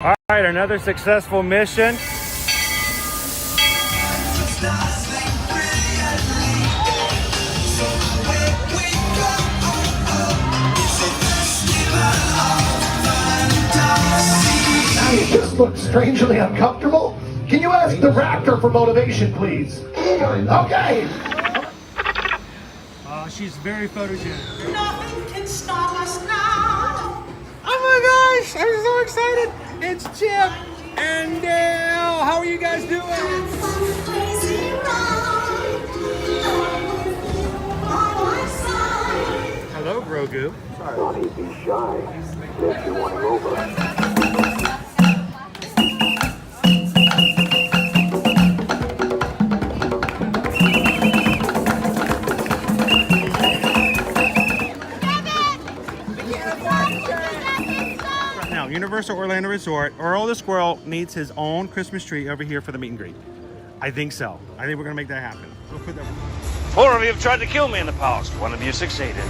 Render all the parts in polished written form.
All right, another successful mission. You just look strangely uncomfortable. Can you ask the Raptor for motivation, please? Okay. She's very photogenic. Nothing can stop us now. Oh my gosh, I'm so excited. It's Chip and Dale. How are you guys doing? Hello, Grogu. Don't be shy. If you want to over. Universal Orlando Resort, Earl the Squirrel needs his own Christmas tree over here for the meet and greet. I think so. I think we're gonna make that happen. We'll put that. 4 of you have tried to kill me in the past. 1 of you succeeded.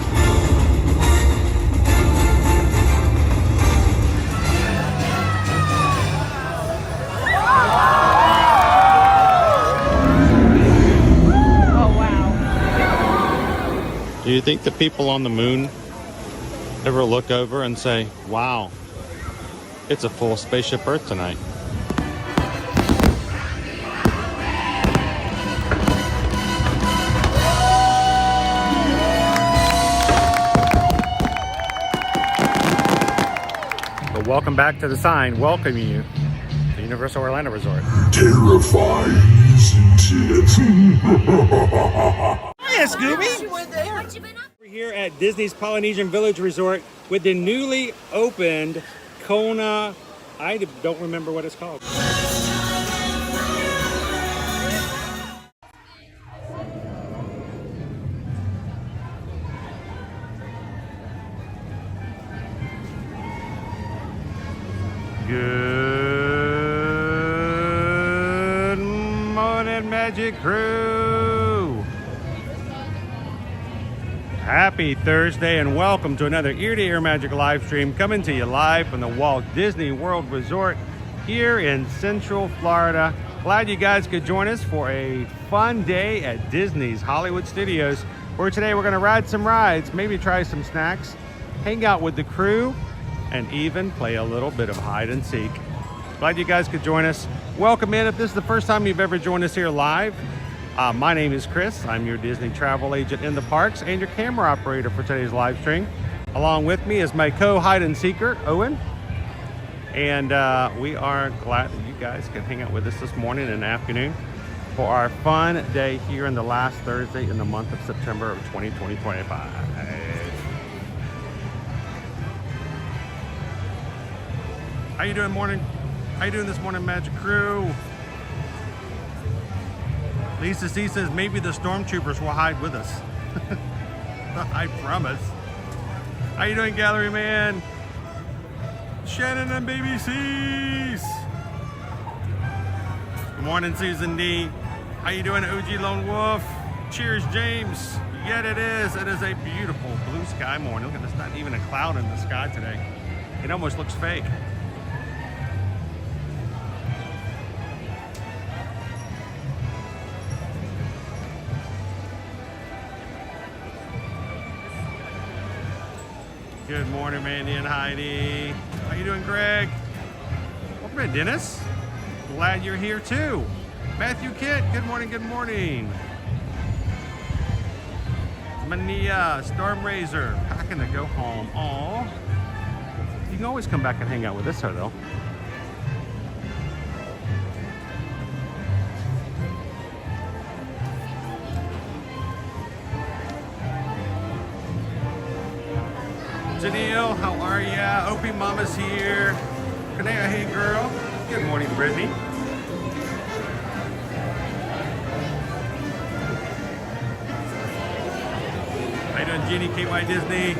Oh wow. Do you think the people on the moon ever look over and say, wow, it's a full spaceship Earth tonight? But welcome back to the sign welcoming you to Universal Orlando Resort. Terrifying, isn't it? Hiya, Scooby! We're here at Disney's Polynesian Village Resort with the newly opened Kona, I don't remember what it's called. Good morning, Magic Crew! Happy Thursday and welcome to another Ear to Ear Magic live stream coming to you live from the Walt Disney World Resort here in Central Florida. Glad you guys could join us for a fun day at Disney's Hollywood Studios, where today we're going to ride some rides, maybe try some snacks, hang out with the crew, and even play a little bit of hide and seek. Glad you guys could join us. Welcome in if this is the first time you've ever joined us here live. My name is Chris. I'm your Disney travel agent in the parks and your camera operator for today's live stream. Along with me is my co-hide and seeker, Owen. And we are glad that you guys can hang out with us this morning and afternoon for our fun day here in the last Thursday in the month of September of 2025. How you doing morning? How you doing this morning, Magic Crew? Lisa C says maybe the stormtroopers will hide with us. I promise. How you doing, Gallery Man? Shannon and Baby C's. Good morning, Susan D. How you doing, OG Lone Wolf? Cheers, James. Yet it is. It is a beautiful blue sky morning. Look at this, not even a cloud in the sky today. It almost looks fake. Good morning, Mandy and Heidi. How you doing, Greg? Welcome in, Dennis. Glad you're here too. Matthew Kit, good morning, good morning. Mania, Storm Razor, packing to go home. Aw. You can always come back and hang out with us, though. Janelle, how are ya? Opie Mama's here. Kanea, hey girl. Good morning, Brittany. How you doing, Jeannie, KY Disney?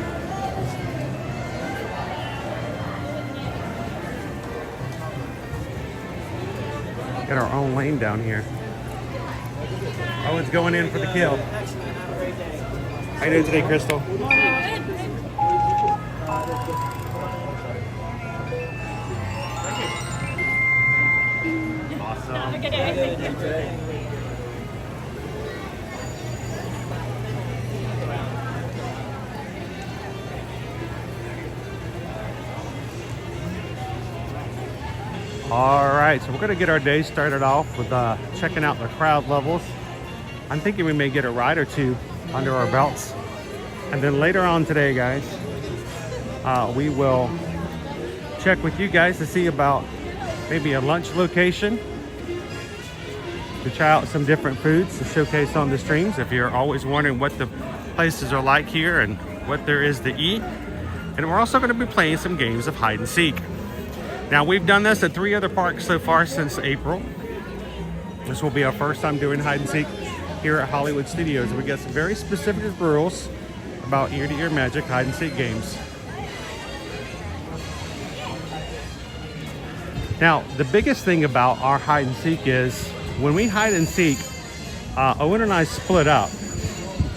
Got our own lane down here. Owen's going in for the kill. How you doing today, Crystal? Have a good day. All right, so we're gonna get our day started off with checking out the crowd levels. I'm thinking we may get a ride or two under our belts. And then later on today, guys, we will check with you guys to see about maybe a lunch location to try out some different foods to showcase on the streams. If you're always wondering what the places are like here and what there is to eat. And we're also gonna be playing some games of hide and seek. Now, we've done this at 3 other parks so far since April. This will be our first time doing hide and seek here at Hollywood Studios. We got some very specific rules about ear-to-ear magic hide and seek games. Now, the biggest thing about our hide and seek is when we hide and seek, Owen and I split up.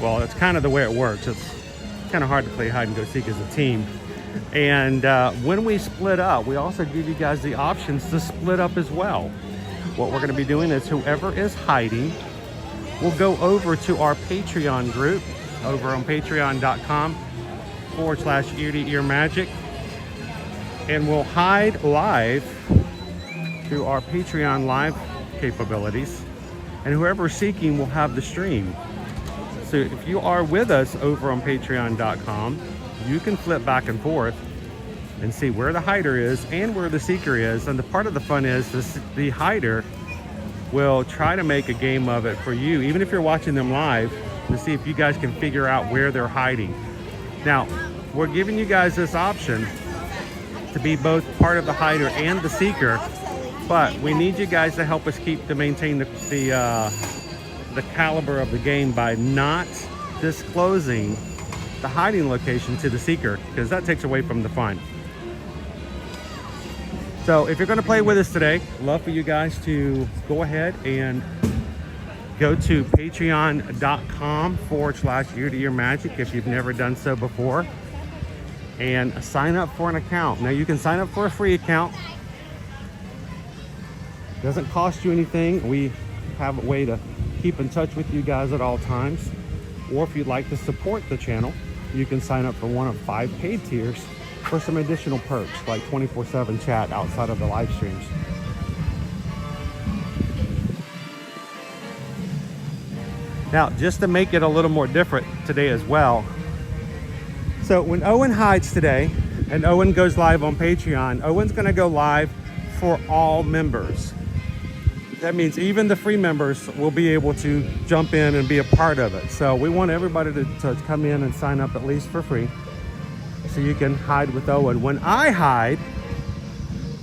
Well, that's kind of the way it works. It's kind of hard to play hide and go seek as a team. And when we split up, we also give you guys the options to split up as well. What we're going to be doing is whoever is hiding will go over to our Patreon group over on patreon.com/ear-to-ear magic, and we'll hide live through our Patreon live capabilities, and whoever's seeking will have the stream. So if you are with us over on patreon.com, you can flip back and forth and see where the hider is and where the seeker is. And the part of the fun is the hider will try to make a game of it for you, even if you're watching them live, to see if you guys can figure out where they're hiding. Now, we're giving you guys this option to be both part of the hider and the seeker, but we need you guys to help us maintain the caliber of the game by not disclosing the hiding location to the seeker, because that takes away from the fun. So if you're going to play with us today, love for you guys to go ahead and go to patreon.com/ear-to-ear magic if you've never done so before, and sign up for an account. Now, you can sign up for a free account. Doesn't cost you anything. We have a way to keep in touch with you guys at all times. Or if you'd like to support the channel, you can sign up for one of 5 paid tiers for some additional perks like 24/7 chat outside of the live streams. Now, just to make it a little more different today as well. So when Owen hides today and Owen goes live on Patreon, Owen's gonna go live for all members. That means even the free members will be able to jump in and be a part of it. So we want everybody to come in and sign up at least for free, so you can hide with Owen. When I hide,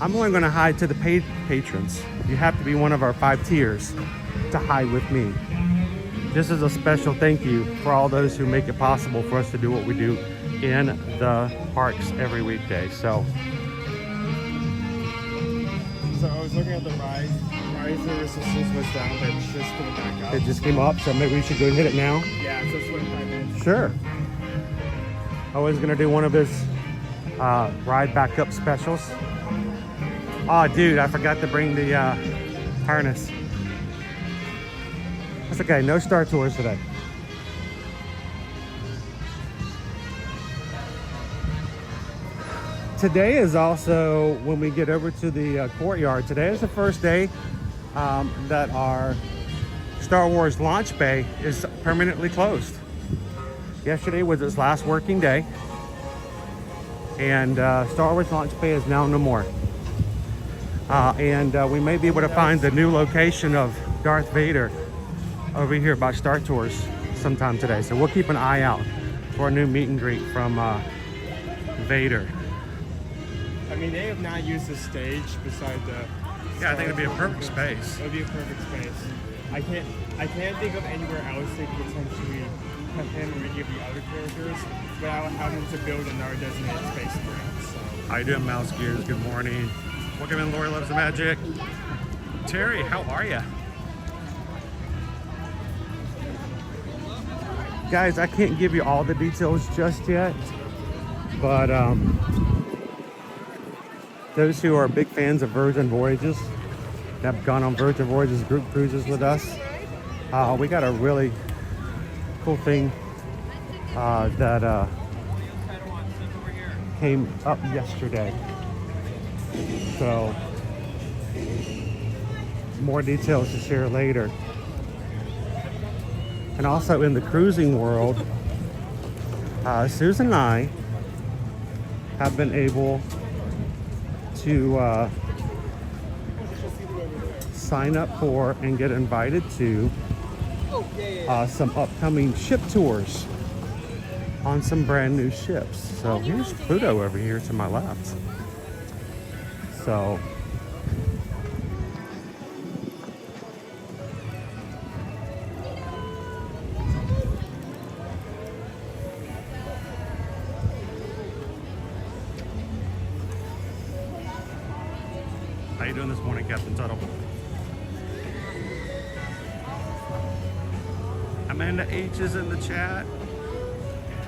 I'm only going to hide to the paid patrons. You have to be one of our 5 tiers to hide with me. This is a special thank you for all those who make it possible for us to do what we do in the parks every weekday. So I was looking at the rise. The resistance was down, but it's just coming back up. it just came up, so maybe we should go and hit it now. Yeah, so 25 minutes. Sure. Owen's gonna do one of his ride back up specials. Oh, dude, I forgot to bring the harness. That's okay, no Star Tours today. Today is also when we get over to the courtyard. Today is the first day that our Star Wars launch bay is permanently closed. Yesterday was its last working day, and Star Wars launch bay is now no more. And we may be able to find the new location of Darth Vader over here by Star Tours sometime today. So we'll keep an eye out for a new meet and greet from Vader. I mean, they have not used the stage beside the... Yeah, I think it'd be a perfect space. It would be a perfect space. I can't think of anywhere else they could potentially put him or any of the other characters without having to build another designated space for him. So. How you doing, Mouse Gears? Good morning. Welcome in, Lori Loves the Magic. Terry, how are you? Guys, I can't give you all the details just yet, but those who are big fans of Virgin Voyages have gone on Virgin Voyages group cruises with us. We got a really cool thing that came up yesterday. So more details to share later. And also in the cruising world, Susan and I have been able to sign up for and get invited to some upcoming ship tours on some brand new ships. So here's Pluto over here to my left. So how you doing this morning, Captain Tuttle? Amanda H is in the chat.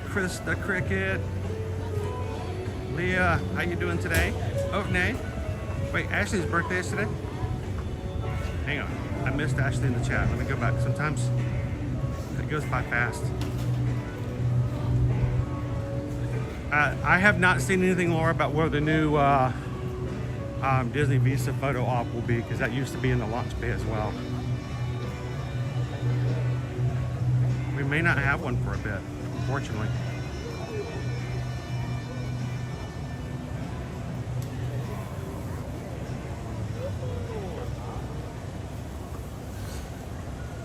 Chris the Cricket. Leah, how you doing today? Oh, Nay. Wait, Ashley's birthday is today? Hang on. I missed Ashley in the chat. Let me go back. Sometimes it goes by fast. I have not seen anything, Laura, about where the new Disney Visa photo op will be, because that used to be in the launch bay as well. We may not have one for a bit, unfortunately.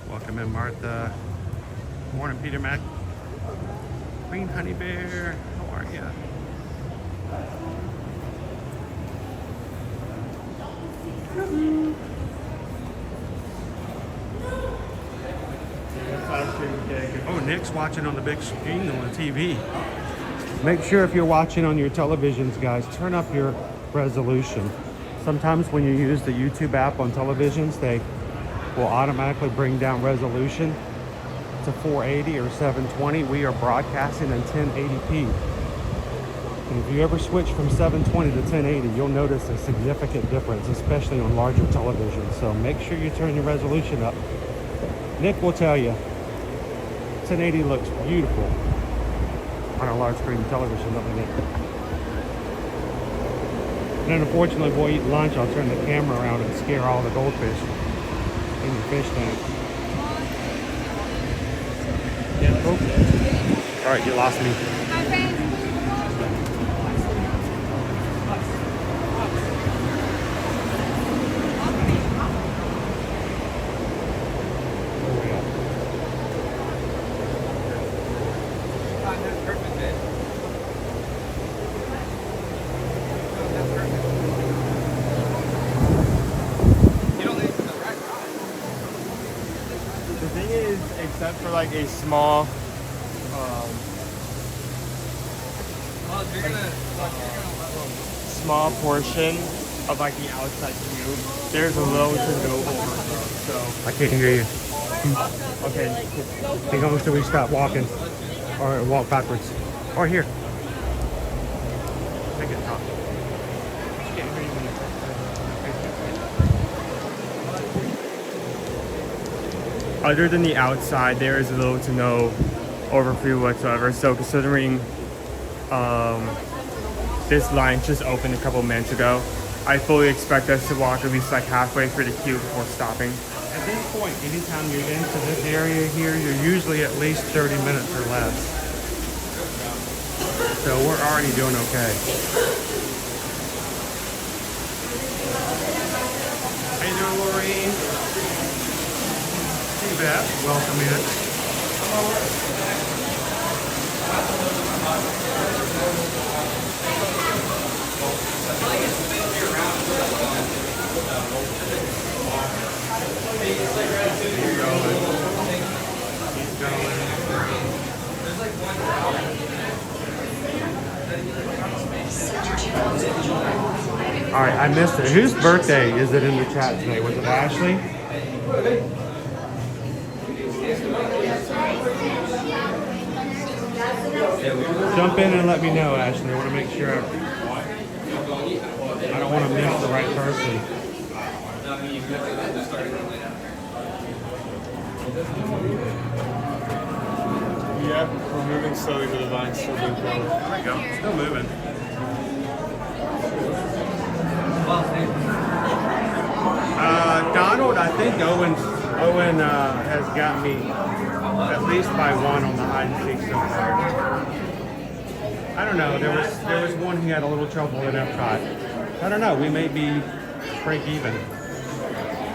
Welcome in, Martha. Morning, Peter Mac. Green Honey Bear, how are you? Oh, Nick's watching on the big screen on the TV. Make sure if you're watching on your televisions, guys, turn up your resolution. Sometimes when you use the YouTube app on televisions, they will automatically bring down resolution to 480 or 720. We are broadcasting in 1080p. And if you ever switch from 720 to 1080, you'll notice a significant difference, especially on larger televisions. So make sure you turn your resolution up. Nick will tell you, 1080 looks beautiful on a large screen television, doesn't it? And then unfortunately, while we eat lunch, I'll turn the camera around and scare all the goldfish in your fish tank. Oh. All right, you lost me. Except for like a small, small portion of like the outside cube, there's a low to no overflow. So I can't hear you. okay, Hang on until we stop walking, or walk backwards, or here. Take it top. other than the outside, there is little to no overflow whatsoever. So considering this line just opened a couple minutes ago, I fully expect us to walk at least like halfway through the queue before stopping. At this point, anytime you're into this area here, you're usually at least 30 minutes or less. So we're already doing okay. How you doing, Lorraine? Hey, Beth. Welcome in. Keep going. Keep going. All right, I missed it. Whose birthday is it in the chat today? Was it Ashley? Jump in and let me know, Ashley. I want to make sure I don't want to miss the right person. Yeah, we're moving slowly, but the line's still moving forward. There we go. Still moving. Donald, I think Owen has got me at least by one on the hide and seek so far. I don't know. There was one he had a little trouble in Epcot. I don't know. We may be break even.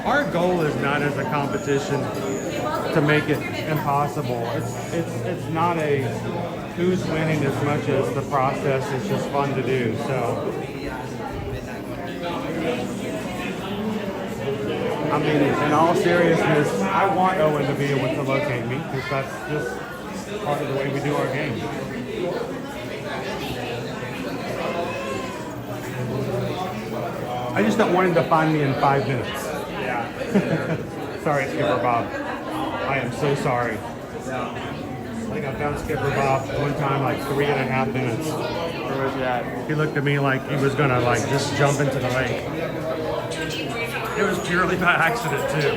Our goal is not as a competition to make it impossible. It's not a who's winning as much as the process is just fun to do. So I mean, in all seriousness, I want Owen to be able to locate me because that's just part of the way we do our game. I just don't want him to find me in 5 minutes. Yeah. Sorry, Skipper Bob. I am so sorry. I think I found Skipper Bob one time like 3.5 minutes. Where was he at? He looked at me like he was gonna like just jump into the lake. It was purely by accident too.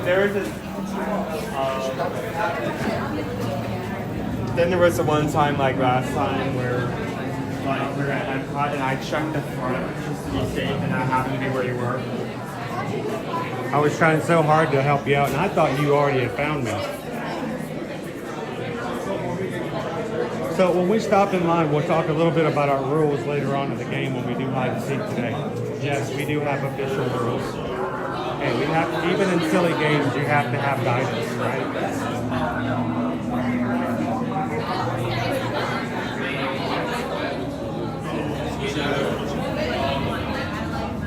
There was this. Then there was the one time, like last time, where like we were at Epcot and I checked the front just to be safe, and I happened to be where you were. I was trying so hard to help you out, and I thought you already had found me. So when we stop in line, we'll talk a little bit about our rules later on in the game when we do hide and seek today. Yes, we do have official rules. Hey, we have, even in silly games, you have to have guidance, right?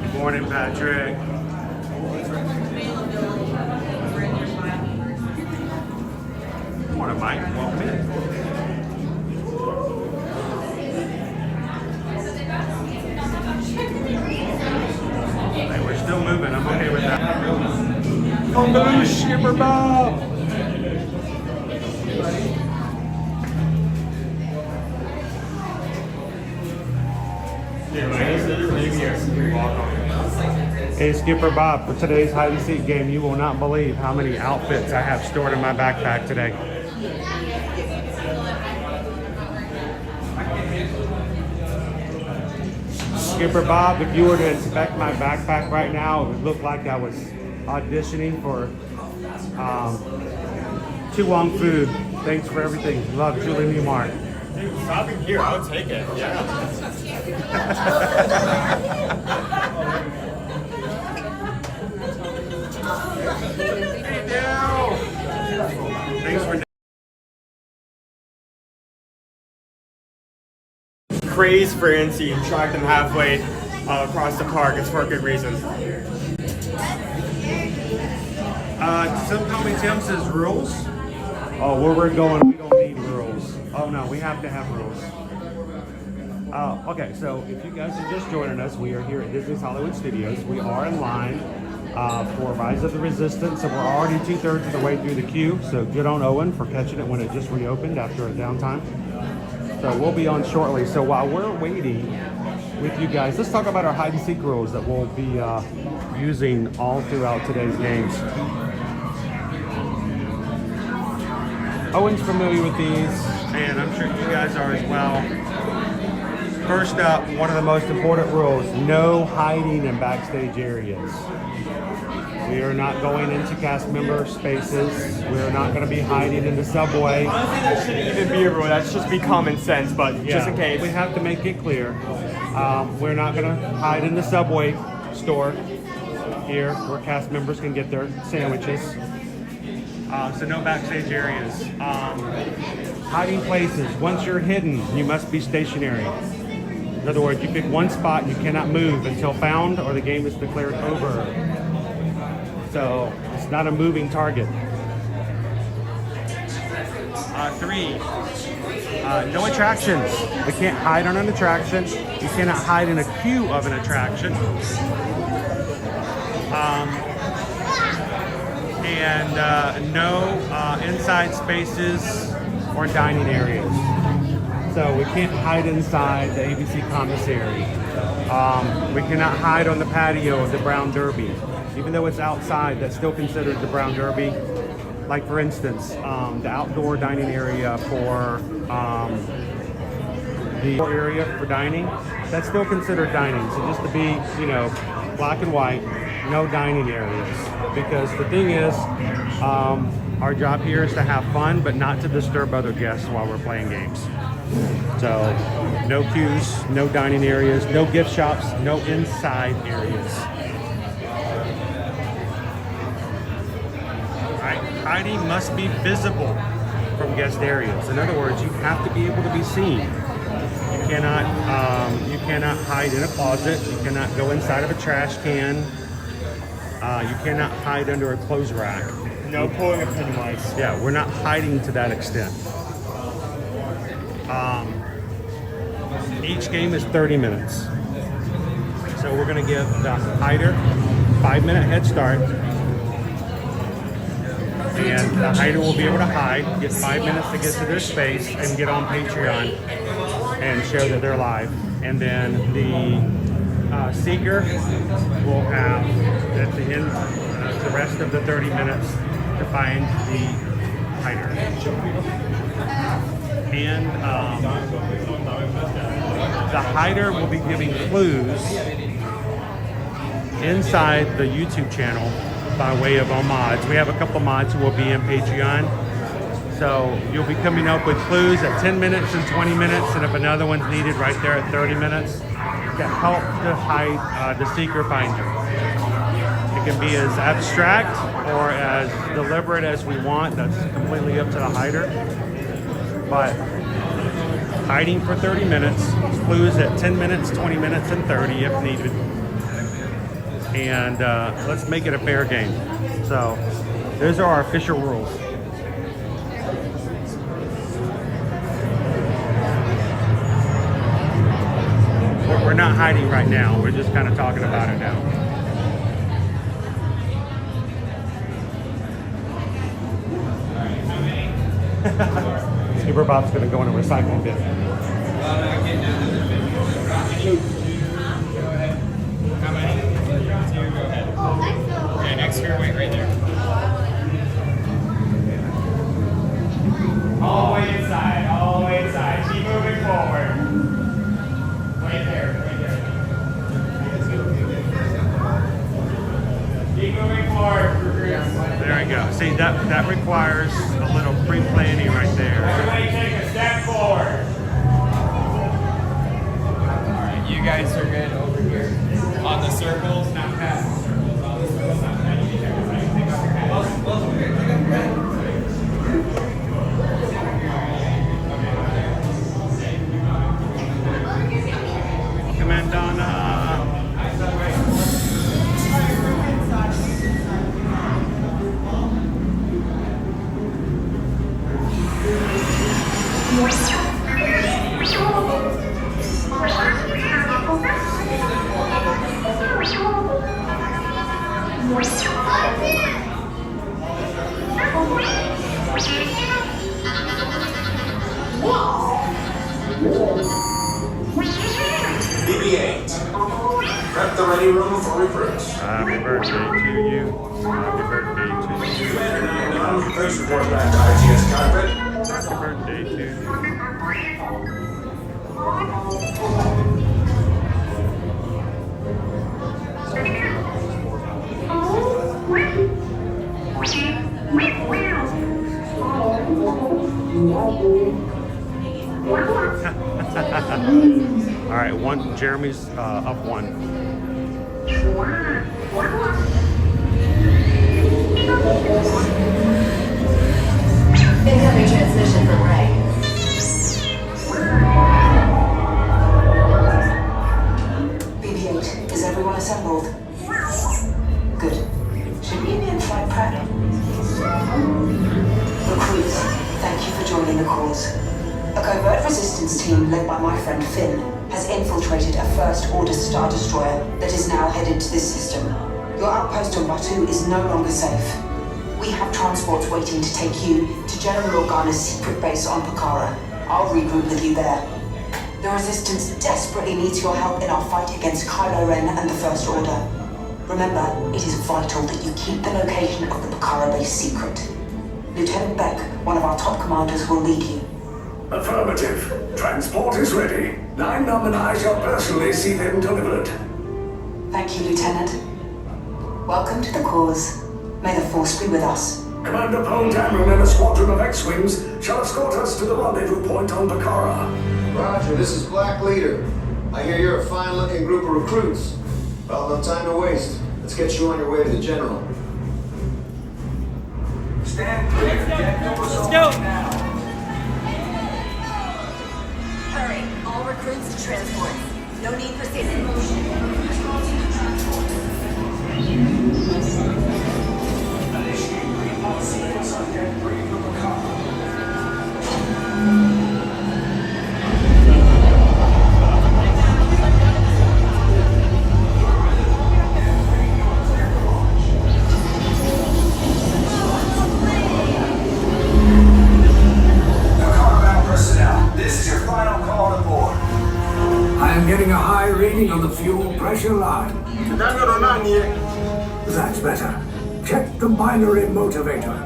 Good morning, Patrick. Good morning, Mike. Welcome in. Hey, we're still moving. I'm okay with that. On the loose, Skipper Bob. Hey, Skipper Bob, for today's hide and seek game, you will not believe how many outfits I have stored in my backpack today. Skipper Bob, if you were to inspect my backpack right now, it would look like I was auditioning for Tu Wong Food. Thanks for everything. Love, Julie Newmark. Dude, stopping here, I'll take it. Yeah. Thanks for Craze for NC and track them halfway across the park. It's for a good reason. Some call me Tim says rules. Oh, where we're going, we don't need rules. Oh no, we have to have rules. Okay, so if you guys are just joining us, we are here at Disney's Hollywood Studios. We are in line for Rise of the Resistance, so we're already 2/3 of the way through the queue. So good on Owen for catching it when it just reopened after a downtime. So we'll be on shortly. So while we're waiting with you guys, let's talk about our hide and seek rules that we'll be using all throughout today's games. Owen's familiar with these, and I'm sure you guys are as well. First up, one of the most important rules, no hiding in backstage areas. We are not going into cast member spaces. We are not going to be hiding in the subway. Honestly, that shouldn't even be a rule. That should just be common sense, but just in case. We have to make it clear. We're not going to hide in the subway store here where cast members can get their sandwiches. So no backstage areas. Hiding places. Once you're hidden, you must be stationary. In other words, you pick one spot and you cannot move until found or the game is declared over. So it's not a moving target. 3, no attractions. We can't hide on an attraction. You cannot hide in a queue of an attraction. And no inside spaces or dining areas. So we can't hide inside the ABC commissary. We cannot hide on the patio of the Brown Derby. Even though it's outside, that's still considered the Brown Derby. Like for instance, the outdoor dining area for the area for dining, that's still considered dining. So just to be, you know, black and white, no dining areas. Because the thing is, our job here is to have fun, but not to disturb other guests while we're playing games. So no queues, no dining areas, no gift shops, no inside areas. Right? Hiding must be visible from guest areas. In other words, you have to be able to be seen. You cannot hide in a closet. You cannot go inside of a trash can. You cannot hide under a clothes rack. No pulling a Pennywise. Yeah, we're not hiding to that extent. Each game is 30 minutes. So we're going to give the hider 5-minute head start. And the hider will be able to hide, get 5 minutes to get to their space, and get on Patreon and show that they're live. And then the seeker will have, at the end, the rest of the 30 minutes to find the hider. And the hider will be giving clues inside the YouTube channel by way of our mods. We have a couple mods who will be in Patreon. So you'll be coming up with clues at 10 minutes and 20 minutes, and if another one's needed, right there at 30 minutes to help the seeker find you. It can be as abstract or as deliberate as we want. That's completely up to the hider. But hiding for 30 minutes, clues at 10 minutes, 20 minutes, and 30 if needed. And let's make it a fair game. So those are our official rules. We're not hiding right now. We're just kind of talking about it now. Skipper Bob's going to go in a recycling bin. Okay, next fair weight right there. All the way inside, all the way inside. Keep moving forward. Right there, right there. Keep moving forward. There we go. See, that requires a little pre-planning right there. Everybody take a step forward. Alright, you guys are good over here. On the circles, not past the circles. On the circles, not past. You take off your head. Come in, Donna. BB-8. Prep the ready room for recruits. Happy birthday to you. Happy birthday to you. Please report back to ITS cockpit. Happy birthday to you. All right, Jeremy's up one. Incoming transmission from Ray. BB-8, is everyone assembled? Good. Should we be in flight prep? Recruits, thank you for joining the cause. A covert resistance team led by my friend Finn has infiltrated a first-order Star Destroyer that is now headed to this system. Your outpost on Batu is no longer safe. We have transports waiting to take you to General Organa's secret base on Pokhara. I'll regroup with you there. The Resistance desperately needs your help in our fight against Kylo Ren and the First Order. Remember, it is vital that you keep the location of the Bakara base secret. Lieutenant Beck, one of our top commanders, will lead you. Affirmative. Transport is ready. 9-Num and I shall personally see them delivered. Thank you, Lieutenant. Welcome to the cause. May the Force be with us. Commander Poe Dameron and a squadron of X-Wings shall escort us to the rendezvous point on Bakara. Roger, this is Black Leader. I hear you're a fine-looking group of recruits. Well, no time to waste. Let's get you on your way to the General. Stand clear. Let's go. Hurry, all recruits to transport. No need for safe in motion. Initiate pre-launch sequence on deck 3 for Bakara. This is your final call to board. I am getting a high reading on the fuel pressure line. That's better. Check the binary motivator.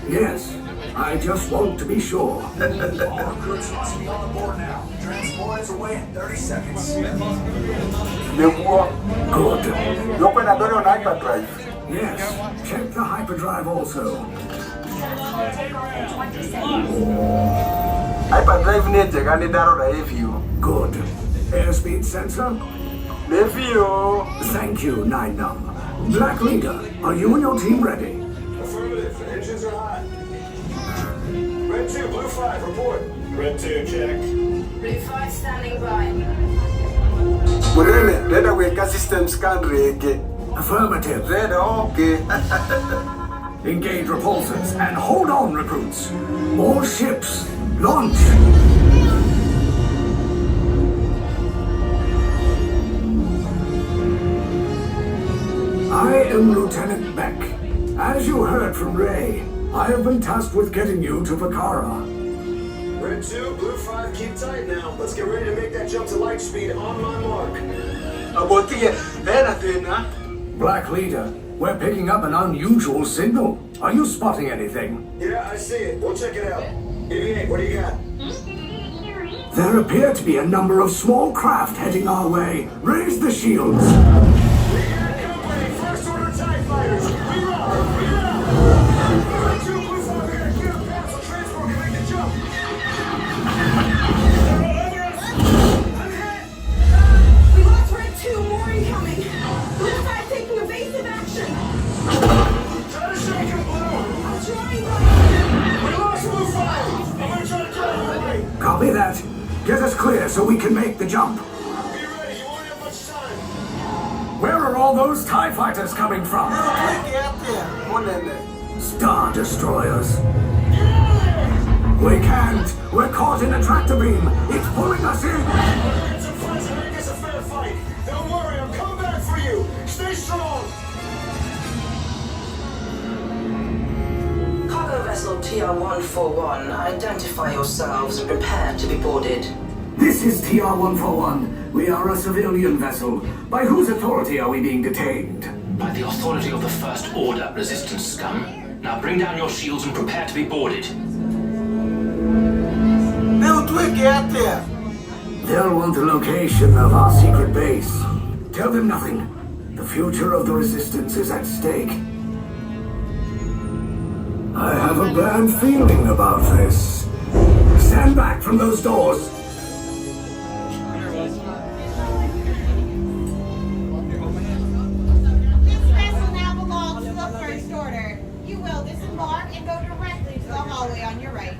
Yes, I just want to be sure. All recruits must be on the board now. Transport is away in 30 seconds. Good. Yes, check the hyperdrive also. Good. Airspeed sensor? Thank you, 9-Num. Black Leader, are you and your team ready? Affirmative. The engines are hot. Red 2, Blue 5, report. Red 2, check. Blue 5 standing by. Affirmative. Engage repulsors and hold on, recruits. More ships. Launch. I am Lieutenant Beck. As you heard from Ray, I have been tasked with getting you to Bakara. Red 2, Blue 5, keep tight now. Let's get ready to make that jump to light speed on my mark. Black Leader, we're picking up an unusual signal. Are you spotting anything? Yeah, I see it. We'll check it out. BB-8, what do you got? There appear to be a number of small craft heading our way. Raise the shields. We got company. First Order TIE fighters. We rock. Red 2, Blue 5, we gotta clear the path so transport can make the jump. I'm hit. We lost Red 2, more incoming. Blue 5 taking evasive action. Try to shake him, Blue. I'm trying, but We lost Blue 5. I'm gonna try to drive away. Copy that. Get us clear so we can make the jump. Be ready. You won't have much time. Where are all those TIE fighters coming from? Star Destroyers. We can't. We're caught in a tractor beam. It's pulling us in. Get some friends and make this a fair fight. Don't worry, I'm coming back for you. Stay strong. Cargo vessel TR-141, identify yourselves and prepare to be boarded. This is TR-141. We are a civilian vessel. By whose authority are we being detained? By the authority of the First Order, Resistance scum. Now bring down your shields and prepare to be boarded. They'll want the location of our secret base. Tell them nothing. The future of the Resistance is at stake. I have a bad feeling about this. Stand back from those doors. this vessel now belongs to the First Order. You will disembark and go directly to the hallway on your right.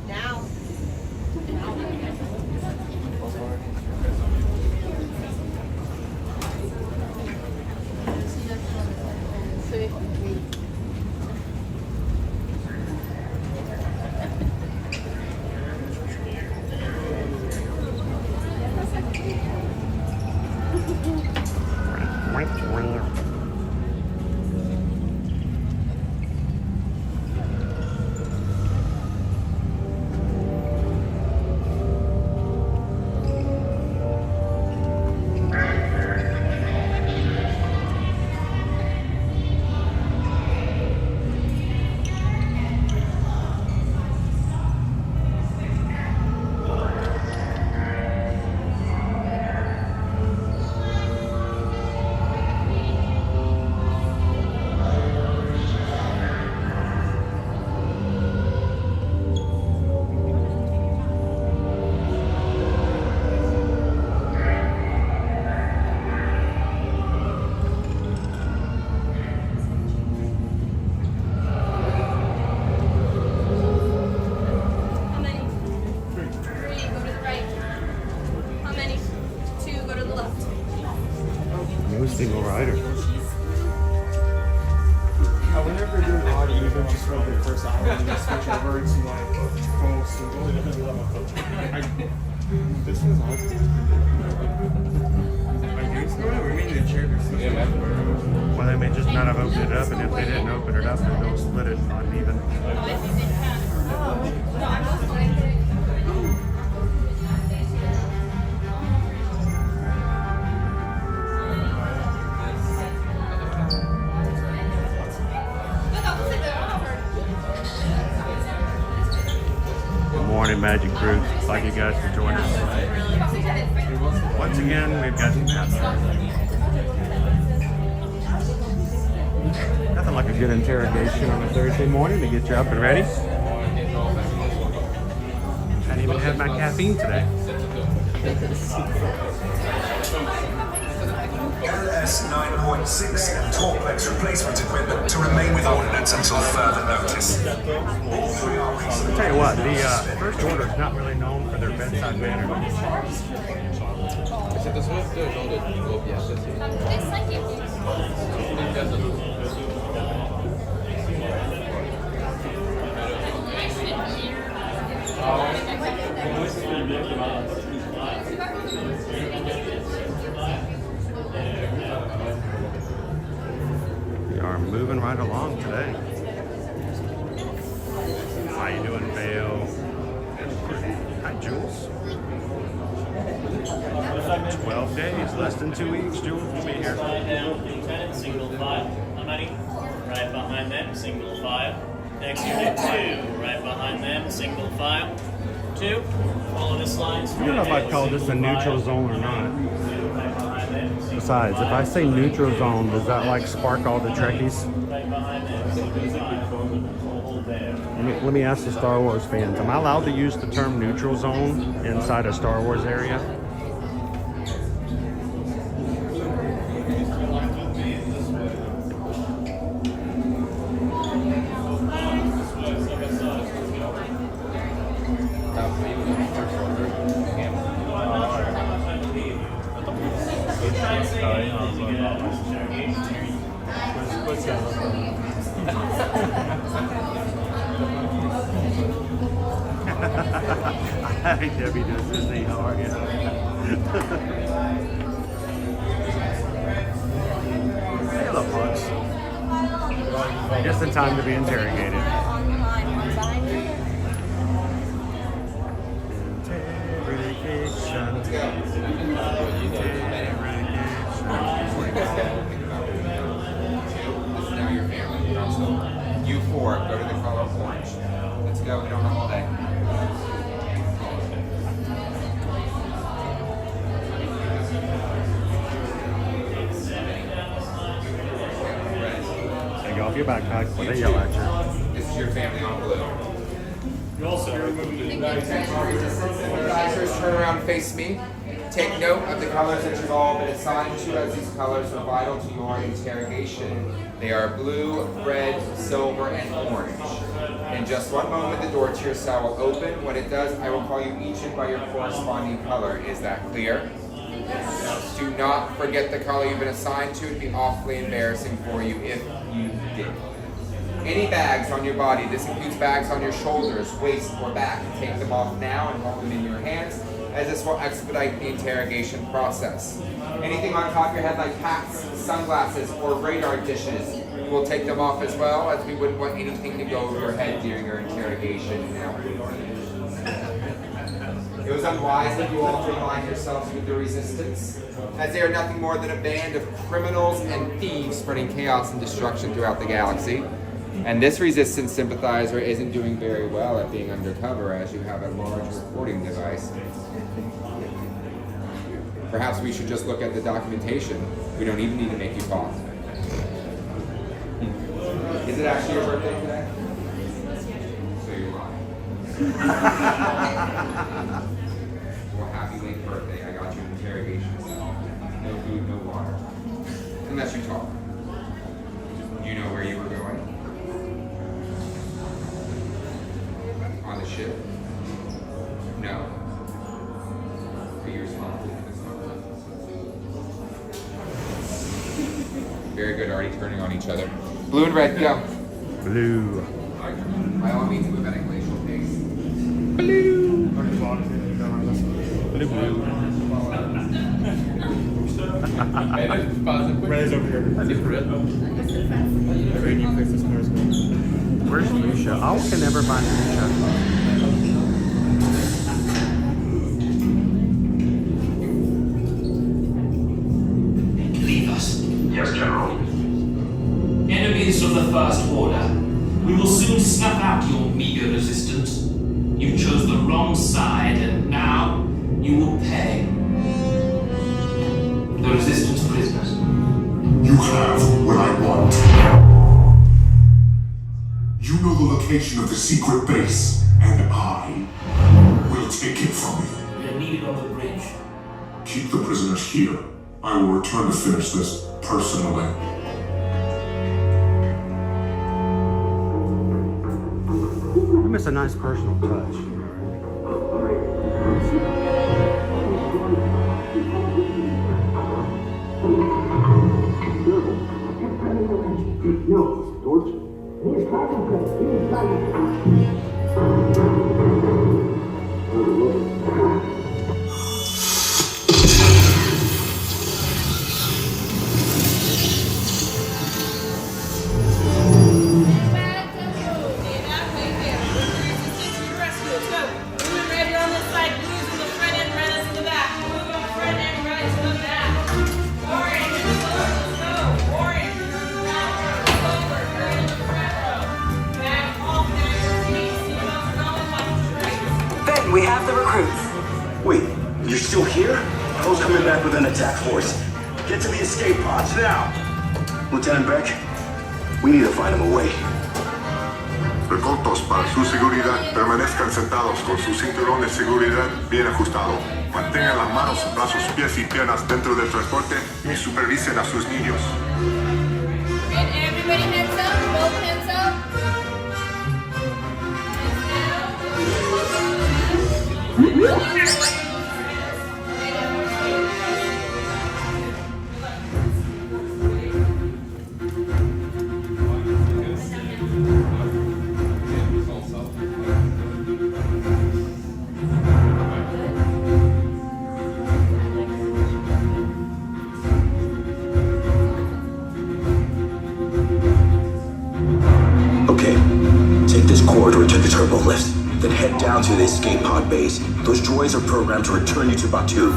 Now. ghosting over either. I wonder if they're doing odd even just for the first hour and then switch over to like full single. This one's odd. I think so. We mean the chair. Well, they may just not have opened it up, and if they didn't open it up, then they'll split it uneven. Good morning, Magic Crew. Glad you guys could join us. Once again, we've got nothing like a good interrogation on a Thursday morning to get you up and ready. Hadn't even had my caffeine today. LS 9.6 Torplex replacement equipment to remain with ordnance until further notice. All three are I'll tell you what, the First Order is not really known for their bedside manner. We are moving right along today. How you doing, Vale? Hi, Jules. 12 days, less than 2 weeks. Jules will be here. Slide down, Lieutenant, single file. How many? Right behind them, single file. Next unit 2, right behind them, single file. 2, follow this line. I don't know if I'd call this a neutral zone or not. Besides, if I say neutral zone, does that like spark all the Trekkies? Right behind them, single file. Hold there. Let me ask the Star Wars fans, am I allowed to use the term neutral zone inside a Star Wars area? Hi, Debbie does Disney. How are you? Hello, folks. Just in time to be interrogated. Now your family. You 4, go to the color orange. Let's go. We don't have all day. Take off your backpack when they yell at you. This is your family on blue. You also remove the Supervisors, turn around and face me. Take note of the colors that you've all been assigned to, as these colors are vital to your interrogation. They are blue, red, silver, and orange. In just one moment, the door to your cell will open. When it does, I will call you each in by your corresponding color. Is that clear? Do not forget the color you've been assigned to. It'd be awfully embarrassing for you if you did. Any bags on your body, this includes bags on your shoulders, waist, or back, take them off now and hold them in your hands, as this will expedite the interrogation process. Anything on top of your head like hats, sunglasses, or radar dishes, you will take them off as well, as we wouldn't want anything to go over your head during your interrogation now. It was unwise of you all to align yourselves with the resistance, as they are nothing more than a band of criminals and thieves spreading chaos and destruction throughout the galaxy. And this resistance sympathizer isn't doing very well at being undercover, as you have a large recording device. Perhaps we should just look at the documentation. We don't even need to make you talk. Is it actually your birthday today? So you're lying. Well, happy late birthday. I got you an interrogation cell. No food, no water. Unless you talk. Do you know where you were going? On the ship? No. Are you responsible for this one? Very good, already turning on each other. Blue and red, go. Blue. By all means, move at a glacial pace. Blue. Blue, blue. Red is over here. Every new place is cars go. Where's Lucia? I can never find Lucia. Leave us. Yes, General. Enemies of the First Order. We will soon snuff out your meager resistance. You chose the wrong side, and now you will pay. The Resistance prisoners. You have what I want. You know the location of the secret base, and I will take it from you. We are needed on the bridge. Keep the prisoners here. I will return to finish this personally. You miss a nice personal touch. We have the recruits. Wait, you're still here? Hell's coming back with an attack force. Get to the escape pods now. Lieutenant Beck, we need to find him a way. Recaudos para su seguridad. Permanezcan sentados con su cinturón de seguridad bien ajustado. Mantengan las manos, brazos, pies y piernas dentro del transporte y supervisen a sus niños. And everybody hands up, both hands up. Okay, take this corridor to the turbo lift. Then head down to the escape pod base. Those droids are programmed to return you to Batu.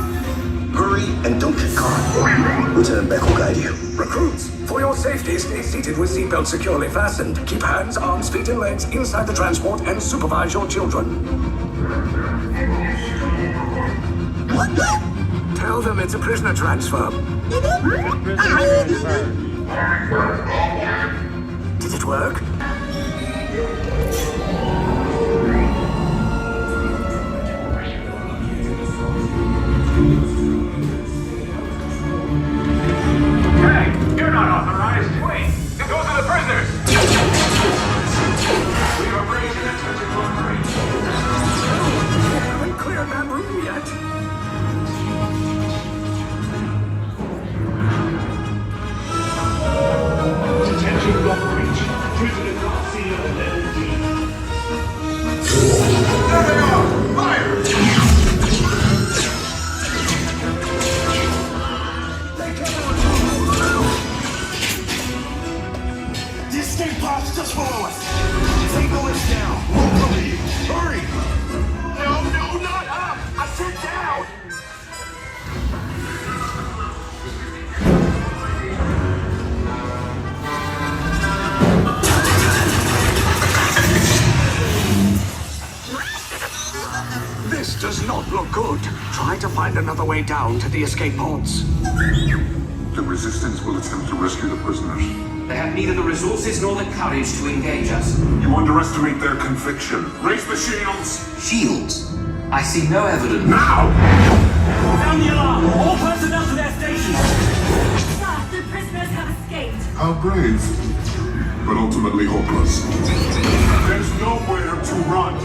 Hurry and don't get caught. Lieutenant Beck will guide you. Recruits, for your safety, stay seated with seatbelts securely fastened. Keep hands, arms, feet, and legs inside the transport and supervise your children. Tell them it's a prisoner transfer. Did it work? Hey, you're not authorized. Wait, those are the prisoners. We are breaching into the breach. We haven't cleared that room yet. Attention, block breach. Prisoners not seen on level D. There they are! Fire! The escape pod's just below us. Take the lift down. Roll the lead. Hurry! No, not up! I said down! This does not look good. Try to find another way down to the escape pods. The Resistance will attempt to rescue the prisoners. They have neither the resources nor the courage to engage us. You underestimate their conviction. Raise the shields! Shields? I see no evidence. Now! Sound the alarm! All personnel to their stations! Sir, the prisoners have escaped. How brave, but ultimately hopeless. There's nowhere to run.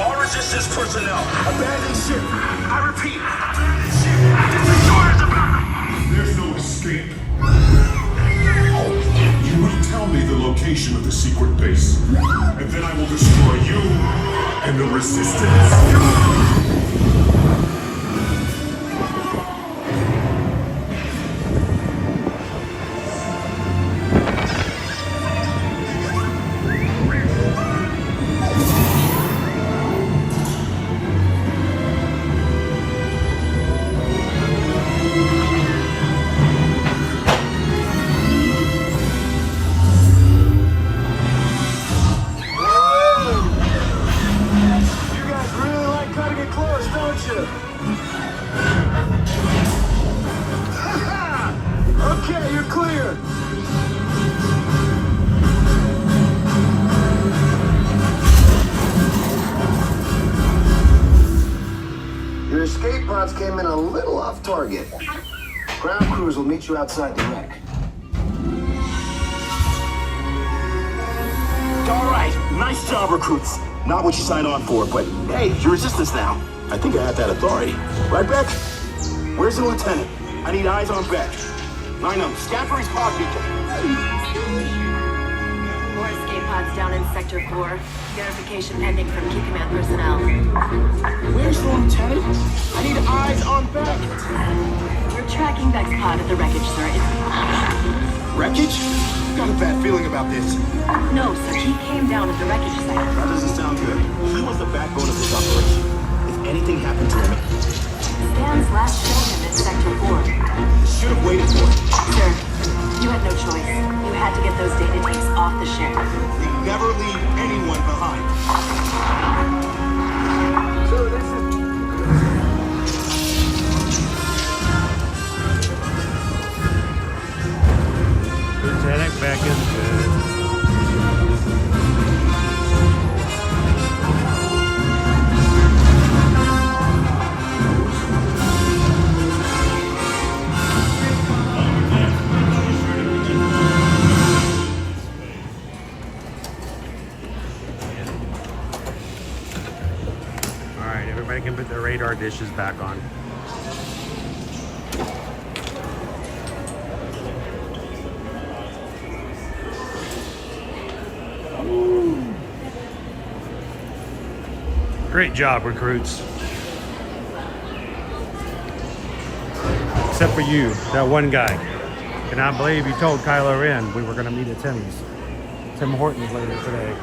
All resistance personnel, abandon ship. I repeat, abandon ship. This destroyer's about. There's no escape. You will tell me the location of the secret base, and then I will destroy you and the resistance. Okay, you're clear. Your escape pods came in a little off target. Ground crews will meet you outside the wreck. All right, nice job, recruits. Not what you signed on for, but hey, you're resistance now. I think I have that authority. Right, Beck? Where's the lieutenant? I need eyes on Beck. Line up, scan for his pod beacon. More escape pods down in Sector 4. Verification pending from Key Command personnel. Where's the lieutenant? I need eyes on Beck. We're tracking Beck's pod at the wreckage, sir. Wreckage? Got a bad feeling about this. No, sir. He came down at the wreckage site. That doesn't sound good. He was the backbone of this operation. If anything happened to him, Stan's last showed him in Sector 4. should have waited for it. Sir, you had no choice. You had to get those data tapes off the ship. We never leave anyone behind. So this is... Lieutenant Beck is good. All right, everybody can put their radar dishes back on. Great job, recruits. Except for you, that one guy. Cannot believe you told Kylo Ren we were going to meet at Tim Hortons later today.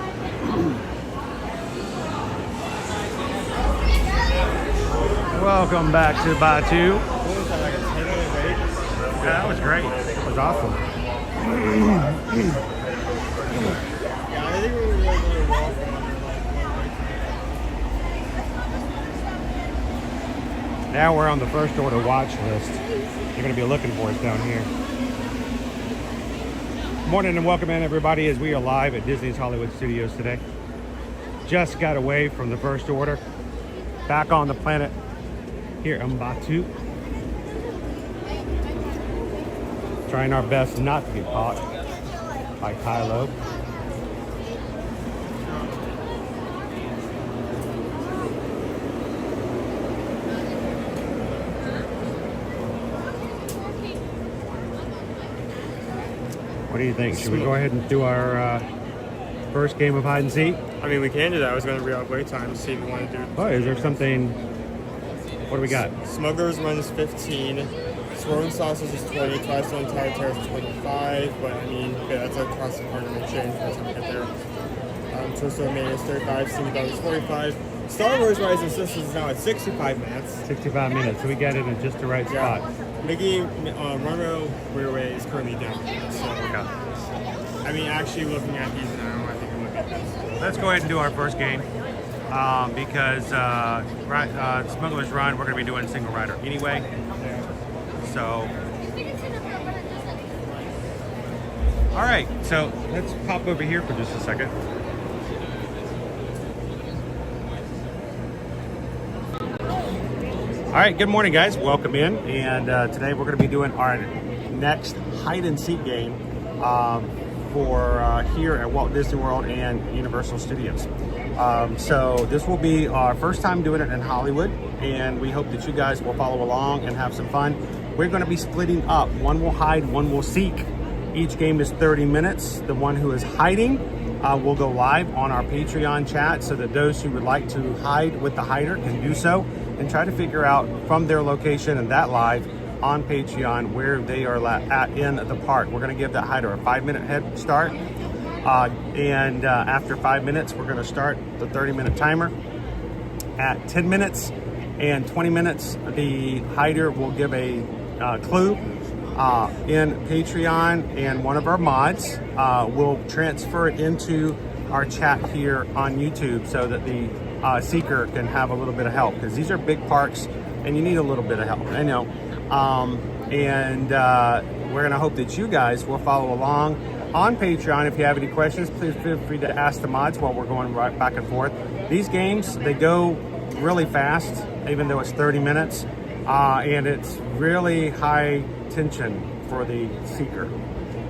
Welcome back to Batu. Yeah, that was great. That was awesome. Yeah, I think we were really well. Now we're on the first order watch list. They're going to be looking for us down here. Morning and welcome in, everybody, as we are live at Disney's Hollywood Studios today. Just got away from the first order. Back on the planet here in Batu. Trying our best not to get caught by Kylo. What do you think? Should we go ahead and do our first game of hide and seek? I mean, we can do that. I was going to read out wait time to see if we want to do it. Oh, is there something? What do we got? Smugglers minus 15. Swirling sausage is 20. Twisted entire terrace is 25. But I mean, okay, that's a constant part of the change by the time we get there. Torso Mania is 35. Single Dog is 45. Star Wars Rise of Resistance is now at 65 minutes. 65 minutes, so we got it in just the right spot. Mickey Monroe Rearway is currently down. So, I mean, actually looking at these now, I think I'm looking at this. Let's go ahead and do our first game because Smuggler's Run, we're going to be doing single rider anyway. So, all right, so let's pop over here for just a second. All right, good morning, guys. Welcome in. And today we're going to be doing our next hide and seek game for here at Walt Disney World and Universal Studios. So this will be our first time doing it in Hollywood, and we hope that you guys will follow along and have some fun. We're going to be splitting up. One will hide, one will seek. Each game is 30 minutes. The one who is hiding will go live on our Patreon chat so that those who would like to hide with the hider can do so and try to figure out from their location and that live on Patreon where they are at in the park. We're going to give that hider a 5-minute head start. And after 5 minutes, we're going to start the 30-minute timer. At 10 minutes and 20 minutes, the hider will give a clue in Patreon, and one of our mods will transfer it into our chat here on YouTube so that the seeker can have a little bit of help, because these are big parks and you need a little bit of help. I know. We're going to hope that you guys will follow along on Patreon. If you have any questions, please feel free to ask the mods while we're going right back and forth. These games, they go really fast, even though it's 30 minutes, and it's really high tension for the seeker,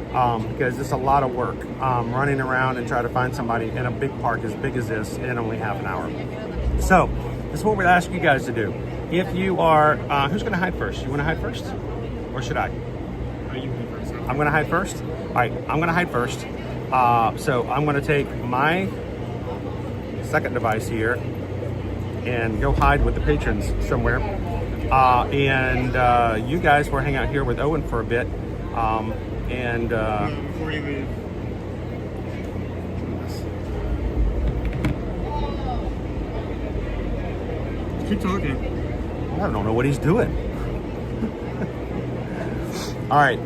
because it's a lot of work running around and try to find somebody in a big park as big as this in only half an hour. So this is what we're asking you guys to do. If you are, who's going to hide first? You want to hide first, or should I? You can go first. I'm going to hide first. All right, I'm going to hide first. So I'm going to take my second device here and go hide with the patrons somewhere. You guys will hang out here with Owen for a bit. Before you leave. Keep talking. I don't know what he's doing. All right.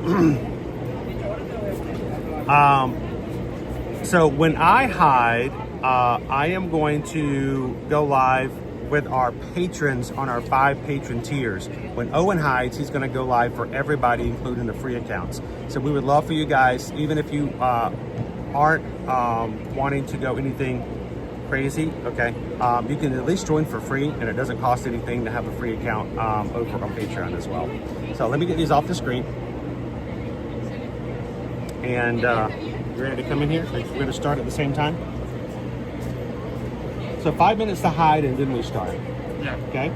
So when I hide, I am going to go live with our patrons on our 5 patron tiers. When Owen hides, he's going to go live for everybody, including the free accounts. So we would love for you guys, even if you aren't wanting to go anything crazy, okay, you can at least join for free, and it doesn't cost anything to have a free account over on Patreon as well. So let me get these off the screen. And you ready to come in here? We're going to start at the same time. So 5 minutes to hide, and then we start. Yeah. Okay?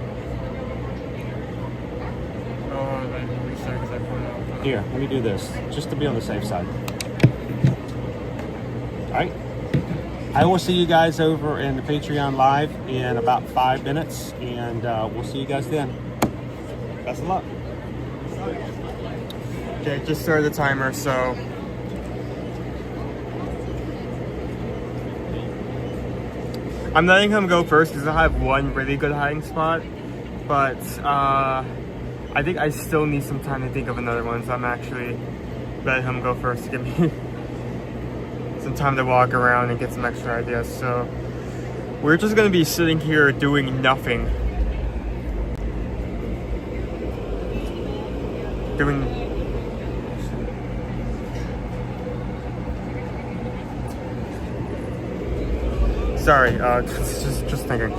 Here, let me do this, just to be on the safe side. All right. I will see you guys over in the Patreon live in about 5 minutes, and we'll see you guys then. Best of luck. Okay, just started the timer, so I'm letting him go first because I have one really good hiding spot, but I think I still need some time to think of another one, so I'm actually letting him go first to give me some time to walk around and get some extra ideas. So we're just gonna be sitting here doing nothing. Just thinking.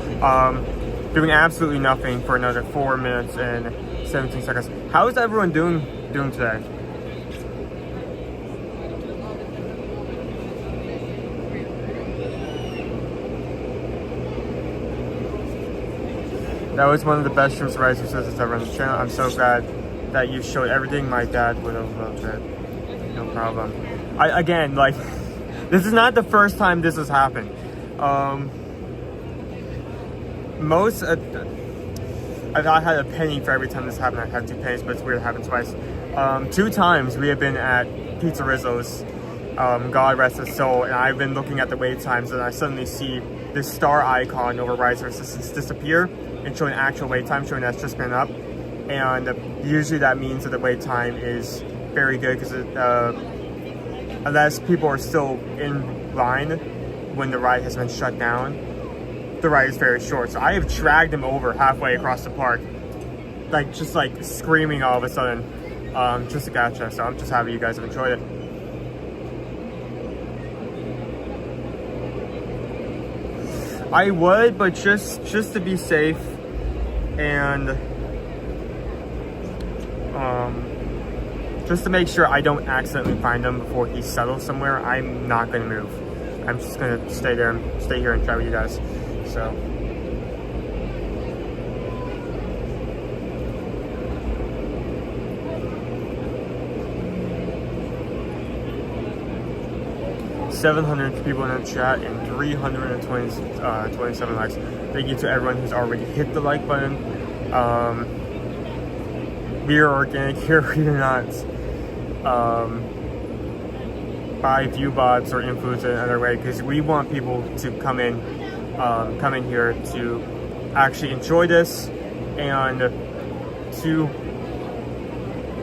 Doing absolutely nothing for another 4 minutes and 17 seconds. How is everyone doing today? That was one of the best stream surprises ever on the channel. I'm so glad that you showed everything. My dad would have loved it. No problem. Again, like, this is not the first time this has happened. I had a penny for every time this happened. I had 2 pennies, but it's weird it happened twice. 2 times we have been at Pizza Rizzo's, God rest his soul, and I've been looking at the wait times, and I suddenly see this star icon over Rise of Resistance disappear and show an actual wait time, showing that's just been up. And usually that means that the wait time is very good, because unless people are still in line when the ride has been shut down, the ride is very short. So I have dragged him over halfway across the park, just screaming all of a sudden, just to gotcha. So I'm just happy you guys have enjoyed it. I would, but just to be safe, and just to make sure I don't accidentally find him before he settles somewhere, I'm not gonna move. I'm just gonna stay here and chat with you guys. So. $700 people in the chat and 327 likes. Thank you to everyone who's already hit the like button. We are organic here. We are not by view bots or influence in another way, because we want people to come in here to actually enjoy this and to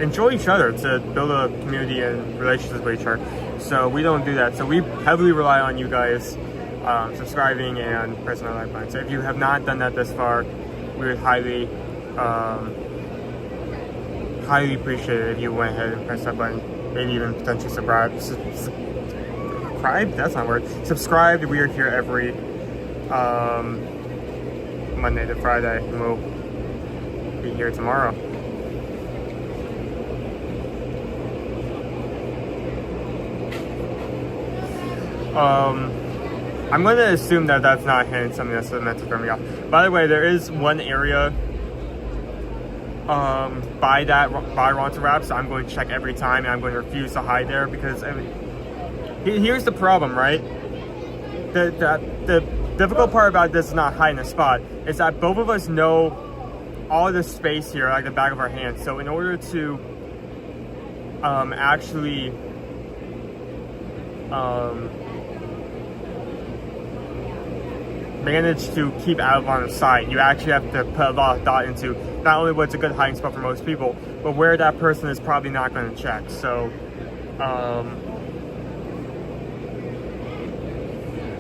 enjoy each other, to build a community and relationships with each other. So we don't do that. So we heavily rely on you guys subscribing and pressing the like button. So if you have not done that this far, we would highly appreciate it if you went ahead and pressed that button. Maybe even potentially subscribe. That's not a word. Subscribe. We are here every Monday to Friday, and we'll be here tomorrow. I'm going to assume that that's not hitting something that's meant to throw me off. By the way, there is one area by Ronto Wraps I'm going to check every time, and I'm going to refuse to hide there, because I mean, here's the problem, right? The difficult part about this is not hiding a spot. Is that both of us know all the space here, like the back of our hands. So in order to actually manage to keep out of line of sight, you actually have to put a lot of thought into not only what's a good hiding spot for most people, but where that person is probably not going to check. So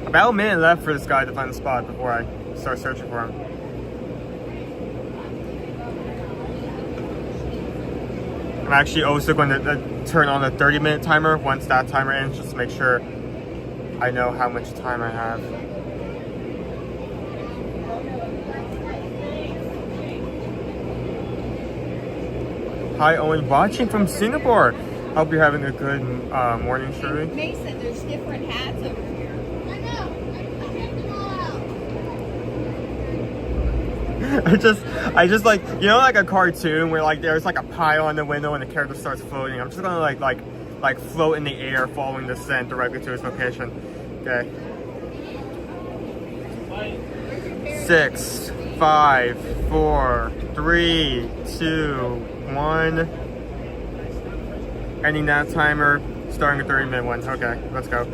about a minute left for this guy to find the spot before I start searching for him. I'm actually also going to turn on the 30-minute timer once that timer ends, just to make sure I know how much time I have. Hi Owen, watching from Singapore. Hope you're having a good morning, Shirley. Mason, there's different hats over here. I know. I picked them all out. I just like, you know, like a cartoon where like there's like a pile on the window and the character starts floating. I'm just gonna like float in the air, following the scent directly to its location. Okay. 6, 5, 4, 3, 2, 1. Ending that timer, starting a 30-minute one. Okay, let's go.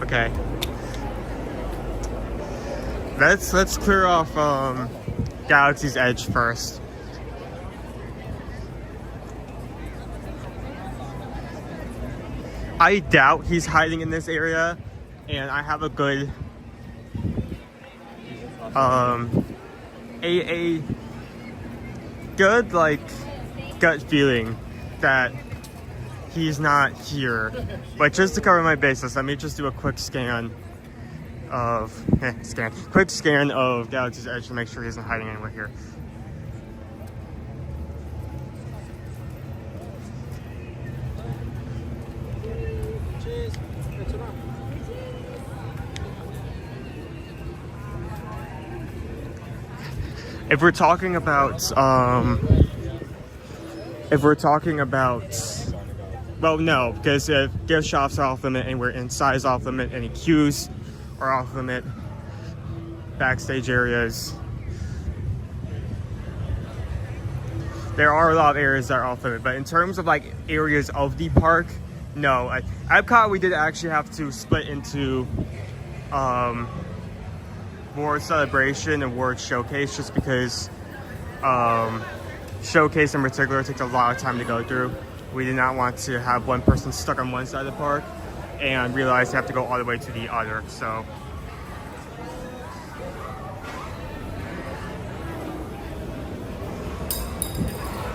Okay. Let's clear off Galaxy's Edge first. I doubt he's hiding in this area, and I have a good a good like gut feeling that he's not here. But just to cover my bases, let me just do a quick scan of Galaxy's Edge to make sure he isn't hiding anywhere here. If we're talking about, well, no, because if gift shops are off limit and we're in size off limit, any queues are off limit, backstage areas. There are a lot of areas that are off limit, but in terms of like areas of the park, no. At Epcot, we did actually have to split into World Celebration and World Showcase, just because Showcase in particular takes a lot of time to go through. We did not want to have one person stuck on one side of the park and realize they have to go all the way to the other. So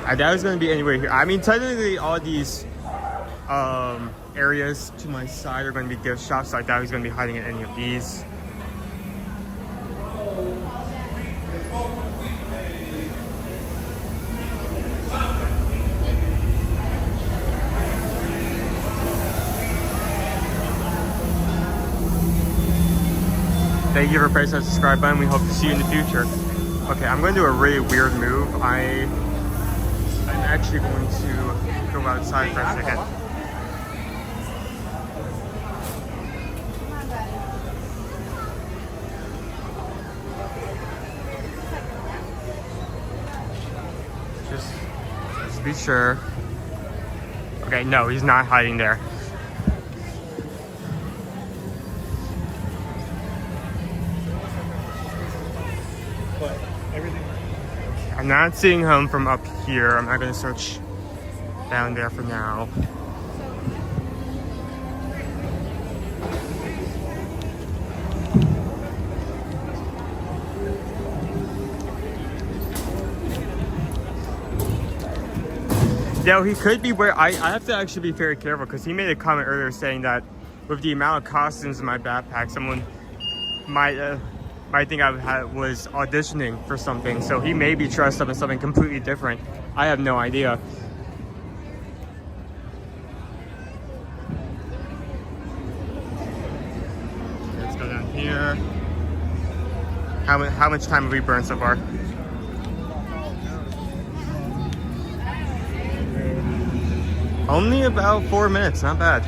I doubt it's going to be anywhere here. I mean, technically all these areas to my side are going to be gift shops, so I doubt he's going to be hiding in any of these. Thank you for pressing that subscribe button. We hope to see you in the future. Okay, I'm going to do a really weird move. I'm actually going to go outside for a second. Just be sure. Okay, no, he's not hiding there. I'm not seeing him from up here. I'm not going to search down there for now. Yeah, he could be where I have to actually be very careful because he made a comment earlier saying that with the amount of costumes in my backpack, someone might think I was auditioning for something. So he may be dressed up in something completely different. I have no idea. Let's go down here. How much time have we burned so far? Only about 4 minutes, not bad.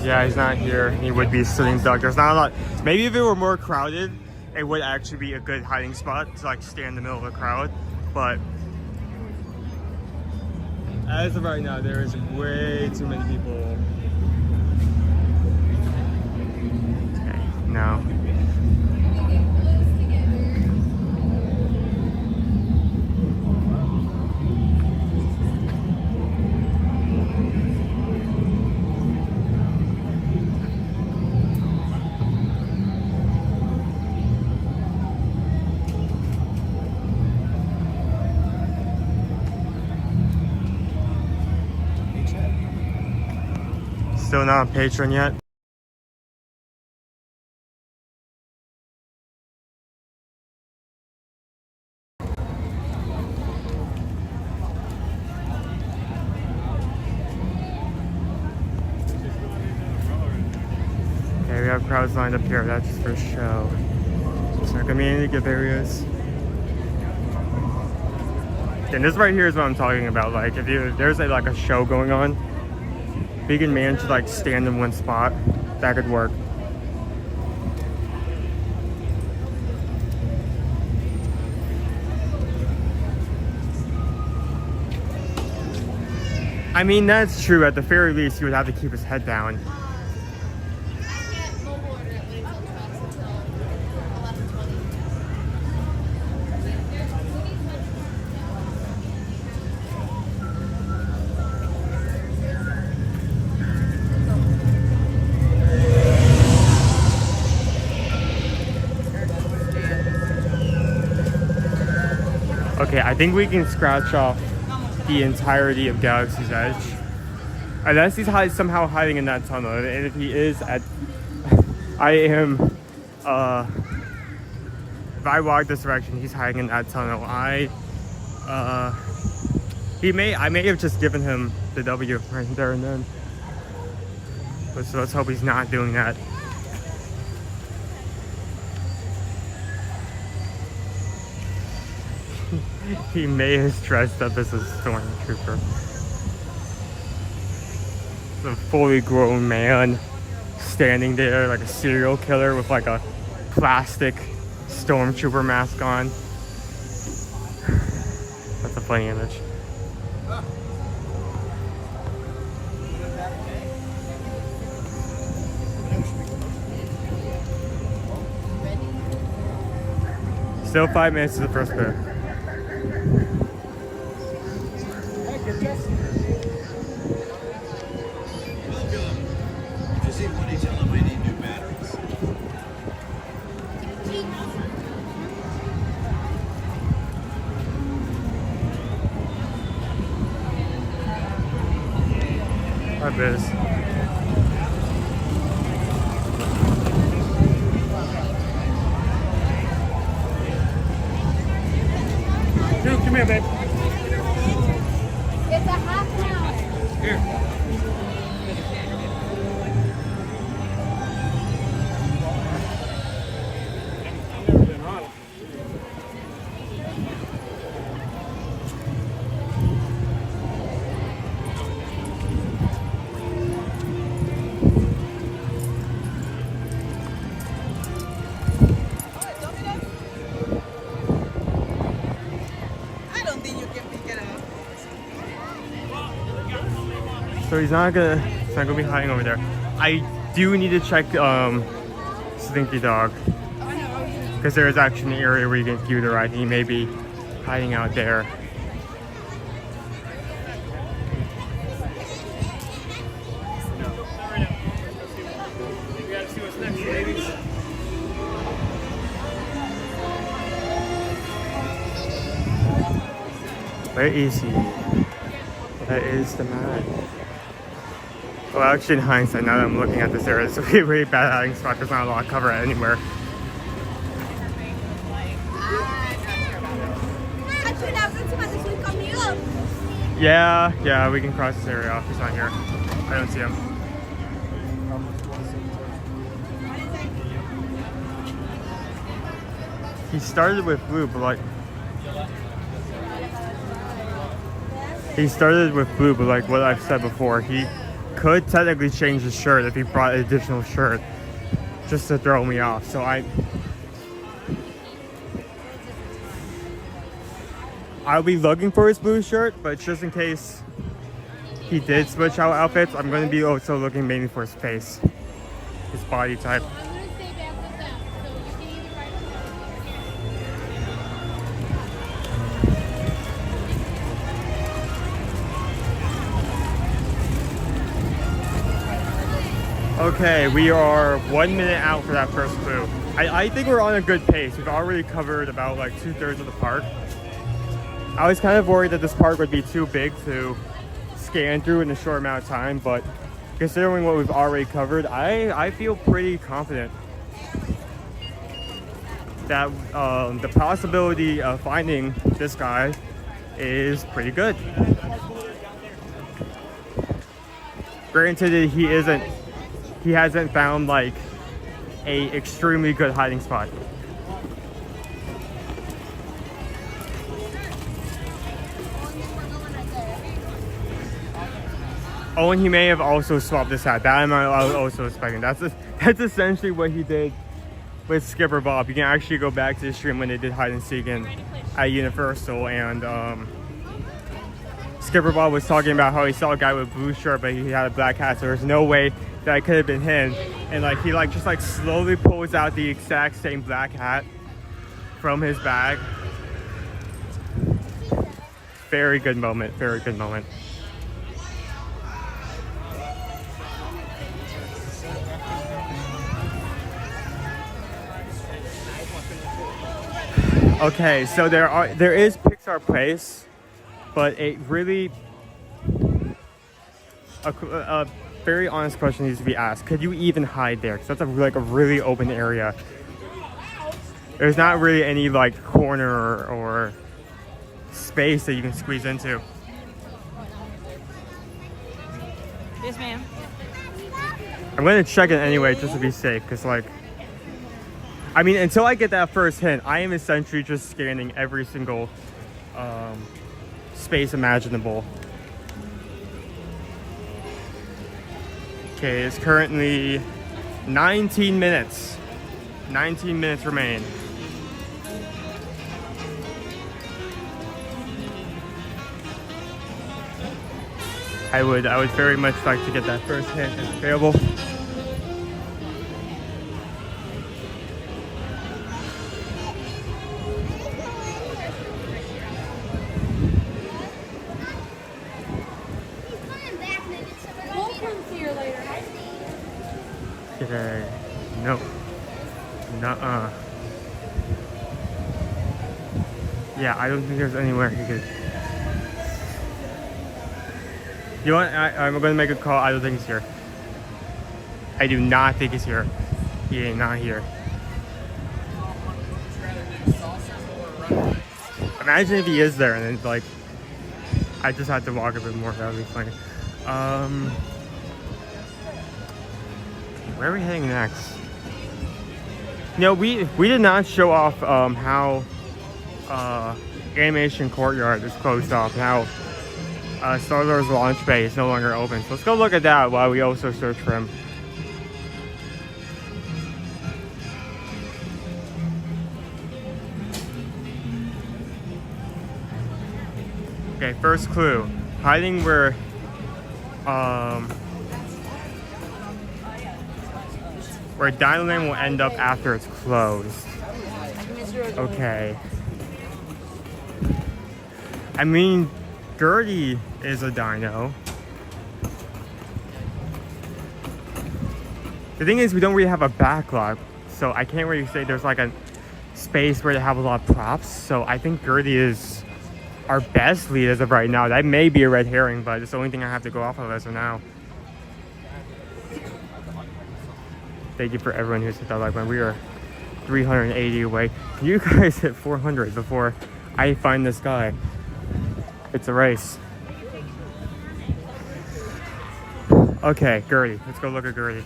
Yeah, he's not here. He would be sitting duck. There's not a lot. Maybe if it were more crowded, it would actually be a good hiding spot to like stay in the middle of the crowd. But as of right now, there is way too many people. Okay, no. Still not on Patreon yet. Okay, we have crowds lined up here. That's just for show. It's not gonna be any good areas. And this right here is what I'm talking about. Like, if there's like a show going on, if you can manage to like stand in one spot, that could work. I mean, that's true. At the very least, he would have to keep his head down. Okay, I think we can scratch off the entirety of Galaxy's Edge. Unless he's somehow hiding in that tunnel. And if he is if I walk this direction, he's hiding in that tunnel. I may have just given him the W right there and then. So let's hope he's not doing that. He may have dressed up as a stormtrooper. It's a fully grown man standing there like a serial killer with like a plastic stormtrooper mask on. That's a funny image. Still 5 minutes to the first bit. Hi, Biz. Dude, come here, babe. It's a half an hour. Here. So he's not gonna be hiding over there. I do need to check Slinky Dog, because there is actually an area where you can view the ride. He may be hiding out there. Where is he? That is the man. Well, actually, in hindsight, now that I'm looking at this area, it's a really, really bad hiding spot. There's not a lot of cover anywhere. Yeah, we can cross this area off. He's not here. I don't see him. He started with blue, but like... what I've said before, he could technically change his shirt if he brought an additional shirt just to throw me off. So I'll be looking for his blue shirt, but just in case he did switch out outfits, I'm going to be also looking mainly for his face, his body type. Okay, we are 1 minute out for that first clue. I think we're on a good pace. We've already covered about like 2/3 of the park. I was kind of worried that this park would be too big to scan through in a short amount of time, but considering what we've already covered, I feel pretty confident that the possibility of finding this guy is pretty good. Granted, he hasn't found like a extremely good hiding spot. Oh, and he may have also swapped his hat. That I was also expecting. That's essentially what he did with Skipper Bob. You can actually go back to the stream when they did hide and seek at Universal, and Skipper Bob was talking about how he saw a guy with a blue shirt, but he had a black hat, so there's no way that could have been him. And like he just slowly pulls out the exact same black hat from his bag. Very good moment. Very good moment. Okay, so there is Pixar Place, but a very honest question needs to be asked. Could you even hide there? Because that's a really open area. There's not really any like corner or space that you can squeeze into. Yes, ma'am. I'm gonna check it anyway just to be safe, because I mean, until I get that first hint, I am essentially just scanning every single space imaginable. Okay, it's currently 19 minutes. 19 minutes remain. I would very much like to get that first hint if available. Okay. No. Nuh-uh. Yeah, I don't think there's anywhere he could. You know what? I'm gonna make a call. I don't think he's here. I do not think he's here. He ain't not here. Imagine if he is there and then like I just had to walk a bit more. That would be funny. Where are we heading next? No, we did not show off how Animation Courtyard is closed off, and how Star Wars Launch Bay is no longer open. So let's go look at that while we also search for him. Okay, first clue. Hiding where where Dinoland will end up after it's closed. Okay. I mean, Gertie is a dino. The thing is, we don't really have a backlog, so I can't really say there's like a space where they have a lot of props. So I think Gertie is our best lead as of right now. That may be a red herring, but it's the only thing I have to go off of as of now. Thank you for everyone who's hit that like button. We are 380 away. You guys hit 400 before I find this guy. It's a race. Okay, Gertie. Let's go look at Gertie.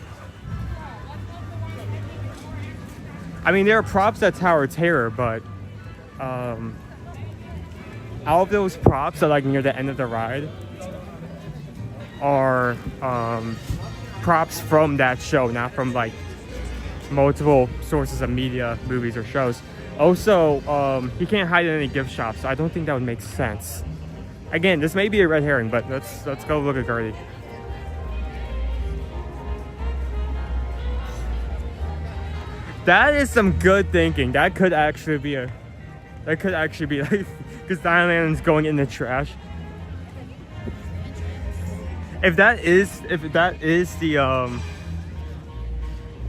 I mean, there are props at Tower Terror, but all of those props that like near the end of the ride are props from that show, not from like multiple sources of media, movies, or shows. Also, he can't hide in any gift shops, so I don't think that would make sense. Again, this may be a red herring, but let's go look at Gertie. That is some good thinking. That could actually be like, because Dinoland's going in the trash. If that is the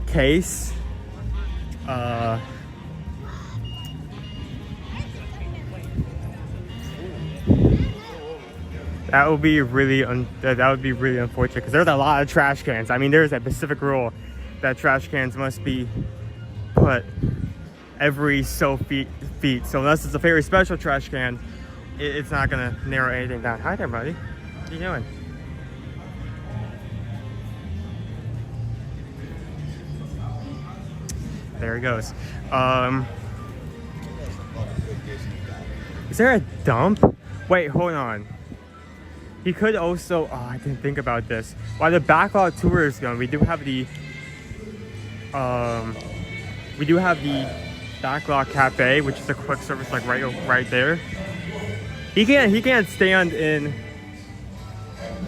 case, that would be really unfortunate, because there's a lot of trash cans. I mean, there's a specific rule that trash cans must be put every so feet. So unless it's a very special trash can, it's not gonna narrow anything down. Hi there, buddy. What are you doing? There he goes. Is there a dump? Wait, hold on. He could also, I didn't think about this. While the backlog tour is going, we do have the backlog cafe, which is a quick service like right there. He can't stand in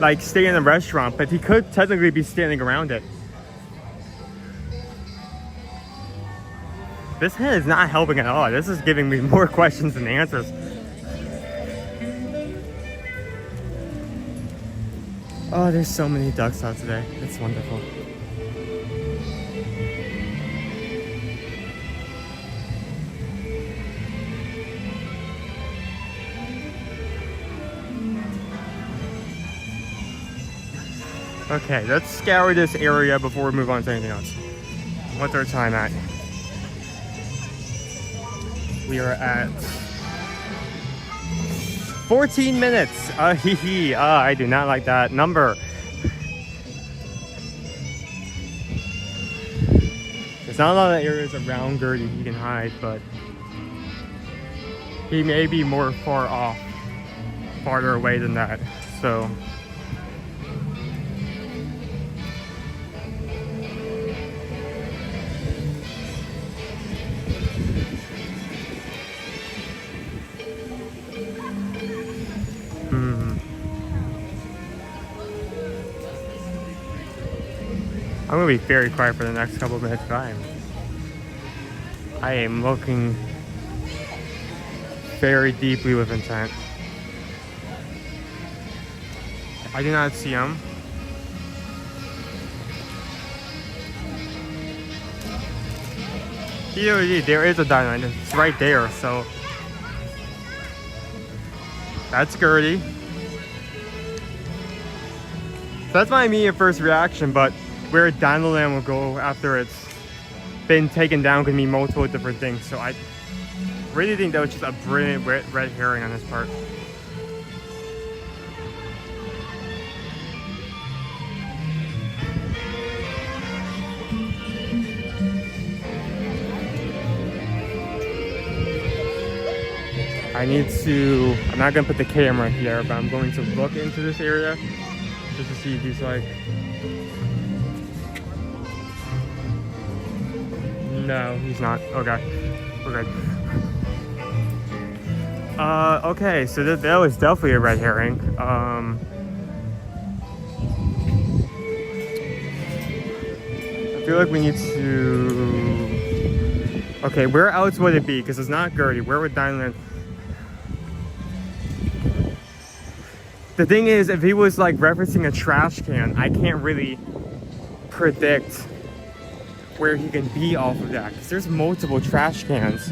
the restaurant, but he could technically be standing around it. This hand is not helping at all. This is giving me more questions than answers. Oh, there's so many ducks out today. It's wonderful. Okay, let's scour this area before we move on to anything else. What's our time at? We are at 14 minutes. I do not like that number. There's not a lot of areas around Gertie he can hide, but he may be more farther away than that. So I'm gonna be very quiet for the next couple of minutes. I am looking very deeply with intent. I do not see him. There is a diamond. It's right there, so that's Gertie. That's my immediate first reaction, but where Dinoland will go after it's been taken down could mean multiple different things. So I really think that was just a brilliant red herring on his part. I'm not gonna put the camera here, but I'm going to look into this area just to see if he's like, no, he's not. Okay, we're good. Okay, so that was definitely a red herring. feel like we need to... Okay, where else would it be? Because it's not Gertie. Where would Diamond... The thing is, if he was like referencing a trash can, I can't really predict where he can be off of that. Because there's multiple trash cans.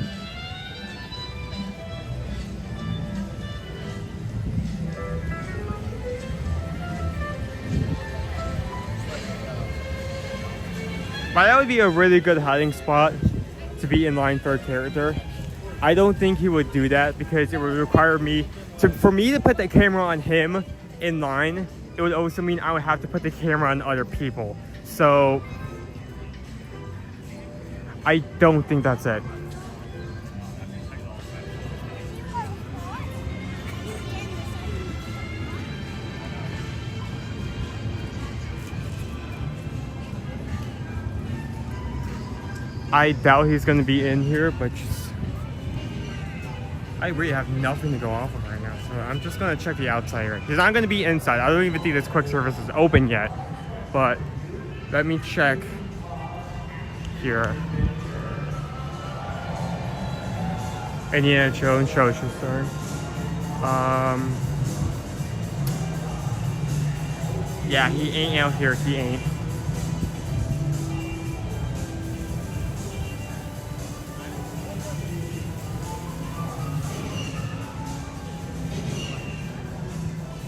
But that would be a really good hiding spot to be in line for a character. I don't think he would do that because it would require me to, for me to put the camera on him in line, it would also mean I would have to put the camera on other people. So I don't think that's it. I doubt he's gonna be in here, but just I really have nothing to go off of right now, so I'm just gonna check the outside here. He's not gonna be inside. I don't even think this quick service is open yet, but let me check here. Indiana Jones show should start. Yeah, he ain't out here. He ain't.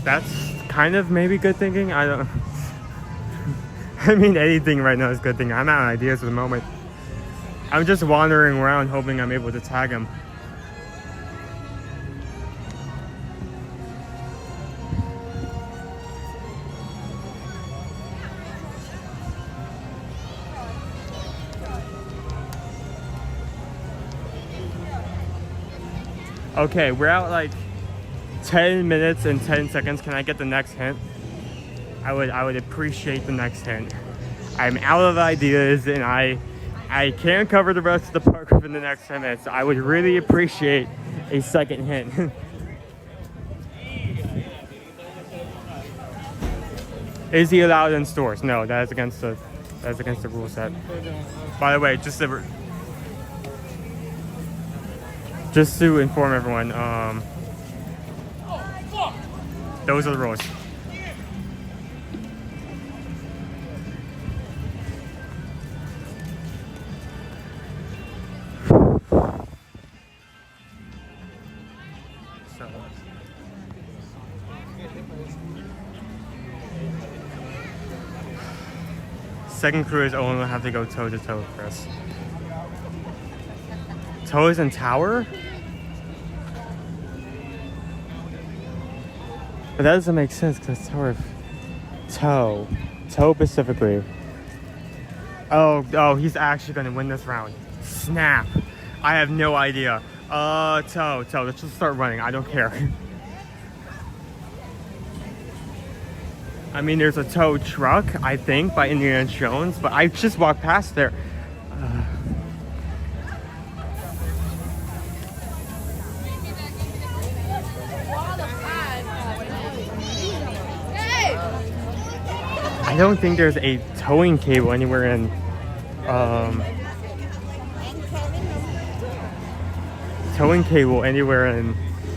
That's kind of maybe good thinking. I don't. I mean, anything right now is good thinking. I'm out of ideas at the moment. I'm just wandering around hoping I'm able to tag him. Okay, we're out like 10 minutes and 10 seconds. Can I get the next hint? I would appreciate the next hint. I'm out of ideas and I can't cover the rest of the park within the next 10 minutes. So I would really appreciate a second hint. Is he allowed in stores? No, that is against the rule set. By the way, just to inform everyone, those are the rules. So, second crew is only have to go toe to toe, Chris. Toes and Tower? But that doesn't make sense because it's Tower of Toe specifically. Oh, he's actually gonna win this round. Snap. I have no idea. Toe. Let's just start running. I don't care. I mean, there's a tow truck, I think, by Indiana Jones, but I just walked past there. I don't think there's a towing cable anywhere in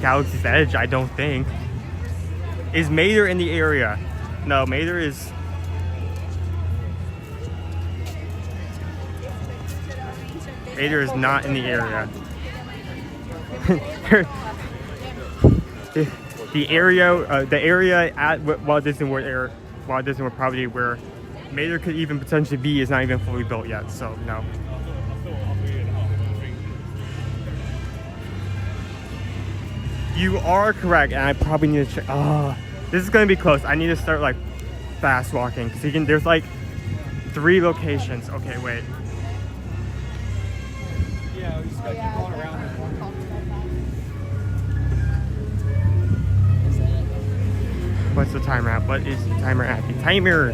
Galaxy's Edge. I don't think. Is Mater in the area? No, Mater is. Mater is not in the area. the area at Walt Disney World probably where Mater could even potentially be is not even fully built yet, so no. You are correct, and I probably need to check. This is gonna be close. I need to start like fast walking because there's like 3 locations. Okay, wait. Yeah, we just gotta keep going around. What's the timer at? What is the timer at? The timer.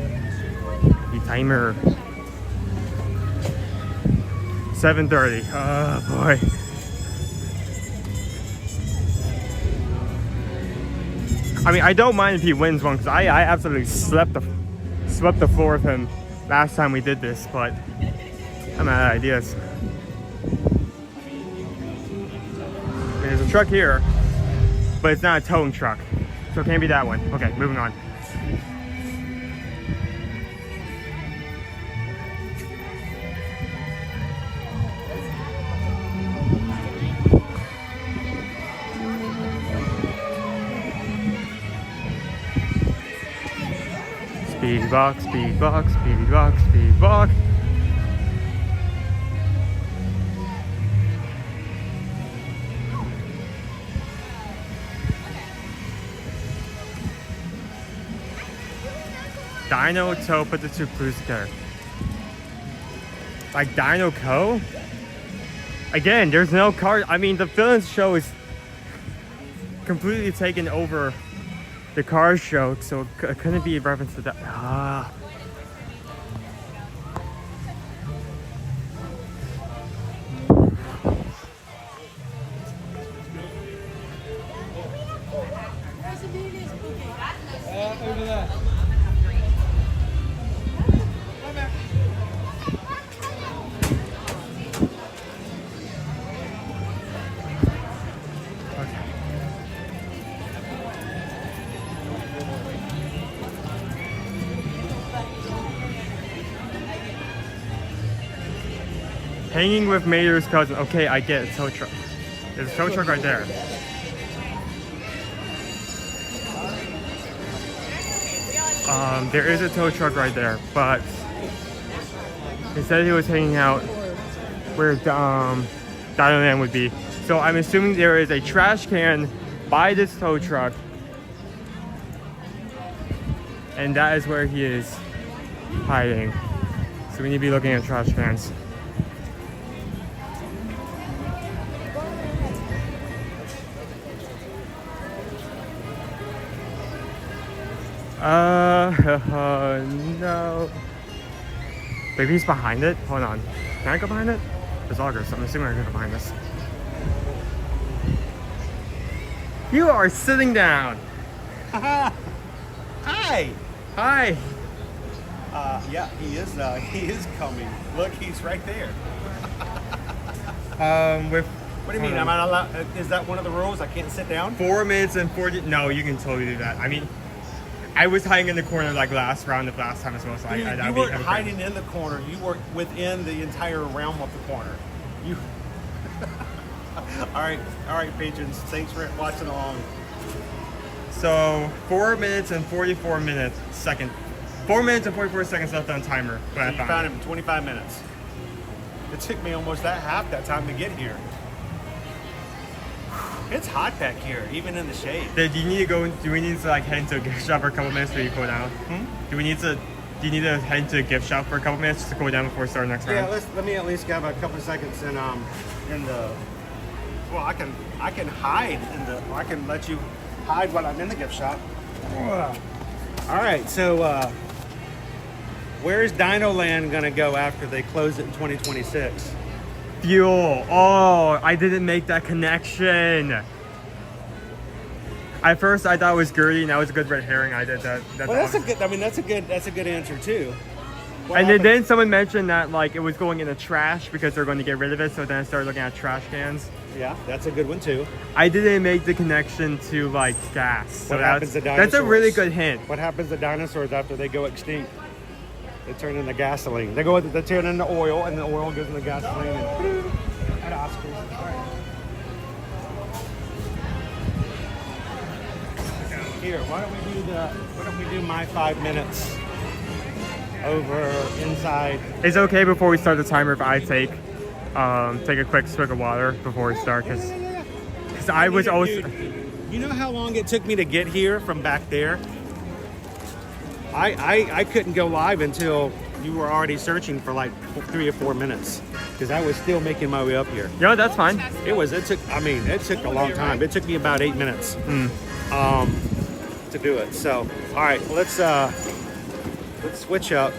7:30. Oh boy. I mean, I don't mind if he wins one because I absolutely swept the floor with him last time we did this, but I'm out of ideas. There's a truck here, but it's not a towing truck, so it can't be that one. Okay, moving on. Speed walk, speed walk, speed walk, speed walk. Dino Toe put the two clues together. Like Dino Co? Again, there's no car. I mean, the villains show is completely taken over the Cars show, so it couldn't be a reference to that. Ah. Over there. Hanging with Mater's cousin. Okay, I get it. Tow truck. There's a tow truck right there. There is a tow truck right there, but he said he was hanging out where Dino Land would be. So I'm assuming there is a trash can by this tow truck, and that is where he is hiding. So we need to be looking at trash cans. No. Maybe he's behind it? Hold on. Can I go behind it? There's augers, so I'm assuming I can go behind this. You are sitting down! Hi! Hi! Yeah, he is coming. Look, he's right there. What do you mean? Am I not allowed? Is that one of the rules? I can't sit down? 4 minutes and 40. No, you can totally do that. I mean, I was hiding in the corner like last round of last time as well, so you weren't hiding in the corner. You were within the entire realm of the corner. You. all right, patrons. Thanks for watching along. So 4 minutes and 44 seconds. 4 minutes and 44 seconds left on timer. So you found him in 25 minutes. It took me almost half that time to get here. It's hot back here, even in the shade. Do you need to go? Do we need to like head into a gift shop for a couple minutes before you cool down? Do you need to head to a gift shop for a couple minutes just to cool down before we start next round? Yeah, let me at least have a couple of seconds in the. Well, I can hide in the. I can let you hide while I'm in the gift shop. All right, so where's Dino Land gonna go after they close it in 2026? Fuel. Oh, I didn't make that connection. At first, I thought it was Gertie, and that was a good red herring. I did that. Well, that's a good. I mean, that's a good answer too. And then someone mentioned that like it was going in the trash because they're going to get rid of it. So then I started looking at trash cans. Yeah, that's a good one too. I didn't make the connection to like gas. So what happens to dinosaurs? That's a really good hint. What happens to dinosaurs after they go extinct? They turn into gasoline. They turn into oil, and the oil goes into gasoline. And at Oscars. All right. Here, why don't we do my 5 minutes over inside? It's okay before we start the timer if I take a quick swig of water before we start, because I was always. You know how long it took me to get here from back there? I couldn't go live until you were already searching for like 3 or 4 minutes because I was still making my way up here. Yeah, that's fine. It took a long time. It took me about 8 minutes to do it. So, all right, let's switch up.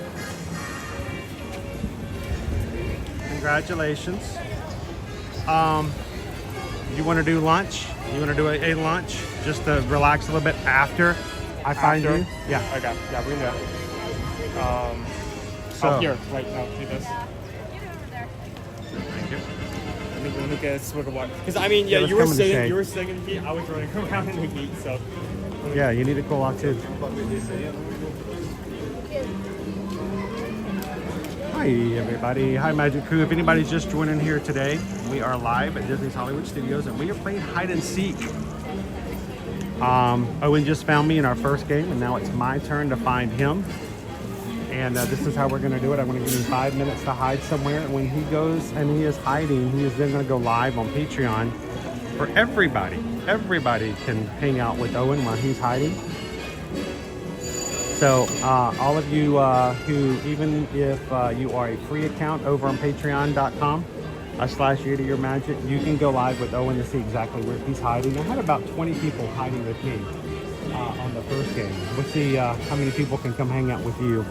Congratulations. You want to do lunch? You want to do a lunch just to relax a little bit after I find you? Yeah. Okay. Yeah, we can do So Oh, here. Wait, no, do this. Thank you. Let me get a swig of water. Because I mean, yeah, let's you were come in the sitting, shade. you were sitting in the heat. I was running around in the heat, so. Yeah, you need to cool off too. Hi everybody, hi Magic Crew. If anybody's just joining here today, we are live at Disney's Hollywood Studios and we are playing hide and seek. Owen just found me in our first game and now it's my turn to find him. And this is how we're gonna do it. I'm gonna give him 5 minutes to hide somewhere. And when he goes and he is hiding, he is then gonna go live on Patreon for everybody. Everybody can hang out with Owen while he's hiding. So all of you who, even if you are a free account over on patreon.com/yeartoyearmagic, you can go live with Owen to see exactly where he's hiding. I had about 20 people hiding with me on the first game. We'll see how many people can come hang out with you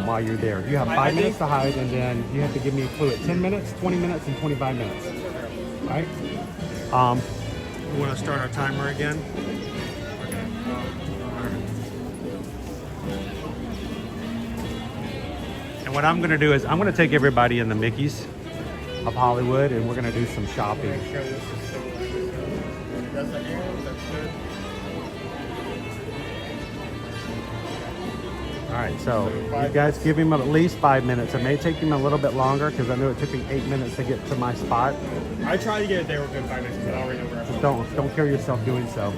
while you're there. You have 5 minutes to hide, and then you have to give me a clue at 10 minutes, 20 minutes, and 25 minutes. All right? We want to start our timer again. And what I'm going to do is I'm going to take everybody in the Mickeys of Hollywood and we're going to do some shopping. All right, so you guys give him at least 5 minutes. It may take him a little bit longer because I know it took me 8 minutes to get to my spot. I try to get it there within 5 minutes, but I already know where I'm Don't kill yourself doing so.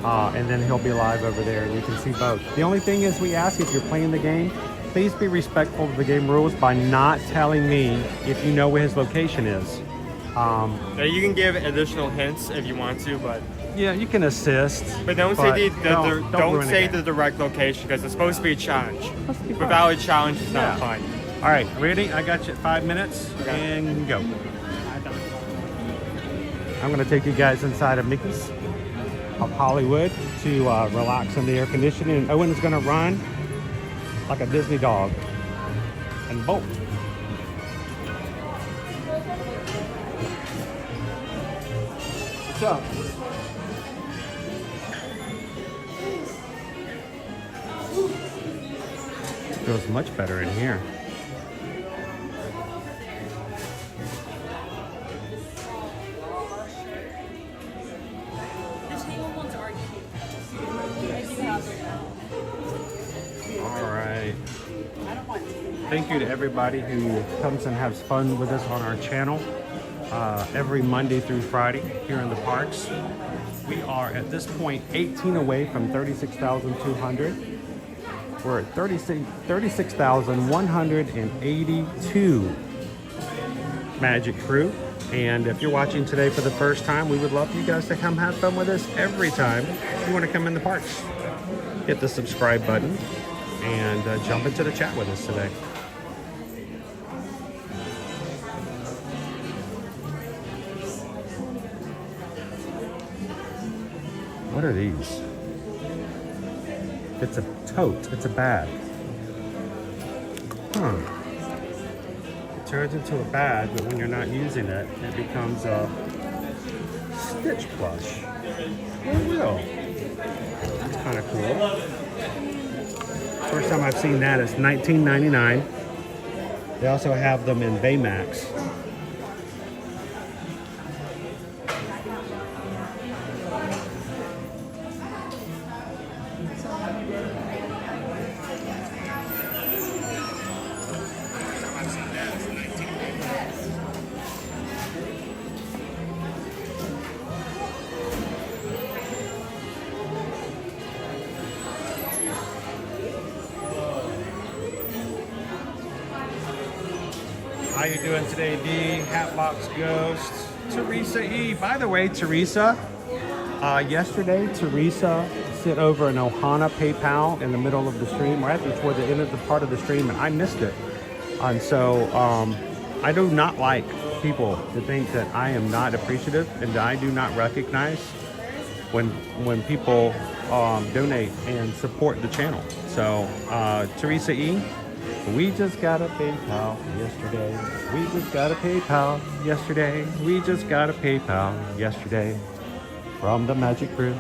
And then he'll be live over there and you can see both. The only thing is we ask if you're playing the game, please be respectful of the game rules by not telling me if you know where his location is. Now you can give additional hints if you want to, but yeah, you can assist. But don't say the direct location because it's supposed to be a challenge. Without a challenge, it's not fun. All right, ready? I got you at 5 minutes and go. I'm gonna take you guys inside of Mickey's of Hollywood to relax in the air conditioning. And Owen's gonna run like a Disney dog and bolt. What's up? Feels much better in here. Thank you to everybody who comes and has fun with us on our channel every Monday through Friday here in the parks. We are at this point 18 away from 36,200. We're at 36,182 Magic Crew. And if you're watching today for the first time, we would love you guys to come have fun with us every time you want to come in the parks. Hit the subscribe button and jump into the chat with us today. What are these? It's a tote. It's a bag. Huh. It turns into a bag, but when you're not using it, it becomes a Stitch plush. Oh, real. That's kind of cool. First time I've seen that is $19.99. They also have them in Baymax. How you doing today, D? Hatbox Ghost, Teresa E. By the way, Teresa, yesterday, Teresa sit over an Ohana PayPal in the middle of the stream, right toward the end of the part of the stream, and I missed it. And so I do not like people to think that I am not appreciative and that I do not recognize when people donate and support the channel. So Teresa E., we just got a PayPal yesterday. We just got a PayPal yesterday. We just got a PayPal yesterday from the Magic Crew.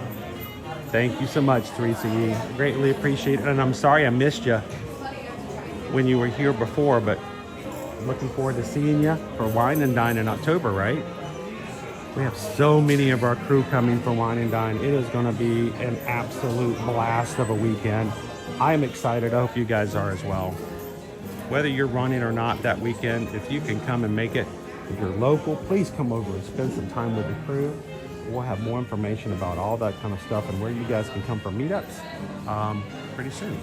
Thank you so much, Teresa E. Greatly appreciate it. And I'm sorry I missed you. when you were here before, but looking forward to seeing you for Wine and Dine in October, right? We have so many of our crew coming for Wine and Dine. It is going to be an absolute blast of a weekend. I am excited. I hope you guys are as well. Whether you're running or not that weekend, if you can come and make it, if you're local, please come over and spend some time with the crew. We'll have more information about all that kind of stuff and where you guys can come for meetups pretty soon.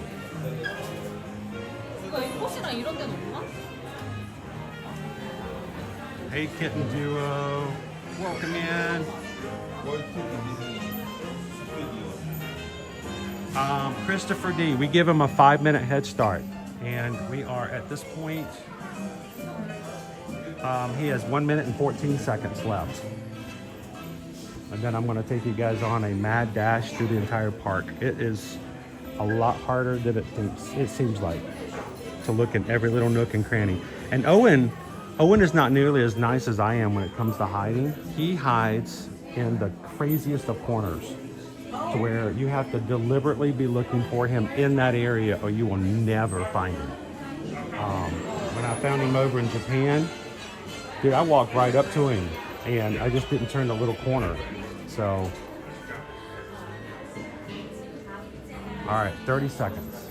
Hey Kitten Duo, welcome in. Christopher D, we give him a 5-minute head start, and we are at this point, he has 1 minute and 14 seconds left. And then I'm going to take you guys on a mad dash through the entire park. It is a lot harder than it seems like, to look in every little nook and cranny. And Owen is not nearly as nice as I am when it comes to hiding. He hides in the craziest of corners, to where you have to deliberately be looking for him in that area or you will never find him. When I found him over in Japan, dude, I walked right up to him and I just didn't turn the little corner. So, all right, 30 seconds.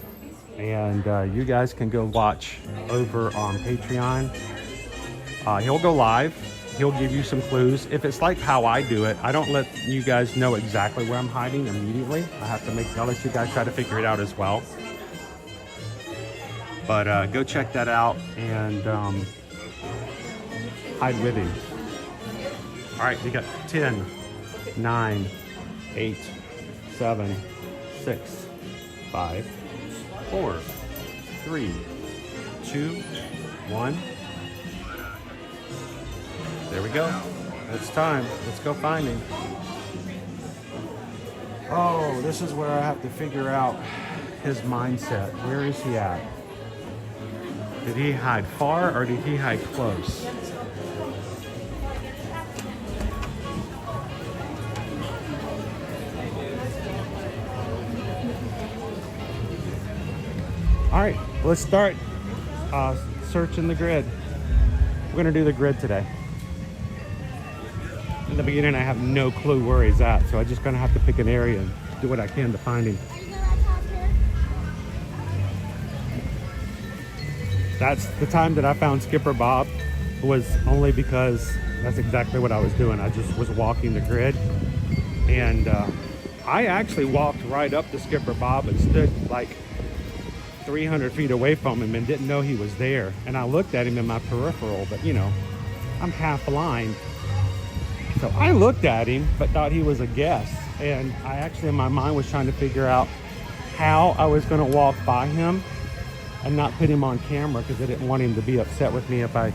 And you guys can go watch over on Patreon. He'll go live. He'll give you some clues. If it's like how I do it, I don't let you guys know exactly where I'm hiding immediately. I'll let you guys try to figure it out as well. But go check that out and hide with him. All right, we got 10, 9, 8, 7, 6, 5, 4, 3, 2, 1. There we go. It's time. Let's go find him. Oh, this is where I have to figure out his mindset. Where is he at? Did he hide far or did he hide close? All right, let's start searching the grid. We're gonna do the grid today. In the beginning, I have no clue where he's at, so I'm just gonna have to pick an area and do what I can to find him. That's the time that I found Skipper Bob, was only because that's exactly what I was doing. I just was walking the grid, and I actually walked right up to Skipper Bob and stood like 300 feet away from him and didn't know he was there. And I looked at him in my peripheral, but you know, I'm half blind. So I looked at him, but thought he was a guest. And I actually, in my mind, was trying to figure out how I was gonna walk by him and not put him on camera, because I didn't want him to be upset with me if I,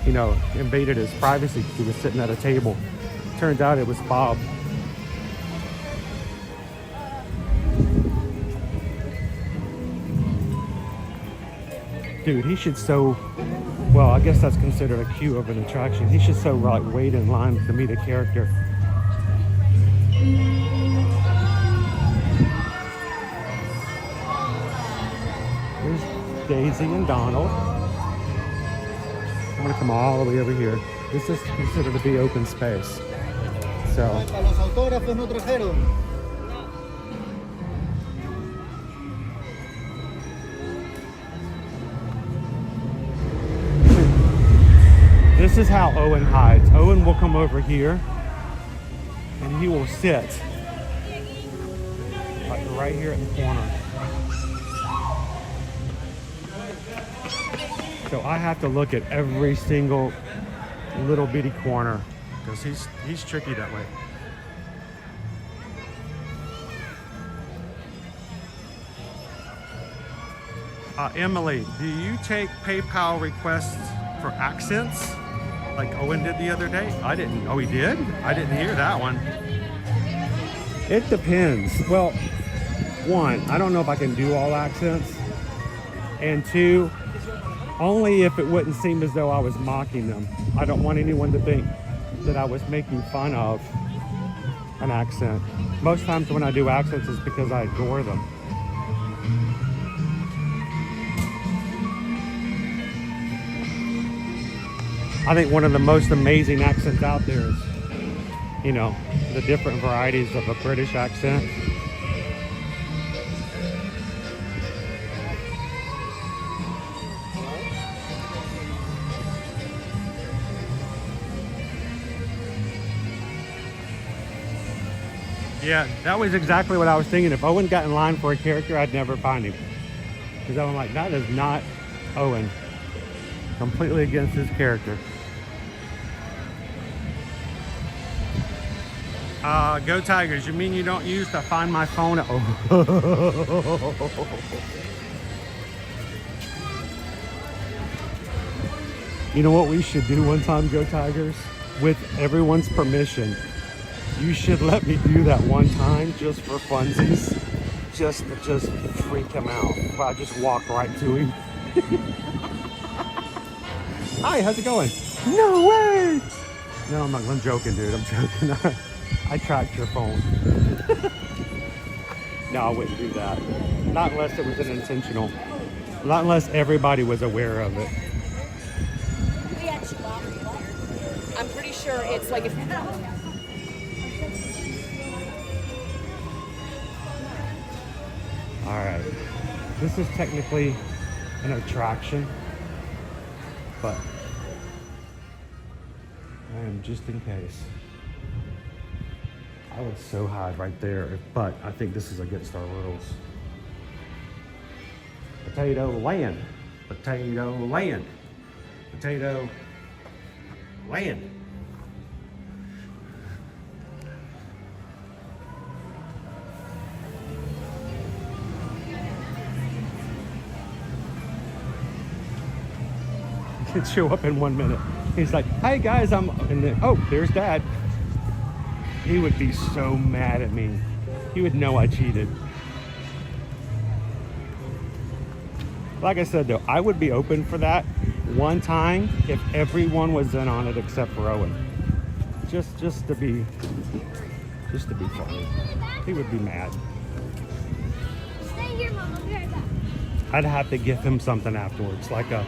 you know, invaded his privacy because he was sitting at a table. Turns out it was Bob. Dude, he should so, well, I guess that's considered a queue of an attraction. He should so like wait in line to meet a character. Here's Daisy and Donald. I'm gonna come all the way over here. This is considered to be open space. So. This is how Owen hides. Owen will come over here and he will sit like right here in the corner. So I have to look at every single little bitty corner because he's tricky that way. Emily, do you take PayPal requests for accents like Owen did the other day? I didn't. Oh, he did? I didn't hear that one. It depends. Well, one, I don't know if I can do all accents. And two, only if it wouldn't seem as though I was mocking them. I don't want anyone to think that I was making fun of an accent. Most times when I do accents, it's because I adore them. I think one of the most amazing accents out there is, you know, the different varieties of a British accent. Yeah, that was exactly what I was thinking. If Owen got in line for a character, I'd never find him. Because I'm like, that is not Owen. Completely against his character. Go Tigers. You mean you don't use to find my phone? Oh. You know what we should do one time, Go Tigers? With everyone's permission. You should let me do that one time just for funsies. Just freak him out. If I just walk right to him. Hi, how's it going? No way! No, I'm joking, dude. I'm joking. I tracked your phone. No, I wouldn't do that. Not unless it was an intentional. Not unless everybody was aware of it. I'm pretty sure it's like if... Alright. This is technically an attraction, but I am just in case. I would so hide right there, but I think this is against our rules. Potato land. Potato land. Potato land. He'd show up in 1 minute. He's like, hey guys, and then, oh, there's Dad. He would be so mad at me. He would know I cheated. Like I said though, I would be open for that one time if everyone was in on it except for Owen. Just to be funny. He would be mad. Stay here, Mom. I'll be right back. I'd have to give him something afterwards, like a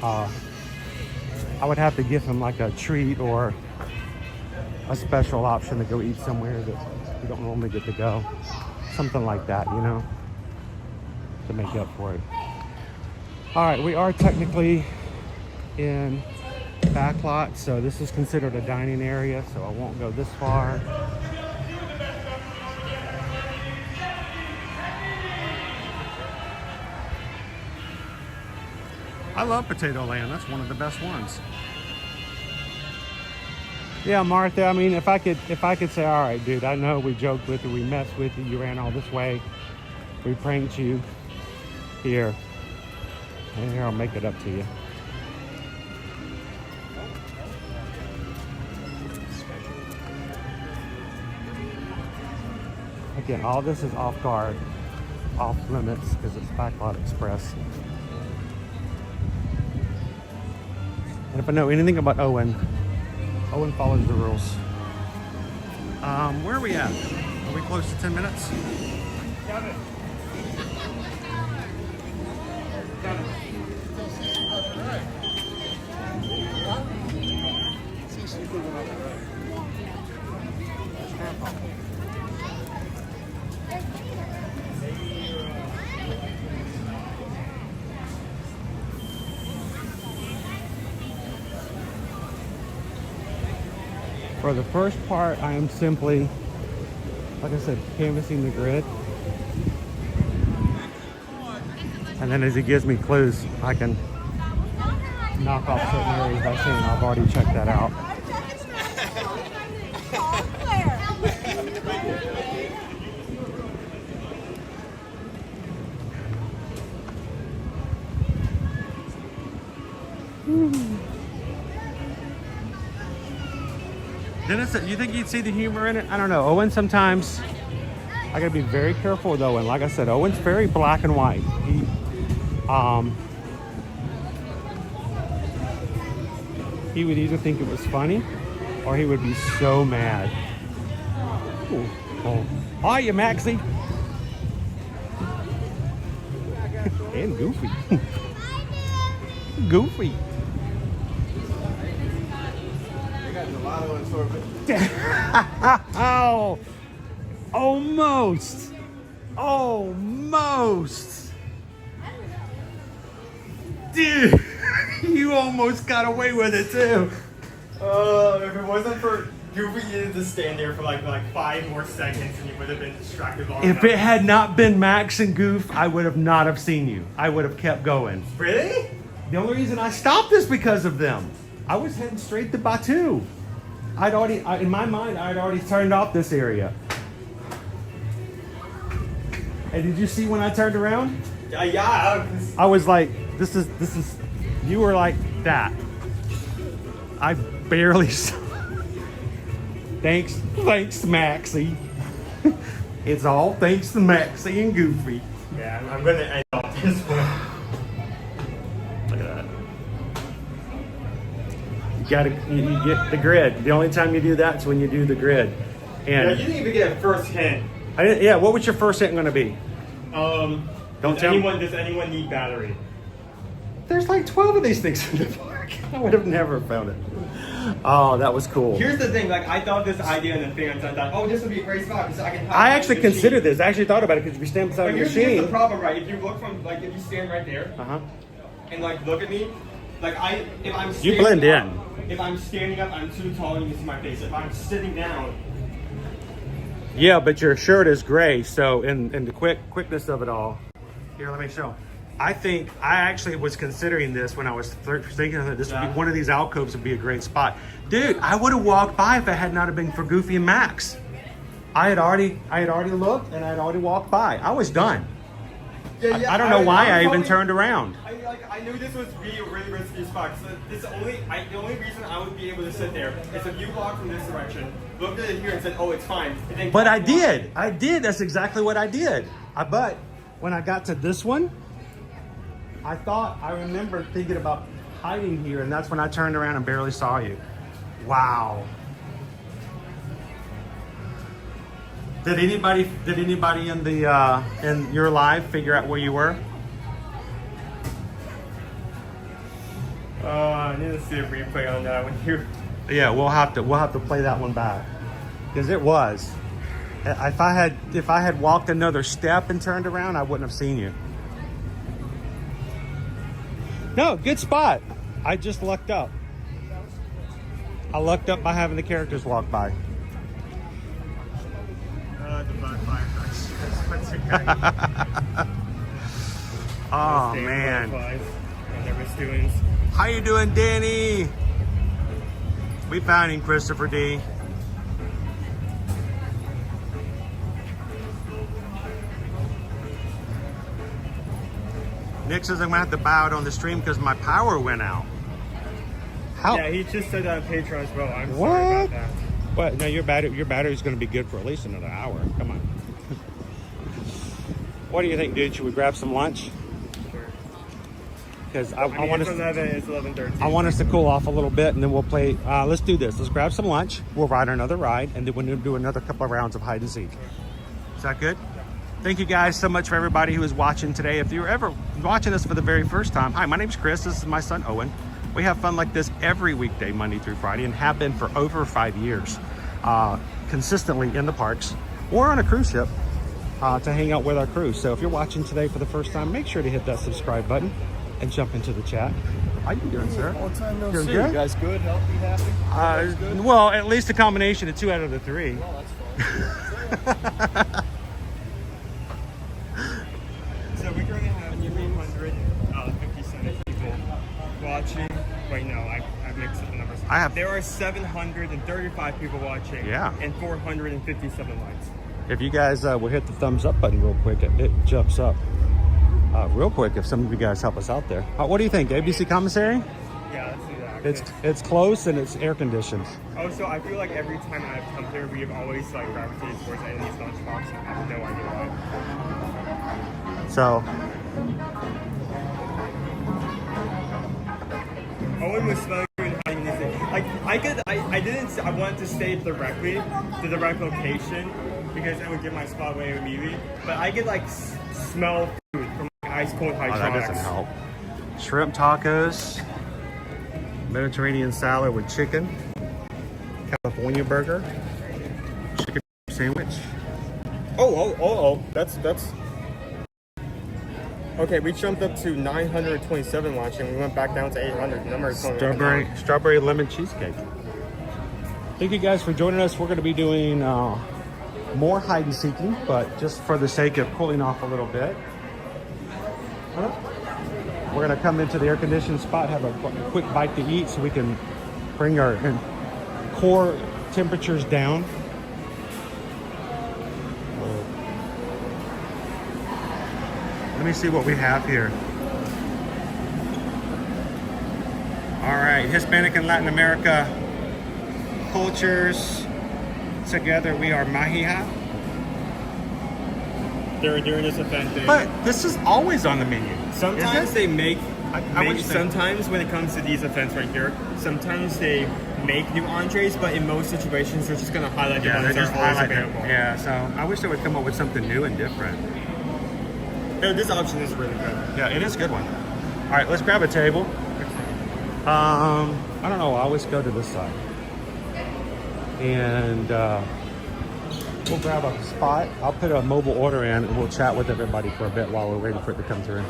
I would have to give him like a treat or a special option to go eat somewhere that we don't normally get to go. Something like that, you know, to make up for it. All right, we are technically in back lot, so this is considered a dining area, so I won't go this far. I love Potato Land. That's one of the best ones. Yeah, Martha, I mean, if I could say, all right, dude, I know we joked with you, we messed with you, you ran all this way, we pranked you. Here, and here, I'll make it up to you. Again, all this is off guard, off limits, because it's Backlot Express. And if I know anything about Owen, Owen follows the rules. Where are we at? Are we close to 10 minutes? For the first part, I am simply, like I said, canvassing the grid. And then as he gives me clues, I can knock off certain areas by saying I've already checked that out. Dennis, you think you'd see the humor in it? I don't know. Owen sometimes, I gotta be very careful with Owen. Like I said, Owen's very black and white. He would either think it was funny or he would be so mad. Ooh. Oh. Hiya, Maxie. And Goofy. Goofy. Oh, almost. Almost. Dude, you almost got away with it too. If it wasn't for Goofy needed to stand there for like 5 more seconds and you would have been distracted long enough. If it had not been Max and Goof, I would have not have seen you. I would have kept going. Really? The only reason I stopped is because of them. I was heading straight to Batu. In my mind, I'd already turned off this area. And did you see when I turned around? Yeah. I was like, this is, you were like that. I barely saw. Thanks, Maxie. It's all thanks to Maxie and Goofy. Yeah, I'm gonna end off this one. Look at that. You get the grid. The only time you do that is when you do the grid. And Yeah, you didn't even get a first hint. yeah, what was your first hint going to be? Does anyone need battery? There's like 12 of these things in the park. I would have never found it. Oh, that was cool. Here's the thing, like I thought this idea in advance. I thought, oh, this would be a great spot because I can. I actually considered this. I actually thought about it because if you stand beside the Here's machine. the problem, right? If you look from, like, if you stand right there, and like look at me, like if I'm You blend up, in. If I'm standing up, I'm too tall and you can see my face. If I'm sitting down. Yeah, but your shirt is gray, so in the quickness of it all. Here, let me show. I actually was considering this when I was thinking that this would be one of these alcoves would be a great spot. Dude, I would have walked by if it had not have been for Goofy and Max. I had already looked and I had already walked by. I was done. I don't know why I even turned around. I knew this would be a really risky spot. So the only reason I would be able to sit there is if you walked from this direction, looked at it here and said, "Oh, it's fine." And then But I did. That's exactly what I did. But when I got to this one, I remember thinking about hiding here, and that's when I turned around and barely saw you. Wow. Did anybody in your live figure out where you were? I need to see a replay on that one here. Yeah, we'll have to play that one back because it was. If I had walked another step and turned around, I wouldn't have seen you. No, good spot. I just lucked up. I lucked up by having the characters walk by. Oh man. How you doing, Danny? We found him, Christopher D. Nick says I'm gonna have to bow out on the stream because my power went out. How? Yeah, he just said that on Patreon as well. I'm What? sorry about that. But no, your battery's gonna be good for at least another hour. Come on. What do you think, dude? Should we grab some lunch? Sure. Because I want us. It's 11:13. I want us to cool off a little bit, and then we'll play. Let's do this. Let's grab some lunch. We'll ride another ride, and then we'll do another couple of rounds of hide and seek. Is that good? Thank you guys so much for everybody who is watching today. If you're ever watching us for the very first time, hi, my name's Chris. This is my son, Owen. We have fun like this every weekday, Monday through Friday, and have been for over 5 years, consistently in the parks or on a cruise ship to hang out with our crew. So if you're watching today for the first time, make sure to hit that subscribe button and jump into the chat. How you doing, sir? Long time no Doing see. good? You guys good? Healthy? Happy? Good? Well, at least a combination of 2 out of the 3. Well, that's fine. So we're going to have 357 people watching. Wait, no, I mixed up the numbers. There are 735 people watching. Yeah. And 457 likes. If you guys will hit the thumbs up button real quick, it jumps up real quick if some of you guys help us out there. What do you think? ABC Commissary? Yeah, let's do that. It's close and it's air conditioned. Oh, so I feel like every time I've come here, we have always like gravitated towards Andy's lunchbox, and I have no idea why. So Owen was smoking and hiding his thing. Like I wanted to stay directly to the right location because it would give my spot away immediately. But I could like smell food from like, ice cold hydronics. that doesn't help. Shrimp tacos, Mediterranean salad with chicken. California burger, chicken sandwich. Oh, that's. Okay, we jumped up to 927 launching. We went back down to 800. The number is going up and down. Strawberry lemon cheesecake. Thank you guys for joining us. We're going to be doing more hide and seeking, but just for the sake of cooling off a little bit, we're going to come into the air conditioned spot, have a quick bite to eat so we can bring our core temperatures down. Let me see what we have here. All right, Hispanic and Latin America cultures together. We are Mahija. They're doing this event. But this is always on the menu. Sometimes they make. Sometimes when it comes to these events right here, sometimes they make new entrees, but in most situations they're just going to highlight the ones that are always available. Yeah, so I wish they would come up with something new and different. This option is really good. Yeah, it is a good one. All right, let's grab a table. I don't know. I always go to this side. And we'll grab a spot. I'll put a mobile order in and we'll chat with everybody for a bit while we're waiting for it to come through.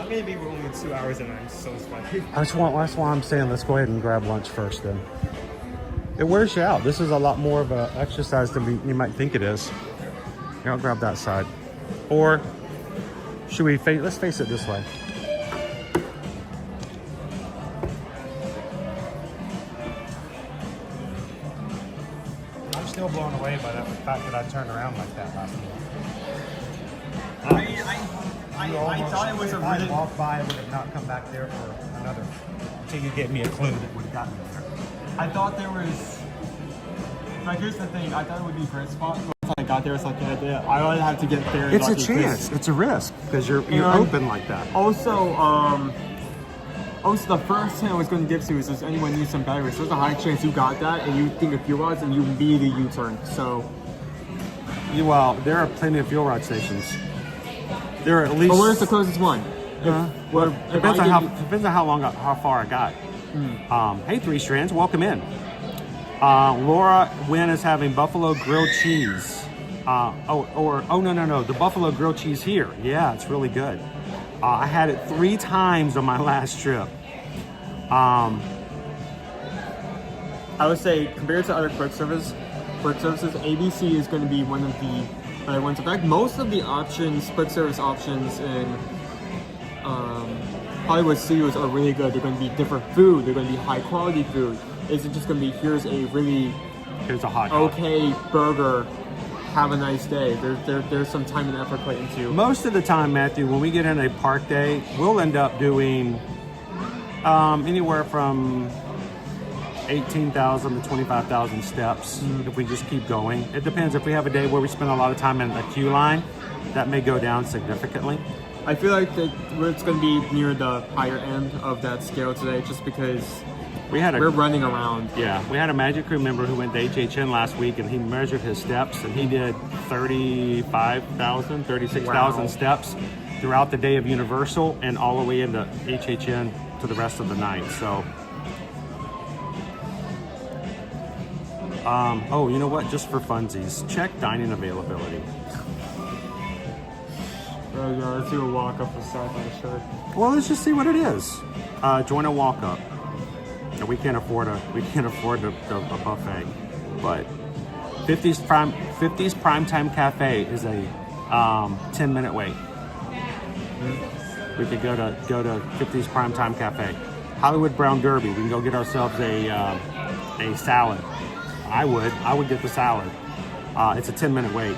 Maybe we're only 2 hours and I'm so sweaty. That's why I'm saying let's go ahead and grab lunch first then. It wears you out. This is a lot more of an exercise than you might think it is. Here, I'll grab that side. Or should we let's face it this way. I'm still blown away by the fact that I turned around like that last night. I thought it was a If I really... walked by, I would have not come back there for another, until you gave me a clue that would have gotten me there. I thought there was... Like, here's the thing. I thought it would be a great spot. Once I got there, it's like, I would have to get there. It's a chance. It's a risk because you're open like that. Also, the first thing I was going to give to is if anyone needs some batteries. There's a high chance you got that and you think of fuel rods and you immediately U-turn. So, Well, there are plenty of fuel rod stations. There are at least. But where's the closest one? Depends on how far I got. Hey, 3 Strands, welcome in. Laura Wynn is having buffalo grilled cheese. No, the buffalo grilled cheese here. Yeah, it's really good. I had it 3 times on my last trip. I would say compared to other quick services, ABC is going to be one of the better ones. In fact, most of the quick service options in Hollywood studios are really good. They're going to be different food. They're going to be high quality food. Is it just going to be here's a hot dog. Okay burger? Have a nice day. There's some time and effort put into. Most of the time, Matthew, when we get in a park day, we'll end up doing anywhere from 18,000 to 25,000 steps if we just keep going. It depends. If we have a day where we spend a lot of time in a queue line, that may go down significantly. I feel like it's going to be near the higher end of that scale today just because we're running around. Yeah, we had a Magic Crew member who went to HHN last week and he measured his steps and he did 36,000 steps throughout the day of Universal and all the way into HHN to the rest of the night. So, you know what? Just for funsies, check dining availability. Let's do a walk up for sci-fi shirt. Well, let's just see what it is. Join a walk up. We can't afford a buffet, but 50's Primetime Cafe is a 10-minute wait. We could go to 50's Primetime Cafe. Hollywood Brown Derby. We can go get ourselves a salad. I would get the salad. It's a 10-minute wait.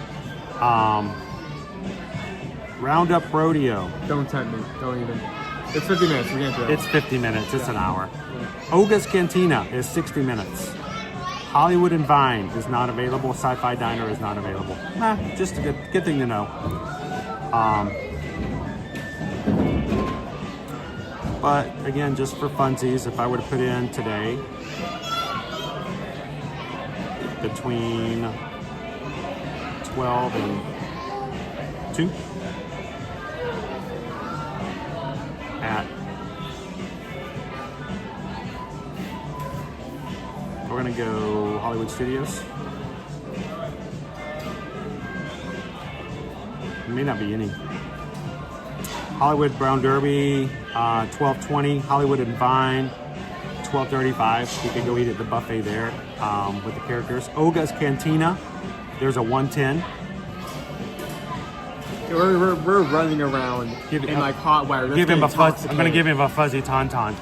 Roundup Rodeo. Don't tempt me. Don't even. It's 50 minutes. We can't do it. It's 50 minutes. It's an hour. Oga's Cantina is 60 minutes. Hollywood and Vine is not available. Sci-Fi Diner is not available. Just a good thing to know. But again, just for funsies, if I were to put in today between 12 and 2 we're gonna go Hollywood Studios. There may not be any. Hollywood Brown Derby, $12.20. Hollywood and Vine, $12.35. You could go eat at the buffet there with the characters. Oga's Cantina, there's a $1.10. We're running around in like hot weather. I'm gonna give him a fuzzy tauntaun.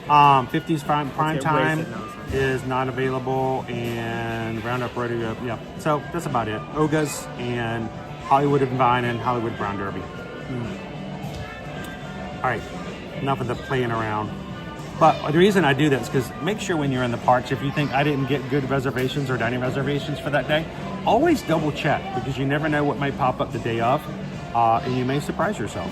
50s prime time is not available, and Roundup Rodeo. Yeah, so that's about it. Oga's and Hollywood and Vine and Hollywood Brown Derby. All right, enough of the playing around. But the reason I do that is because make sure when you're in the parks, if you think I didn't get good reservations or dining reservations for that day, always double check, because you never know what might pop up the day of, and you may surprise yourself.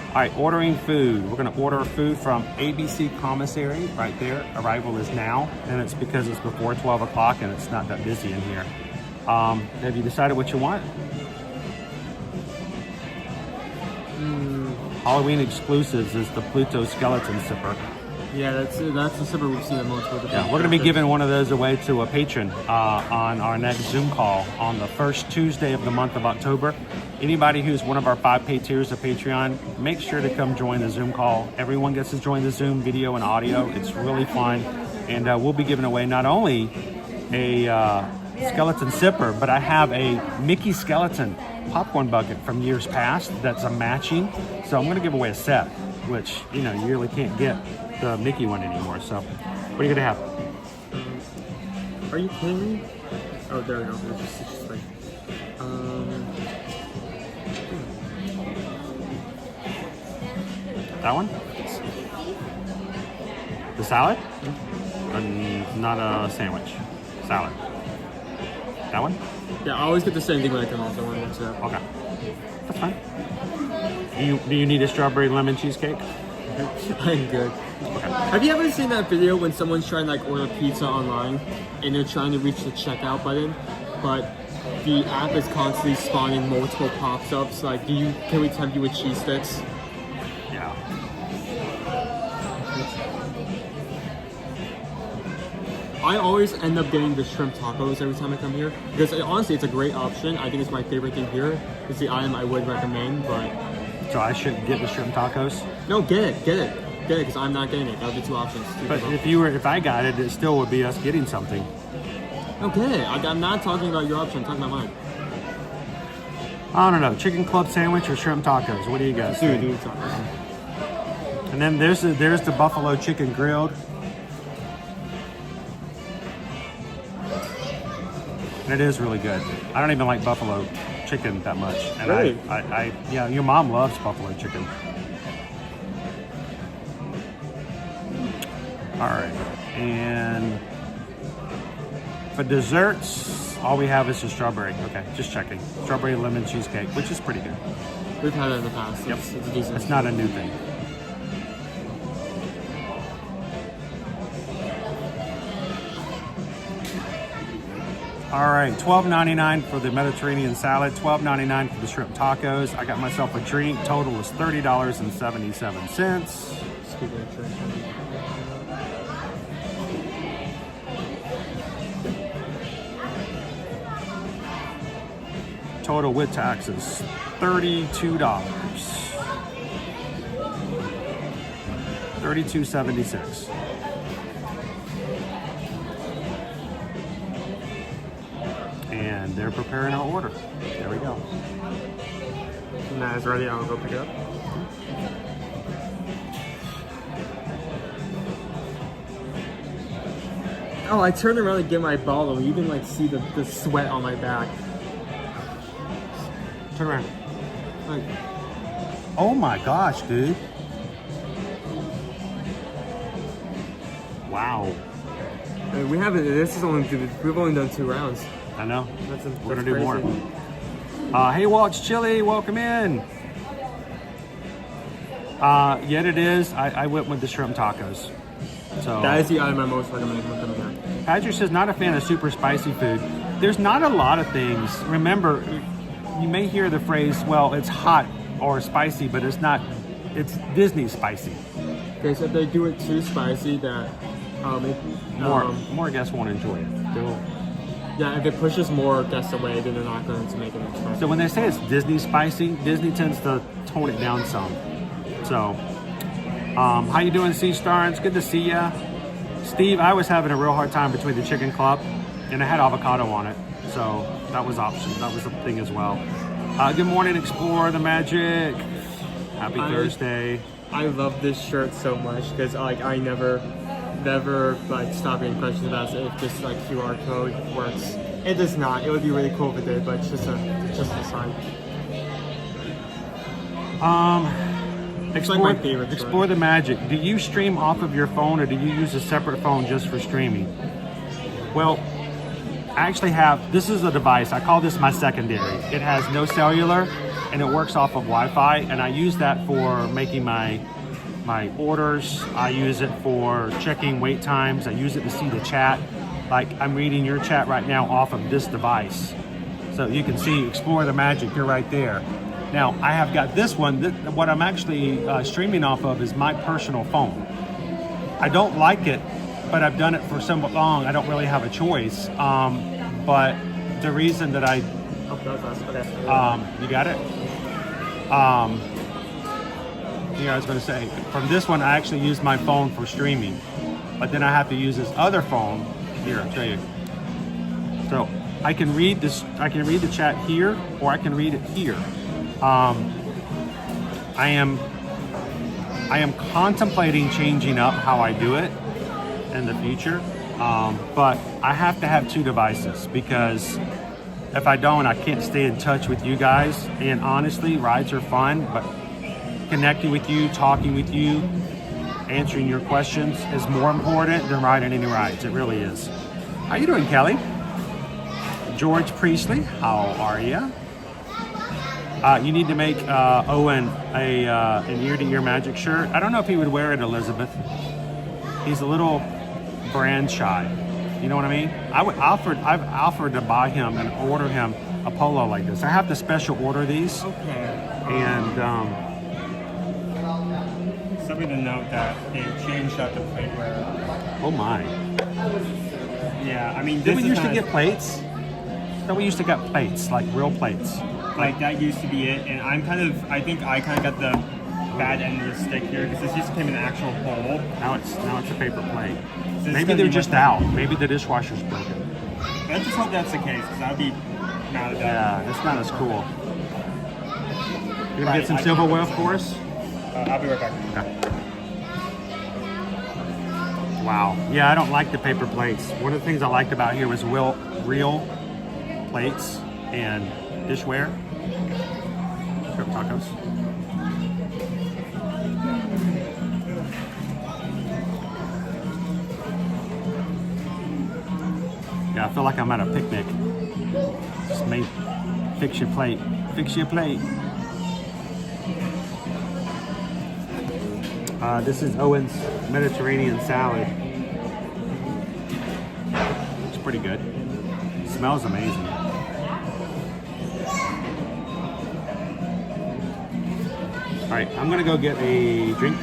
All right, ordering food. We're gonna order food from ABC Commissary right there. Arrival is now, and it's because it's before 12 o'clock and it's not that busy in here. Have you decided what you want? Halloween exclusives is the Pluto Skeleton Sipper. Yeah, that's the sipper we've seen at most. Yeah, we're going to be giving one of those away to a patron on our next Zoom call on the first Tuesday of the month of October. Anybody who's one of our 5 paid tiers of Patreon, make sure to come join the Zoom call. Everyone gets to join the Zoom video and audio. It's really fun. And we'll be giving away not only a skeleton sipper, but I have a Mickey skeleton popcorn bucket from years past that's a matching. So I'm going to give away a set, which, you know, you really can't get the Mickey one anymore. So what are you going to have? Are you kidding me? Oh, there we go. It's just like, that one? The salad? Not a sandwich. Salad. That one? Yeah, I always get the same thing when I come off the one. Okay. That's fine. Do you need a strawberry lemon cheesecake? I'm good. Okay. Have you ever seen that video when someone's trying to like order pizza online and they're trying to reach the checkout button, but the app is constantly spawning multiple pops-ups? Like, can we tempt you with cheese sticks? Yeah. I always end up getting the shrimp tacos every time I come here because honestly, it's a great option. I think it's my favorite thing here. It's the item I would recommend, but. So I shouldn't get the shrimp tacos? No, get it, because I'm not getting it. That would be 2 options. But if I got it, it still would be us getting something. No, get it. I'm not talking about your option. I'm talking about mine. I don't know. Chicken club sandwich or shrimp tacos? What do you guys think? Dude, tacos. And then there's the buffalo chicken grilled. And it is really good. I don't even like buffalo chicken that much. And really? Yeah, your mom loves buffalo chicken. All right. And for desserts, all we have is the strawberry. Okay, just checking. Strawberry lemon cheesecake, which is pretty good. We've had it in the past. Yep. It's decent. It's not a new thing. All right, $12.99 for the Mediterranean salad, $12.99 for the shrimp tacos. I got myself a drink. Total was $30.77. Total with taxes, $32. $32.76. And they're preparing our order. There we go. Nah, it's ready. I'll go pick it up. Oh, I turned around to get my bottle. You can like see the sweat on my back. Turn around. Like, oh my gosh, dude. Wow. We haven't. We've only done 2 rounds. I know. That's We're gonna do crazy. more. Hey, Walt's Chili, welcome in. Yet it is. I went with the shrimp tacos. So That is the item I most recommend when coming here. Patrick says not a fan of super spicy food. There's not a lot of things. Remember, you may hear the phrase, well, it's hot or spicy, but it's not. It's Disney spicy. Okay, so if they do it too spicy, that More guests won't enjoy it. Yeah, if it pushes more guests away, then they're not going to make an experience. So when they say it's Disney spicy, Disney tends to tone it down some. So, how you doing, C Star? It's good to see ya. Steve, I was having a real hard time between the chicken club, and it had avocado on it, so that was option. That was the thing as well. Good morning, Explore the Magic. Happy Thursday. I love this shirt so much because like I never like stop getting questions about if this like QR code works. It does not. It would be really cool if it did, but it's just a sign. Explore, like my favorite Explore the Magic. Do you stream off of your phone or do you use a separate phone just for streaming? Well, I actually have, this is a device, I call this my secondary. It has no cellular and it works off of Wi-Fi, and I use that for making my orders. I use it for checking wait times. I use it to see the chat. Like I'm reading your chat right now off of this device. So you can see Explore the Magic, you're right there. Now, I have got this one. What I'm actually streaming off of is my personal phone. I don't like it, but I've done it for so long, I don't really have a choice. But the reason that I... you got it? I was going to say, from this one, I actually use my phone for streaming. But then I have to use this other phone. Here, I'll show you. So I can read this. I can read the chat here, or I can read it here. I am contemplating changing up how I do it in the future, but I have to have two devices because if I don't, I can't stay in touch with you guys. And honestly, rides are fun, but connecting with you, talking with you, answering your questions is more important than riding any rides. It really is. How you doing, Kelly? George Priestley, how are you? You need to make Owen an ear-to-ear magic shirt. I don't know if he would wear it, Elizabeth. He's a little brand shy. You know what I mean? I've offered to buy him and order him a polo like this. I have to special order these. Okay. And something to note that they changed up the plate wear. Oh my. Yeah, I mean, did we used to get plates? No, we used to get plates, like real plates. Like that used to be it, and I think I kind of got the bad end of the stick here because this just came in an actual bowl. Now it's a paper plate. So maybe they're just out. Maybe the dishwasher's broken. Let's just hope that's the case because I'd be mad at that. Yeah, that's not as cool. You gonna get some silverware for us? I'll be right back. Okay. Wow. Yeah, I don't like the paper plates. One of the things I liked about here was real plates and dishware. Shrimp tacos. Yeah, I feel like I'm at a picnic. Just fix your plate. Fix your plate. This is Owen's Mediterranean salad. It's pretty good. It smells amazing. All right, I'm gonna go get a drink.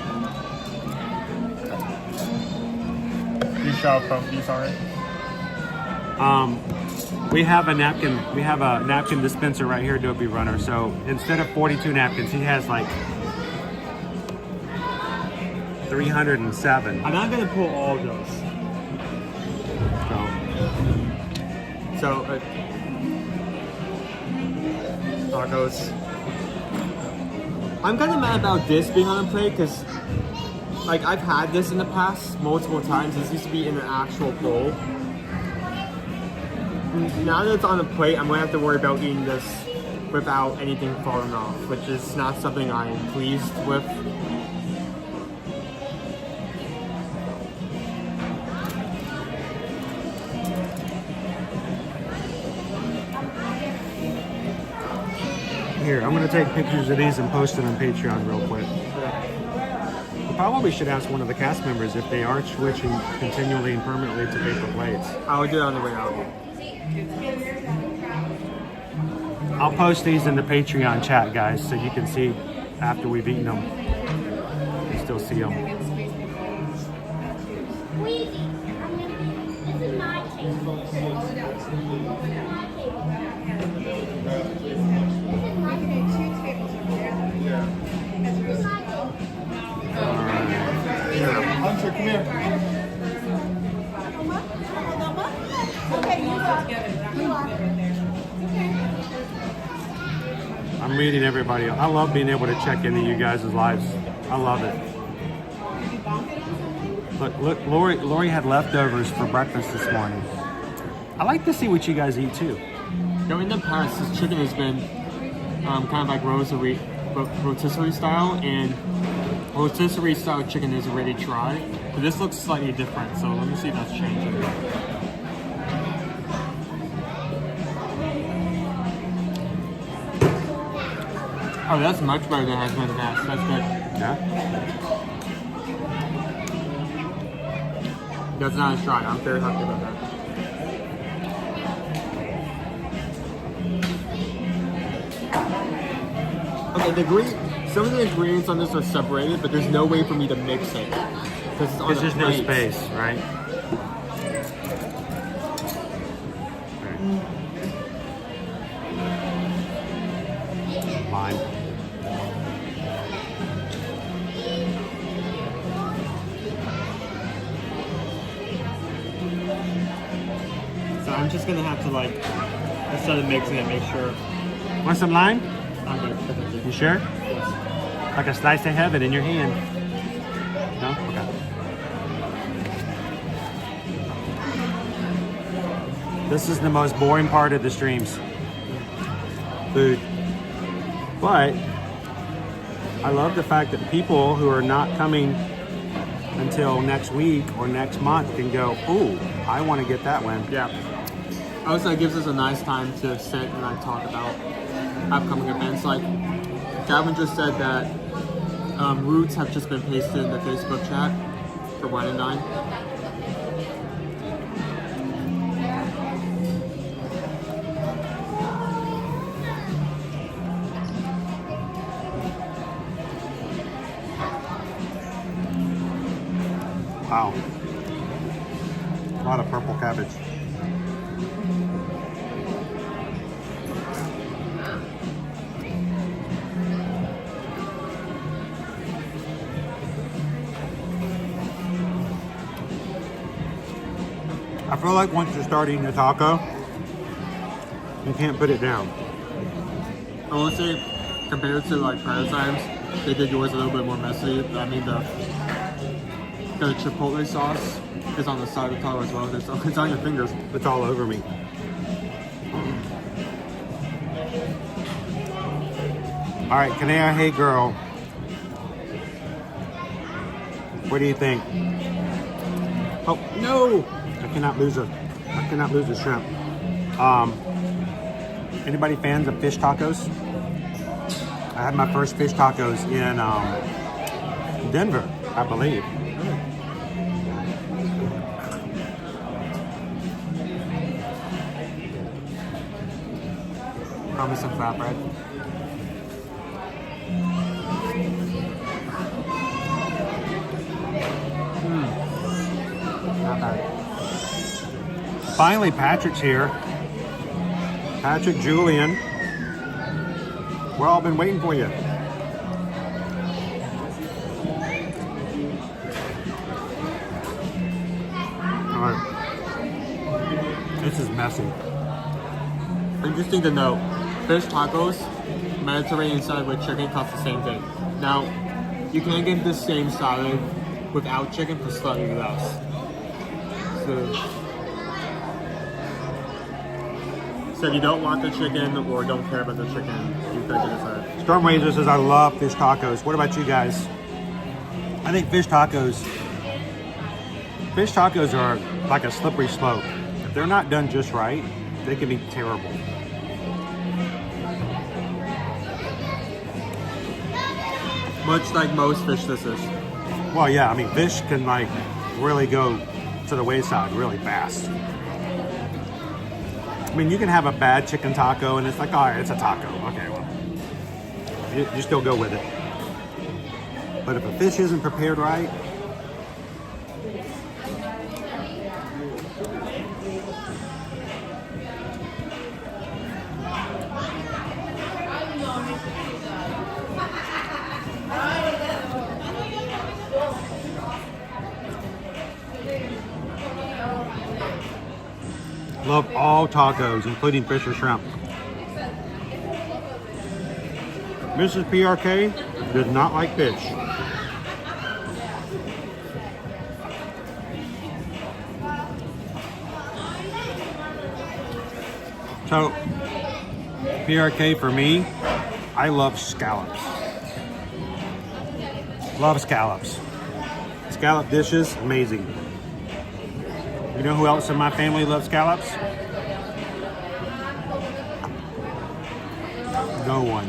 You shop from these already? We have a napkin. We have a napkin dispenser right here, Adobe Runner. So instead of 42 napkins, he has like 307. I'm not gonna pull all of those. So tacos. I'm kind of mad about this being on a plate because, like, I've had this in the past multiple times. This used to be in an actual bowl. Now that it's on a plate, I'm gonna have to worry about eating this without anything falling off, which is not something I am pleased with. Here, I'm gonna take pictures of these and post them on Patreon real quick. We probably should ask one of the cast members if they are switching continually and permanently to paper plates. I would do it on the way out. I'll post these in the Patreon chat, guys, so you can see after we've eaten them. You still see them. Squeezy. This is my table. This is my table. This is my table. Two tables over there. This is my table. Hunter, come here. Okay, you are. You are. I'm reading everybody. I love being able to check into you guys' lives. I love it. Look, Lori had leftovers for breakfast this morning. I like to see what you guys eat too. Now in the past, this chicken has been kind of like rotisserie style, and rotisserie style chicken is already dry. But this looks slightly different, so let me see if that's changing. Oh, that's much better than it has been in the past. That's good. Yeah? That's not as dry. I'm very happy about that. Okay, some of the ingredients on this are separated, but there's no way for me to mix it. Because it's on There's a just no plate. space, right? Lime. So I'm just gonna have to like, instead of mixing it, make sure. Want some lime? I'm good. You sure? Yes. Like a slice of heaven in your hand. No? Okay. This is the most boring part of the streams. Food. But I love the fact that people who are not coming until next week or next month can go, ooh, I want to get that one. Yeah. Also, it gives us a nice time to sit and like talk about upcoming events. Like Gavin just said that routes have just been pasted in the Facebook chat for 1 and 9. Wow. A lot of purple cabbage. I feel like once you start eating a taco, you can't put it down. I will say, compared to like prior times, they did yours a little bit more messy. I mean, the chipotle sauce is on the side of the taco as well. It's on your fingers. It's all over me. All right, Kanea, hey girl. What do you think? Oh no! I cannot lose a shrimp. Anybody fans of fish tacos? I had my first fish tacos in Denver, I believe. Promise some flatbread. Not bad. Finally, Patrick's here. Patrick, Julian. We've all been waiting for you. All right. This is messy. Interesting to note, fish tacos, Mediterranean salad with chicken cost the same thing. Now, you can get the same salad without chicken for slightly less. So if you don't want the chicken or don't care about the chicken, you could get a salad. Storm Razor says, I love fish tacos. What about you guys? I think fish tacos are like a slippery slope. If they're not done just right, they can be terrible. Much like most fish dishes. Well, yeah, I mean, fish can like really go to the wayside really fast. I mean, you can have a bad chicken taco and it's like, all right, it's a taco. Okay, well, you still go with it. But if a fish isn't prepared right, Love all tacos, including fish or shrimp. Mrs. PRK does not like fish. So, PRK for me, I love scallops. Love scallops. Scallop dishes, amazing. You know who else in my family loves scallops? No one.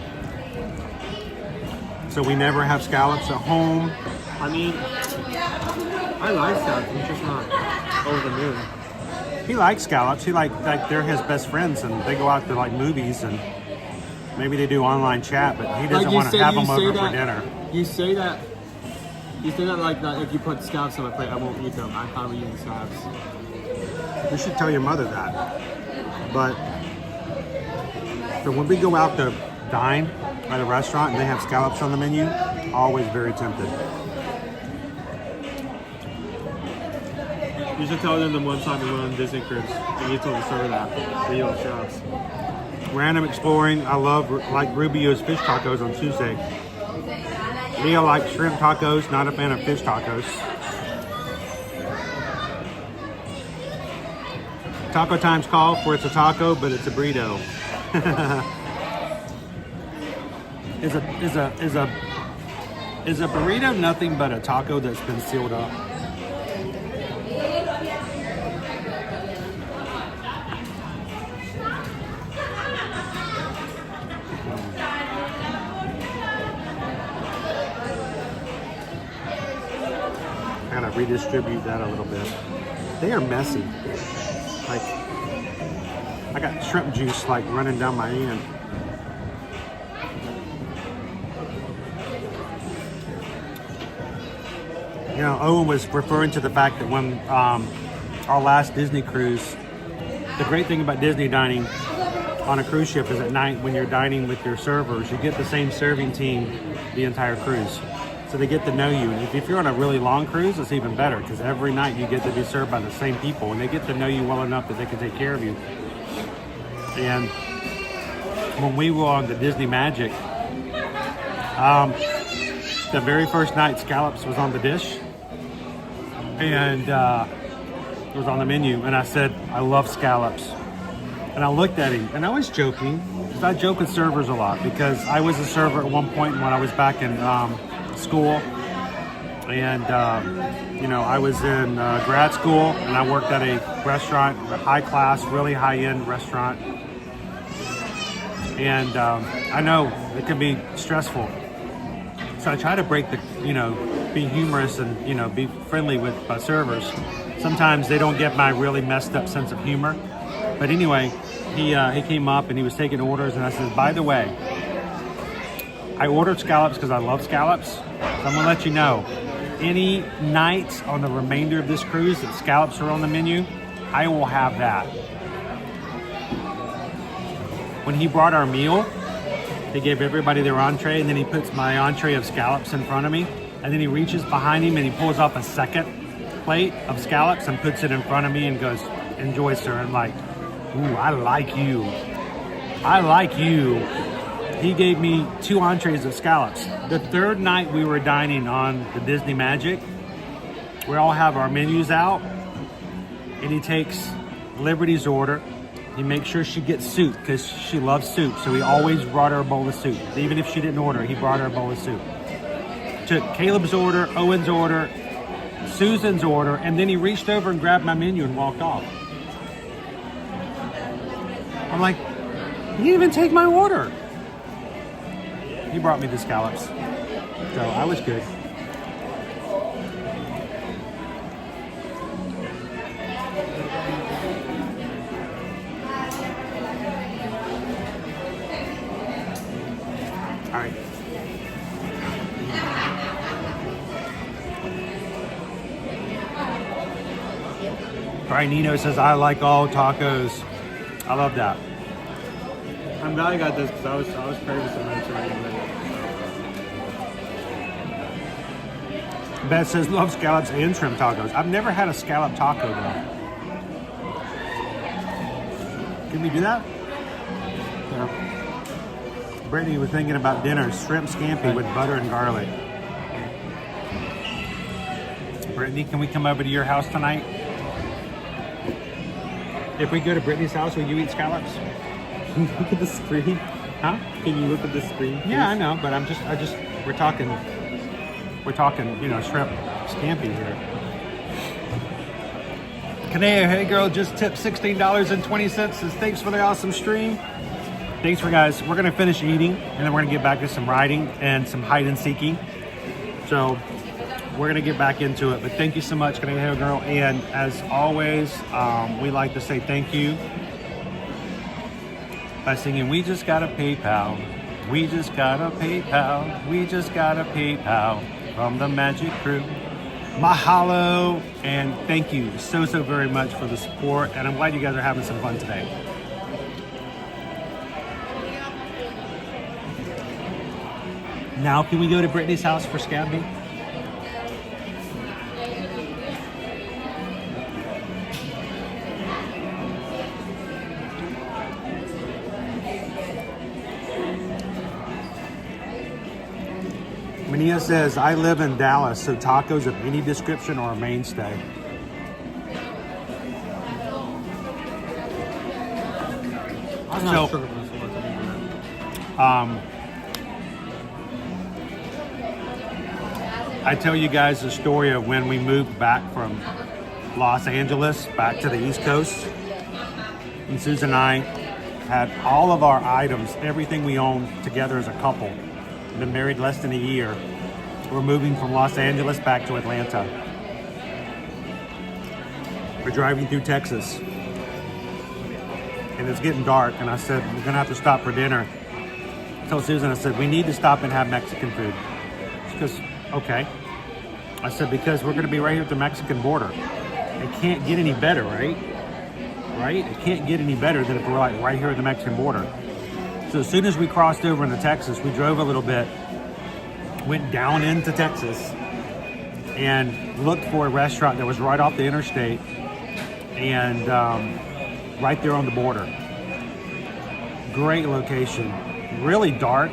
So we never have scallops at home. I mean, I like scallops. I'm just not over the moon. He likes scallops. He like they're his best friends, and they go out to like movies, and maybe they do online chat, but he doesn't want to have them over for dinner. You say that like that if you put scallops on my plate, I won't eat them. I probably eat scallops. You should tell your mother that. But so when we go out to dine at a restaurant and they have scallops on the menu, always very tempted. You should tell them the one time we went on Disney cruise and you told the server that you love scallops. Random exploring. I love like Rubio's fish tacos on Tuesday. Leah likes shrimp tacos, not a fan of fish tacos. Taco Time's call for it's a taco, but it's a burrito. Is a burrito nothing but a taco that's been sealed up? I gotta redistribute that a little bit. They are messy. Like, I got shrimp juice like running down my hand. You know, Owen was referring to the fact that when our last Disney cruise, the great thing about Disney dining on a cruise ship is at night when you're dining with your servers, you get the same serving team the entire cruise. So they get to know you. And if you're on a really long cruise, it's even better because every night you get to be served by the same people and they get to know you well enough that they can take care of you. And when we were on the Disney Magic, the very first night scallops was on the dish and it was on the menu. And I said, I love scallops. And I looked at him and I was joking. I joke with servers a lot because I was a server at one point when I was back in school, and you know, I was in grad school and I worked at a restaurant, a high class, really high end restaurant, and I know it can be stressful, so I try to break the, you know, be humorous and, you know, be friendly with servers. Sometimes they don't get my really messed up sense of humor, but anyway, he came up and he was taking orders and I said, by the way, I ordered scallops because I love scallops. So I'm gonna let you know, any nights on the remainder of this cruise that scallops are on the menu, I will have that. When he brought our meal, he gave everybody their entree and then he puts my entree of scallops in front of me. And then he reaches behind him and he pulls off a second plate of scallops and puts it in front of me and goes, enjoy, sir. I'm like, ooh, I like you. I like you. He gave me 2 entrees of scallops. The third night we were dining on the Disney Magic, we all have our menus out, and he takes Liberty's order. He makes sure she gets soup because she loves soup, so he always brought her a bowl of soup. Even if she didn't order, he brought her a bowl of soup. Took Caleb's order, Owen's order, Susan's order, and then he reached over and grabbed my menu and walked off. I'm like, he didn't even take my order. He brought me the scallops, so I was good. All right. Brian Nino says, I like all tacos. I love that. I'm glad I got this because I was craving some Mediterranean. Beth says, love scallops and shrimp tacos. I've never had a scallop taco though. Can we do that? Yeah. Brittany was thinking about dinner, shrimp scampi with butter and garlic. Brittany, can we come over to your house tonight? If we go to Brittany's house, will you eat scallops? Can you look at the screen? Huh? Can you look at the screen? Please? Yeah, I know, but we're talking, shrimp scampi here. Kanea, hey girl, just tipped $16.20. Says thanks for the awesome stream. Thanks for guys. We're gonna finish eating and then we're gonna get back to some riding and some hide and seeking. So we're gonna get back into it. But thank you so much, Kanea, hey girl. And as always, we like to say thank you by singing, we just got a PayPal. We just got a PayPal. We just got a PayPal from the Magic Crew. Mahalo, and thank you so very much for the support, and I'm glad you guys are having some fun today. Now can we go to Brittany's house for scampi? Mania says, I live in Dallas, so tacos of any description are a mainstay. I'm not sure. I tell you guys the story of when we moved back from Los Angeles back to the East Coast. And Susan and I had all of our items, everything we owned together as a couple. Been married less than a year. We're moving from Los Angeles back to Atlanta. We're driving through Texas. And it's getting dark, and I said, we're gonna have to stop for dinner. I told Susan, I said, we need to stop and have Mexican food. She goes, okay. I said, because we're gonna be right here at the Mexican border. It can't get any better, right? Right? It can't get any better than if we're like right here at the Mexican border. So as soon as we crossed over into Texas, we drove a little bit, went down into Texas, and looked for a restaurant that was right off the interstate and right there on the border. Great location, really dark,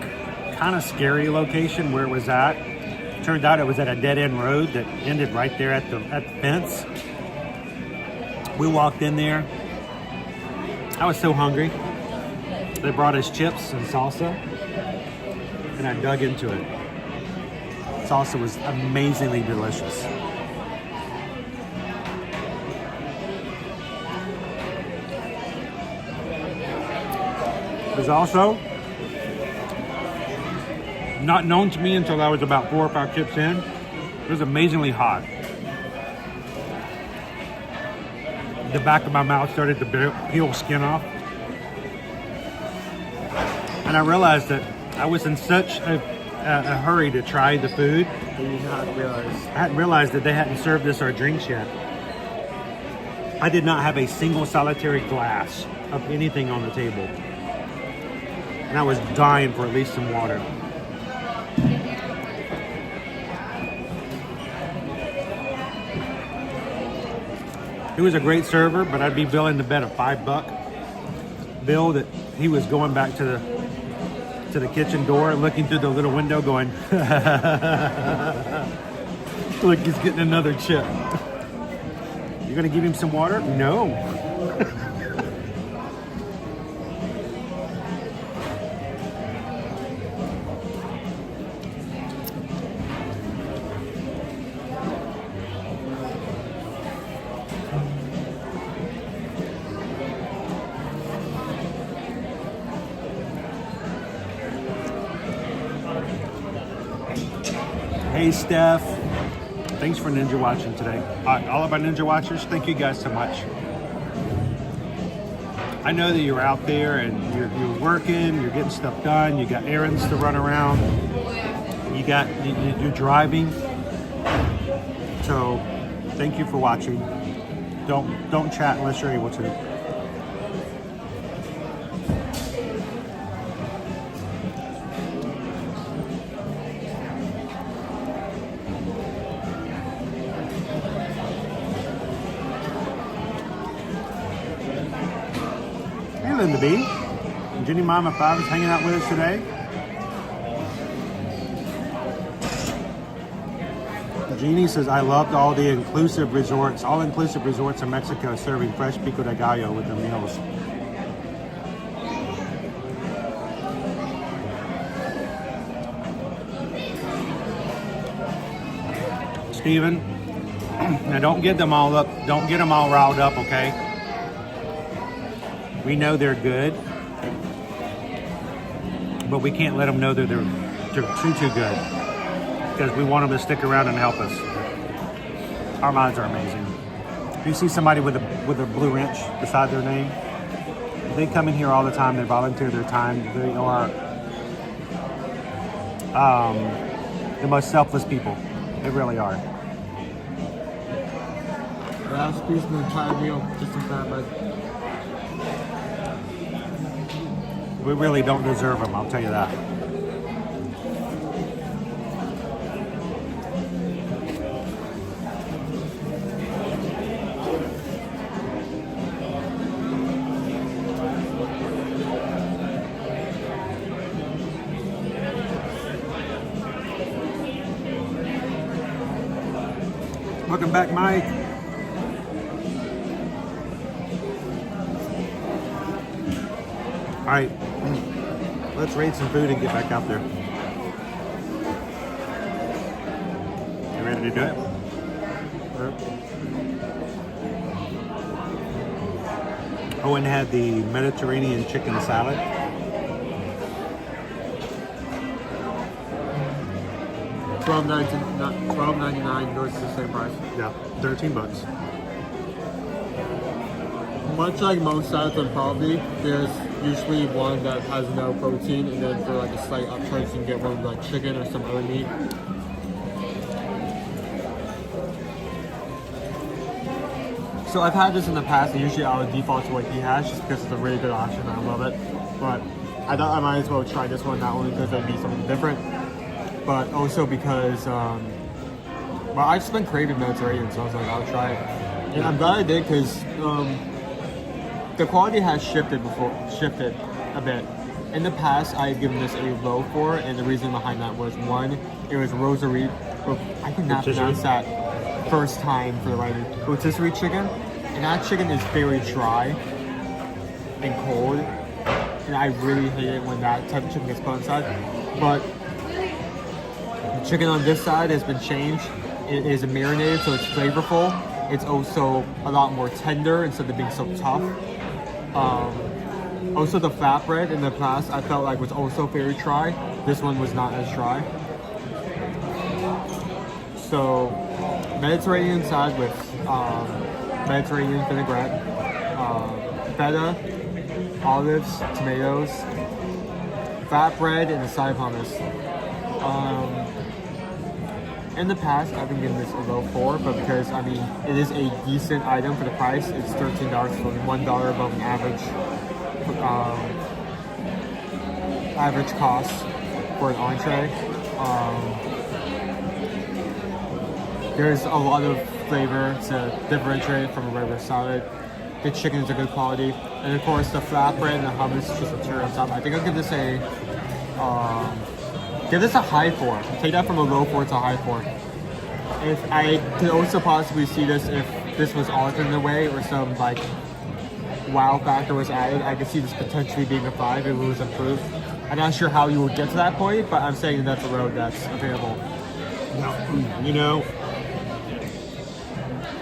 kind of scary location where it was at. Turned out it was at a dead-end road that ended right there at the fence. We walked in there. I was so hungry. They brought us chips and salsa, and I dug into it. Salsa was amazingly delicious. It was also not known to me until I was about 4 or 5 chips in. It was amazingly hot. The back of my mouth started to peel skin off. And I realized that I was in such a hurry to try the food. I hadn't realized that they hadn't served us our drinks yet. I did not have a single solitary glass of anything on the table. And I was dying for at least some water. He was a great server, but I'd be willing to bet a $5 bill that he was going back to the kitchen door, looking through the little window going, look, he's getting another chip. You're gonna give him some water? No. Hey Steph, thanks for Ninja watching today. All of our Ninja watchers, thank you guys so much. I know that you're out there and you're working, you're getting stuff done, you got errands to run around, you're driving. So thank you for watching. Don't chat unless you're able to. Linda B. And Jenny Mama 5 is hanging out with us today. Jeannie says, I loved all the inclusive resorts, all-inclusive resorts in Mexico serving fresh pico de gallo with their meals. Steven, now don't get them all up, don't get them all riled up, okay? We know they're good, but we can't let them know that they're too good, because we want them to stick around and help us. Our minds are amazing. If you see somebody with a blue wrench beside their name, they come in here all the time. They volunteer their time. They are the most selfless people. They really are. Last piece of the entire meal, just in that, but we really don't deserve them, I'll tell you that. Welcome back, Mike. All right, let's raid some food and get back out there. You ready to do it? Owen had the Mediterranean chicken salad. $12.99 goes to the same price. Yeah, 13 bucks. Much like most salads on Probably, there's usually one that has no protein, and then for like a slight upcharge, you can get one with like chicken or some other meat. So I've had this in the past, and usually I would default to what he has just because it's a really good option and I love it. But I thought I might as well try this one, not only because it would be something different, but also because well, I've just been craving Mediterranean, so I was like, I'll try it. And I'm glad I did, because the quality has shifted a bit. In the past, I had given this a low 4, and the reason behind that was, one, it was rotisserie. I cannot pronounce that first time for the writing. Rotisserie chicken, and that chicken is very dry and cold, and I really hate it when that type of chicken gets put inside. But the chicken on this side has been changed. It is marinated, so it's flavorful. It's also a lot more tender instead of being so tough. Also, the flatbread in the past I felt like was also very dry. This one was not as dry. So, Mediterranean side with Mediterranean vinaigrette, feta, olives, tomatoes, flatbread, and a side of hummus. In the past, I've been giving this a low 4, but because, I mean, it is a decent item for the price, it's $13, so $1 above an average cost for an entree. There's a lot of flavor to differentiate from a regular salad. The chicken is a good quality, and of course the flatbread and the hummus is just a cherry on top. I think I'll give this a high 4. Take that from a low 4 to a high 4. If I could also possibly see this if this was altered in a way, or some like wow factor was added, I could see this potentially being a 5 if it was improved. I'm not sure how you would get to that point, but I'm saying that's a road that's available. Now, you know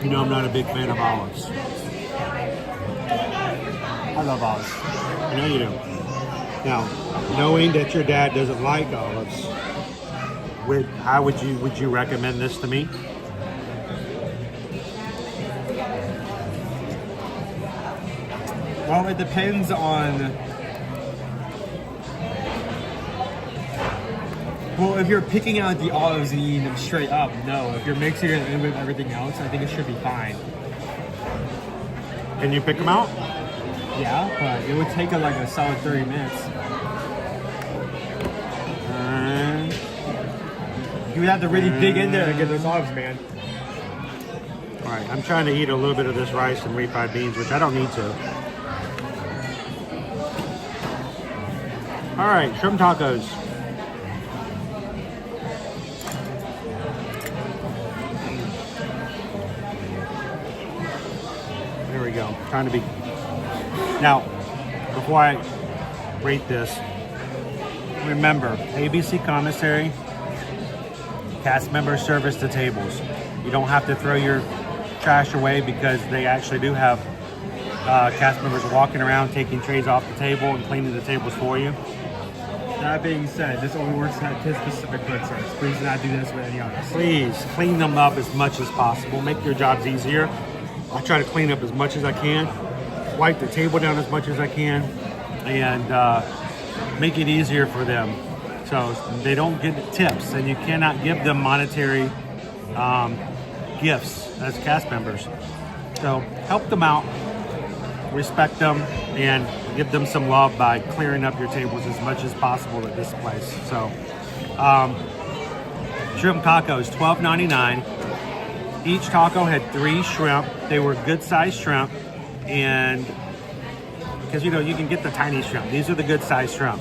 I'm not a big fan of olives. I love olives. I know you do. Now, knowing that your dad doesn't like olives, how would you recommend this to me? Well, it depends on. Well, if you're picking out the olives and eating them straight up, no. If you're mixing it in with everything else, I think it should be fine. Can you pick them out? Yeah, but it would take like a solid 30 minutes. You would have to really dig in there to get those olives, man. All right, I'm trying to eat a little bit of this rice and refried beans, which I don't need to. All right, shrimp tacos. There we go. Trying to be. Now, before I rate this, remember ABC commissary, cast member service to tables. You don't have to throw your trash away because they actually do have cast members walking around taking trays off the table and cleaning the tables for you. That being said, this only works at his specific quick service. Please do not do this with any others. Please clean them up as much as possible. Make your jobs easier. I try to clean up as much as I can, wipe the table down as much as I can, and make it easier for them. So they don't get tips, and you cannot give them monetary gifts as cast members. So help them out, respect them, and give them some love by clearing up your tables as much as possible at this place. So shrimp tacos, $12.99. Each taco had 3 shrimp. They were good-sized shrimp, and because you can get the tiny shrimp. These are the good-sized shrimp.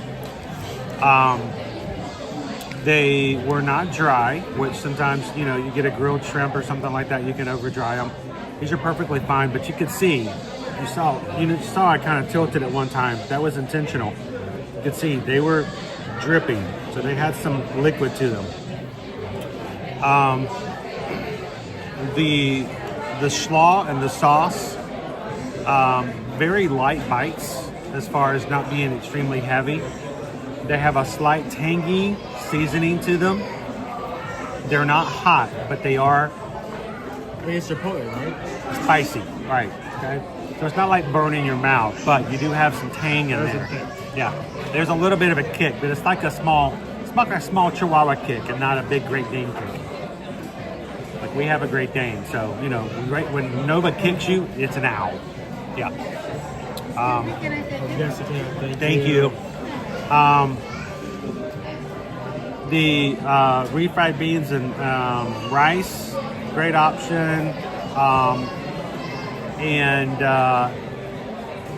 They were not dry, which sometimes you get a grilled shrimp or something like that. You can over dry them. These are perfectly fine, but you could see, you saw I kind of tilted at one time. That was intentional. You could see they were dripping, so they had some liquid to them. The slaw and the sauce, very light bites as far as not being extremely heavy. They have a slight tangy seasoning to them. They're not hot, but they are. I mean, it's Chipotle, right? Spicy, right? Okay, so it's not like burning your mouth, but you do have some tang in there. Yeah, there's a little bit of a kick, but it's like a small Chihuahua kick, and not a big Great Dane kick. Like we have a Great Dane, so when Nova kicks you, it's an owl. Yeah. Thank you. The refried beans and rice, great option. And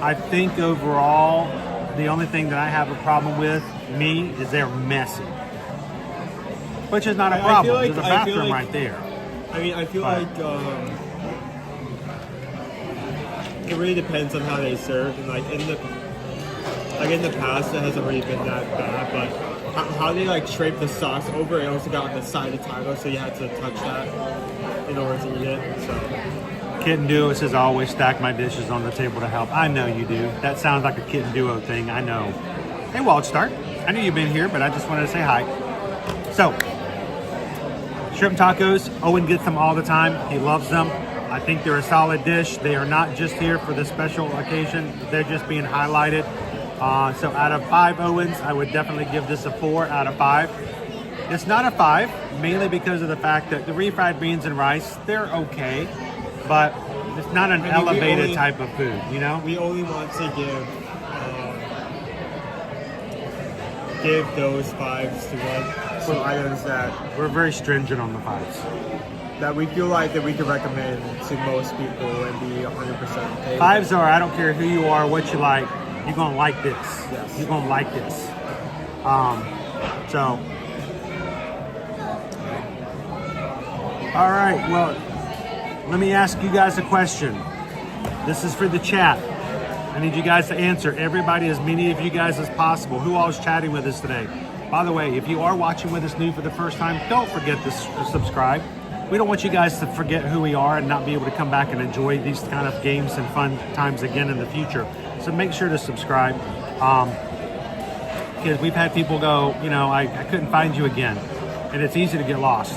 I think overall, the only thing that I have a problem with is they're messy, which is not a problem. There's a bathroom right there. I mean, I feel like it really depends on how they serve, and in the past it hasn't really been that bad, but how they scrape the sauce over, it also got on the side of the taco, so you had to touch that in order to eat it. So Kitten Duo says I always stack my dishes on the table to help. I know you do. That sounds like a Kitten Duo thing. I know. Hey, Wildstart. I knew you've been here, but I just wanted to say hi. So, shrimp tacos. Owen gets them all the time. He loves them. I think they're a solid dish. They are not just here for the special occasion. They're just being highlighted. So out of 5 Owens, I would definitely give this a 4 out of 5. It's not a 5, mainly because of the fact that the refried beans and rice, they're okay, but it's not an elevated type of food, We only want to give those 5s to some items that we're very stringent on the 5s. That we feel like that we could recommend to most people and be 100% okay. 5s are, I don't care who you are, what you like, you're going to like this. Yes. You're going to like this. So, all right, well, let me ask you guys a question. This is for the chat. I need you guys to answer. Everybody, as many of you guys as possible. Who all is chatting with us today? By the way, if you are watching with us new for the first time, don't forget to subscribe. We don't want you guys to forget who we are and not be able to come back and enjoy these kind of games and fun times again in the future. So make sure to subscribe. Because we've had people go, I couldn't find you again. And it's easy to get lost.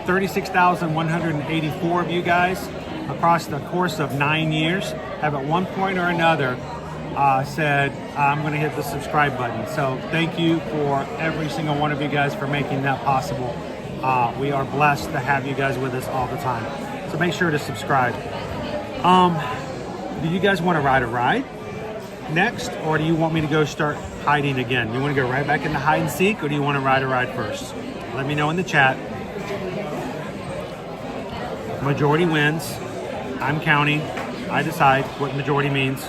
36,184 of you guys across the course of 9 years have at one point or another said, I'm going to hit the subscribe button. So thank you for every single one of you guys for making that possible. We are blessed to have you guys with us all the time. So make sure to subscribe. Do you guys want to ride a ride next, or do you want me to go start hiding again? You want to go right back into hide and seek, or do you want to ride a ride first? Let me know in the chat. Majority wins. I'm counting. I decide what majority means.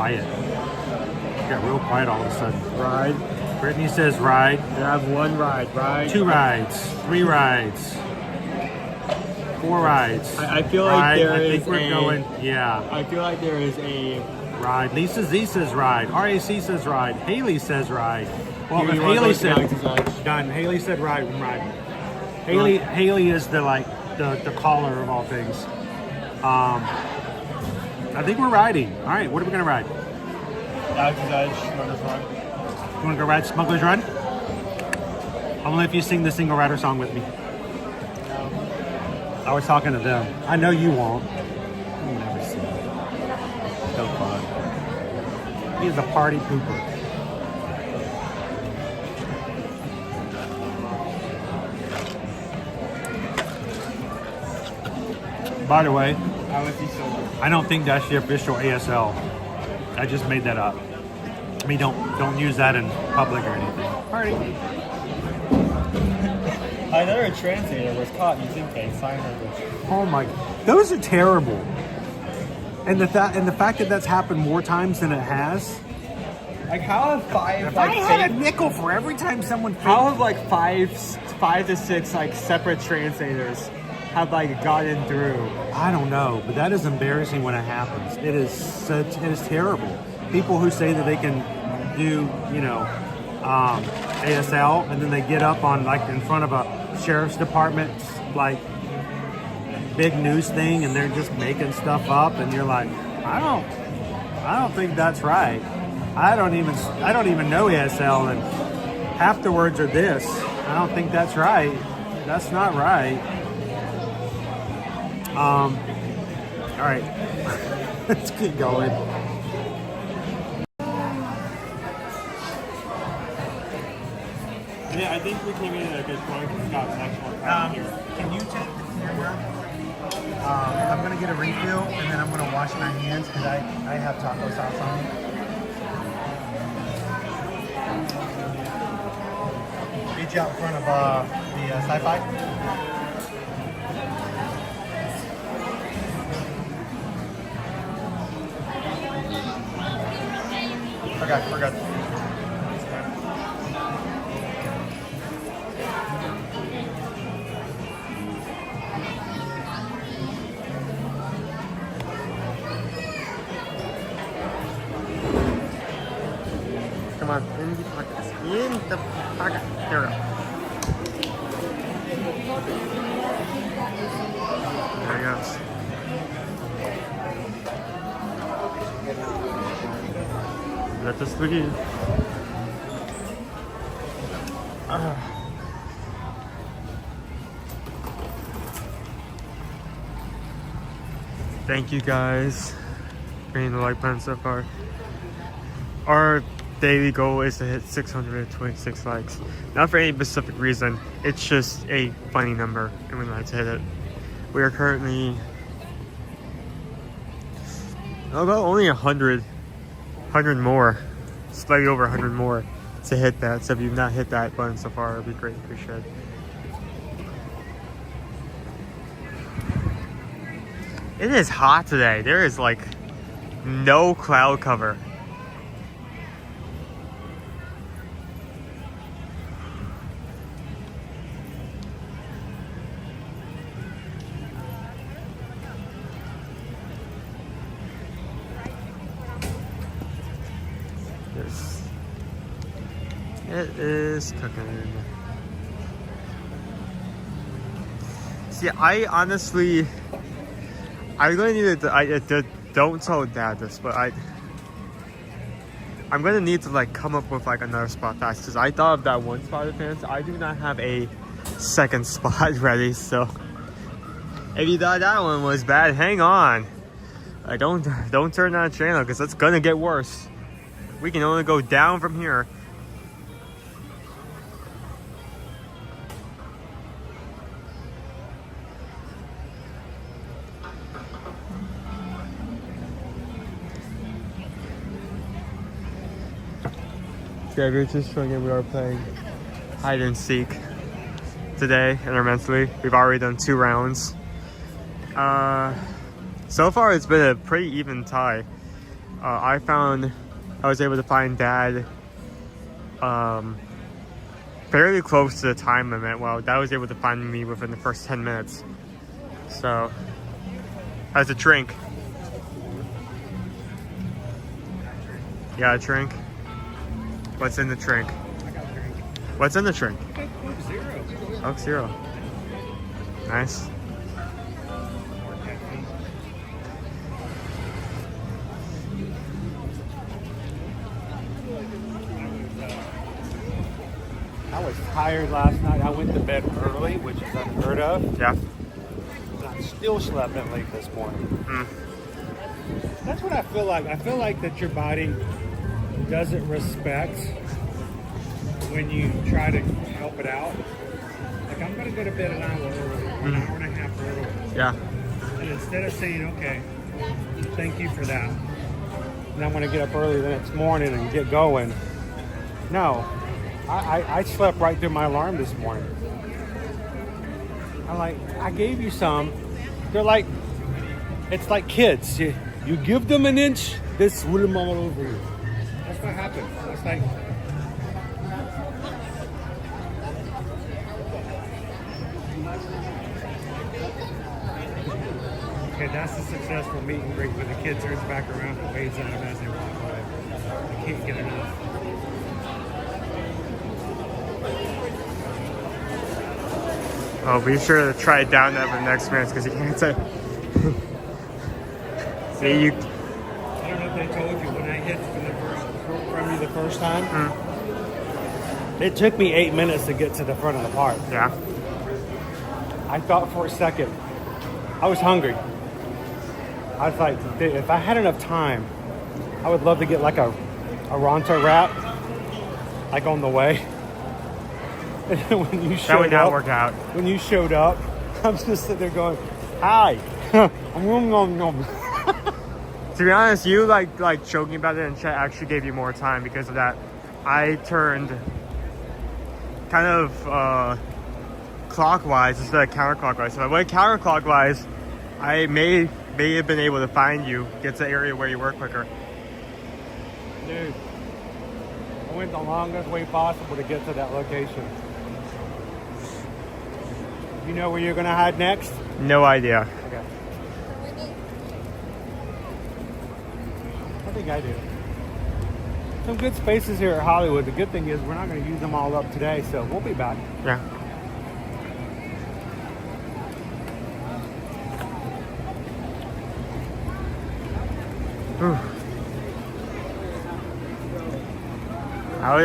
quiet. It got real quiet all of a sudden. Ride. Brittany says ride. You have one ride. Ride. 2 rides. 3 rides. 4 rides. I feel like ride. there I is think we're going. Yeah. I feel like there is a ride. Lisa Z says ride. RAC says ride. Haley says ride. Well, if You want Haley those said guys to judge. done. Haley said ride. I'm riding. Haley is the caller of all things. I think we're riding. All right, what are we gonna ride? Galaxy's Edge, Smuggler's Run. You wanna go ride Smuggler's Run? Only if you sing the single rider song with me. I was talking to them. I know you won't. You'll never see it. So fun. He's a party pooper. By the way, I don't think that's the official ASL. I just made that up. I mean, don't use that in public or anything. Party. Another translator was caught using fake sign language. Oh my! Those are terrible. And the fact that that's happened more times than it has. Like how have five? If I had a nickel for every time someone. How have like five to six like separate translators have like gotten through? I don't know, but that is embarrassing when it happens. It is terrible. People who say that they can do, ASL, and then they get up on like in front of a sheriff's department, like big news thing, and they're just making stuff up, and you're like, I don't think that's right. I don't even know ASL, and half the words are this. I don't think that's right. That's not right. All right, let's keep going. Yeah, I think we came in at a good point because Scott's actually here. Can you take the camera? I'm going to get a refill, and then I'm going to wash my hands because I have taco sauce on me. Meet you out in front of the sci-fi. Okay, we're good. Come on, in the pockets. In the pocket. There we go. There he goes. Let us leave. Thank you guys for hitting the like button so far. Our daily goal is to hit 626 likes. Not for any specific reason, it's just a funny number and we'd like to hit it. We are currently about only 100 more, slightly over 100 more to hit that. So if you've not hit that button so far, it would be greatly appreciated. It is hot today. There is like no cloud cover. It is cooking. See, I honestly, I'm gonna need to. Don't tell Dad this, but I'm gonna need to like come up with like another spot fast because I thought of that one spot advance. I do not have a second spot ready, so if you thought that one was bad, hang on. Don't turn that channel because it's gonna get worse. We can only go down from here. Yeah, we're just showing you we are playing hide and seek today intermittently. We've already done 2 rounds. So far it's been a pretty even tie. I was able to find Dad fairly close to the time limit. Well, Dad was able to find me within the first 10 minutes. So, as a drink. You got a drink? What's in the drink? What's in the drink? Coke Zero. Coke Zero. Nice. I was tired last night. I went to bed early, which is unheard of. Yeah. And I still slept in late this morning. Mm. That's what I feel like. I feel like that your body doesn't respect when you try to help it out. Like, I'm going to go to bed an hour early, an hour and a half early. Yeah. And instead of saying, okay, thank you for that, and I'm going to get up early the next morning and get going. No. I slept right through my alarm this morning. I'm like, I gave you some. They're like, it's like kids. You give them an inch, they swim them all over you. That's what happens. It's like, okay, that's a successful meet and greet when the kid turns back around and waves at him as they walk away. I can't get enough. Oh, be sure to try it down over the next minutes because you can't say. See, you. I don't know if they told you when I hit from you the first time. It took me 8 minutes to get to the front of the park. Yeah. I thought for a second I was hungry. I was like, if I had enough time, I would love to get like a Ronto wrap, like on the way. And when you showed That would not up, work out. When you showed up, I'm just sitting there going, "Hi." To be honest, you like joking about it in chat actually gave you more time because of that. I turned kind of clockwise instead of counterclockwise. So if I went counterclockwise, I may have been able to find you, get to the area where you were quicker. Dude, I went the longest way possible to get to that location. You know where you're gonna hide next? No idea. Okay. I think I do. Some good spaces here at Hollywood. The good thing is we're not going to use them all up today, so we'll be back. Yeah.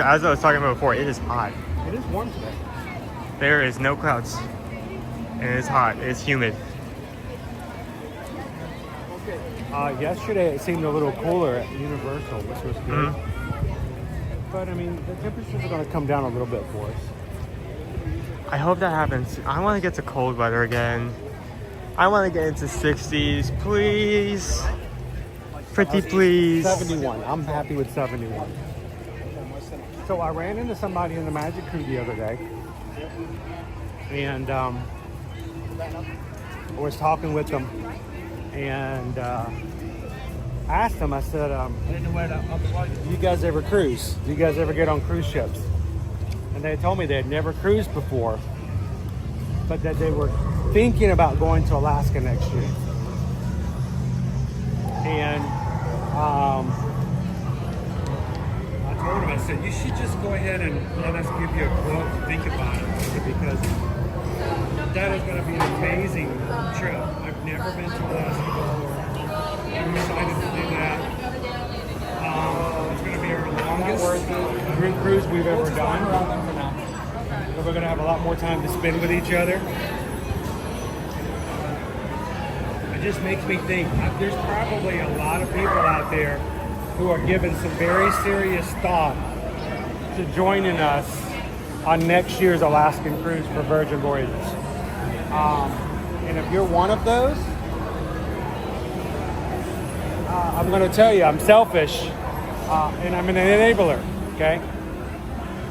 As I was talking about before, it is hot. It is warm today. There is no clouds. And it's hot. It's humid. Yesterday it seemed a little cooler at Universal, which was good. But I mean, the temperatures are going to come down a little bit for us. I hope that happens. I want to get to cold weather again. I want to get into 60s, please. Pretty please. 71. I'm happy with 71. So I ran into somebody in the Magic Crew the other day. And I was talking with them. And I asked them, I said, do you guys ever cruise? Do you guys ever get on cruise ships? And they told me they had never cruised before, but that they were thinking about going to Alaska next year. And I told them, I said, you should just go ahead and let us give you a quote to think about it, because that is going to be an amazing trip. I've never been to Alaska before. I'm excited to do that. It's going to be our longest group cruise we've ever done. So we're going to have a lot more time to spend with each other. It just makes me think, there's probably a lot of people out there who are giving some very serious thought to joining us on next year's Alaskan cruise for Virgin Voyages. And if you're one of those, I'm going to tell you, I'm selfish, and I'm an enabler, okay?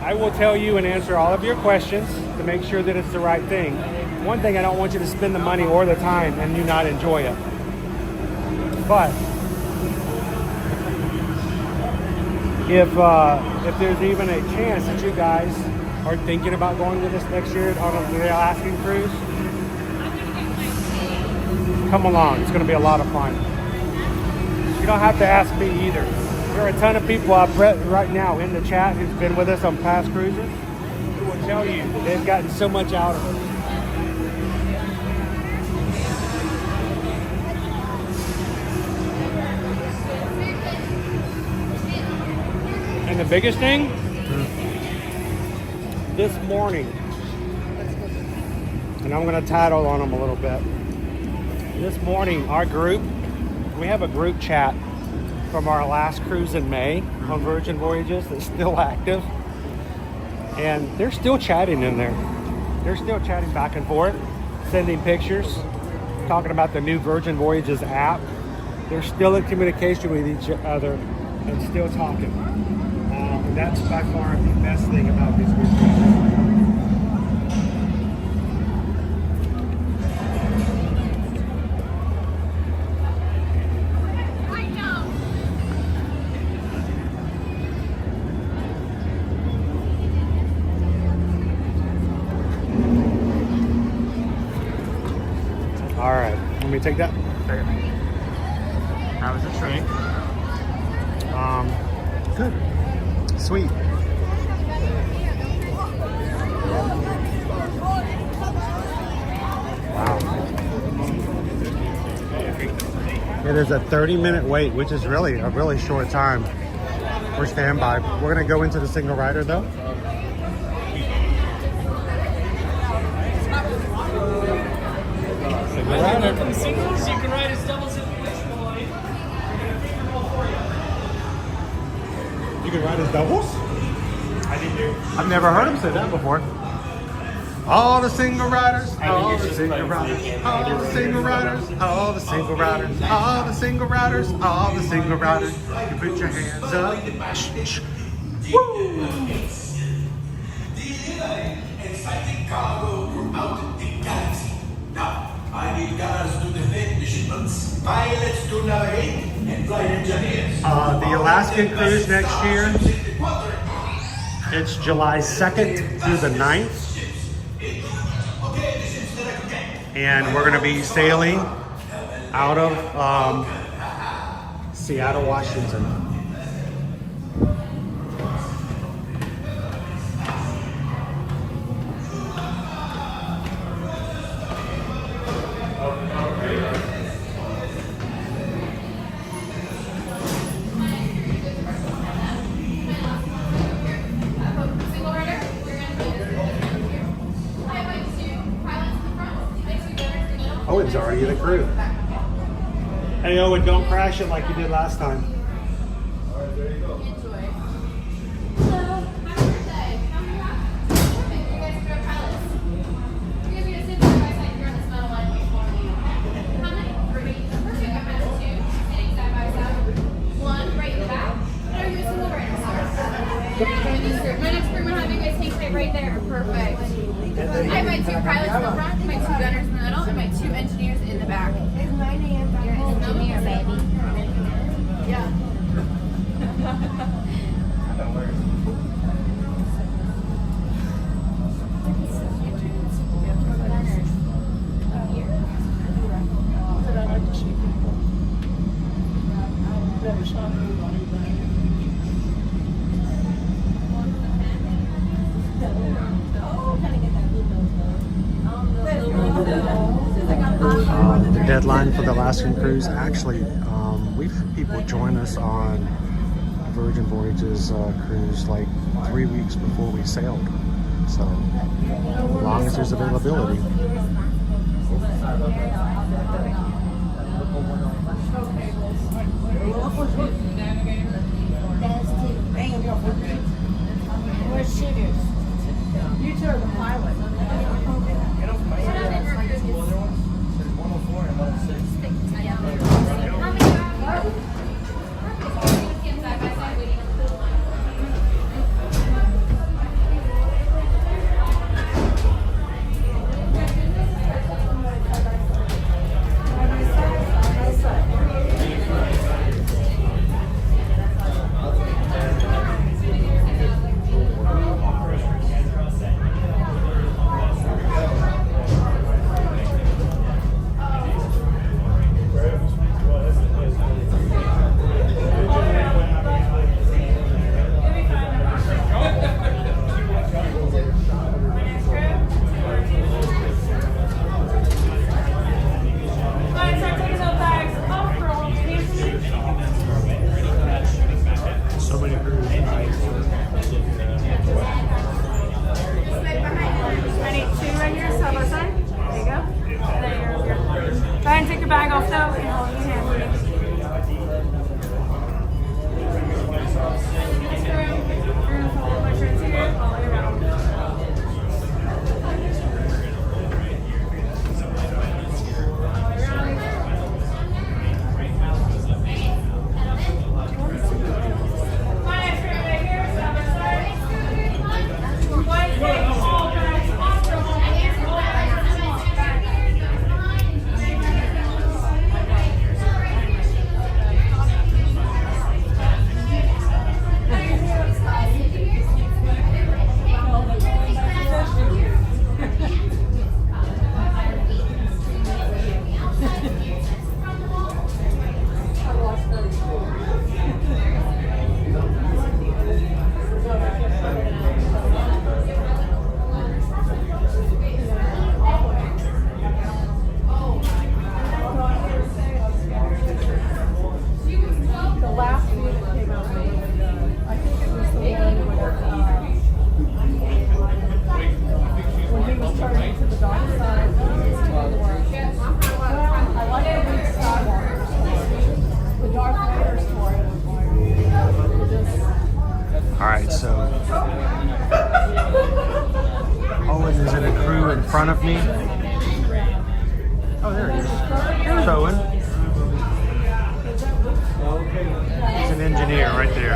I will tell you and answer all of your questions to make sure that it's the right thing. One thing, I don't want you to spend the money or the time and you not enjoy it. But if there's even a chance that you guys are thinking about going to this next year on the Alaskan cruise, come along. It's going to be a lot of fun. You don't have to ask me either. There are a ton of people right now in the chat who's been with us on past cruises who will tell you that they've gotten so much out of it. And the biggest thing, this morning, and I'm going to tattle on them a little bit. This morning, our group, we have a group chat from our last cruise in May on Virgin Voyages that's still active. And they're still chatting in there. They're still chatting back and forth, sending pictures, talking about the new Virgin Voyages app. They're still in communication with each other and still talking. And that's by far the best thing about these group cruises. All right, let me take that. How was the train? Good. Sweet. Wow. It is a 30-minute wait, which is really a really short time for standby. We're going to go into the single rider though. From singles, you can ride as doubles if you wish, boy. You can ride as doubles? I've never heard him say that before. All the single riders, all the single riders, all the single riders, all the single riders, all the single riders, all the single riders. You put your hands up. Woo! Exciting cargo throughout the galaxy. Now, I need guards to defend the shipments, pilots to navigate, and flight engineers. The Alaskan cruise next year, it's July 2nd through the 9th. And we're going to be sailing out of Seattle, Washington. Owen's already in the crew. Hey Owen, don't crash it like you did last time. Alright, there you go. My next crew, we'll have you guys hang tight right there. Perfect. I have my 2 pilots in the front, my 2 gunners in the middle, and my 2 engineers in the back. It's 9 a.m. You're an engineer, baby. Yeah. The deadline for the Alaskan cruise, actually, we've had people join us on Virgin Voyages cruise like 3 weeks before we sailed. So, as long as there's availability. Where's shooters? You two are the pilot. All right, so Owen is in a crew in front of me. Oh, there he is. There's Owen. He's an engineer right there.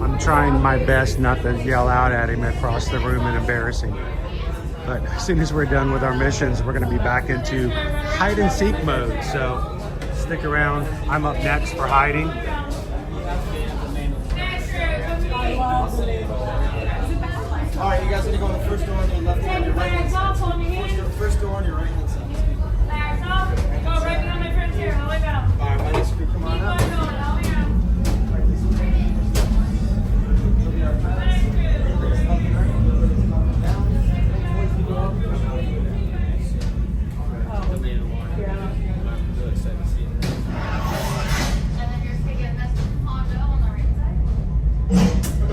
I'm trying my best not to yell out at him across the room and embarrass him. But as soon as we're done with our missions, we're going to be back into hide and seek mode. So stick around. I'm up next for hiding. All right, you guys are gonna go on the first door on your left hand, your right hand side. First door on your right hand side. Go right behind my friends here. I'll wait out. All right, my next crew, come on up.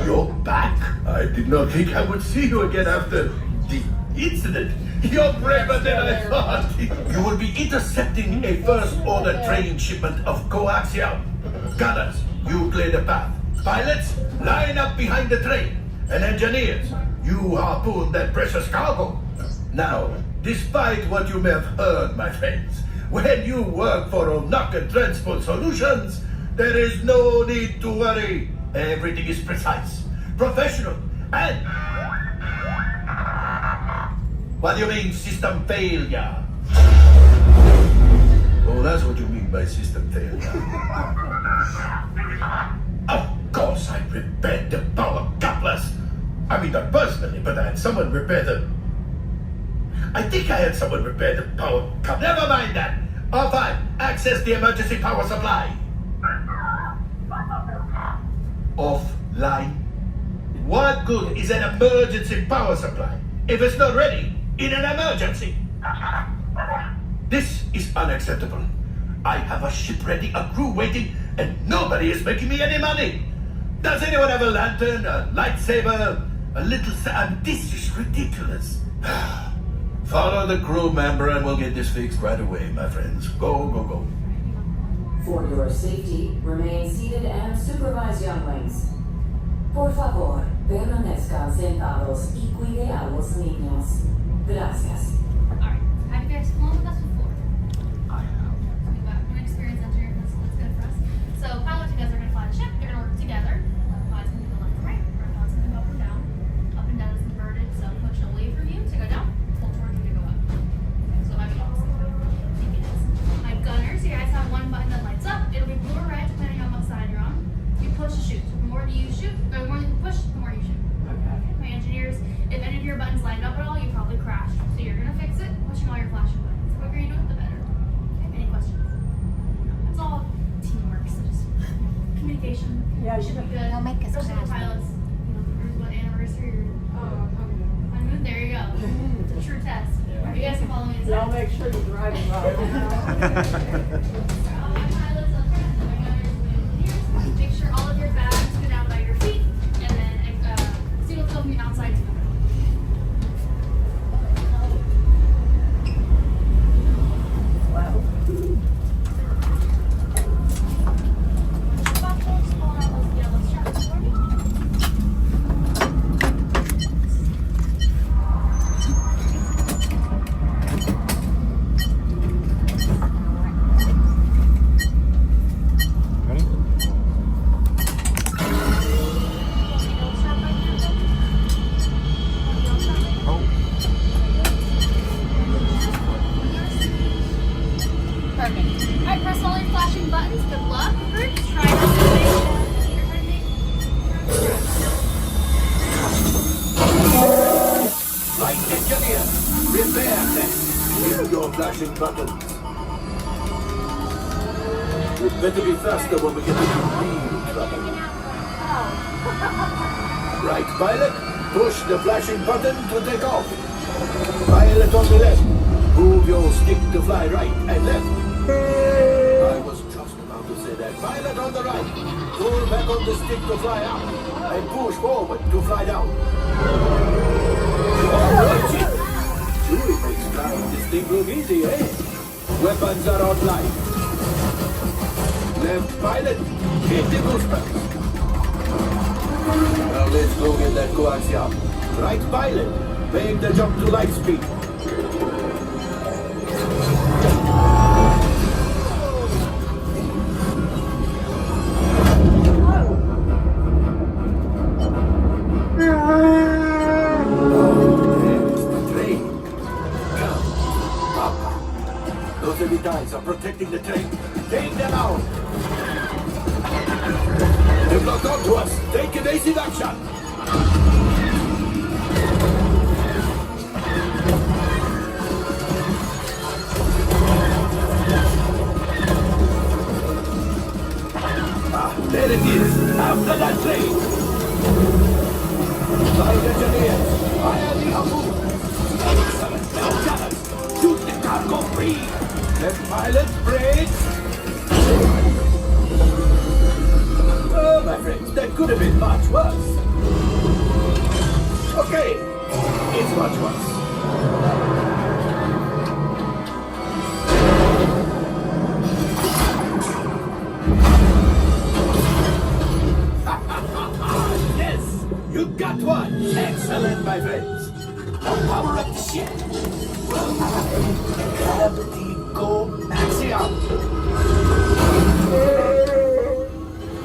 You're back. I did not think I would see you again after the incident. You're braver than I thought. You will be intercepting a first-order train shipment of coaxium. Gunners, you clear the path. Pilots, line up behind the train. And engineers, you harpoon that precious cargo. Now, despite what you may have heard, my friends, when you work for Onakan Transport Solutions, there is no need to worry. Everything is precise, professional, and... What do you mean, system failure? Oh, that's what you mean by system failure. Of course, I repaired the power couplers. I mean, not personally, but I had someone repair them. I think I had someone repair the power couplers. Never mind that. R5, access the emergency power supply. Offline. What good is an emergency power supply if it's not ready in an emergency? This is unacceptable. I have a ship ready, a crew waiting, and nobody is making me any money. Does anyone have a lantern, a lightsaber, a little this is ridiculous. Follow the crew member and we'll get this fixed right away, my friends. Go, go, go. For your safety, remain seated and supervise younglings. Por favor, permanezcan sentados y cuide a los niños. Gracias. Alright, have you guys flown with us before? I have. We've got one experienced engineer, that's good for us. So, pilots, you guys are going to fly the ship, you're going to work together. Pilots going to go left and right, pilots going to go up and down. Up and down is inverted, so push away from you to go down, pull towards you to go up. So, that's the opposite. I think it is. My gunners, you guys have one button that lights up. It'll be blue or red, depending on what side you're on. You push to shoot. The more you shoot, the more you push, the more you shoot. Okay. My engineers, if any of your buttons lined up at all, you probably crashed. So you're gonna fix it, pushing all your flashing buttons. The quicker you do it, the better. Okay, any questions? It's all teamwork, so just communication. Yeah, should be good. They'll make us crash. Pilots, what anniversary or honeymoon? There you go. It's a true test. Yeah. You guys can follow me inside. I'll make sure you're driving well. Make sure all of your bags go down by your feet, and then see what's on the outside too. Wow. Perfect. Alright, press all your flashing buttons. Good luck. First, try to Flight engineer, repair that. Hit your flashing buttons. We better be faster when we get into real trouble. Right, pilot, push the flashing button to take off. Pilot on the left, move your stick to fly right and left. I was just about to say that. Pilot on the right, pull back on the stick to fly out, and push forward to fly down. Alright, Chewie makes flying this thing look easy, eh? Weapons are online. Left pilot, hit the booster. Now let's go get that coaxium. Right pilot, make the jump to light speed. Those heavy guys are protecting the train. Take them out. They've locked onto us. Take evasive action. There it is. After that train. Flight engineers, fire the harpoon. 7 bell cannons. Shoot the cargo free. Left pilot, brake. Oh, my friends, that could have been much worse. Okay, it's much worse. Yes, you got one. Excellent, my friends. Now power up the ship. Gravity go axiom.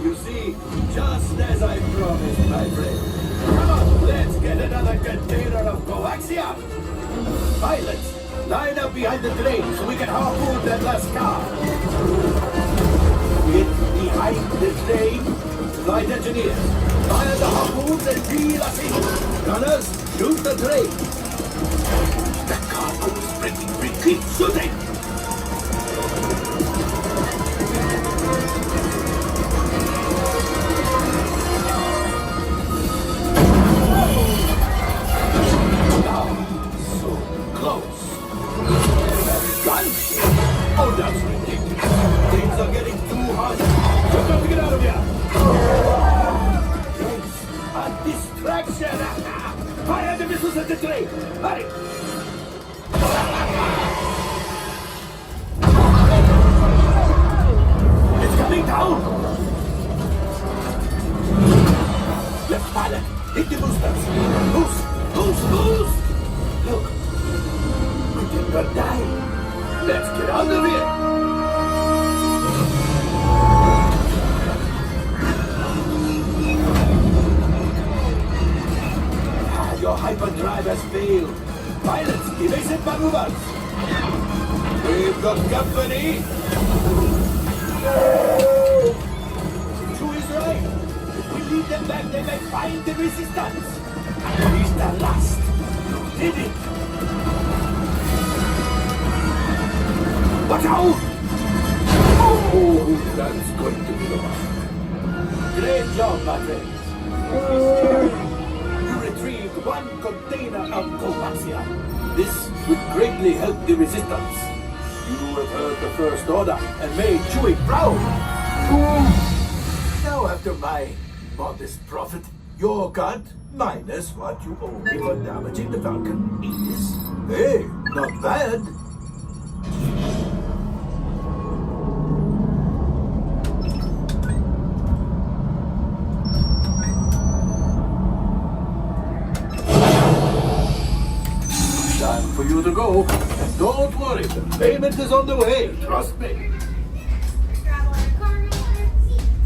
You see, just as I promised, my friend. Come on, let's get another container of coaxium. Pilots, line up behind the train so we can harpoon that last car. Get behind the train. Flight engineers, fire the harpoons and reel us in. Gunners, shoot the train. The cargo is breaking free. Keep shooting. Oh, that's ridiculous. Things are getting too hot. We've got to get out of here. It's a distraction. Fire the missiles at the train. Hurry. It's coming down. Left pilot, hit the boosters. Boost. Look, we did not die. Let's get out of here! Your hyperdrive has failed. Pilots, evasive maneuvers. We've got company. True is right. If we lead them back, they may find the resistance. He's the last. You did it. Watch out! Oh, that's going to be the one. Great job, my friends. You retrieved one container of coaxium. This would greatly help the resistance. You have heard the First Order and made Chewie proud. Now, after my modest profit, your cut, minus what you owe me for damaging the Falcon, is, hey, not bad. Time for you to go. And don't worry, the payment is on the way. Trust me.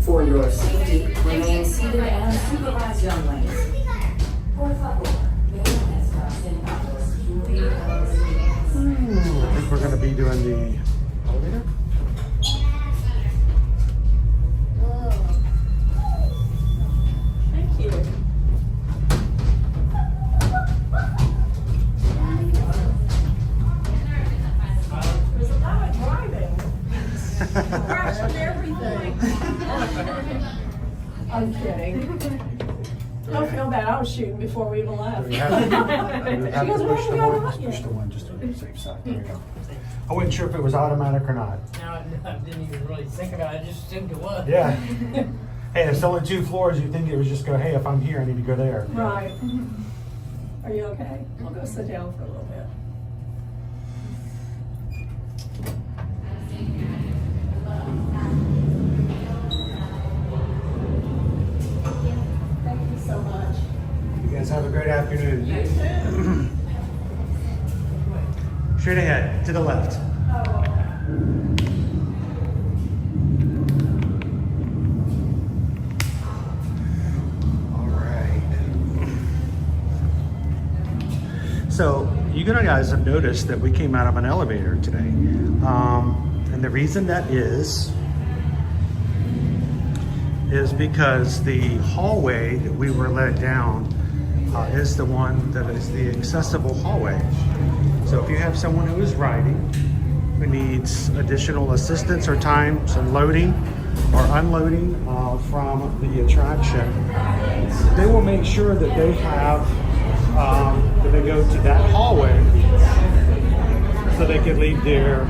For your safety, remain seated and supervise younglings. Por favor, permanezca sentados. I think we're going to be doing the elevator. Thank you. There's a lot of driving. Crashing everything. I'm kidding. Don't feel bad. I was shooting before we even left. We have to push the one. Just push the one just to be safe side. There we go. I wasn't sure if it was automatic or not. No, I didn't even really think about it. I just assumed it was. Yeah. Hey, it's only 2 floors. You think it was just go, hey, if I'm here, I need to go there. Right. Are you okay? I'll go sit down for a little bit. Have a great afternoon. Straight ahead, to the left. All right. So you guys have noticed that we came out of an elevator today. And the reason that is because the hallway that we were led down is the one that is the accessible hallway. So if you have someone who is riding, who needs additional assistance or time, some loading or unloading from the attraction, they will make sure that they have, that they go to that hallway so they can leave their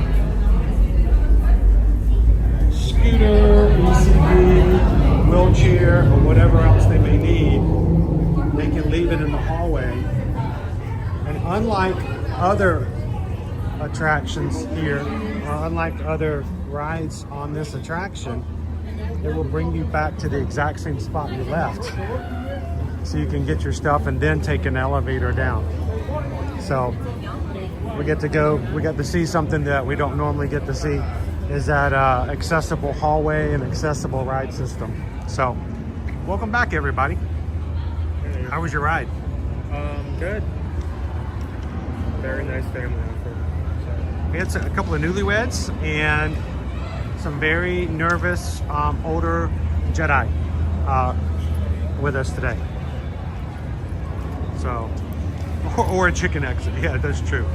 scooter, ECV, wheelchair, or whatever else they may need. They can leave it in the hallway. And unlike other attractions here, or unlike other rides on this attraction, it will bring you back to the exact same spot you left. So you can get your stuff and then take an elevator down. So we get to see something that we don't normally get to see, is that accessible hallway and accessible ride system. So welcome back, everybody. How was your ride? Good. Very nice family outfit. We had a couple of newlyweds and some very nervous older Jedi with us today. So, or a chicken exit. Yeah, that's true.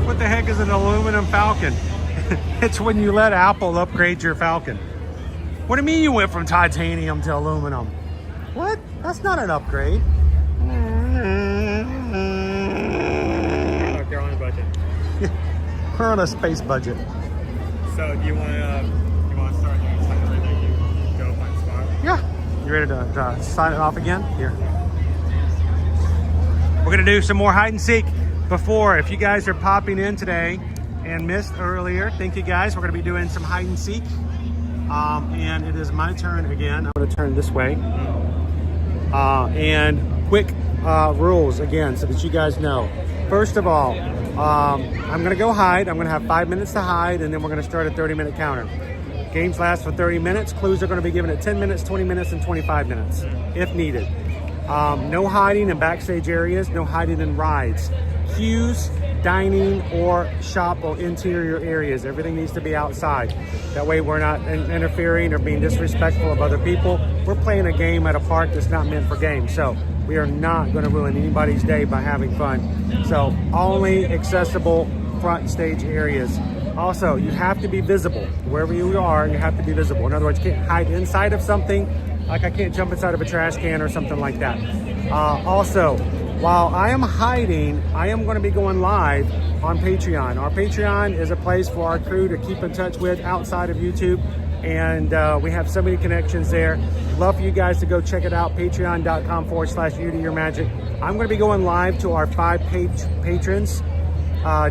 What the heck is an aluminum Falcon? It's when you let Apple upgrade your Falcon. What do you mean you went from titanium to aluminum? What? That's not an upgrade. They're on a budget. We're on a space budget. So do you want to start doing something right there? You go find a spot? Yeah. You ready to sign it off again? Here. We're gonna do some more hide and seek. Before, if you guys are popping in today and missed earlier, thank you guys. We're gonna be doing some hide and seek. And it is my turn again. I'm gonna turn this way. And quick rules again, so that you guys know. First of all, I'm gonna go hide. I'm gonna have 5 minutes to hide, and then we're gonna start a 30-minute counter. Games last for 30 minutes. Clues are gonna be given at 10 minutes, 20 minutes, and 25 minutes, if needed. No hiding in backstage areas, no hiding in rides. Queues, dining, or shop or interior areas. Everything needs to be outside. That way we're not interfering or being disrespectful of other people. We're playing a game at a park that's not meant for games. So we are not going to ruin anybody's day by having fun. So only accessible front stage areas. Also, you have to be visible. Wherever you are, you have to be visible. In other words, you can't hide inside of something. Like I can't jump inside of a trash can or something like that. Also, while I am hiding, I am going to be going live on Patreon. Our Patreon is a place for our crew to keep in touch with outside of YouTube. And we have so many connections there. Love for you guys to go check it out. Patreon.com/YouDoYourMagic. I'm going to be going live to our 5 patrons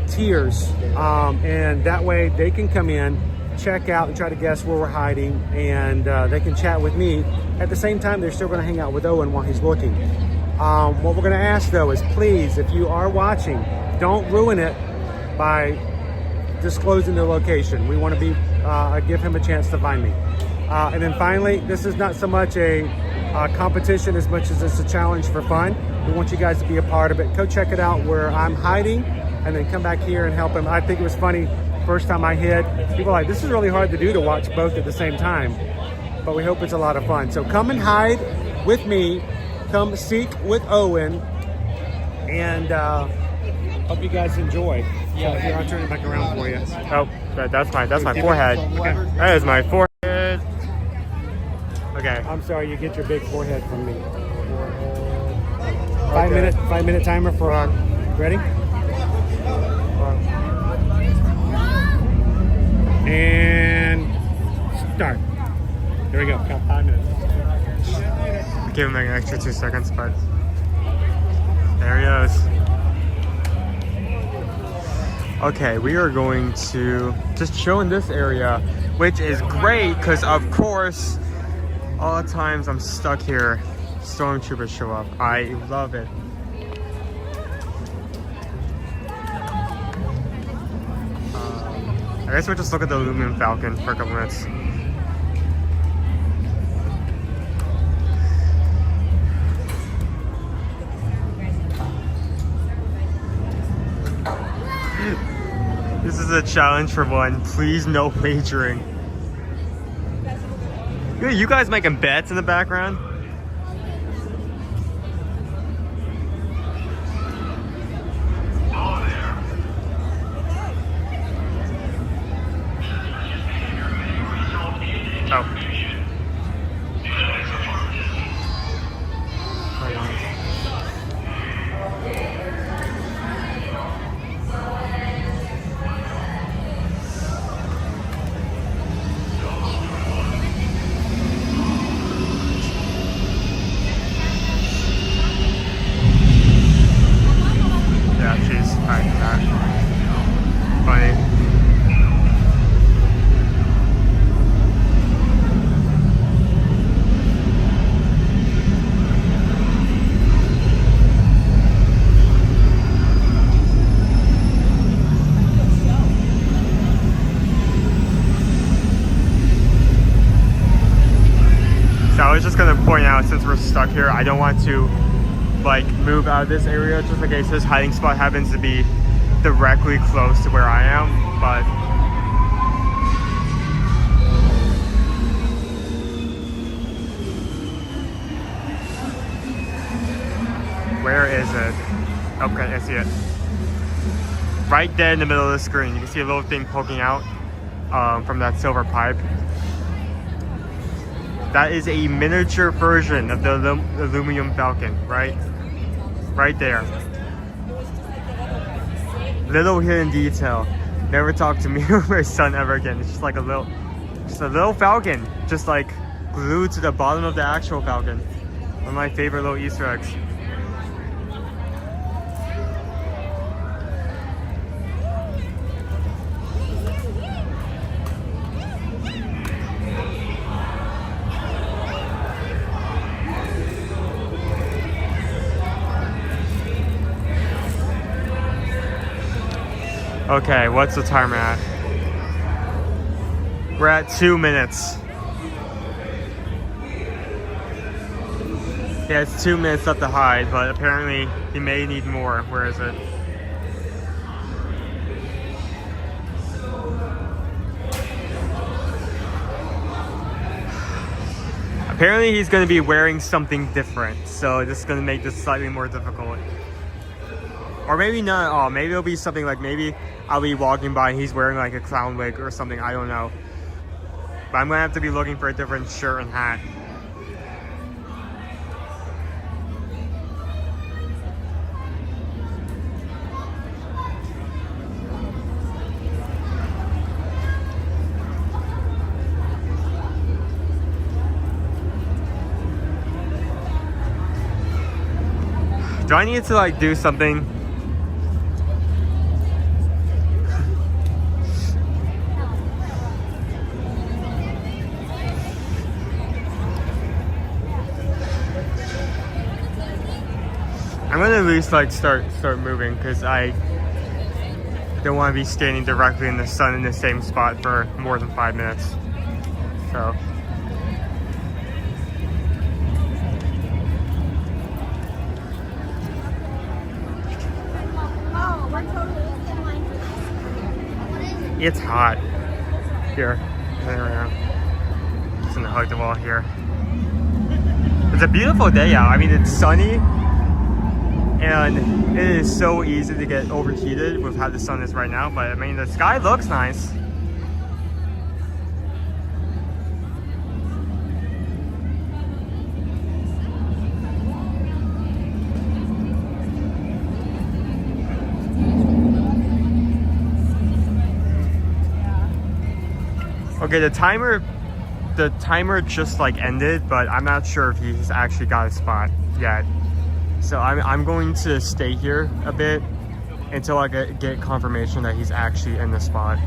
tiers. And that way they can come in, check out and try to guess where we're hiding. And they can chat with me. At the same time, they're still going to hang out with Owen while he's looking. What we're going to ask though is, please, if you are watching, don't ruin it by disclosing the location. We want to be give him a chance to find me. And then finally, this is not so much a competition as much as it's a challenge for fun. We want you guys to be a part of it. Go check it out where I'm hiding, and then come back here and help him. I think it was funny, first time I hid, people were like, this is really hard to do, to watch both at the same time. But we hope it's a lot of fun. So come and hide with me. Come seek with Owen, and hope you guys enjoy. Yeah, here, I'll turn it back around for you. Oh, that's my forehead. Okay. That is my forehead. Okay. I'm sorry, you get your big forehead from me. 5 minute timer for ready? And start. Here we go. Count 5 minutes. Give him like an extra 2 seconds, but there he goes. Okay, we are going to just chill in this area, which is great because, of course, all the times I'm stuck here, stormtroopers show up. I love it. I guess we'll just look at the Millennium Falcon for a couple minutes. This is a challenge for one. Please no wagering. You guys making bets in the background? Since we're stuck here, I don't want to like move out of this area just in case this hiding spot happens to be directly close to where I am, but where is it? Okay, I see it. Right there in the middle of the screen. You can see a little thing poking out from that silver pipe. That is a miniature version of the Millennium Falcon, right? Right there. Little hidden detail. Never talk to me or my son ever again. It's just like a little Falcon, just like glued to the bottom of the actual Falcon. One of my favorite little Easter eggs. Okay, what's the timer at? We're at 2 minutes. Yeah, it's 2 minutes left to hide, but apparently he may need more. Where is it? Apparently he's going to be wearing something different, so this is going to make this slightly more difficult. Or maybe not. Oh, maybe it'll be something like, maybe I'll be walking by and he's wearing like a clown wig or something. I don't know. But I'm gonna have to be looking for a different shirt and hat. Do I need to like do something? I'm gonna at least like start moving because I don't want to be standing directly in the sun in the same spot for more than 5 minutes. So. It's hot here. Just gonna hug the wall here. It's a beautiful day out. I mean, it's sunny. And it is so easy to get overheated with how the sun is right now, but I mean, the sky looks nice. Okay, the timer just like ended, but I'm not sure if he's actually got a spot yet. So I'm going to stay here a bit until I get confirmation that he's actually in the spot.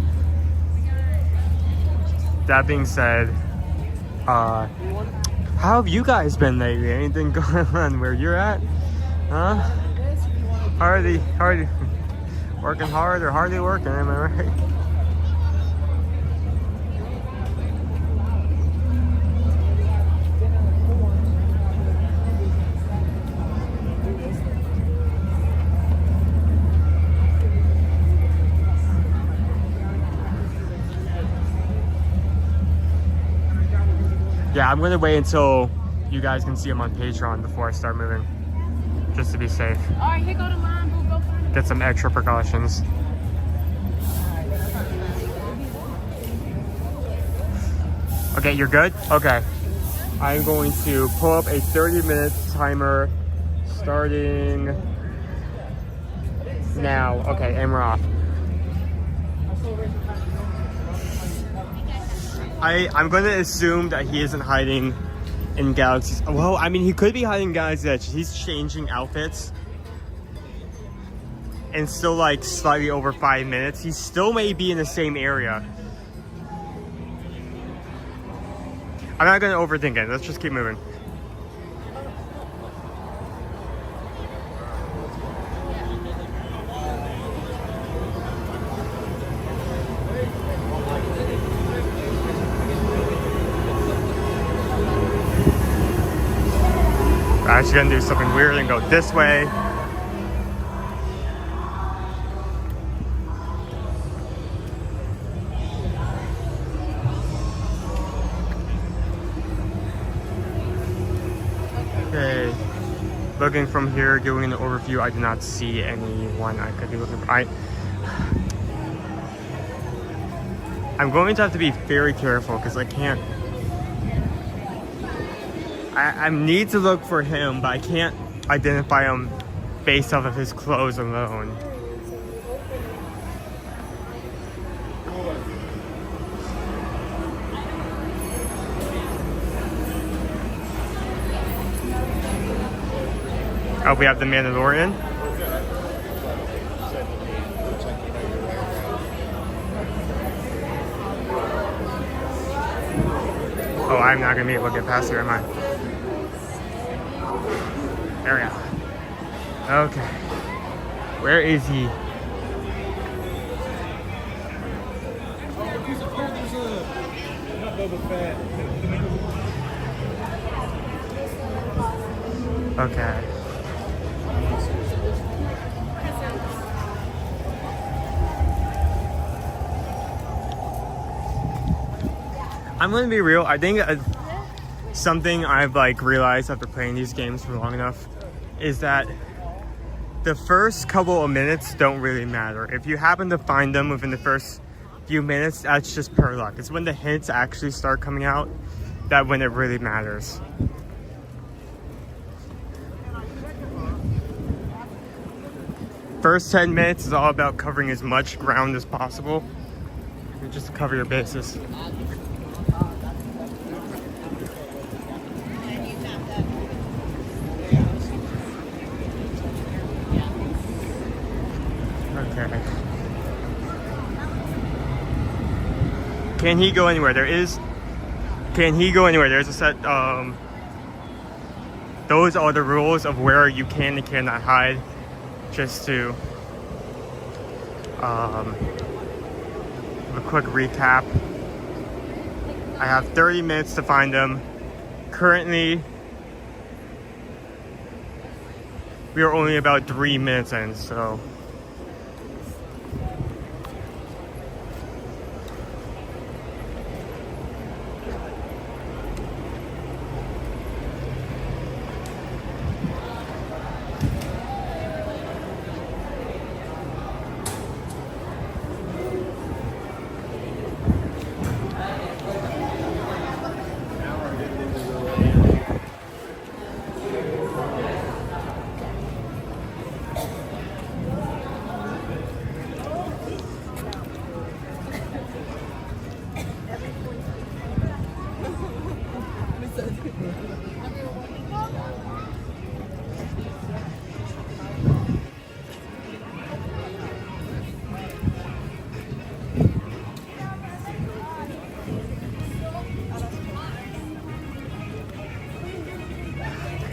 That being said, how have you guys been lately? Anything going on where you're at? Huh? Hardly working hard or hardly working, am I right? Yeah, I'm gonna wait until you guys can see him on Patreon before I start moving, just to be safe. All right, here go the line, boo. Go find it. Get some extra precautions. Okay, you're good? Okay. I'm going to pull up a 30-minute timer starting now. Okay, and we're off. I'm going to assume that he isn't hiding in Galaxy's. Well, I mean, he could be hiding in Galaxy's Edge. He's changing outfits. And still like slightly over 5 minutes. He still may be in the same area. I'm not going to overthink it. Let's just keep moving. I'm actually going to do something weird and go this way. Okay, looking from here, doing an overview, I do not see anyone I could be looking for. I'm going to have to be very careful because I can't. I need to look for him, but I can't identify him based off of his clothes alone. Oh, we have the Mandalorian. Oh, I'm not gonna be able to get past here, am I? There we go. Okay. Where is he? Okay. I'm gonna be real. I think something I've like realized after playing these games for long enough is that the first couple of minutes don't really matter. If you happen to find them within the first few minutes, that's just pure luck. It's when the hints actually start coming out that when it really matters. First 10 minutes is all about covering as much ground as possible, just to cover your bases. Okay. Can he go anywhere? Can he go anywhere? There's a set, those are the rules of where you can and cannot hide. Just to, a quick recap. I have 30 minutes to find them. Currently, we are only about 3 minutes in, so.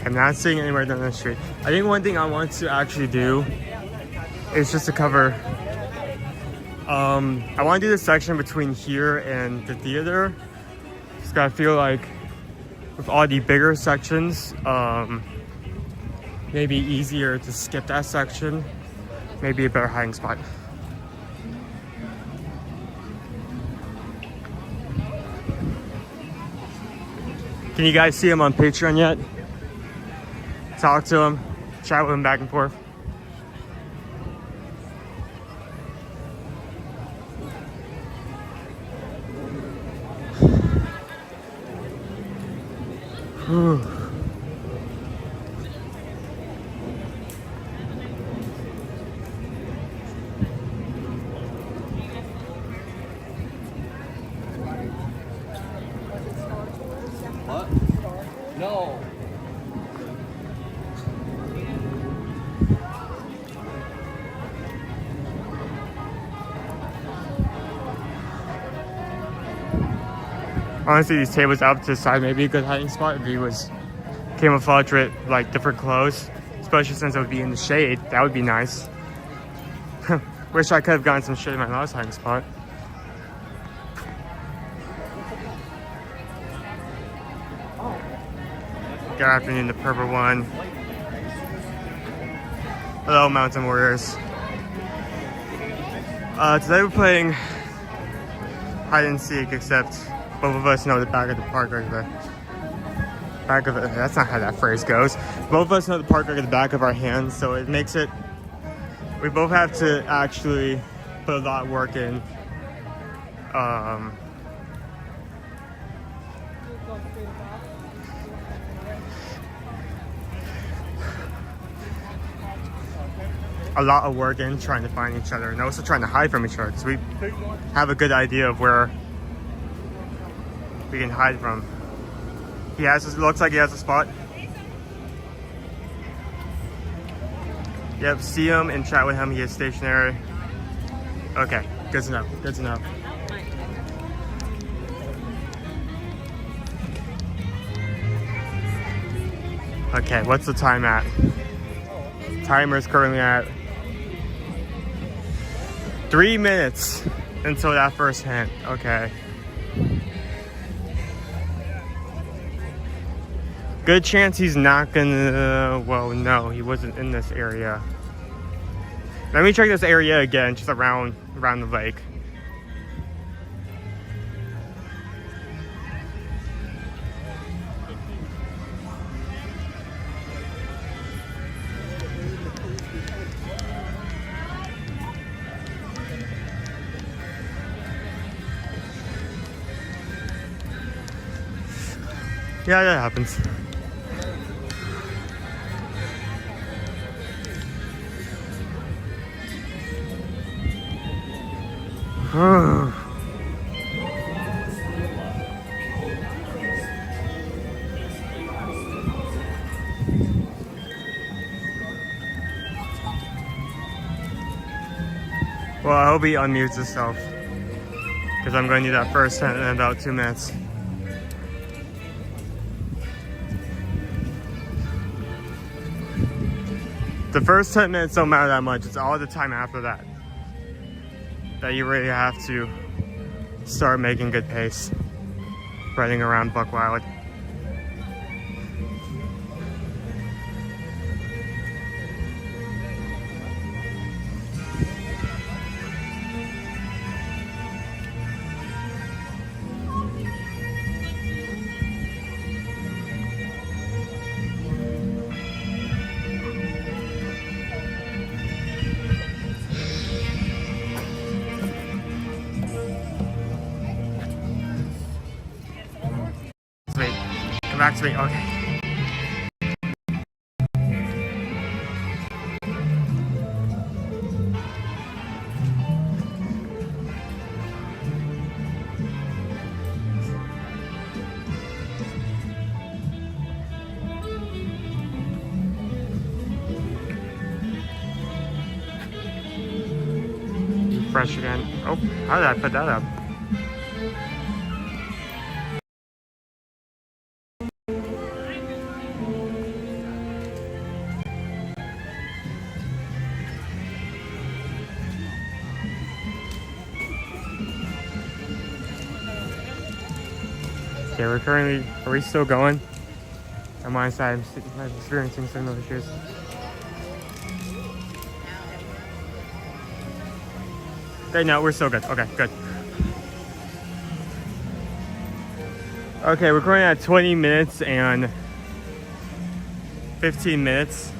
I'm not seeing anywhere down the street. I think one thing I want to actually do is just to cover, I want to do this section between here and the theater. Just gotta feel like with all the bigger sections, maybe easier to skip that section. Maybe a better hiding spot. Can you guys see him on Patreon yet? Talk to him, chat with him back and forth. What? No. Honestly, these tables out to the side may be a good hiding spot if he was camouflage with like different clothes, especially since it would be in the shade. That would be nice. Wish I could have gotten some shade in my last hiding spot. Good afternoon, the purple one. Hello, Mountain Warriors. Today we're playing hide and seek, except both of us know the back of the park right there. Back of it. That's not how that phrase goes. Both of us know the park like at the back of our hands, so it makes it. We both have to actually put a lot of work in. A lot of work in trying to find each other, and also trying to hide from each other, because we have a good idea of where we can hide from. He has, it looks like he has a spot. Yep, see him and chat with him. He is stationary. Okay, good to know. Good to know. Okay, what's the time at? Timer is currently at 3 minutes until that first hint. Okay. Good chance he's not gonna, well, no, he wasn't in this area. Let me check this area again, just around the lake. Yeah, that happens. Well, I hope he unmutes himself, because I'm going to need that first hint in about 2 minutes. The first 10 minutes don't matter that much. It's all the time after that that you really have to start making good pace riding around Buck Wild. Come back to me. Okay. Refresh again. Oh, how did I put that up? Okay, we're currently, are we still going? On my side, I'm experiencing signal issues. Okay, no, we're still good. Okay, good. Okay, we're going at 20 minutes and 15 minutes.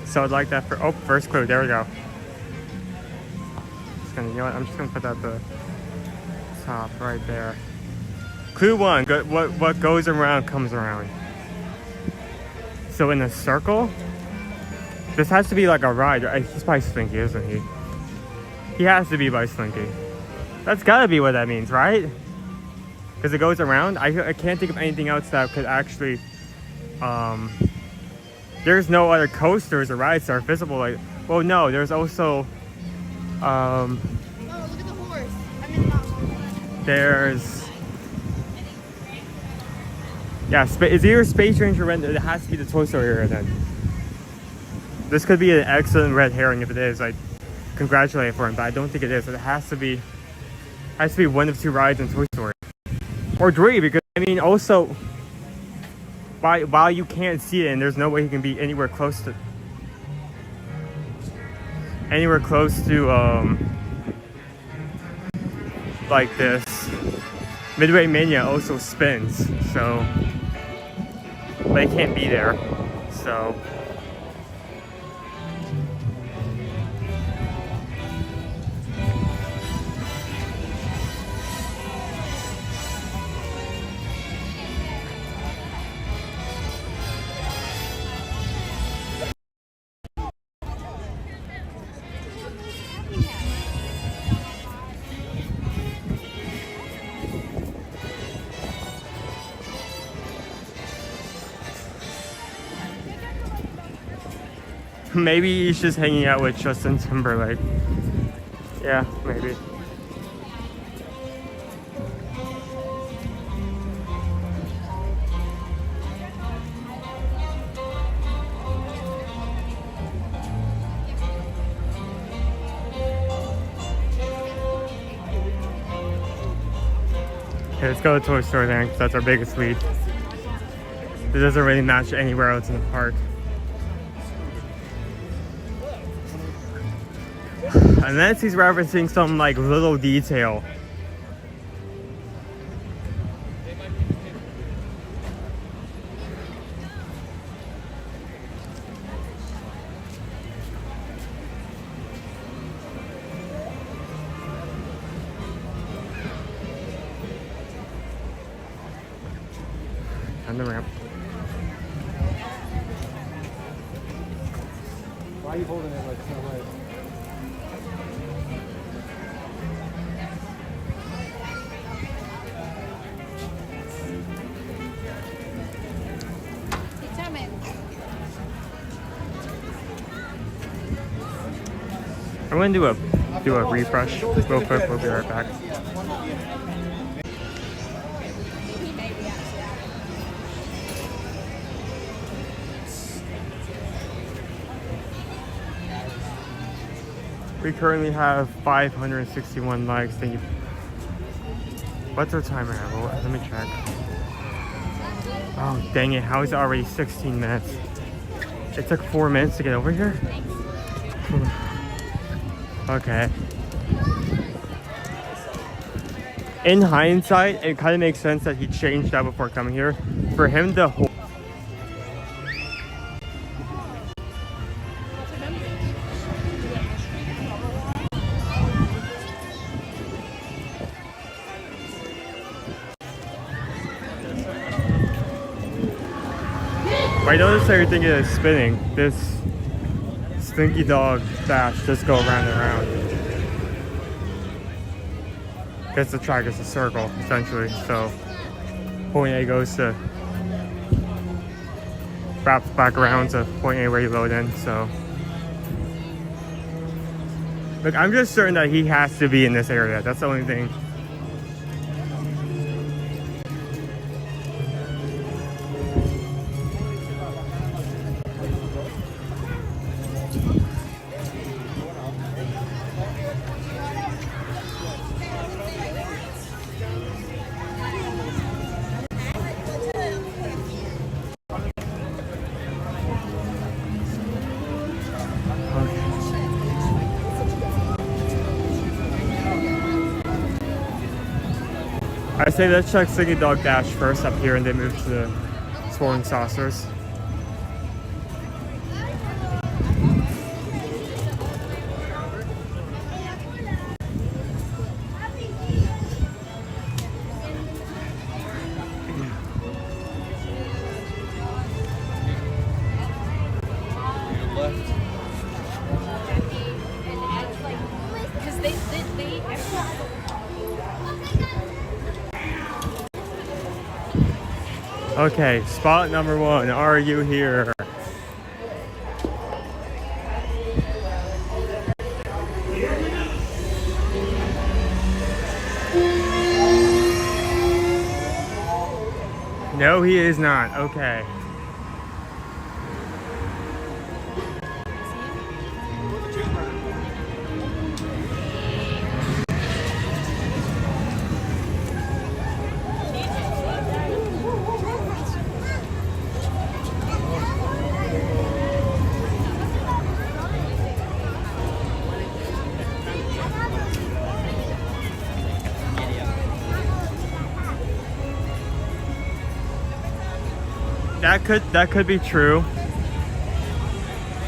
So I'd like that for, oh, first clue, there we go. Just gonna, you know what, I'm just gonna put that at the top right there. Clue 1, what goes around comes around. So in a circle, this has to be like a ride. He's by Slinky, isn't he? He has to be by Slinky. That's gotta be what that means, right? Because it goes around. I can't think of anything else that could actually, there's no other coasters or rides that are visible. Like, well, no, there's also, Oh, look at the horse. I mean, not. there's, yeah, it's either Space Ranger or it has to be the Toy Story area then. This could be an excellent red herring if it is. I congratulate it for him, but I don't think it is. It has to be one of two rides in Toy Story. Or 3, because I mean also while you can't see it and there's no way he can be anywhere close to like this. Midway Mania also spins, so they can't be there. So maybe he's just hanging out with Justin Timberlake. Yeah, maybe. Okay, let's go to Toy Story then, because that's our biggest lead. It doesn't really match anywhere else in the park. Unless he's referencing some like little detail. On the ramp. Why are you holding it like so way? I'm gonna do a refresh real quick. We'll be right back. We currently have 561 likes. Thank you. What's our timer at? Well, let me check. Oh, dang it. How is it already 16 minutes? It took 4 minutes to get over here? Okay. In hindsight, it kind of makes sense that he changed that before coming here. For him to hold. I noticed everything is spinning. This Slinky Dog dash just go around and around. Because the track is a circle, essentially. So point A goes to wraps back around to point A where you load in. So look, I'm just certain that he has to be in this area. That's the only thing. I say let's check Singing Dog Dash first up here and then move to the Swirling Saucers. Okay, spot number 1. Are you here? No, he is not. Okay. That could be true.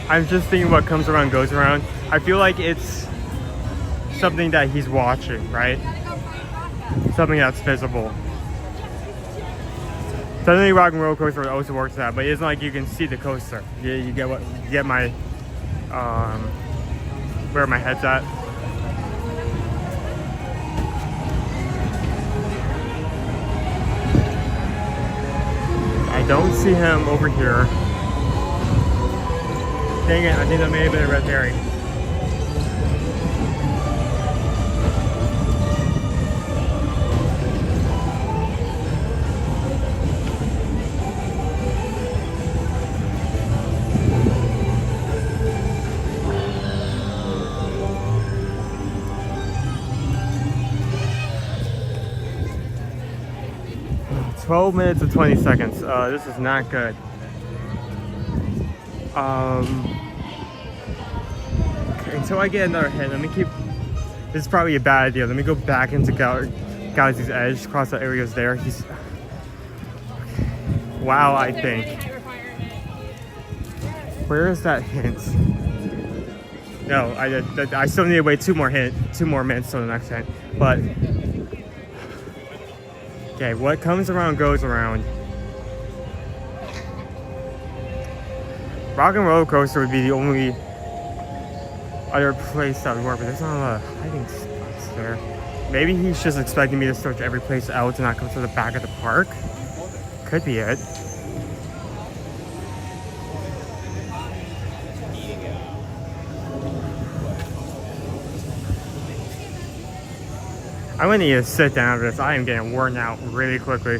I'm just thinking what comes around goes around. I feel like it's something that he's watching, right? Something that's visible. Suddenly Rock and Roller Coaster also works that, but it's not like you can see the coaster. You get my where my head's at. I don't see him over here. Dang it, I think that may have been a red herring. Oh, 12 minutes and 20 seconds. This is not good. Okay, until I get another hit, let me keep. This is probably a bad idea. Let me go back into Galaxy's Edge, across the areas there. He's. Wow, I think. Where is that hint? No, I still need to wait 2 more minutes till the next hint. But okay, what comes around goes around. Rock and Roller Coaster would be the only other place that would work, but there's not a lot of hiding spots there. Maybe he's just expecting me to search every place out and not come to the back of the park. Could be it. I'm gonna need to sit down after this. I am getting worn out really quickly.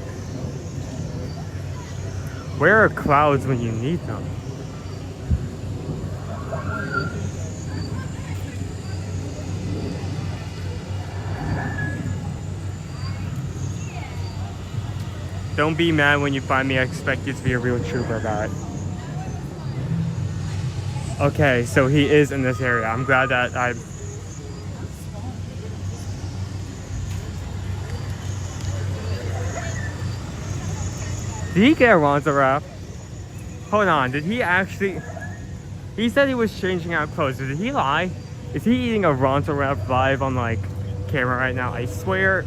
Where are clouds when you need them? Don't be mad when you find me. I expect you to be a real trooper about it. Okay, so he is in this area. I'm glad that I... Did he get a Ronza wrap? Hold on, did he actually... He said he was changing out clothes. Did he lie? Is he eating a Ronza wrap live on like camera right now? I swear...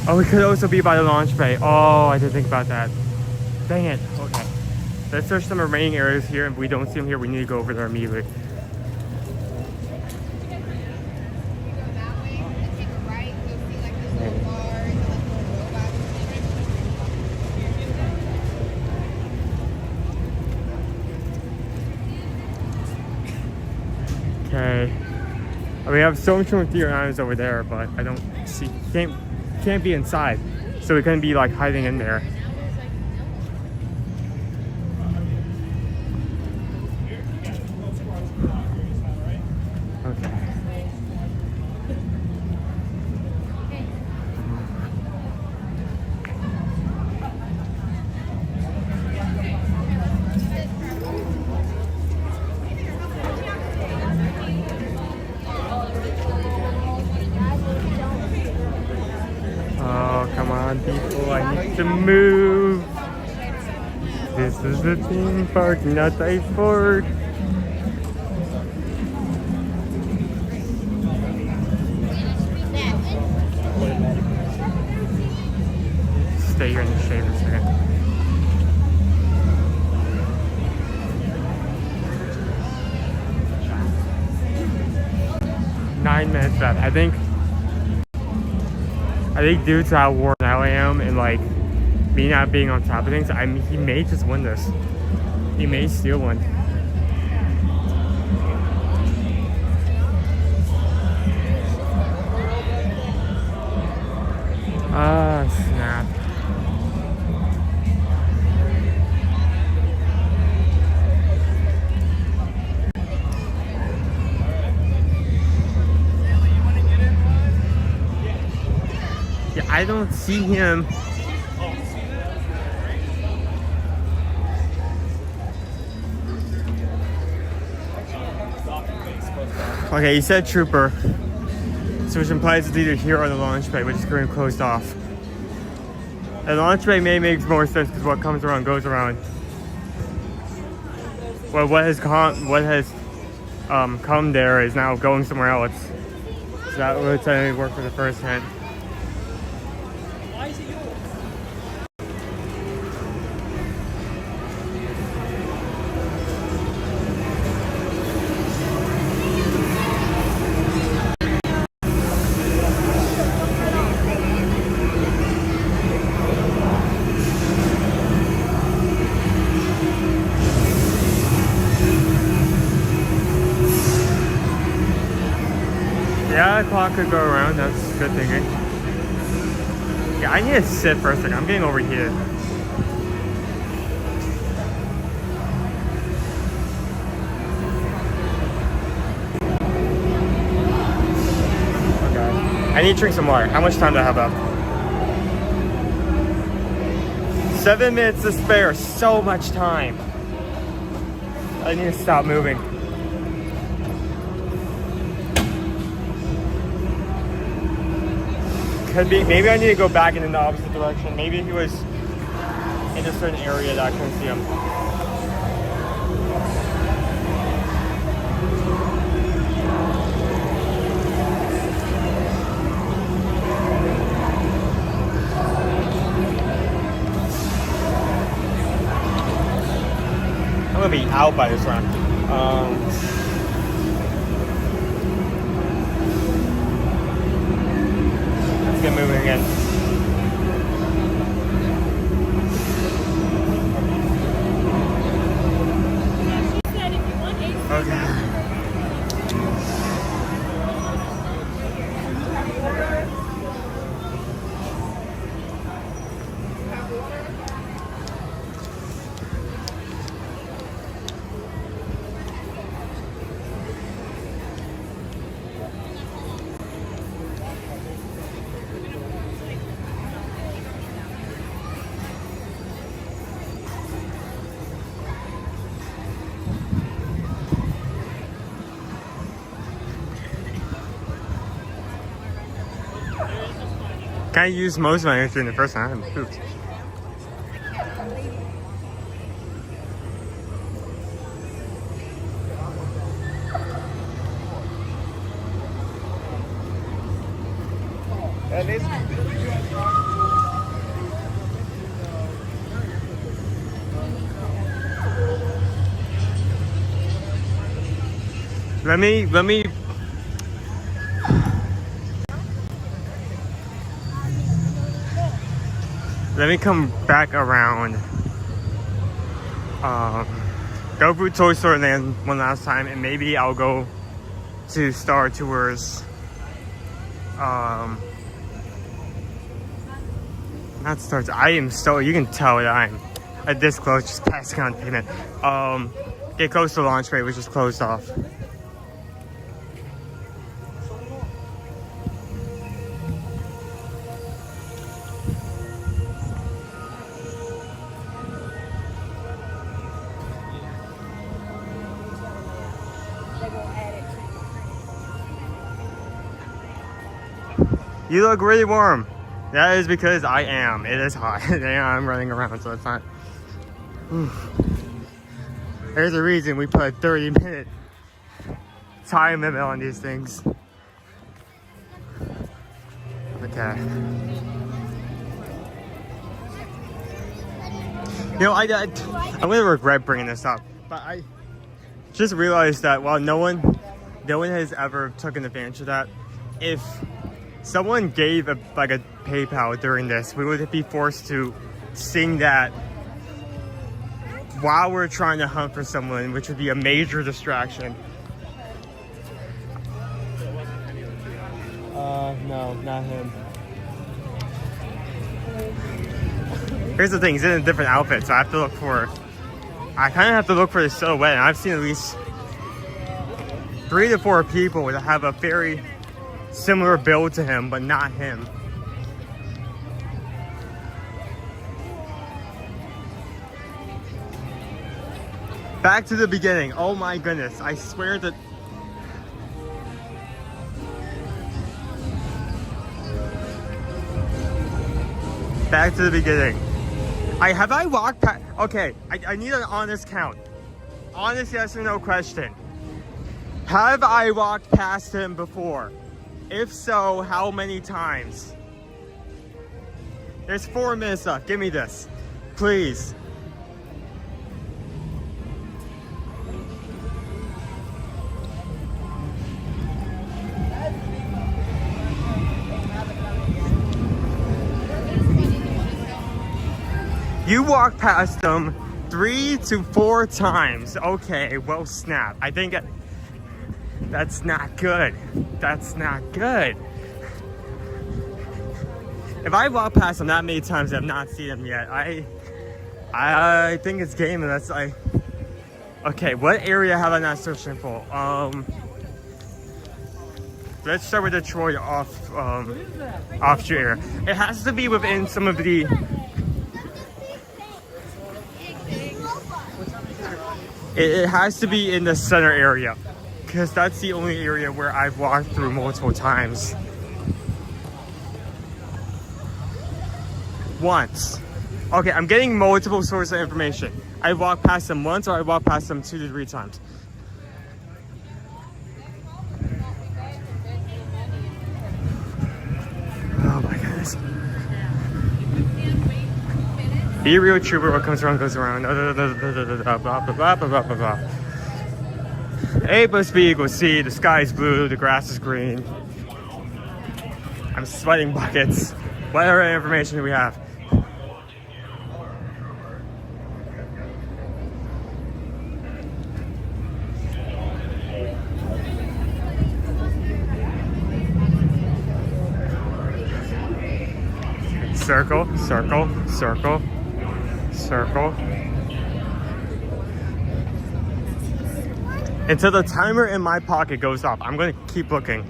Oh, we could also be by the launch bay. Oh, I didn't think about that. Dang it. Okay. Let's search some remaining areas here. If we don't see them here, we need to go over there immediately. Okay. We have so much more theater items over there, but I don't see. Can't be inside, so we couldn't be like hiding in there. Okay. to move. This is the theme park, not a fort. Stay here in the shade for a second. Nine minutes left. I think due to how worn out I am and like me not being on top of things, he may just win this. He may steal one. Ah, snap. Yeah, I don't see him. Okay, he said trooper, so which implies it's either here or the launch bay, which is currently closed off. The launch bay may make more sense because what comes around goes around. Well, what has come there is now going somewhere else. So that would technically work for the first hint. Yeah, the clock could go around. That's good thinking. Yeah, I need to sit for a second. I'm getting overheated. Okay. I need to drink some water. How much time do I have left? 7 minutes to spare. So much time. I need to stop moving. Could be, maybe I need to go back in the opposite direction. Maybe he was in a certain area that I couldn't see him. I'm gonna be out by this round. Let's get moving again. Okay. I used most of my energy in the first time. I haven't pooped. Let me come back around. Go through Toy Story Land one last time, and maybe I'll go to Star Tours. Not Star Tours. I am so, you can tell that I'm at this close, just passing on payment. Get close to the launch bay, which is closed off. You look really warm. That is because I am. It is hot. And I'm running around, so it's not. There's a reason we put a 30-minute time limit on these things. Okay. You know, I'm gonna regret bringing this up, but I just realized that while no one has ever taken advantage of that, if someone gave a PayPal during this, we would be forced to sing that while we're trying to hunt for someone, which would be a major distraction. No, not him. Here's the thing, he's in a different outfit, so I kind of have to look for the silhouette, and I've seen at least 3 to 4 people that have a very similar build to him, but not him. Back to the beginning. Oh my goodness, I swear that. Back to the beginning. Have I walked past? Okay, I need an honest count. Honest yes or no question. Have I walked past him before? If so, how many times? There's 4 minutes left. Give me this, please. You walked past them 3 to 4 times. Okay, well, snap. I think that's not good. That's not good. If I walk past them that many times and I've not seen them yet, I think it's game, and that's like, okay, what area have I not searched him for? Let's start with Detroit offshoot area. It has to be within some of the. It has to be in the center area, because that's the only area where I've walked through multiple times. Once. Okay, I'm getting multiple sources of information. I walked past them once, or I walked past them 2 to 3 times. Oh my goodness. Be a real trooper, what comes around goes around. A plus B equals C, the sky is blue, the grass is green. I'm sweating buckets. Whatever information we have. Circle, circle, circle. Circle until the timer in my pocket goes off. I'm going to keep looking.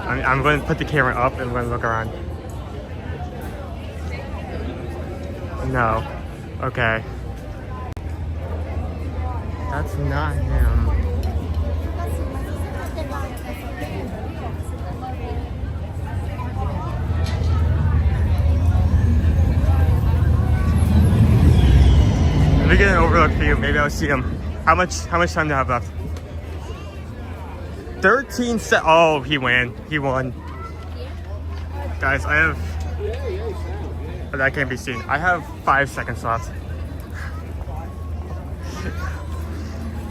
I'm going to put the camera up and I'm going to look around. No. Okay. That's not him. Let me get an overlook for you. Maybe I'll see him. How much time do I have left? 13 seconds. Oh, he won. He won. Guys, I have. Oh, that can't be seen. I have 5 seconds left.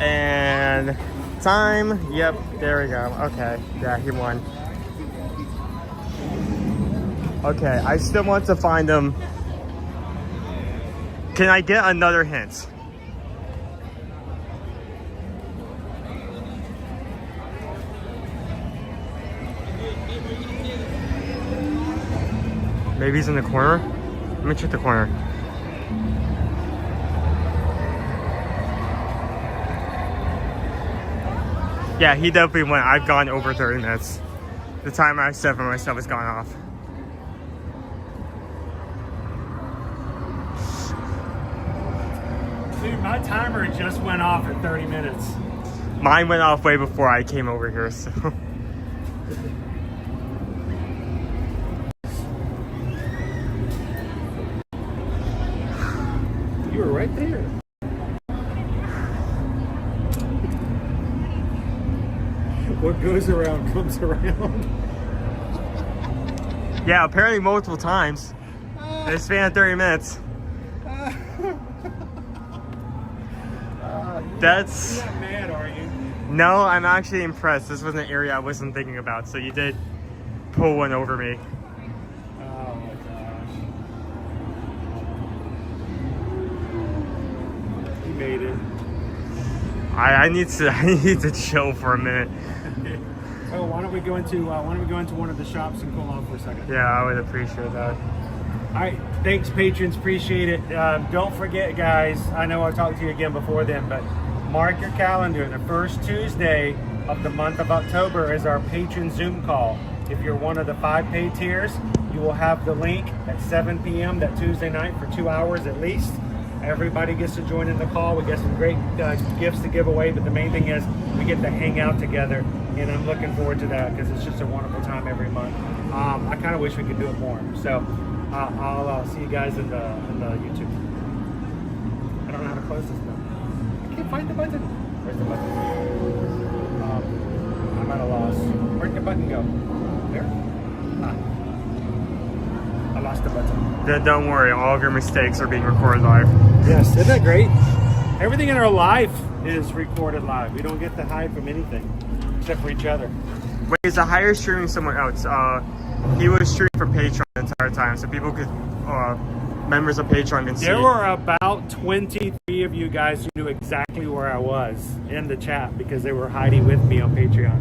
And time. Yep, there we go. Okay, yeah, he won. Okay, I still want to find him. Can I get another hint? Maybe he's in the corner? Let me check the corner. Yeah, he definitely went. I've gone over 30 minutes. The timer I set for myself has gone off. Dude, my timer just went off at 30 minutes. Mine went off way before I came over here, so. You were right there. What goes around comes around. Yeah, apparently multiple times. In a span of 30 minutes. That's... You're not mad, are you? No, I'm actually impressed. This was an area I wasn't thinking about, so you did pull one over me. Oh my gosh. You made it. I need to chill for a minute. Oh, why don't we go into one of the shops and cool off for a second? Yeah, I would appreciate that. All right, thanks patrons, appreciate it. Don't forget, guys, I know I'll talk to you again before then, but mark your calendar. The first Tuesday of the month of October is our patron Zoom call. If you're one of the 5 paid tiers, you will have the link at 7 p.m. that Tuesday night for 2 hours at least. Everybody gets to join in the call. We get some great gifts to give away, but the main thing is we get to hang out together, and I'm looking forward to that because it's just a wonderful time every month. I kind of wish we could do it more. So I'll see you guys in the YouTube. I don't know how to close this now. I can't find the button. Where's the button? I'm at a loss. Where'd the button go? There? I lost the button. Don't worry, all of your mistakes are being recorded live. Yes, isn't that great? Everything in our life is recorded live. We don't get to hide from anything except for each other. Wait, is the hire streaming somewhere else? He was streaming for Patreon the entire time, so people could, members of Patreon can see. There were about 23 of you guys who knew exactly where I was in the chat because they were hiding with me on Patreon.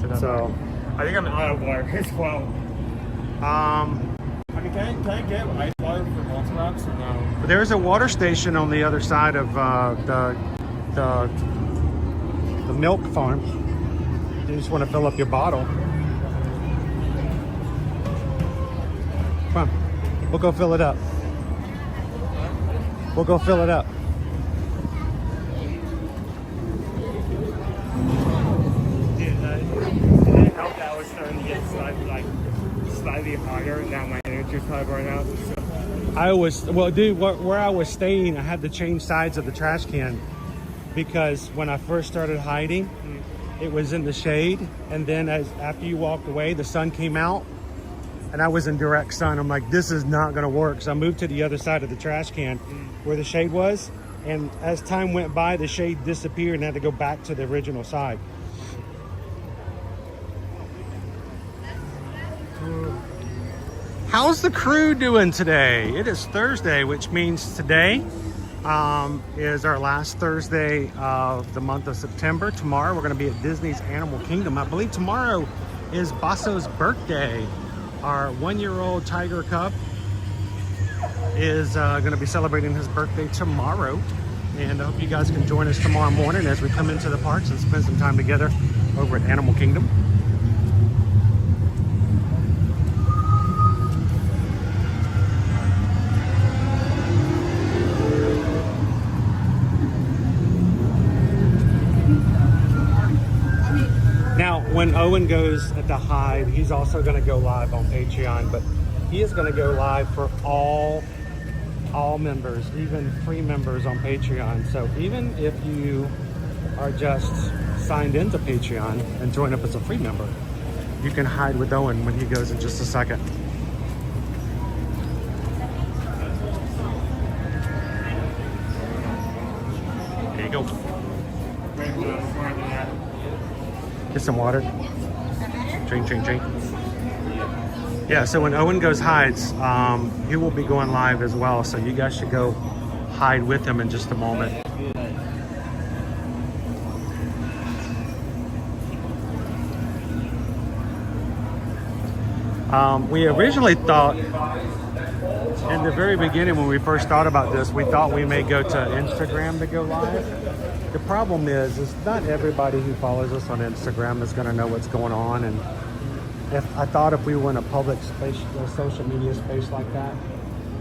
Yeah, so I think I'm out of water as well. I mean, can I get ice water for multi-wraps or no? There's a water station on the other side of the milk farm. You just want to fill up your bottle. Come on, we'll go fill it up. We'll go fill it up. Did it help that I was starting to get slightly hotter, and now my energy's probably burning out? So. Where I was staying, I had to change sides of the trash can because when I first started hiding, it was in the shade, and then after you walked away, the sun came out, and I was in direct sun. I'm like, this is not gonna work. So I moved to the other side of the trash can where the shade was, and as time went by, the shade disappeared and I had to go back to the original side. How's the crew doing today? It is Thursday, which means today is our last Thursday of the month of September. Tomorrow we're going to be at Disney's Animal Kingdom. I believe tomorrow is Basso's birthday. Our 1-year-old tiger cub is going to be celebrating his birthday tomorrow. And I hope you guys can join us tomorrow morning as we come into the parks and spend some time together over at Animal Kingdom. Now, when Owen goes at the hide, he's also going to go live on Patreon, but he is going to go live for all members, even free members on Patreon. So even if you are just signed into Patreon and join up as a free member, you can hide with Owen when he goes in just a second. There you go. Get some water. Drink, drink, drink. Yeah, so when Owen goes hides, he will be going live as well. So you guys should go hide with him in just a moment. We originally thought, in the very beginning when we first thought about this, we thought we may go to Instagram to go live. The problem is not everybody who follows us on Instagram is going to know what's going on. And if we were in a public space, a social media space like that,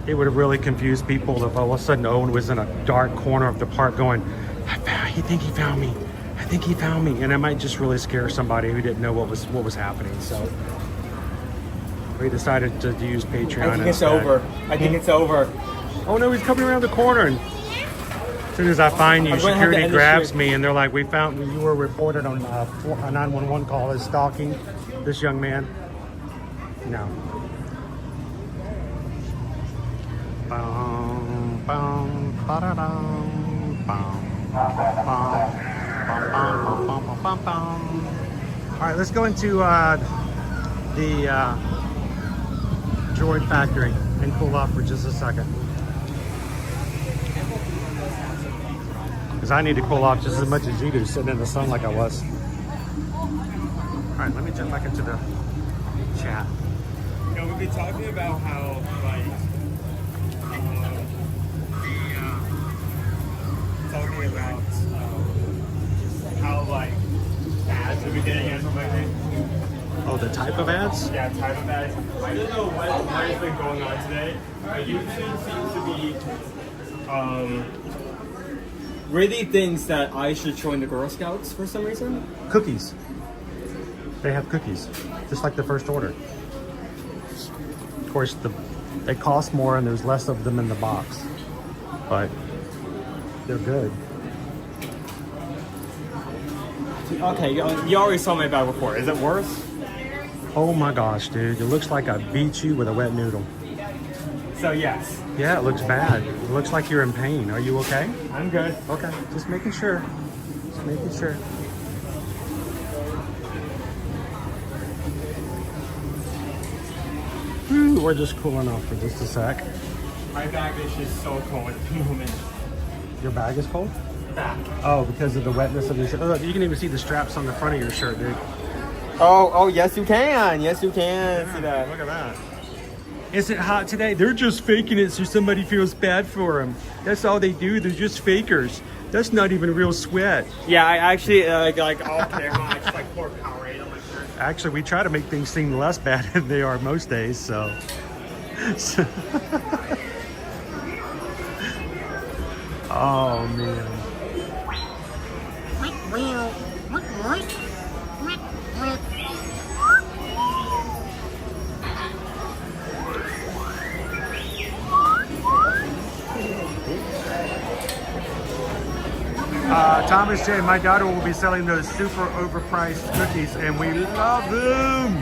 it would have really confused people if all of a sudden Owen was in a dark corner of the park going, I think he found me. I think he found me. And it might just really scare somebody who didn't know what was happening. So we decided to use Patreon. I think it's over. I think it's over. Oh no, he's coming around the corner. And as soon as I find you, security grabs me and they're like, we found you were reported on a 911 call as stalking this young man. No. Bum, bum, ba-da-dum, bum, bum, bum, bum, bum, bum, bum, bum. All right, let's go into the droid factory and cool off for just a second. Because I need to cool off just as much as you do, sitting in the sun like I was. All right, let me jump back into the chat. You know, we've been talking about how, like, talking about how, like, ads have been getting or something like that. Oh, the type of ads? Yeah, type of ads. I don't know what has been going on today, but YouTube seems to be really thinks that I should join the Girl Scouts for some reason. Cookies. They have cookies, just like the First Order. Of course, they cost more and there's less of them in the box, but they're good. Okay, you already saw my bag before. Is it worse? Oh my gosh, dude. It looks like I beat you with a wet noodle. So yes. Yeah, it looks bad. It looks like you're in pain. Are you okay? I'm good. Okay, just making sure. Just making sure. Whew, we're just cooling off for just a sec. My bag is just so cold at the moment. Your bag is cold? Back. Oh, because of the wetness of your shirt. Look, you can even see the straps on the front of your shirt, dude. Oh, yes you can. Yes you can. Yeah, see that. Look at that. Is it hot today? They're just faking it so somebody feels bad for them. That's all they do. They're just fakers. That's not even real sweat. Yeah, I actually like all camera. I just like pour Powerade on my shirt. Actually, we try to make things seem less bad than they are most days. So. Oh man. Thomas J, my daughter will be selling those super overpriced cookies and we love them.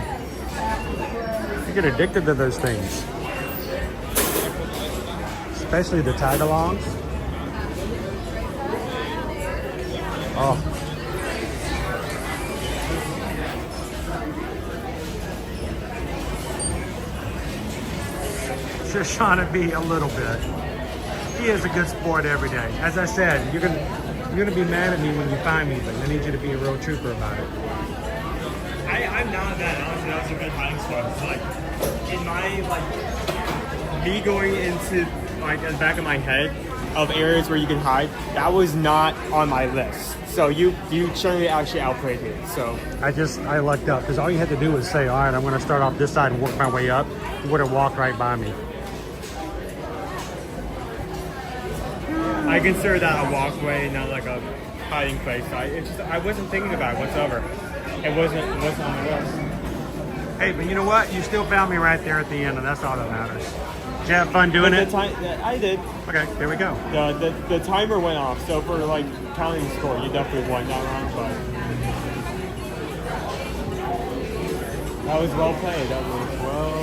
You get addicted to those things. Especially the tag-alongs. Oh. Shoshana B a little bit. He is a good sport every day. As I said, you're gonna be mad at me when you find me, but I need you to be a real trooper about it. I'm not that. Honestly, that was a good hiding spot. It's like in my me going into like the back of my head of areas where you can hide. That was not on my list. So you certainly actually outplayed me. So I lucked up because all you had to do was say, all right, I'm gonna start off this side and work my way up. You would have walked right by me. I consider that a walkway, not like a hiding place. I wasn't thinking about it whatsoever. It wasn't on the list. Hey, but you know what? You still found me right there at the end, and that's all that matters. Did you have fun doing it? I did. Okay, there we go. The timer went off, so for like counting the score, you definitely won that round. But that was well played.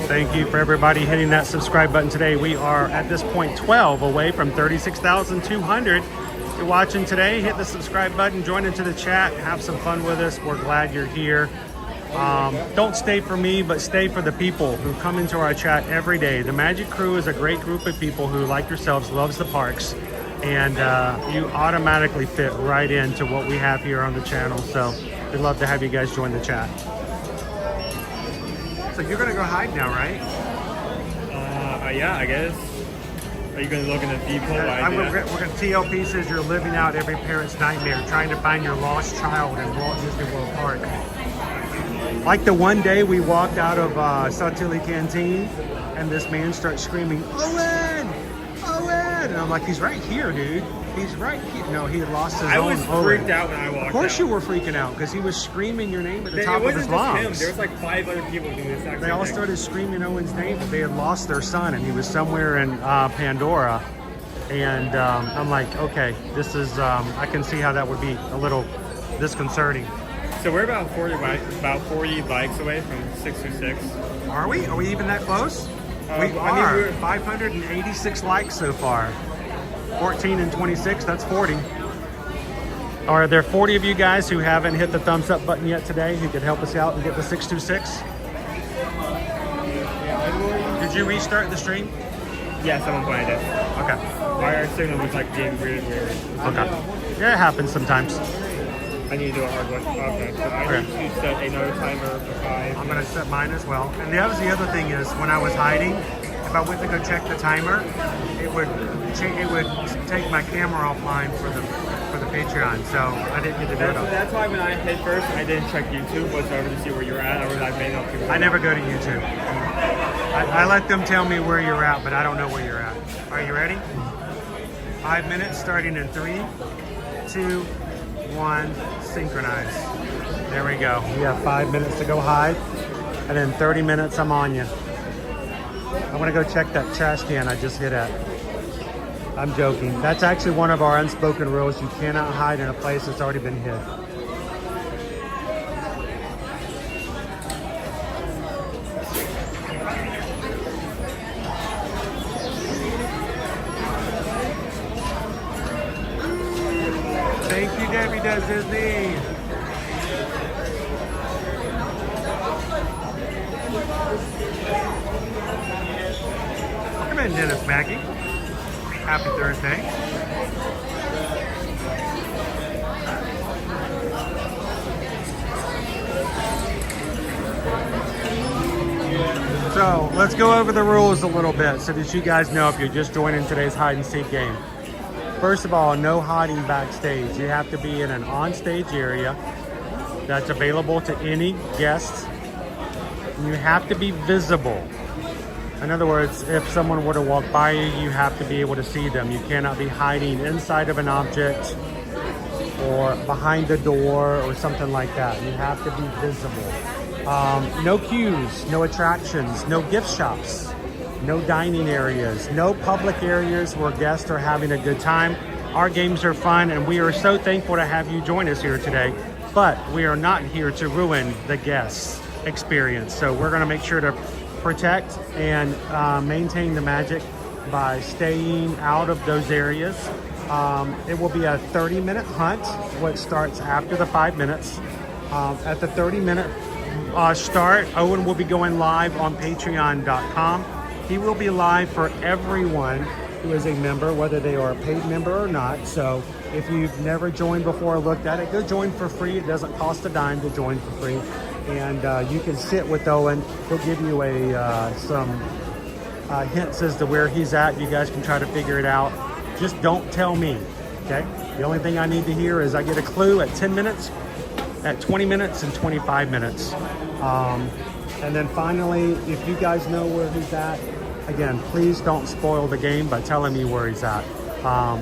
Thank you for everybody hitting that subscribe button today. We are at this point 12 away from 36,200. If you're watching today, hit the subscribe button, join into the chat, have some fun with us. We're glad you're here. Don't stay for me, but stay for the people who come into our chat every day. The Magic Crew is a great group of people who, like yourselves, loves the parks, and you automatically fit right into what we have here on the channel. So we'd love to have you guys join the chat. So you're gonna go hide now, right? Yeah, I guess. Are you going to look in the depot? We're going to TLP says you're living out every parent's nightmare, trying to find your lost child in Walt Disney World Park. Like the one day we walked out of Sautilli Canteen, and this man starts screaming, "Owen! Owen!" And I'm like, he's right here, dude. He's right here. No, he had lost his own. I was freaked out when I walked out. Of course you were freaking out, because he was screaming your name at the top of his lungs. There was like 5 other people doing this exact They all started screaming Owen's name, but they had lost their son, and he was somewhere in Pandora. And I'm like, okay, this is, I can see how that would be a little disconcerting. So we're about 40 bikes away from 626. Are we? Are we even that close? We are. I mean, 586 likes so far. 14 and 26, that's 40. Are there 40 of you guys who haven't hit the thumbs up button yet today who could help us out and get the 626? Did you restart the stream? Yeah, someone pointed it. Okay. Our signal was like being weird. Okay. Yeah, it happens sometimes. I need to do a hard one. Okay, so I need to set another timer for 5. I'm going to set mine as well. And the other thing is, when I was hiding, if I went to go check the timer, it would take my camera offline for the Patreon, so I didn't get to do it. That's why when I hit first, I didn't check YouTube whatsoever to see where you're at, or I made up. I never go to YouTube. I let them tell me where you're at, but I don't know where you're at. Are you ready? 5 minutes starting in 3, 2, 1, synchronize. There we go. We have 5 minutes to go hide, and then 30 minutes I'm on you. I want to go check that trash can I just hit at. I'm joking. That's actually one of our unspoken rules. You cannot hide in a place that's already been hid. Thank you, Debbie Does Disney. Come in, Dennis Mackey. Happy Thursday. So let's go over the rules a little bit so that you guys know if you're just joining today's hide and seek game. First of all, no hiding backstage. You have to be in an on-stage area that's available to any guests. You have to be visible. In other words, if someone were to walk by you, you have to be able to see them. You cannot be hiding inside of an object or behind a door or something like that. You have to be visible. No queues, no attractions, no gift shops, no dining areas, no public areas where guests are having a good time. Our games are fun, and we are so thankful to have you join us here today. But we are not here to ruin the guests' experience. So we're going to make sure to protect and maintain the magic by staying out of those areas. It will be a 30-minute hunt, which starts after the 5 minutes. At the 30-minute start, Owen will be going live on patreon.com. He will be live for everyone who is a member, whether they are a paid member or not. So if you've never joined before or looked at it, go join for free. It doesn't cost a dime to join for free. And you can sit with Owen. He'll give you some hints as to where he's at. You guys can try to figure it out. Just don't tell me, okay? The only thing I need to hear is I get a clue at 10 minutes, at 20 minutes, and 25 minutes. And then finally, if you guys know where he's at, again, please don't spoil the game by telling me where he's at.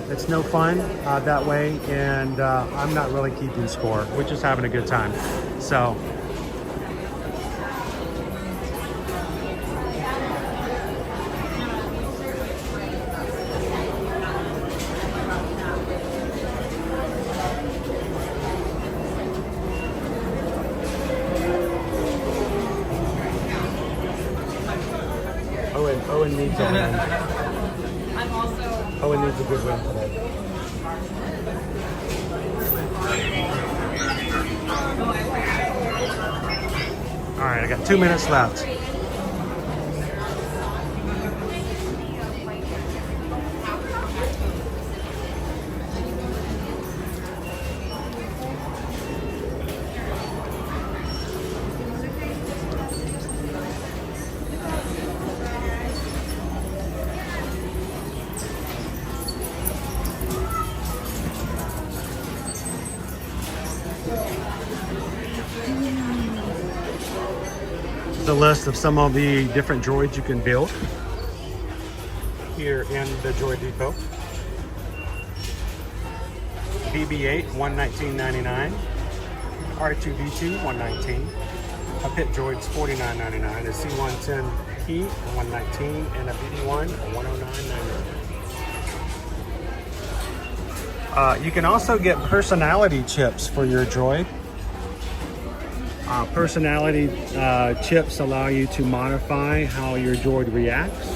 It's no fun that way, and I'm not really keeping score. We're just having a good time. So. Owen needs a win. Owen needs a good win today. All right, I got 2 minutes left. the list of some of the different droids you can build here in the Droid Depot. BB-8, $119.99. R2-D2, $119. A Pit Droid's $49.99. A C-110P, $119, and a BD-1, $109.99. You can also get personality chips for your droid. Personality chips allow you to modify how your droid reacts.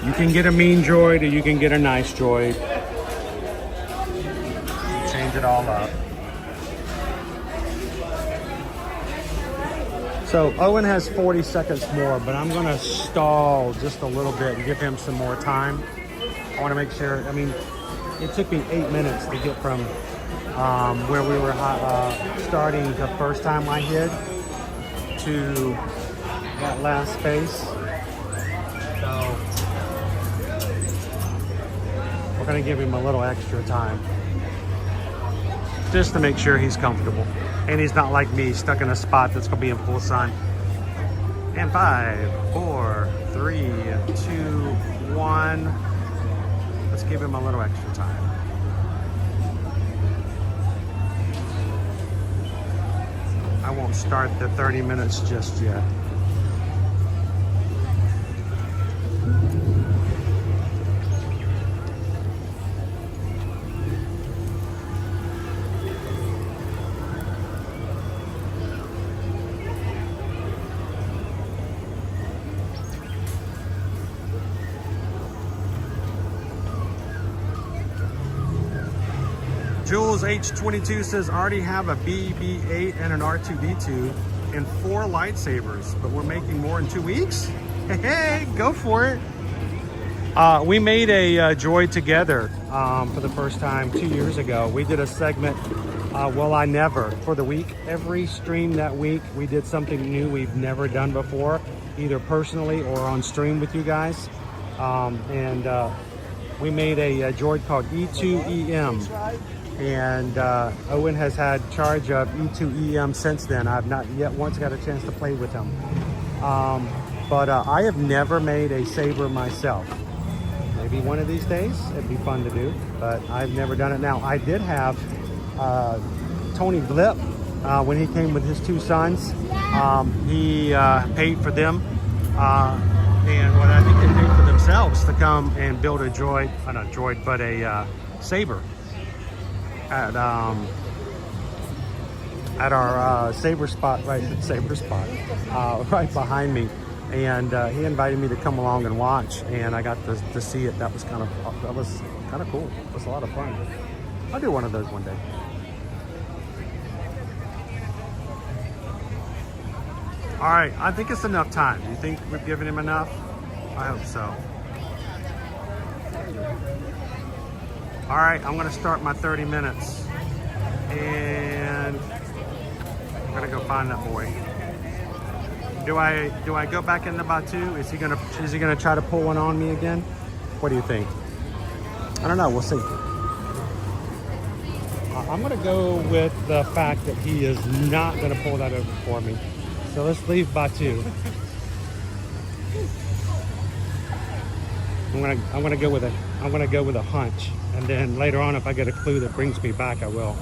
You can get a mean droid or you can get a nice droid. Change it all up. So Owen has 40 seconds more, but I'm gonna stall just a little bit and give him some more time. I wanna make sure, I mean, it took me 8 minutes to get from where we were starting the first time I hid to that last space. So we're gonna give him a little extra time just to make sure he's comfortable and he's not like me, stuck in a spot that's gonna be in full sun. And 5, 4, 3, 2, 1. Let's give him a little extra time. I won't start the 30 minutes just yet. Jules H22 says, already have a BB-8 and an R2-D2 and 4 lightsabers, but we're making more in 2 weeks? Hey, go for it. We made a droid together for the first time 2 years ago. We did a segment, Well I Never, for the week. Every stream that week, we did something new we've never done before, either personally or on stream with you guys. We made a droid called E2EM. And Owen has had charge of E2EM since then. I've not yet once got a chance to play with him. But I have never made a saber myself. Maybe one of these days, it'd be fun to do, but I've never done it. Now, I did have Tony Blip, when he came with his 2 sons, he paid for them, and what I think they paid for themselves to come and build a droid, not a droid, but a saber. At our saber spot, right behind me, and he invited me to come along and watch, and I got to see it. That was kind of cool. It was a lot of fun. I'll do one of those one day. All right, I think it's enough time. Do you think we've given him enough? I hope so. All right, I'm gonna start my 30 minutes and I'm gonna go find that boy. Do I go back in the Batu? Is he gonna try to pull one on me again? What do you think? I don't know, we'll see. I'm gonna go with the fact that he is not gonna pull that over for me. So let's leave Batu. I'm gonna go with a hunch, and then later on, if I get a clue that brings me back, I will.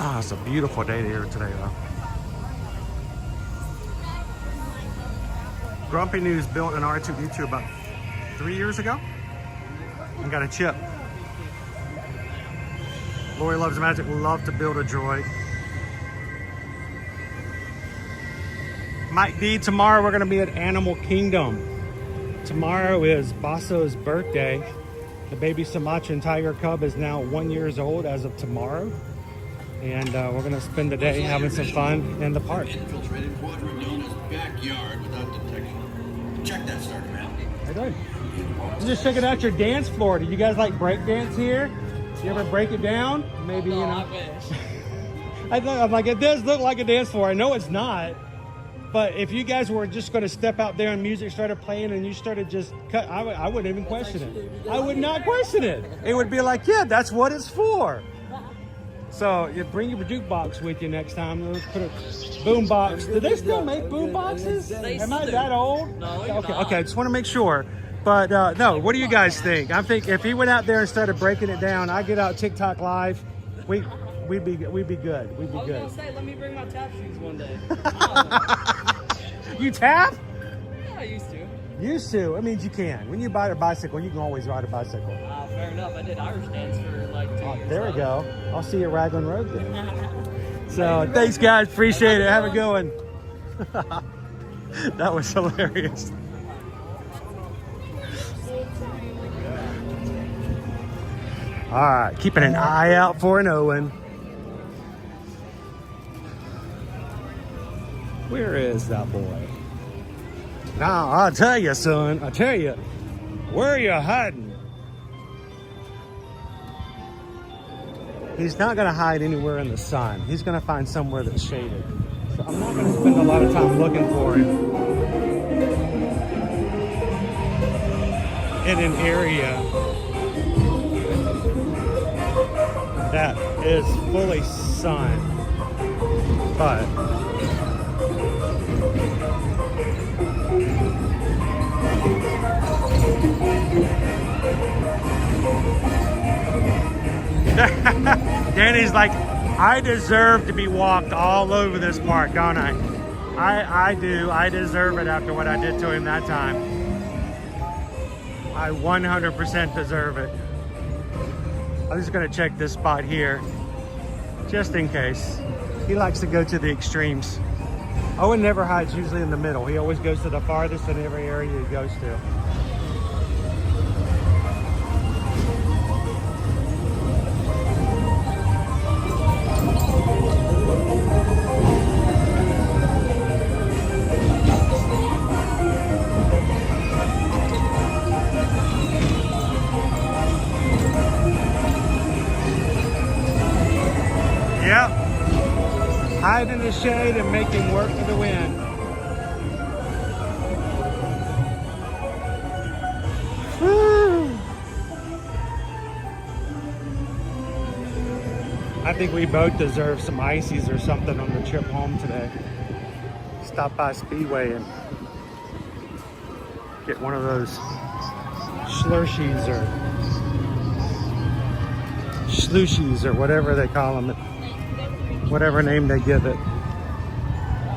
Ah, it's a beautiful day here today, though. Grumpy News built an R2-D2 about 3 years ago and got a chip. Lori Loves Magic would love to build a droid. Mike D, tomorrow we're gonna be at Animal Kingdom. Tomorrow is Basso's birthday. The baby Sumatran tiger cub is now 1 year old as of tomorrow. And we're gonna spend the day having some fun in the park. Infiltrated quadrant known as backyard without detection. Check that starter map. I did. I'm just checking out your dance floor. Do you guys like break dance here? You ever break it down? Maybe, you know. I'm like, it does look like a dance floor. I know it's not. But if you guys were just going to step out there and music started playing and you started just cut, I wouldn't even question it. I would not question it. It would be like, yeah, that's what it's for. So you bring your jukebox with you next time. Let's put a boom box. Do they still make boom boxes? Am I that old? No, okay, I just want to make sure. But no, what do you guys think? I think if he went out there and started breaking it down, I get out TikTok live, we'd be good. We'd be good. I was gonna say, let me bring my tap shoes one day. You tap? Yeah, I used to. Used to. It means you can. When you buy a bicycle, you can always ride a bicycle. Fair enough. I did Irish dance for like 2 years. There we go. I'll see you at Raglan Road then. So thanks, guys. Appreciate it. Have a good one. That was hilarious. All right, keeping an eye out for an Owen. Where is that boy? Now, I'll tell you, son. I'll tell you. Where are you hiding? He's not going to hide anywhere in the sun. He's going to find somewhere that's shaded. So I'm not going to spend a lot of time looking for him in an area that is fully sun. But Danny's like, I deserve to be walked all over this park, don't I? I do. I deserve it after what I did to him that time. I 100% deserve it. I'm just gonna check this spot here, just in case. He likes to go to the extremes. Owen never hides usually in the middle. He always goes to the farthest in every area he goes to. Yep. Hide in the shade and make him work for the wind. Woo. I think we both deserve some ices or something on the trip home today. Stop by Speedway and get one of those slurshies or schlushies or whatever they call them. Whatever name they give it.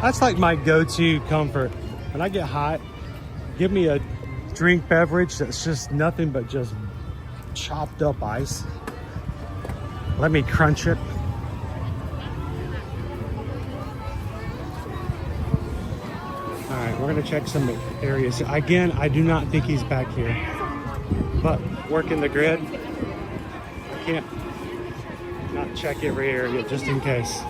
That's like my go-to comfort. When I get hot, give me a drink beverage that's just nothing but just chopped up ice. Let me crunch it. All right, we're gonna check some areas. Again, I do not think he's back here, but working the grid, I can't not check every area just in case.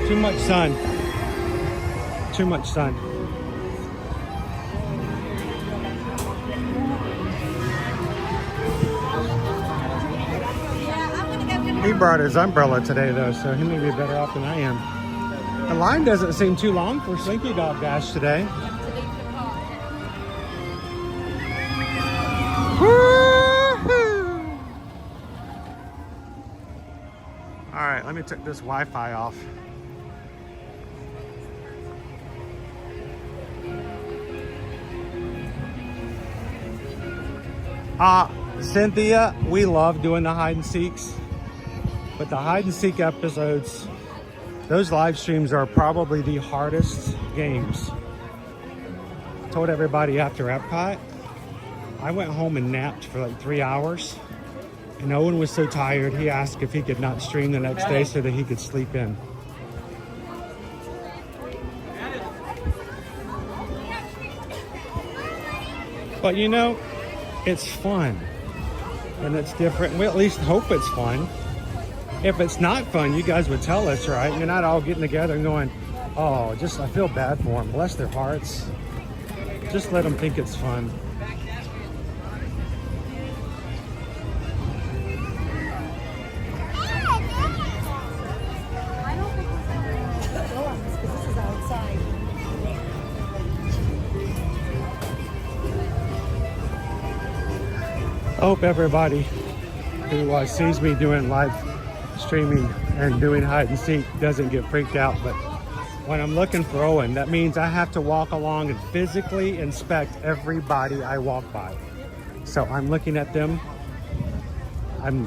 Too much sun. Too much sun. He brought his umbrella today though, so he may be better off than I am. The line doesn't seem too long for Slinky Dog Dash today. All right, let me take this Wi-Fi off. Cynthia, we love doing the hide and seeks, but the hide and seek episodes, those live streams are probably the hardest games. I told everybody after Epcot, I went home and napped for like 3 hours. And Owen was so tired, he asked if he could not stream the next day so that he could sleep in. But you know, it's fun. And it's different. We at least hope it's fun. If it's not fun, you guys would tell us, right? You're not all getting together and going, Oh, just I feel bad for them. Bless their hearts. Just let them think it's fun. I hope everybody who sees me doing live streaming and doing hide and seek doesn't get freaked out. But when I'm looking for Owen, that means I have to walk along and physically inspect everybody I walk by. So I'm looking at them. I'm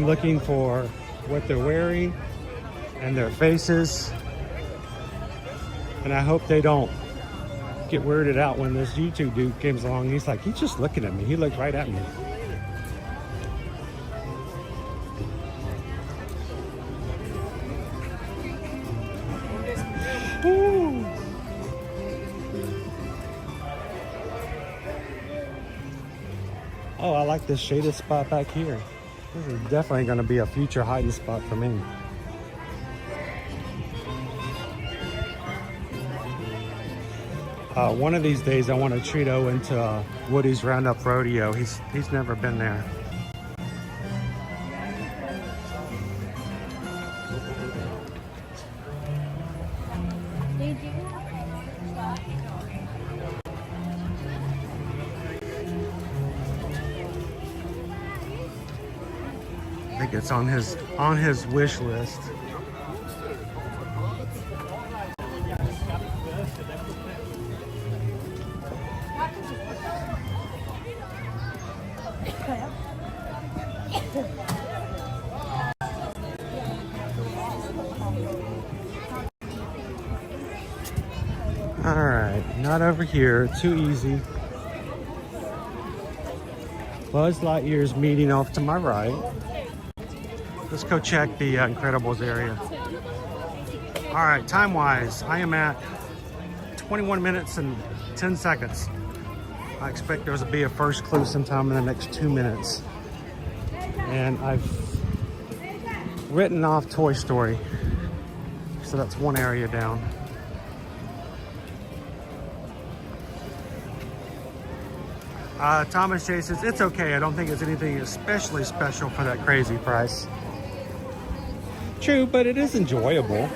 looking for what they're wearing and their faces. And I hope they don't get weirded out when this YouTube dude comes along. He's like, he's just looking at me. He looked right at me. Woo. Oh, I like this shaded spot back here. This is definitely going to be a future hiding spot for me. One of these days I want to treat Owen to Woody's Roundup Rodeo. He's never been there. I think it's on his wish list. All right, not over here, too easy. Buzz Lightyear's meeting off to my right. Let's go check the Incredibles area. All right, time-wise, I am at 21 minutes and 10 seconds. I expect there to be a first clue sometime in the next 2 minutes. And I've written off Toy Story. So that's one area down. Thomas J says, it's okay. I don't think it's anything especially special for that crazy price. True, but it is enjoyable.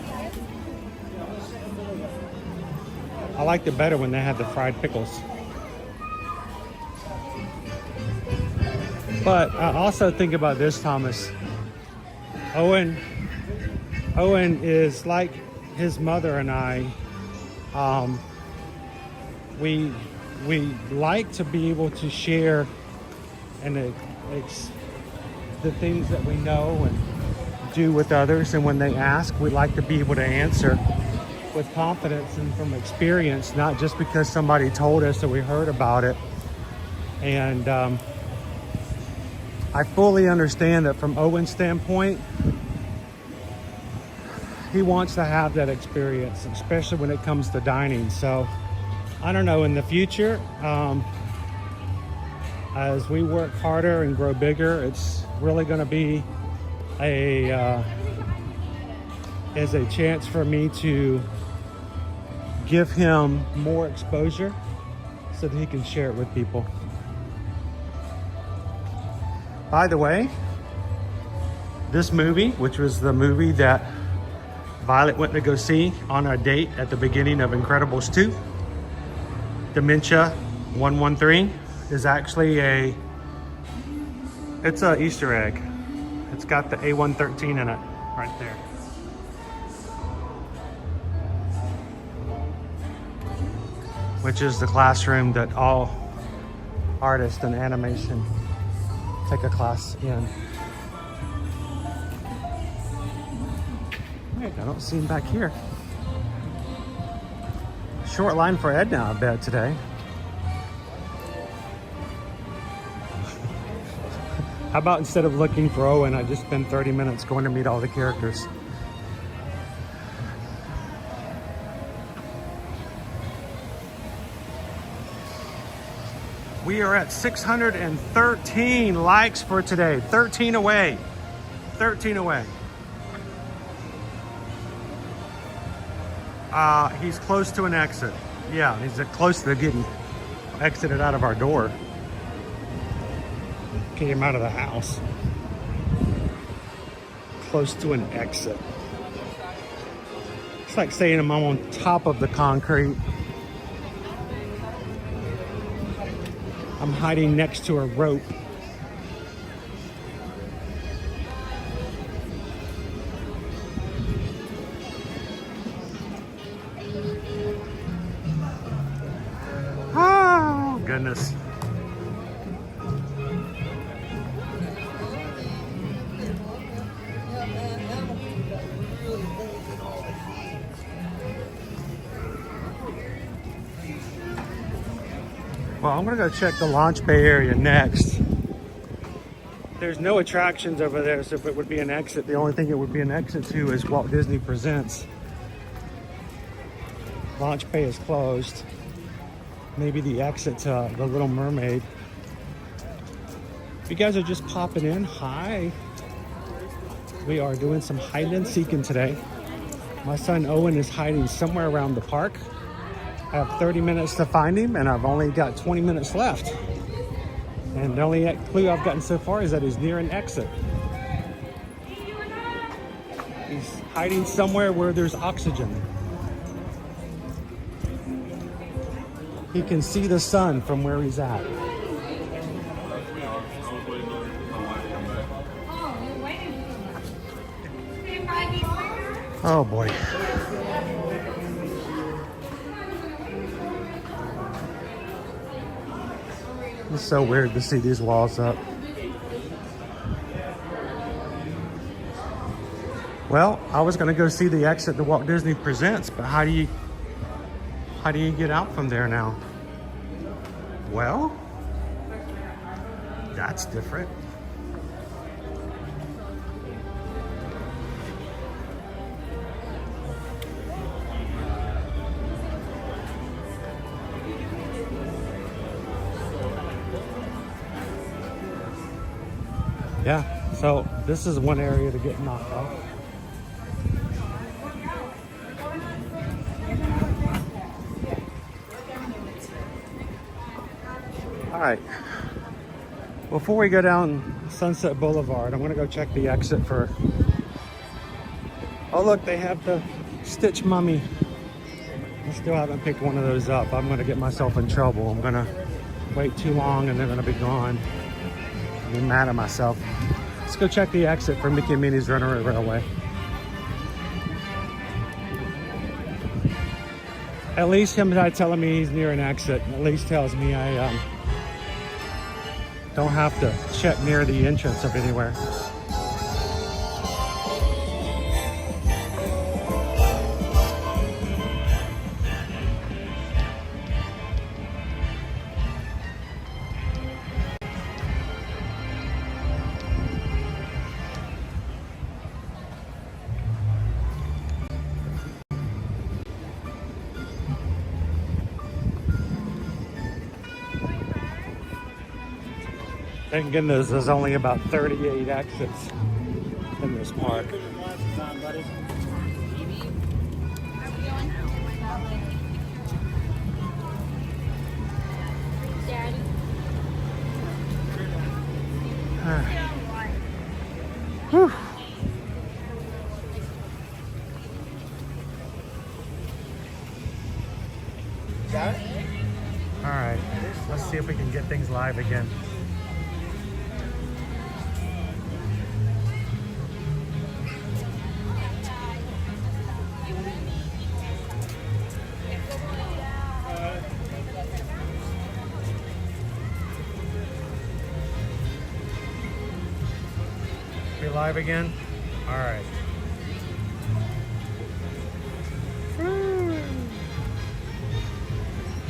I liked it better when they had the fried pickles. But I also think about this, Thomas. Owen is like his mother and I. We like to be able to share and the things that we know and do with others, and when they ask, we like to be able to answer with confidence and from experience, not just because somebody told us or we heard about it. And I fully understand that from Owen's standpoint, he wants to have that experience, especially when it comes to dining. So I don't know, in the future, as we work harder and grow bigger, it's really going to be a chance for me to give him more exposure so that he can share it with people. By the way, this movie, which was the movie that Violet went to go see on our date at the beginning of Incredibles 2, Dementia 113, is actually it's an Easter egg. It's got the A113 in it right there. Which is the classroom that all artists in animation take a class in. Wait, I don't see him back here. Short line for Edna, I bet, today. How about instead of looking for Owen, I just spend 30 minutes going to meet all the characters? We are at 613 likes for today. 13 away. 13 away. He's close to an exit. Yeah, he's close to getting exited out of our door. Came out of the house. Close to an exit. It's like saying I'm on top of the concrete. I'm hiding next to a rope. Oh, goodness. Well, I'm gonna go check the launch bay area next. There's no attractions over there, so if it would be an exit, the only thing it would be an exit to is Walt Disney Presents. Launch bay is closed. Maybe the exit to the Little Mermaid. If you guys are just popping in, hi. We are doing some hide and seeking today. My son Owen is hiding somewhere around the park. I have 30 minutes to find him, and I've only got 20 minutes left. And the only clue I've gotten so far is that he's near an exit. He's hiding somewhere where there's oxygen. He can see the sun from where he's at. Oh boy. It's so weird to see these walls up. Well, I was gonna go see the exit to Walt Disney Presents, but how do you get out from there now? Well, that's different. Yeah, so this is one area to get knocked off. All right, before we go down Sunset Boulevard, I'm gonna go check the exit for, oh look, they have the Stitch Mummy. I still haven't picked one of those up. I'm gonna get myself in trouble. I'm gonna wait too long and they're gonna be gone. I'm mad at myself. Let's go check the exit for Mickey and Minnie's Runaway Railway. At least him telling me he's near an exit at least tells me I don't have to check near the entrance of anywhere. Thank goodness there's only about 38 exits in this park. Whew. Got it? All right, let's see if we can get things live again. We live again? All right.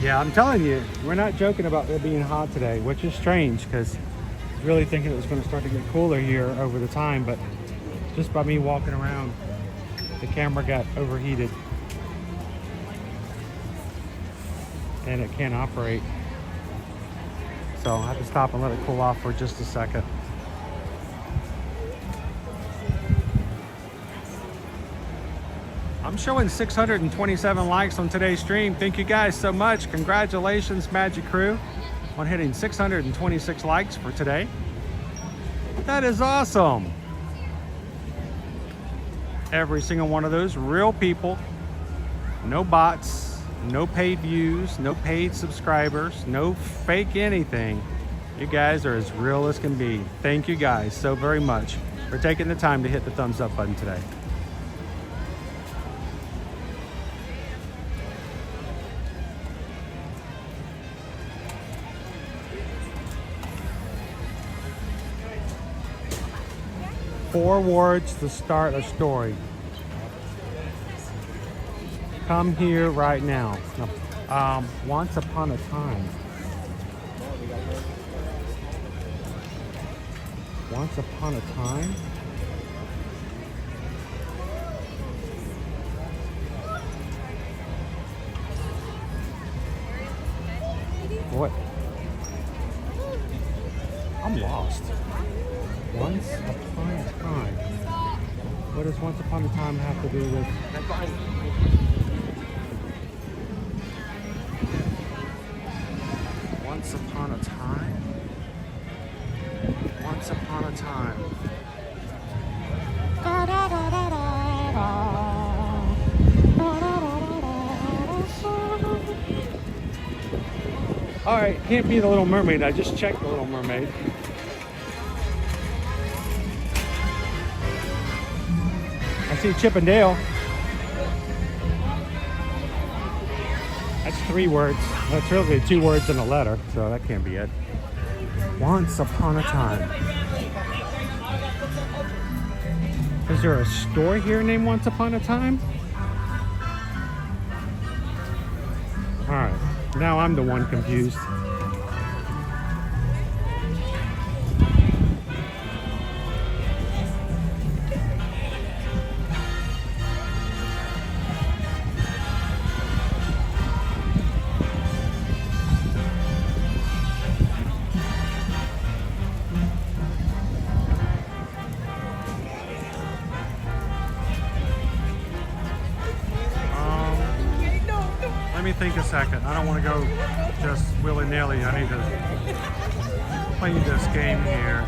Yeah, I'm telling you, we're not joking about it being hot today, which is strange because I was really thinking it was going to start to get cooler here over the time, but just by me walking around, the camera got overheated and it can't operate. So I have to stop and let it cool off for just a second. I'm I'm showing 627 likes on today's stream. Thank you guys so much. Congratulations, Magic Crew, on hitting 626 likes for today. That is awesome. Every single one of those real people, no bots, no paid views, no paid subscribers, no fake anything. You guys are as real as can be. Thank you guys so very much for taking the time to hit the thumbs up button today. Four words to start a story. Come here right now. Once upon a time. Once upon a time? What? I'm lost. Once upon a time. What does once upon a time have to do with... Once upon a time? Once upon a time. All right, can't be the Little Mermaid. I just checked the Little Mermaid. I see Chip and Dale. That's 3 words. That's really 2 words in a letter, so that can't be it. Once upon a time. Is there a store here named Once Upon a Time? All right, now I'm the one confused. Let me think a second. I don't want to go just willy-nilly. I need to play this game here.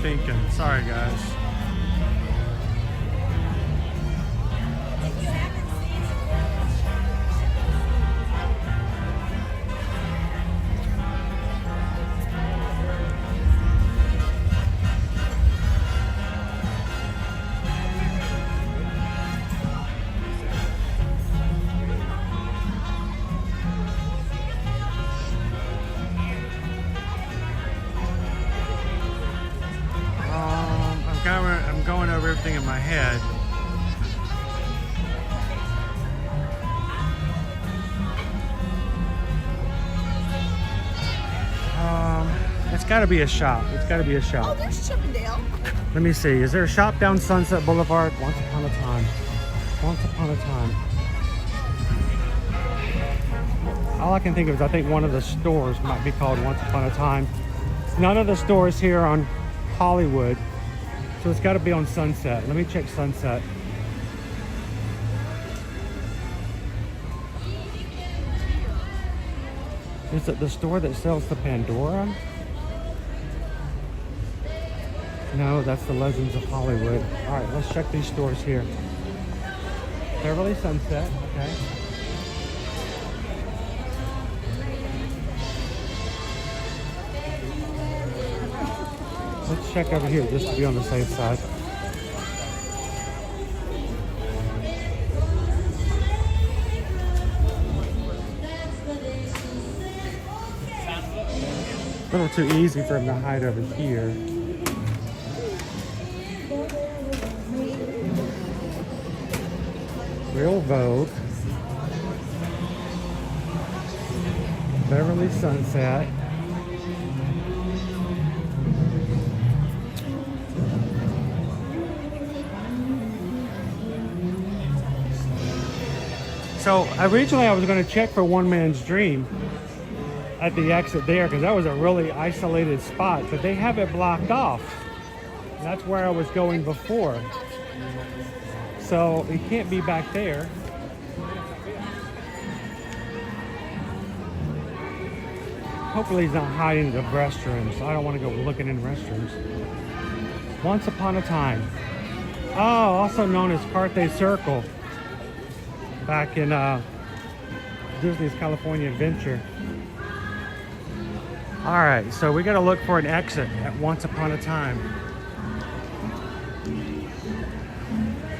Thinking. Sorry, guys. I'm going over everything in my head. It's got to be a shop. It's got to be a shop. Oh, there's Chippendale. Let me see. Is there a shop down Sunset Boulevard? Once upon a time. Once upon a time. All I can think of is I think one of the stores might be called Once Upon a Time. None of the stores here on Hollywood. So it's got to be on Sunset. Let me check Sunset. Is it the store that sells the Pandora? No, that's the Legends of Hollywood. All right, let's check these stores here. Beverly Sunset, okay. Let's check over here just to be on the safe side. A little too easy for him to hide over here. Real Vogue. Beverly Sunset. So originally I was going to check for One Man's Dream at the exit there because that was a really isolated spot, but they have it blocked off. That's where I was going before. So it can't be back there. Hopefully he's not hiding in the restrooms. I don't want to go looking in restrooms. Once Upon a Time. Oh, also known as Carthay Circle. Back in Disney's California Adventure. All right, so we got to look for an exit at Once Upon a Time.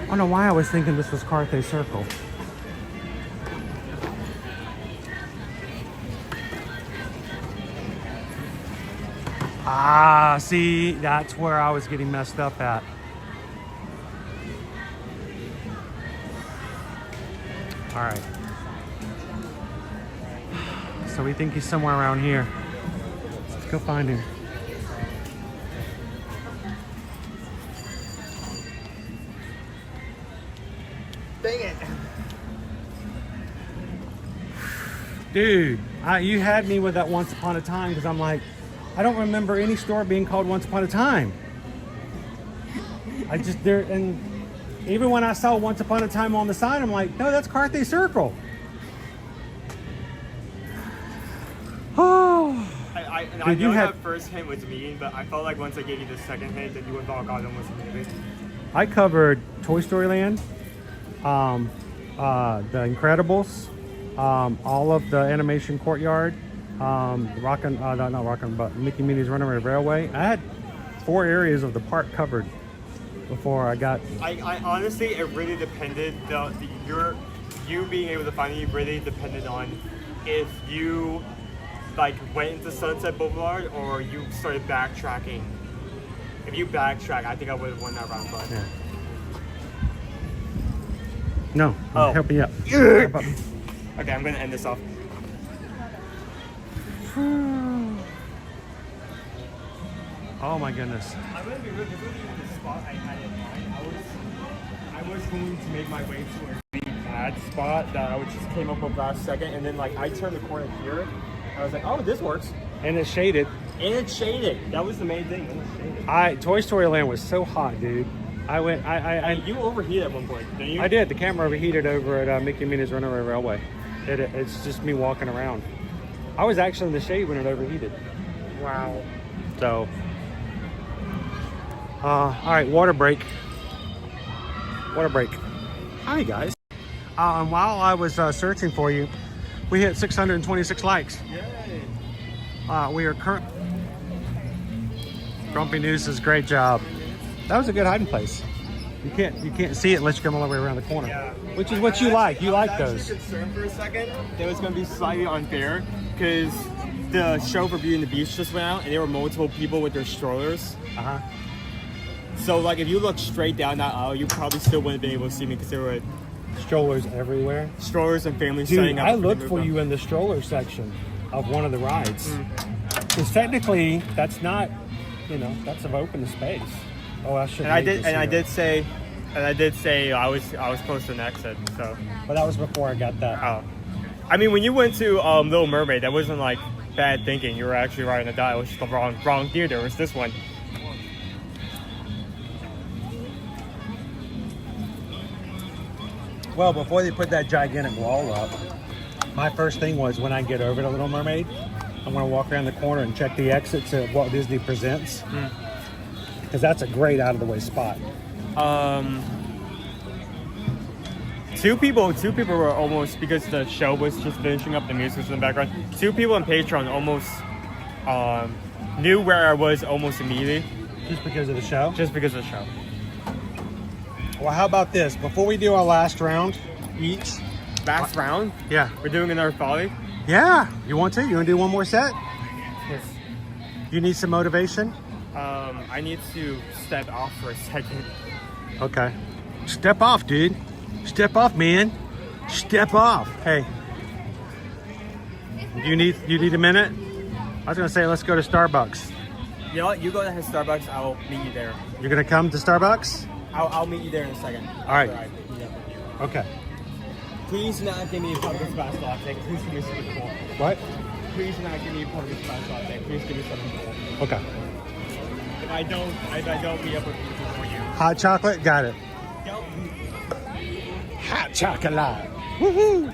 I don't know why I was thinking this was Carthay Circle. Ah, see, that's where I was getting messed up at. All right. So we think he's somewhere around here. Let's go find him. Dang it. Dude, you had me with that Once Upon a Time because I'm like, I don't remember any store being called Once Upon a Time. And even when I saw Once Upon a Time on the sign, I'm like, no, that's Carthay Circle. Oh. I know that first hint was mean, but I felt like once I gave you the second hint that you would have thought God was movie. I covered Toy Story Land, The Incredibles, all of the animation courtyard, but Mickey Minnie's Runaway Railway. I had 4 areas of the park covered before I got. I honestly, it really depended. You being able to find it really depended on if you like went into Sunset Boulevard or you started backtracking. If you backtrack, I think I would have won that round. But Yeah. No, Oh. help me up. Okay, I'm gonna end this off. Oh my goodness. I'm gonna be real. This wasn't even the spot I had in mind. I was going to make my way to a really bad spot that I just came up with last second, and then like I turned the corner here. I was like, oh, this works. And it's shaded. And it's shaded. That was the main thing. It was shaded. Toy Story Land was so hot, dude. You overheated at one point, didn't you? I did. The camera overheated over at Mickey Minnie's Runaway Railway. It's just me walking around. I was actually in the shade when it overheated. Wow. So, all right, water break. Water break. Hi, guys. And while I was searching for you, we hit 626 likes. Yay. We are current. Grumpy News says great job. That was a good hiding place. You can't see it unless you come all the way around the corner. Yeah. Which is what you like. You like those. I was actually concerned for a second that it was going to be slightly unfair because the show for Beauty and the Beast just went out and there were multiple people with their strollers. Uh-huh. So like if you look straight down that aisle, you probably still wouldn't have been able to see me because there were strollers everywhere. Strollers and families Dude, setting up. I looked for you in the stroller section of one of the rides. Because technically, that's not, that's of open space. Oh, I should. And I did say I was close to an exit. So, but that was before I got that. Oh, I mean, when you went to Little Mermaid, that wasn't like bad thinking. You were actually right on the dot. It was just the wrong theater. It was this one. Well, before they put that gigantic wall up, my first thing was when I get over to Little Mermaid, I'm going to walk around the corner and check the exits at Walt Disney Presents. Because that's a great out-of-the-way spot. Two people were almost, because the show was just finishing up, the music was in the background. 2 people on Patreon almost knew where I was almost immediately. Just because of the show? Just because of the show. Well, how about this? Before we do our last round each. Last round? Yeah. We're doing another folly? Yeah. You want to? You want to do one more set? Yes. You need some motivation? I need to step off for a second. Okay. Step off, dude. Step off, man. Step off. Hey. You need a minute? I was gonna say let's go to Starbucks. You know what? You go to Starbucks. I'll meet you there. You're gonna come to Starbucks? I'll meet you there in a second. All right. Okay. Please not give me a pumpkin spice latte. Please give me something cool. What? Please not give me a pumpkin spice latte. Please give me something cool. Okay. If I don't meet up with you for you. Hot chocolate? Got it. Hot chocolate. Woohoo!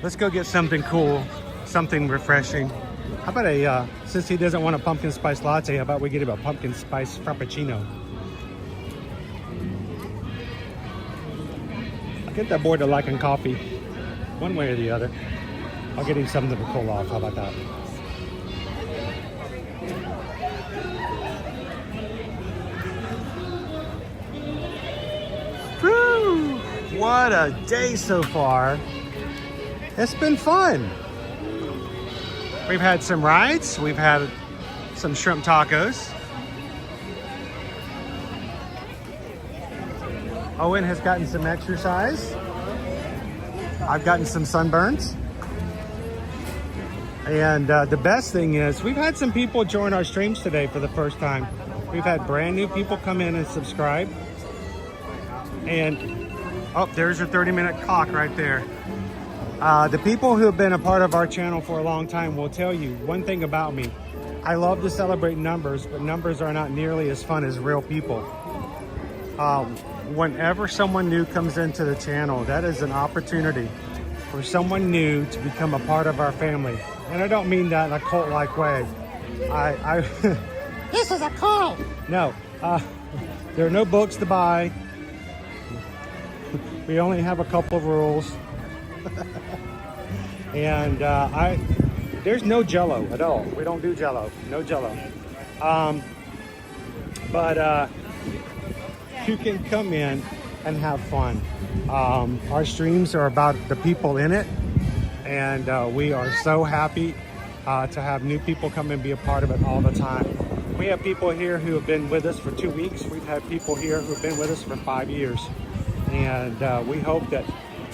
Let's go get something cool, something refreshing. How about since he doesn't want a pumpkin spice latte, how about we get him a pumpkin spice frappuccino? I'll get that boy to liking coffee, one way or the other. I'll get him something to cool off. How about that? Woo! What a day so far. It's been fun. We've had some rides. We've had some shrimp tacos. Owen has gotten some exercise. I've gotten some sunburns. And the best thing is we've had some people join our streams today for the first time. We've had brand new people come in and subscribe. And, oh, there's your 30-minute clock right there. The people who have been a part of our channel for a long time will tell you one thing about me. I love to celebrate numbers, but numbers are not nearly as fun as real people. Whenever someone new comes into the channel, that is an opportunity for someone new to become a part of our family. And I don't mean that in a cult-like way. This is a cult! No, there are no books to buy. We only have a couple of rules. And there's no Jello at all. We don't do Jello. No Jello. But you can come in and have fun. Our streams are about the people in it, and we are so happy to have new people come and be a part of it all the time. We have people here who have been with us for 2 weeks. We've had people here who have been with us for 5 years, and we hope that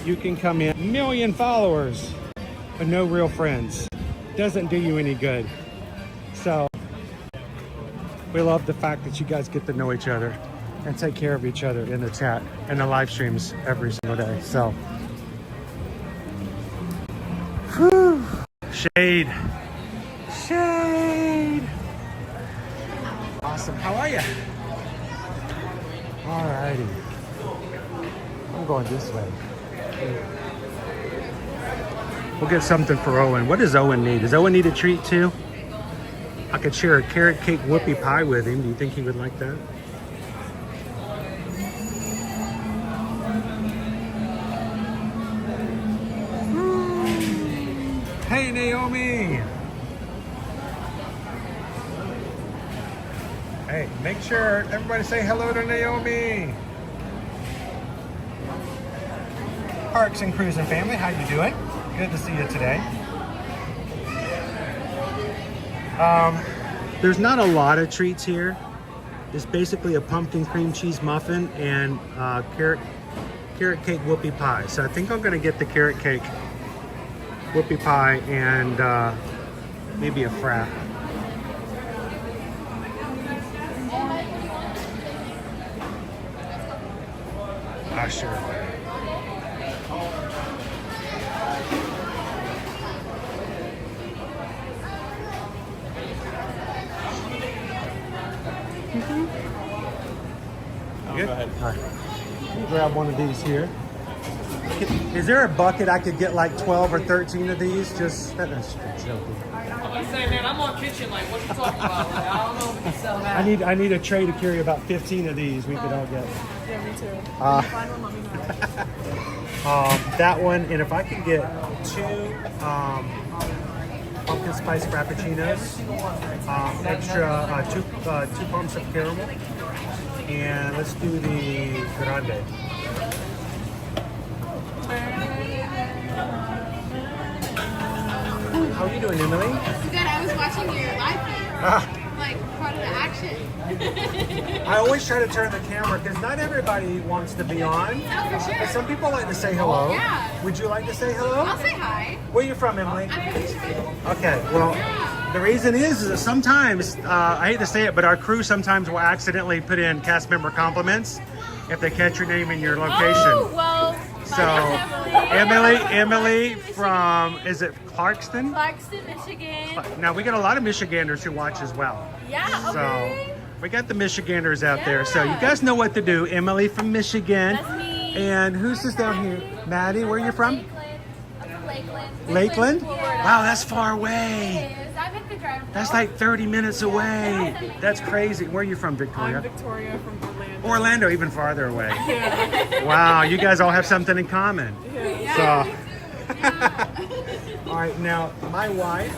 you can come in. 1 million followers, but no real friends. Doesn't do you any good. So we love the fact that you guys get to know each other and take care of each other in the chat and the live streams every single day. So, whew. Shade. Shade. Awesome. How are you? All righty. I'm going this way. We'll get something for Owen. What does Owen need? Does Owen need a treat too? I could share a carrot cake whoopie pie with him. Do you think he would like that? Hey, Naomi! Hey, make sure everybody say hello to Naomi. Parks and Cruising family, how you doing? Good to see you today. There's not a lot of treats here. It's basically a pumpkin cream cheese muffin and carrot cake whoopie pie. So I think I'm gonna get the carrot cake whoopie pie and maybe a frap. Sure. Good? Go ahead. All right. Let me grab one of these here. Is there a bucket I could get like 12 or 13 of these? Just, that's joking. I'm saying, man, I'm on kitchen. Like, what you talking about? Like, I don't know if we can sell that. I need a tray to carry about 15 of these. We could all get. Yeah, me too. Find one, let me know. That one, and if I could get 2 pumpkin spice frappuccinos, extra 2 pumps of caramel, and let's do the grande. How are you doing, Emily? Good. I was watching your live feed. Like, part the action. I always try to turn the camera because not everybody wants to be on. Oh, for sure. But some people like to say hello. Yeah. Would you like to say hello? I'll say hi. Where are you from, Emily? I'm from Michigan. Okay, well, the reason is that sometimes, I hate to say it, but our crew sometimes will accidentally put in cast member compliments if they catch your name and your location. Oh, well, So, Emily from, is it Clarkston? Clarkston, Michigan. Now, we got a lot of Michiganders who watch as well. Yeah, okay. So, we got the Michiganders out there. So, you guys know what to do. Emily from Michigan. That's me. And who's this down here? Maddie, where are you from? I'm from Lakeland. Lakeland? Florida. Wow, that's far away. It is. I'm at the Davenport. That's like 30 minutes away. That's crazy. Where are you from, Victoria? I'm Victoria from Orlando. Orlando, even farther away. Yeah. Wow, you guys all have something in common. Yeah. So, all right, now my wife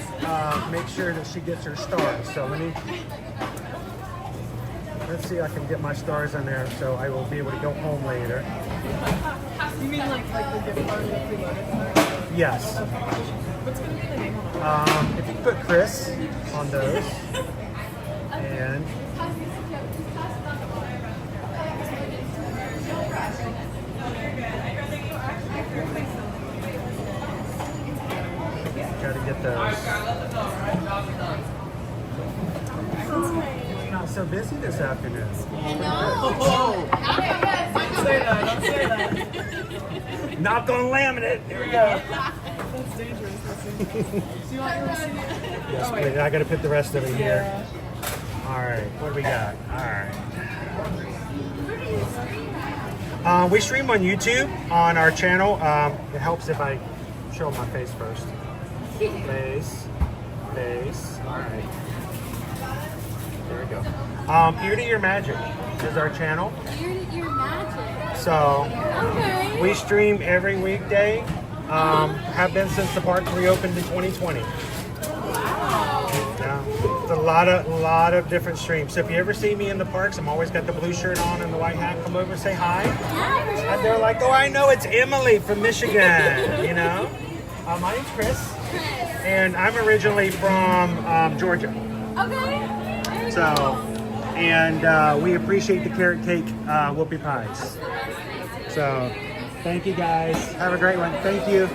makes sure that she gets her stars. So let's see if I can get my stars on there so I will be able to go home later. You mean like the gift card that we loaded? Yes. What's going to be the name on it? If you put Chris on those, and gotta get those. It's not so busy this afternoon. Don't say that. Don't say that. Knock on laminate. Here we go. That's dangerous. Do you want your receipt? Yes, please. I gotta put the rest of it here. All right, what do we got? All right. We stream on YouTube on our channel. It helps if I show my face first. Face. All right. There we go. Ear to Ear Magic is our channel. Ear to Ear Magic. So Okay. we stream every weekday. Have been since the park reopened in 2020. Wow. Yeah, it's a lot of different streams. So if you ever see me in the parks, I'm always got the blue shirt on and the white hat. Come over and say hi. And they're like, "Oh, I know, it's Emily from Michigan." You know. My name's Chris, and I'm originally from Georgia. Okay. So, and we appreciate the carrot cake whoopie pies. So, thank you guys. Have a great one. Thank you.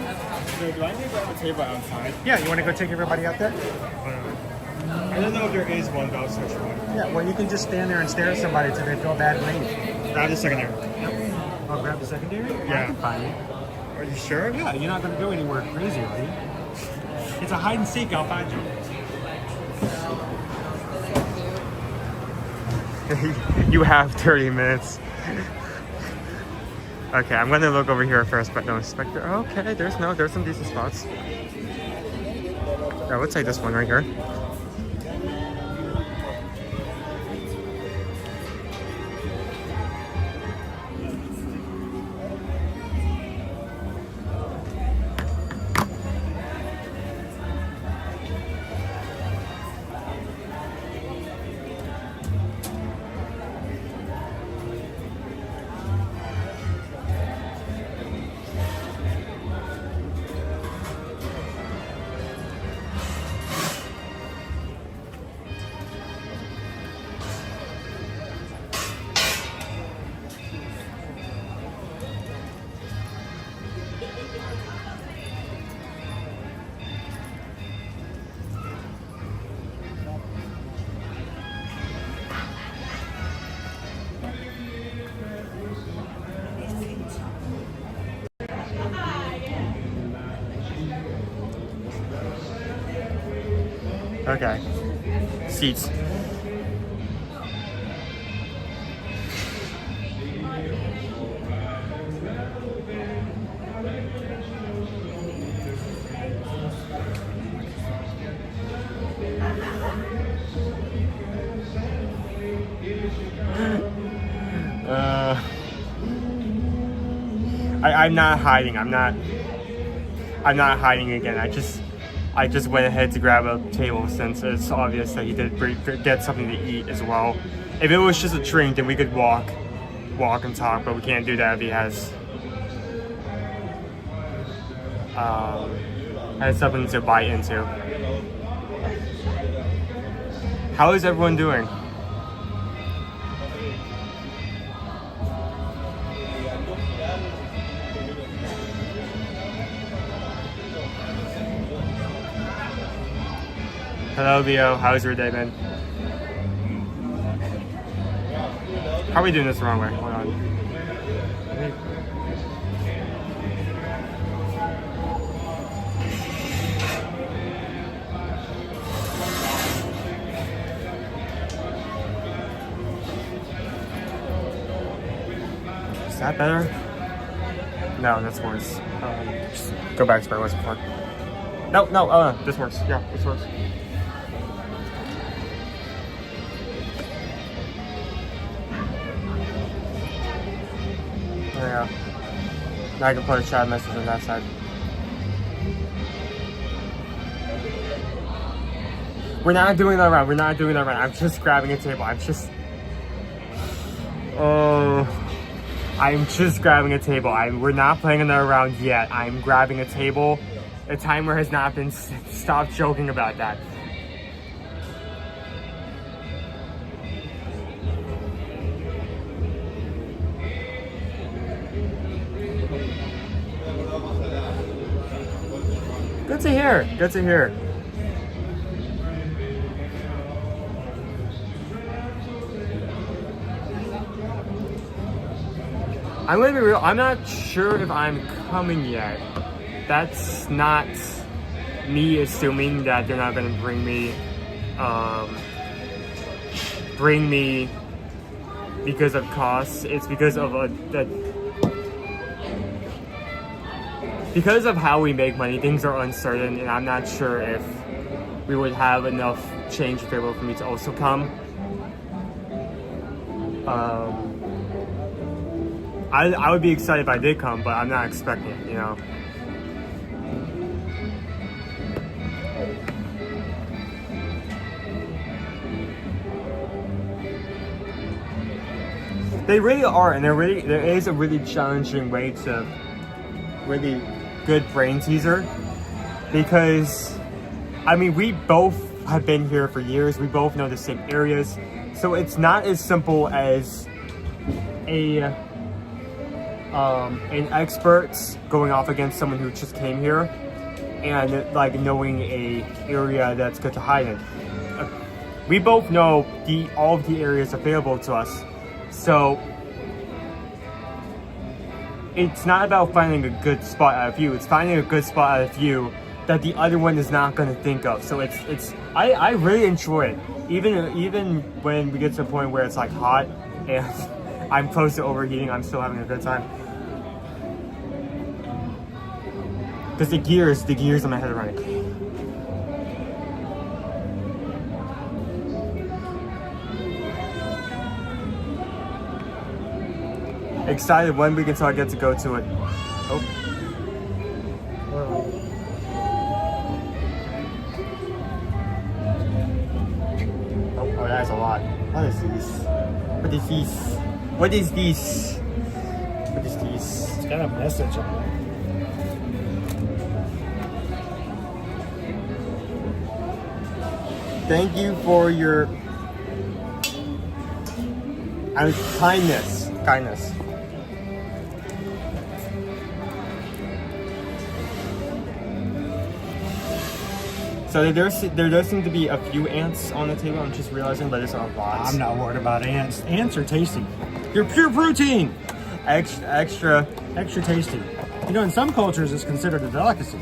So do I need to grab a table outside? Yeah, you want to go take everybody out there? I don't know if there is one, but I'll search for one. Yeah, well, you can just stand there and stare at somebody till they feel bad and leave. Grab the secondary. I'll grab the secondary? Yeah. I can find you. Are you sure? Yeah, you're not going to go anywhere crazy, are you? It's a hide and seek. I'll find you. You have 30 minutes. Okay, I'm gonna look over here first, but no inspector. Okay, there's some decent spots. Yeah, let's take this one right here. Okay. Seats. I'm not hiding. I'm not hiding again. I just went ahead to grab a table since it's obvious that he did get something to eat as well. If it was just a drink, then we could walk and talk, but we can't do that if he has something to bite into. How is everyone doing? Hello, Leo. How's your day been? How are we doing this the wrong way? Hold on. Is that better? No, that's worse. Just go back to where it was before. No, this works. Yeah, this works. There we go. Now I can put a chat message on that side. We're not doing that round. We're not doing that round. I'm just grabbing a table. I'm just grabbing a table. We're not playing another round yet. I'm grabbing a table. The timer has not been stopped joking about that. Good to hear. Good to hear. I'm gonna be real, I'm not sure if I'm coming yet. That's not me assuming that they're not gonna bring me because of costs. It's because of because of how we make money, things are uncertain, and I'm not sure if we would have enough change available for me to also come. I would be excited if I did come, but I'm not expecting it, you know. They really are, and there is a really challenging way to really good brain teaser, because I mean, we both have been here for years, we both know the same areas, so it's not as simple as an expert going off against someone who just came here and like knowing a area that's good to hide in. We both know all of the areas available to us, so it's not about finding a good spot out of view, it's finding a good spot out of view that the other one is not going to think of. So I really enjoy it, even when we get to a point where it's like hot and I'm close to overheating, I'm still having a good time. Because the gears on my head are running. Excited 1 week until I get to go to it. Oh, that's a lot. What is this? What is this? What is this? What is this? It's got a message on it. Thank you for your kindness. So there does seem to be a few ants on the table. I'm just realizing, but it's not lots. I'm not worried about ants. Ants are tasty. They're pure protein. Extra tasty. You know, in some cultures, it's considered a delicacy.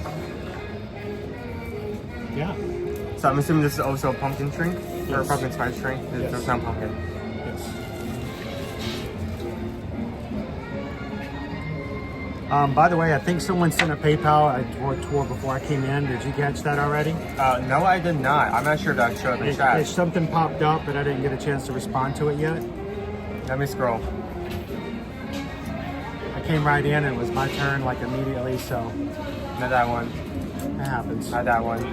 Yeah. So I'm assuming this is also a pumpkin string? Yes. Or a pumpkin spice string? Yes. There's no pumpkin. Yes. By the way, I think someone sent a PayPal I tore before I came in. Did you catch that already? No, I did not. I'm not sure if that showed up in chat. Something popped up, but I didn't get a chance to respond to it yet. Let me scroll. I came right in and it was my turn like immediately, so. Not that one. That happens. Not that one.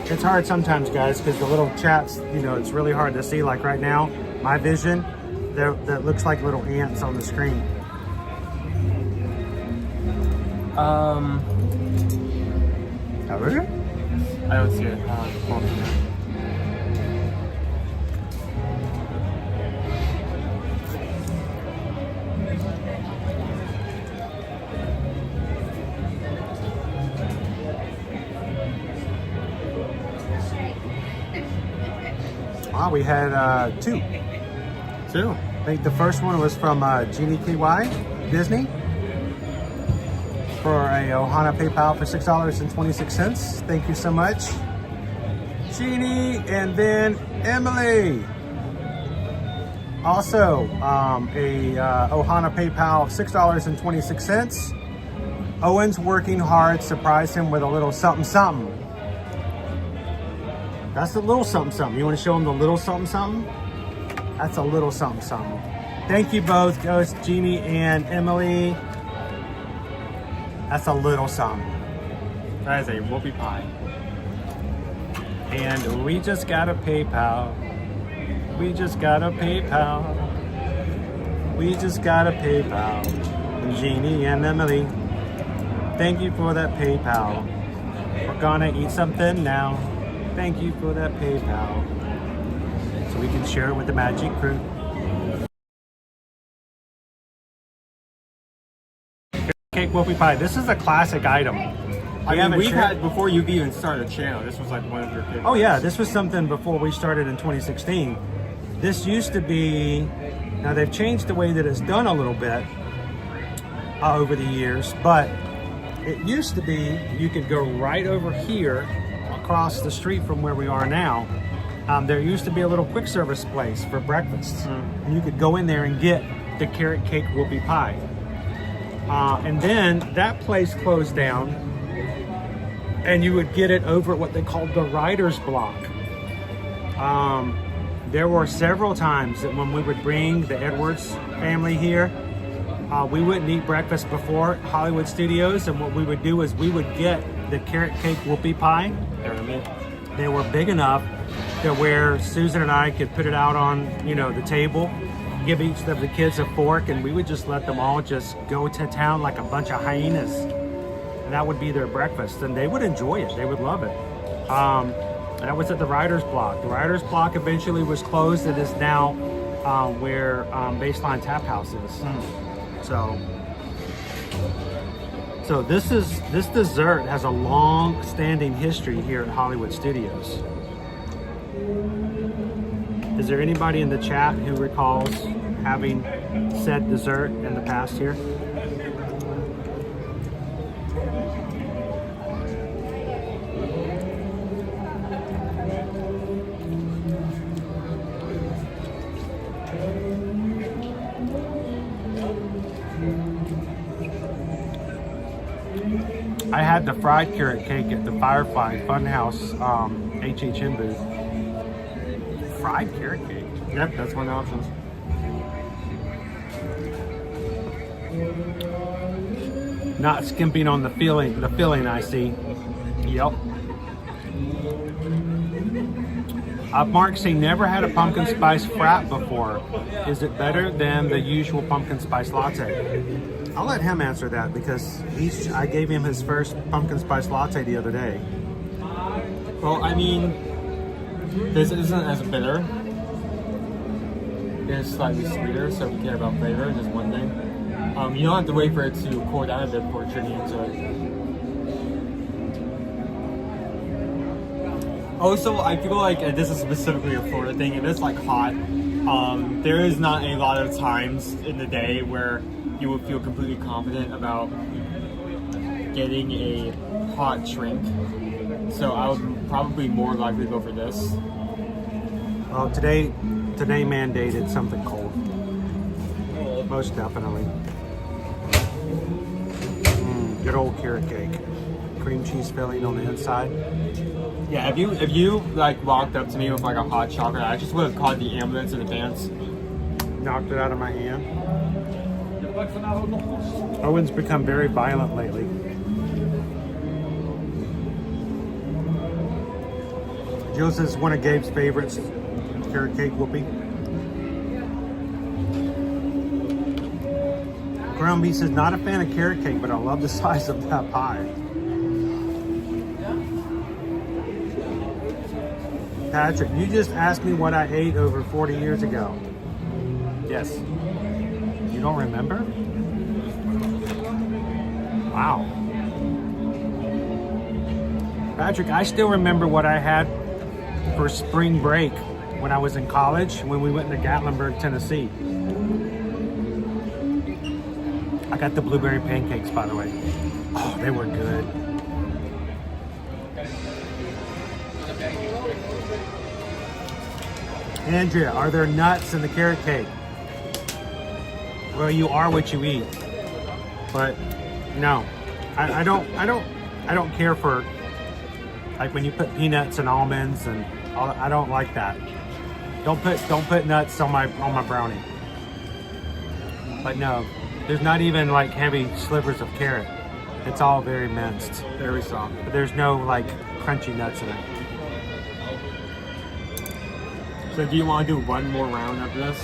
It's hard sometimes, guys, because the little chats, you know, it's really hard to see. Like right now, my vision, that looks like little ants on the screen. I don't see it. Hold on. Wow, we had two. Two. I think the first one was from Genie KY Disney for a Ohana PayPal for $6.26. Thank you so much, Jeannie. And then Emily. Also, a Ohana PayPal of $6.26. Owen's working hard. Surprised him with a little something something. That's a little something something. You want to show him the little something something? That's a little something something. Thank you both, Ghost, Jeannie, and Emily. That's a little something. That is a whoopie pie. And we just got a PayPal. We just got a PayPal. We just got a PayPal. Jeannie and Emily, thank you for that PayPal. We're gonna eat something now. Thank you for that PayPal. So we can share it with the Magic Crew. Cake whoopie pie. This is a classic item. I mean, we've had, before you've even started a channel, this was like one of your favorites. Oh yeah, this was something before we started in 2016. This used to be, now they've changed the way that it's done a little bit over the years, but it used to be you could go right over here across the street from where we are now. There used to be a little quick service place for breakfast. And you could go in there and get the carrot cake whoopie pie. And then that place closed down and you would get it over at what they called the writer's block. There were several times that when we would bring the Edwards family here, we wouldn't eat breakfast before Hollywood Studios, and what we would do is we would get the carrot cake whoopie pie. They were big enough to where Susan and I could put it out on, you know, the table, give each of the kids a fork, and we would just let them all just go to town like a bunch of hyenas. And that would be their breakfast, and they would enjoy it. They would love it. That was at the Writer's Block. The Writer's Block eventually was closed. It is now where Baseline Tap House is. So this dessert has a long-standing history here at Hollywood Studios. Is there anybody in the chat who recalls having said dessert in the past here? I had the fried carrot cake at the Firefly Funhouse HHN booth. Fried carrot cake? Yep, that's one of the options. Not skimping on the filling I see. Yep. Mark saying never had a pumpkin spice frap before. Is it better than the usual pumpkin spice latte? I'll let him answer that because I gave him his first pumpkin spice latte the other day. Well, I mean, this isn't as bitter. It's slightly sweeter, so if you care about flavor, just one thing. You don't have to wait for it to cool down a bit before turning into it. Also, I feel like this is specifically a Florida thing. If it's like hot, there is not a lot of times in the day where you would feel completely confident about getting a hot drink. So I would probably more likely go for this. Well, today mandated something cold. Most definitely. Good old carrot cake. Cream cheese filling on the inside. Yeah, if you like walked up to me with like a hot chocolate, I just would have called the ambulance in advance. Knocked it out of my hand. Owen's become very violent lately. Jill says one of Gabe's favorites, carrot cake whoopie. Grumpy says not a fan of carrot cake, but I love the size of that pie. Patrick, you just asked me what I ate over 40 years ago. Yes. You don't remember? Wow. Patrick, I still remember what I had for spring break when I was in college, when we went to Gatlinburg, Tennessee. I got the blueberry pancakes, by the way. Oh, they were good. Andrea, are there nuts in the carrot cake? Well, you are what you eat. But no, I don't care for, like, when you put peanuts and almonds and all. I don't like that. Don't put nuts on my brownie. But no, there's not even like heavy slivers of carrot. It's all very minced, very soft. But there's no like crunchy nuts in it. So do you want to do one more round after this?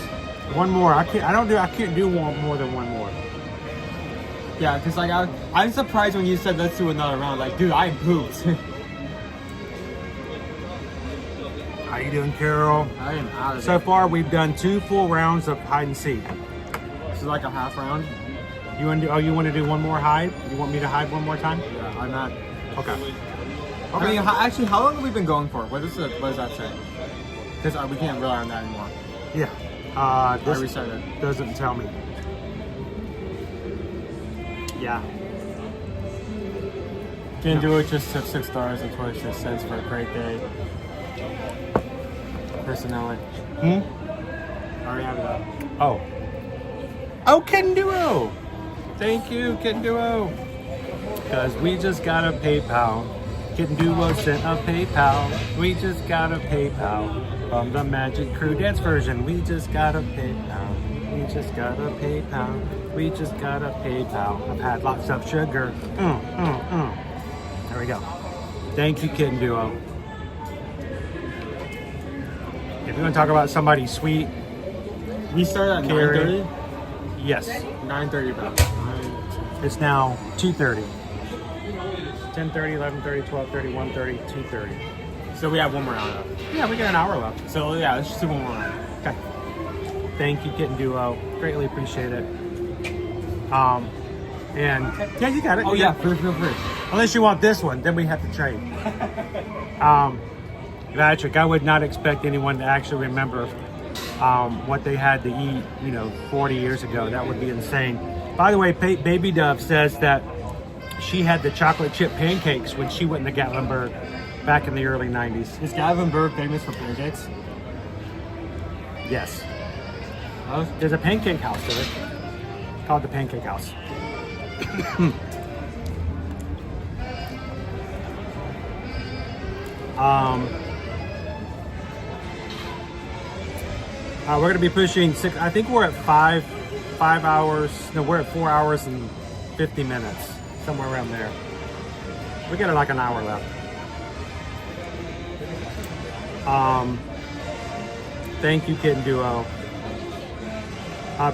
One more. I can't do more than one more. Yeah, because like I'm surprised when you said let's do another round. Like, dude, I pooped. How you doing, Carol? I am out of So it. far, we've done 2 full rounds of hide and seek. This is like a half round. You want to do? Oh, you want to do one more hide? You want me to hide one more time? Yeah, I'm not. Okay. I mean, actually, how long have we been going for? What does that say? Because we can't rely on that anymore. Yeah. I This reset it. doesn't tell me. Yeah. Can't do it. Just took $6.26 for a great day. Personally. I already have it up. Oh. Oh, Kitten Duo. Thank you, Kitten Duo. Because we just got a PayPal. Kitten Duo sent a PayPal. We just got a PayPal. From the Magic Crew Dance version. We just got a PayPal. We just got a PayPal. We just got a PayPal. I've had lots of sugar. There we go. Thank you, Kitten Duo. If you want to talk about somebody sweet, we started at caring, 9:30. Yes. 9:30 about. It's now 2:30. 10:30, 11:30, 12:30, 1:30, 2:30. So we have one more round left. Yeah, we got an hour left. So yeah, let's just do one more round. Okay. Thank you, Kitten Duo. Greatly appreciate it. And yeah, you got it. Oh yeah, feel free. Unless you want this one, then we have to trade. Patrick, I would not expect anyone to actually remember what they had to eat, 40 years ago. That would be insane. By the way, Baby Dove says that she had the chocolate chip pancakes when she went to Gatlinburg back in the early 90s. Is Davenport famous for pancakes? Yes. There's a pancake house there called the Pancake House. We're going to be pushing 6. I think we're at 5 hours. No, we're at 4 hours and 50 minutes, somewhere around there. We got like an hour left. Thank you, Kitten Duo.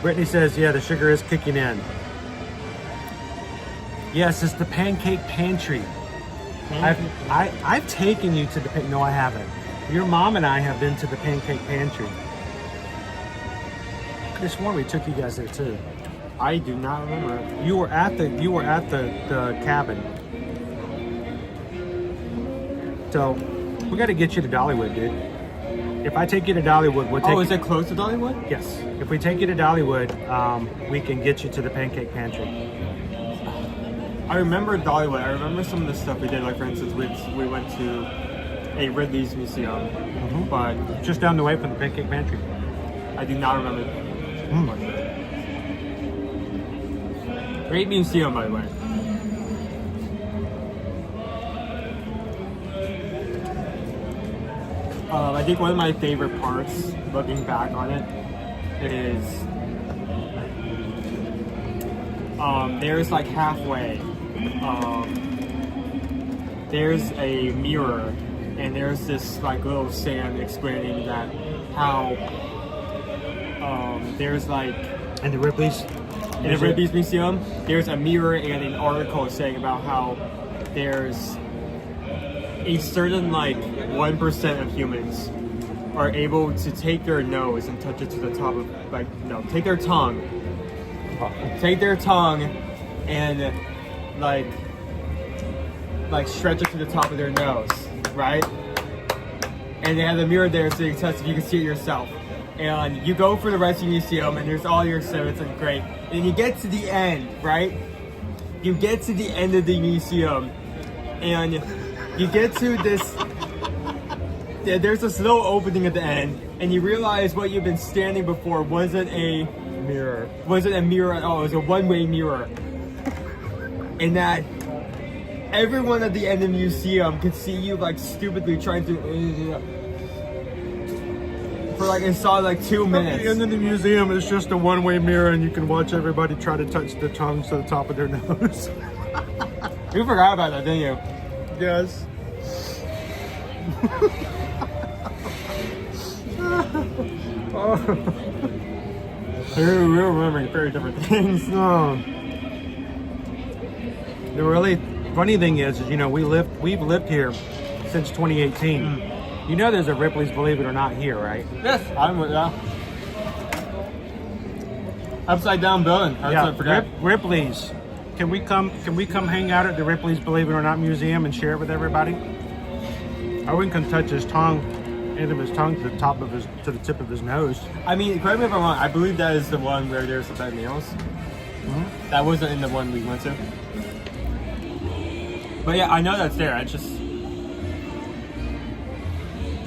Brittany says, yeah, the sugar is kicking in. Yes, it's the Pancake Pantry. I've taken you to the no, I haven't. Your mom and I have been to the Pancake Pantry. I could have sworn we took you guys there too. I do not remember. You were at the cabin. So we got to get you to Dollywood, dude. If I take you to Dollywood, we'll take. Oh, is it close to Dollywood? Yes. If we take you to Dollywood, we can get you to the Pancake Pantry. I remember Dollywood. I remember some of the stuff we did. Like, for instance, we went to a Ridley's museum, but just down the way from the Pancake Pantry. I do not remember. Great museum, by the way. I think one of my favorite parts, looking back on it, is there's like halfway, there's a mirror, and there's this like little stand explaining that how there's like in the Ripley's museum, there's a mirror and an article saying about how there's a certain like 1% of humans are able to take their nose and touch it to the top of take their tongue and like stretch it to the top of their nose, right? And they have the mirror there so you can test if you can see it yourself. And you go for the rest of the museum and there's all your exhibits and great. And you get to the end, right? You get to the end of the museum and you get to this, there's this little opening at the end and you realize what you've been standing before wasn't a mirror. Wasn't a mirror at all, it was a one-way mirror. And that everyone at the end of the museum could see you like stupidly trying to for like inside like 2 minutes. At the end of the museum is just a one-way mirror and you can watch everybody try to touch the tongues to the top of their nose. You forgot about that, didn't you? Yes. We're remembering very different things. No. The really funny thing is you know, we've lived here since 2018. You know there's a Ripley's Believe It or Not here, right? Yes, upside down building. Ripley's. Can we come hang out at the Ripley's Believe It or Not museum and share it with everybody? Owen can touch his tongue, end of his tongue to the tip of his nose. I mean, correct me if I'm wrong, I believe that is the one where there's the bed meals. Mm-hmm. That wasn't in the one we went to. But yeah, I know that's there.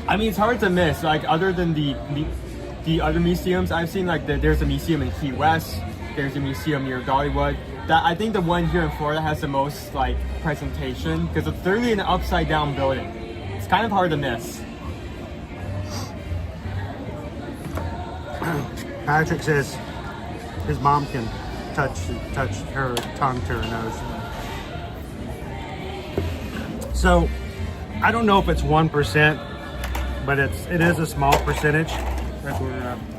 I mean, it's hard to miss. Like, other than the other museums I've seen, like there's a museum in Key West, there's a museum near Dollywood. That I think the one here in Florida has the most like presentation because it's literally an upside down building. It's kind of hard to miss. Patrick says his mom can touch her tongue to her nose. So I don't know if it's 1%, but it is a small percentage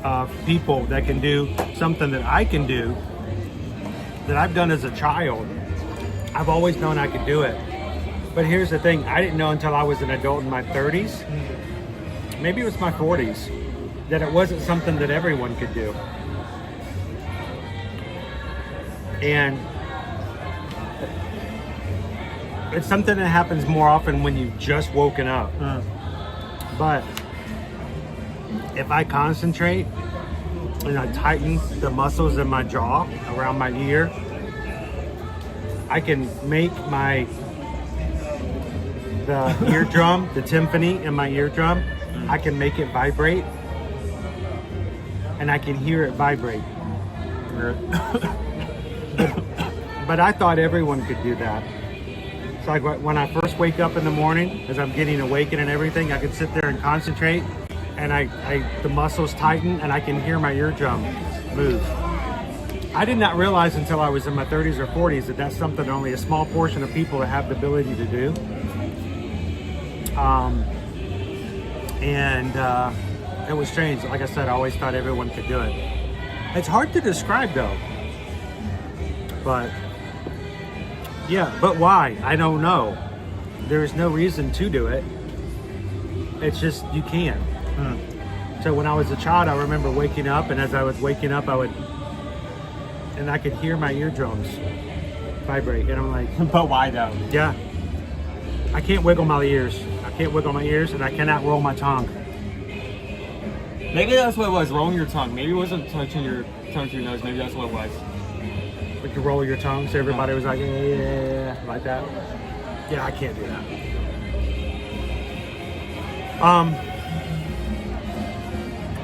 of people that can do something that I can do, that I've done as a child. I've always known I could do it. But here's the thing, I didn't know until I was an adult in my 30s, maybe it was my 40s, that it wasn't something that everyone could do. And it's something that happens more often when you've just woken up. But if I concentrate and I tighten the muscles in my jaw around my ear, I can make the eardrum, the timpani in my eardrum, I can make it vibrate, and I can hear it vibrate. But I thought everyone could do that. So like when I first wake up in the morning, as I'm getting awakened and everything, I can sit there and concentrate, and the muscles tighten, and I can hear my eardrum move. I did not realize until I was in my 30s or 40s that that's something only a small portion of people that have the ability to do. It was strange. Like I said, I always thought everyone could do it. It's hard to describe though. But yeah, but why? I don't know. There's no reason to do it. It's just you can. So when I was a child, I remember waking up, and as I was waking up, I could hear my eardrums vibrate, and I'm like, but why though? Yeah. I can't wiggle my ears. I can't wiggle my ears, and I cannot roll my tongue. Maybe that's what it was, rolling your tongue. Maybe it wasn't touching your tongue to your nose. Maybe that's what it was. Like you roll your tongue, so everybody was like, yeah, like that. Yeah, I can't do that.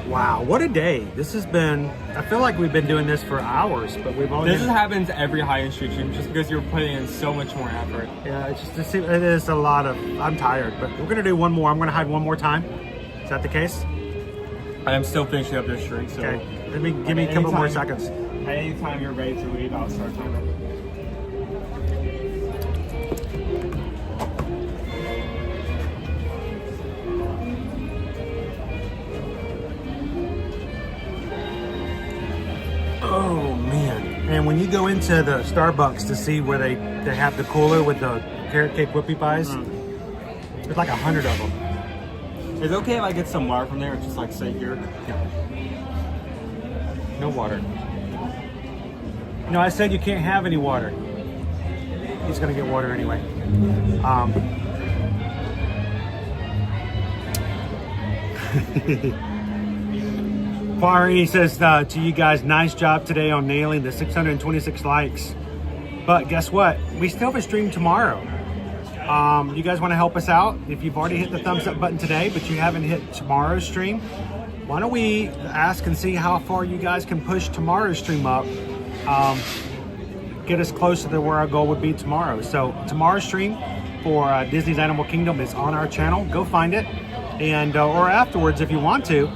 Wow, what a day. This has been, I feel like we've been doing this for hours, but we've only... This happens every high-end street stream just because you're putting in so much more effort. Yeah, it is a lot of, I'm tired, but we're going to do one more. I'm going to hide one more time. Is that the case? I am still finishing up this drink, so... Okay, give me a couple more seconds. At any time you're ready to leave, I'll start timing. Oh man. And when you go into the Starbucks to see where they have the cooler with the carrot cake whoopie pies, There's like 100 of them. Is it okay if I get some water from there? Or just like sit here? No water. No, I said you can't have any water. He's gonna get water anyway. Quarry says to you guys, nice job today on nailing the 626 likes. But guess what? We still have a stream tomorrow. You guys want to help us out? If you've already hit the thumbs up button today, but you haven't hit tomorrow's stream, why don't we ask and see how far you guys can push tomorrow's stream up? Get us closer to where our goal would be tomorrow. So tomorrow's stream for Disney's Animal Kingdom is on our channel. Go find it, and or afterwards if you want to.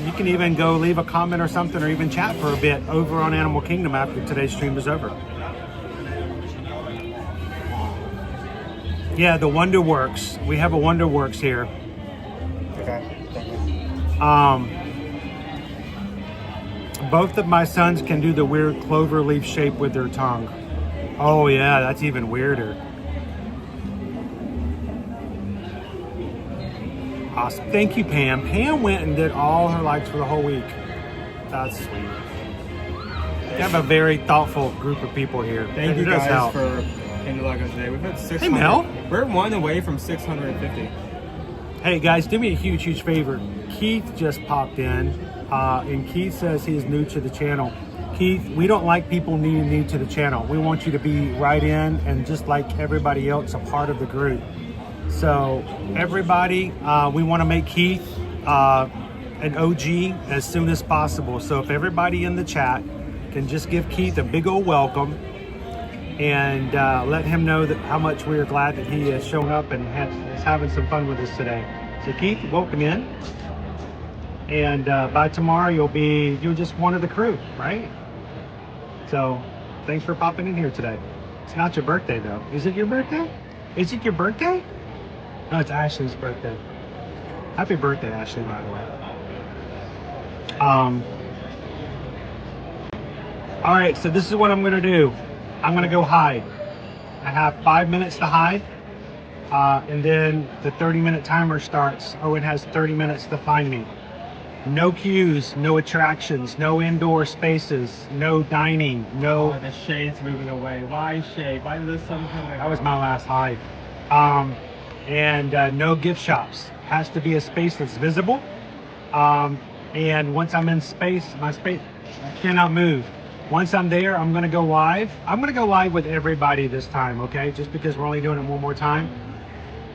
You can even go leave a comment or something, or even chat for a bit over on Animal Kingdom after today's stream is over. Yeah, the Wonder Works. We have a Wonder Works here. Okay. Both of my sons can do the weird clover leaf shape with their tongue. Oh yeah, that's even weirder. Awesome. Thank you, Pam. Pam went and did all her likes for the whole week. That's sweet. We have a very thoughtful group of people here. Thank you It does guys help. for hitting the like on today. We've had 600. Hey, Mel. We're one away from 650. Hey guys, do me a huge favor. Keith just popped in, and Keith says he's new to the channel. Keith, we don't like people new to the channel. We want you to be right in and just like everybody else, a part of the group. So everybody, we want to make Keith an OG as soon as possible. So if everybody in the chat can just give Keith a big old welcome and let him know that how much we are glad that he has shown up and is having some fun with us today. So Keith, welcome in. And by tomorrow you're just one of the crew, right? So thanks for popping in here today. It's not your birthday though. Is it your birthday? Is it your birthday? No, it's Ashley's birthday. Happy birthday, Ashley, by the way. All right, so this is what I'm gonna do. I'm gonna go hide. I have 5 minutes to hide, and then the 30-minute timer starts. Owen has 30 minutes to find me. No queues, no attractions, no indoor spaces, no dining, no... Oh, the shade's moving away. Why shade? Why does something like That was my last hide. And no gift shops. Has to be a space that's visible. And once I'm in space, my space cannot move. Once I'm there, I'm gonna go live. I'm gonna go live with everybody this time, okay? Just because we're only doing it one more time.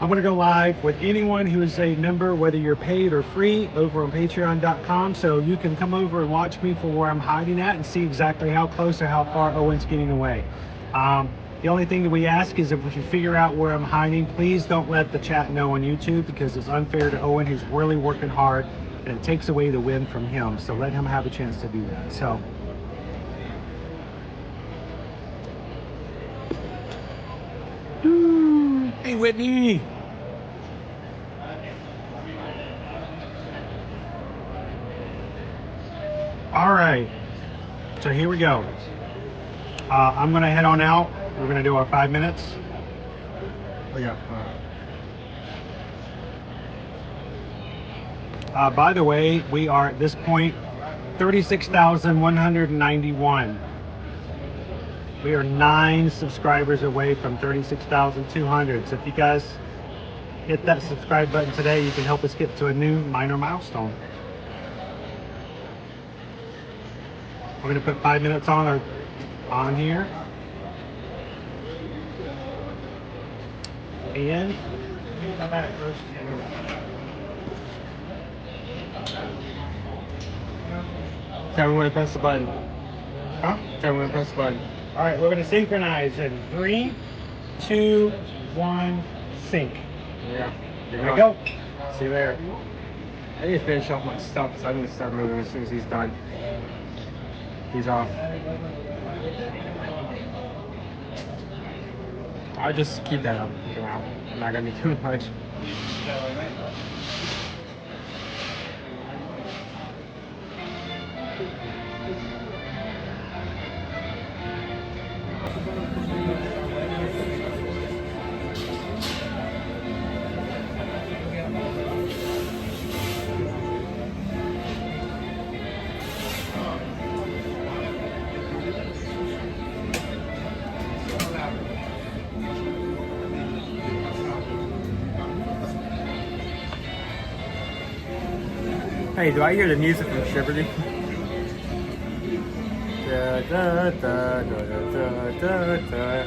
I'm gonna go live with anyone who is a member, whether you're paid or free, over on patreon.com. So you can come over and watch me for where I'm hiding at and see exactly how close or how far Owen's getting away. The only thing that we ask is if you figure out where I'm hiding, please don't let the chat know on YouTube, because it's unfair to Owen. He's really working hard and it takes away the win from him. So let him have a chance to do that. So. Hey, Whitney. All right. So here we go. I'm going to head on out. We're going to do our 5 minutes. Oh, yeah. By the way, we are at this point 36,191. We are 9 subscribers away from 36,200. So if you guys hit that subscribe button today, you can help us get to a new minor milestone. We're going to put 5 minutes on here. And tell me when to press the button. Huh? Tell me when to press the button. All right, we're going to synchronize in 3, 2, 1, sync. Yeah. Here we go. See you there. I need to finish off my stuff, so I'm going to start moving as soon as he's done. He's off. I'll just keep that up for now. I'm not going to be too much. Hey, do I hear the music from Shiverty? Da, da, da, da, da, da, da,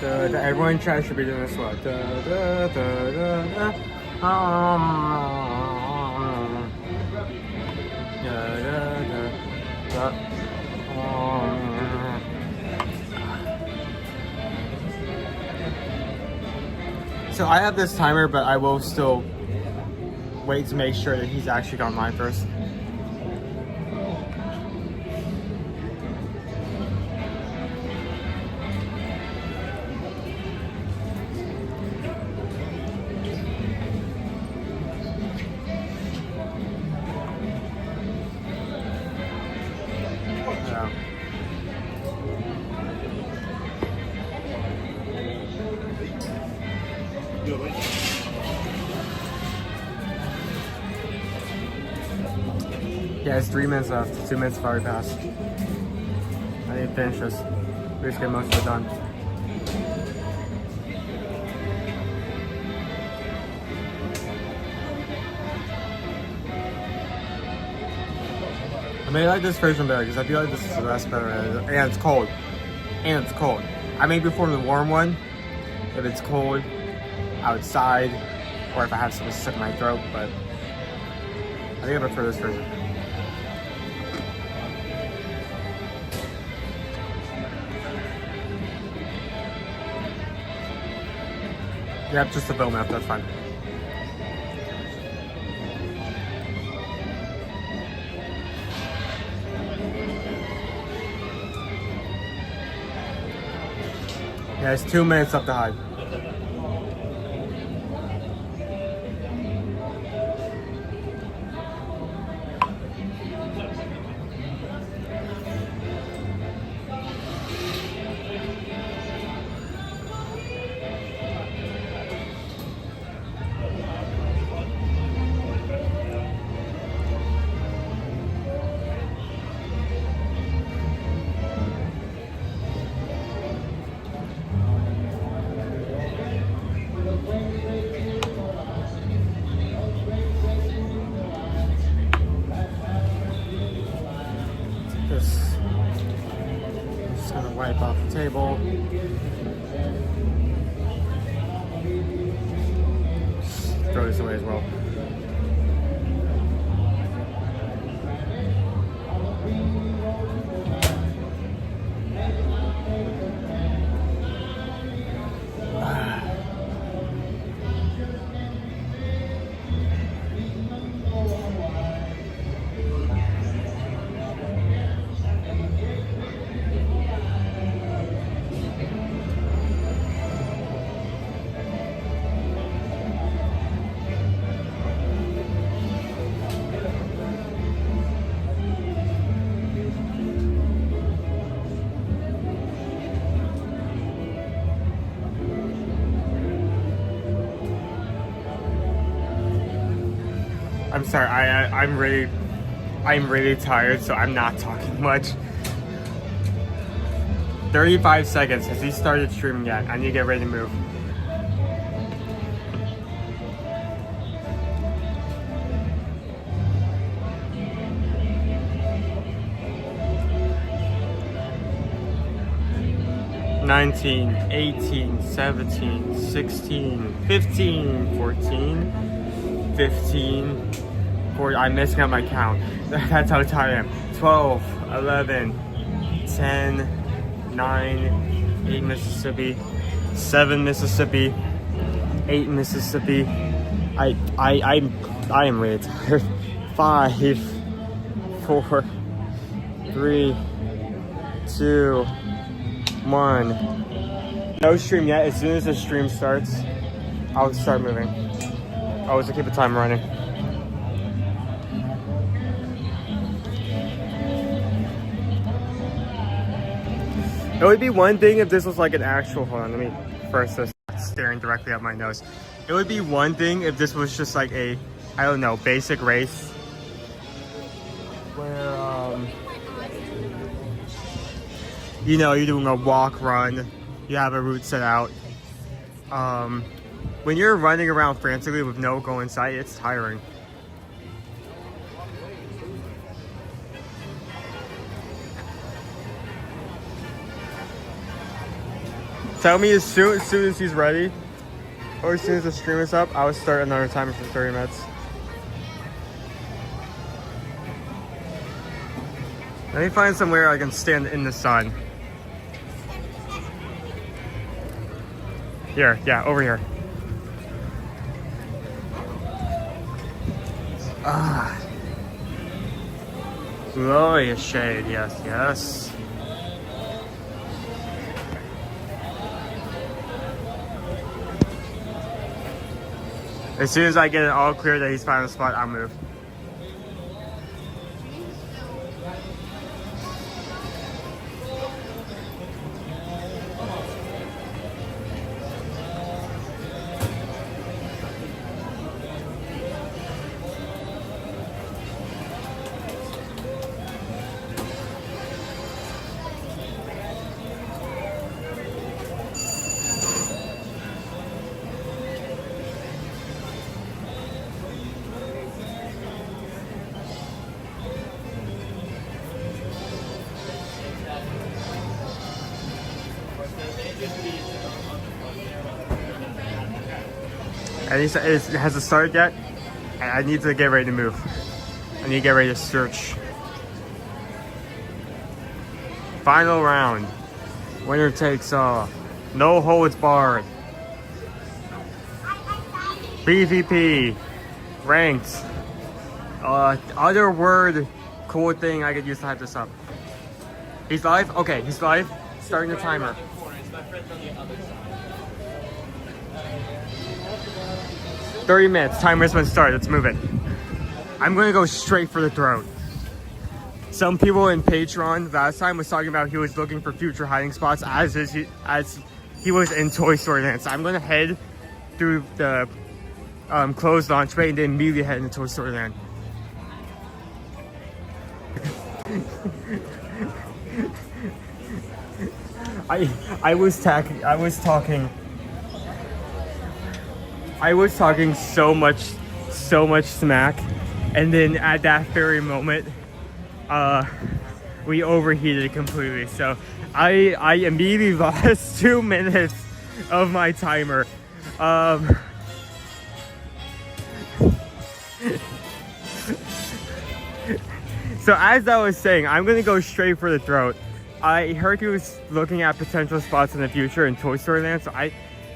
da, da. Everyone tries to be doing this one. Da, da, da, da, da. Da, da, da, da. So I have this timer, but I will still wait to make sure that he's actually gone live first. Yeah, it's 3 minutes left. 2 minutes have already passed. I need to finish this. We just get most of it done. I mean, I like this version better because I feel like this is the best better. And it's cold. And it's cold. I may prefer the warm one if it's cold outside or if I have something stuck in my throat, but I think I prefer this version. Yep, just the film map, that's fine. Yeah, it's 2 minutes up to hide. Just gonna wipe off the table. Throw this away as well. I'm sorry, I'm really tired, so I'm not talking much. 35 seconds. Has he started streaming yet? I need to get ready to move. $19, $18, $17, $16, $15, $14, $15, $14. I'm messing up my count. That's how tired I am. 12, 11, 10, 9, 8 Mississippi, 7 Mississippi, 8 Mississippi. I am really tired. 5, 4, 3, 2, 1. No stream yet. As soon as the stream starts, I'll start moving. Always to keep the time running. It would be one thing if this was like an actual, hold on, let me first just staring directly at my nose. It would be one thing if this was just like a, I don't know, basic race where, you know, you're doing a walk, run, you have a route set out. When you're running around frantically with no goal in sight, it's tiring. Tell me as soon as he's ready, or as soon as the stream is up, I will start another timer for 30 minutes. Let me find somewhere I can stand in the sun. Here, yeah, over here. Ah. Glorious shade, yes, yes. As soon as I get it all clear that he's found a spot, I'll move. And he said, it hasn't started yet. I need to get ready to move. I need to get ready to search. Final round. Winner takes all. No holds barred. PvP. Ranked. Other word, cool thing I could use to hype this up. He's live? Okay, he's live. Starting the timer. 30 minutes, timer's been started, let's move it. I'm gonna go straight for the throat. Some people in Patreon last time was talking about he was looking for future hiding spots as he was in Toy Story Land. So I'm gonna head through the closed launch bay and then immediately head into Toy Story Land. I was talking so much smack, and then at that very moment, we overheated completely. So I immediately lost 2 minutes of my timer. So as I was saying, I'm gonna go straight for the throat. I heard he was looking at potential spots in the future in Toy Story Land, so I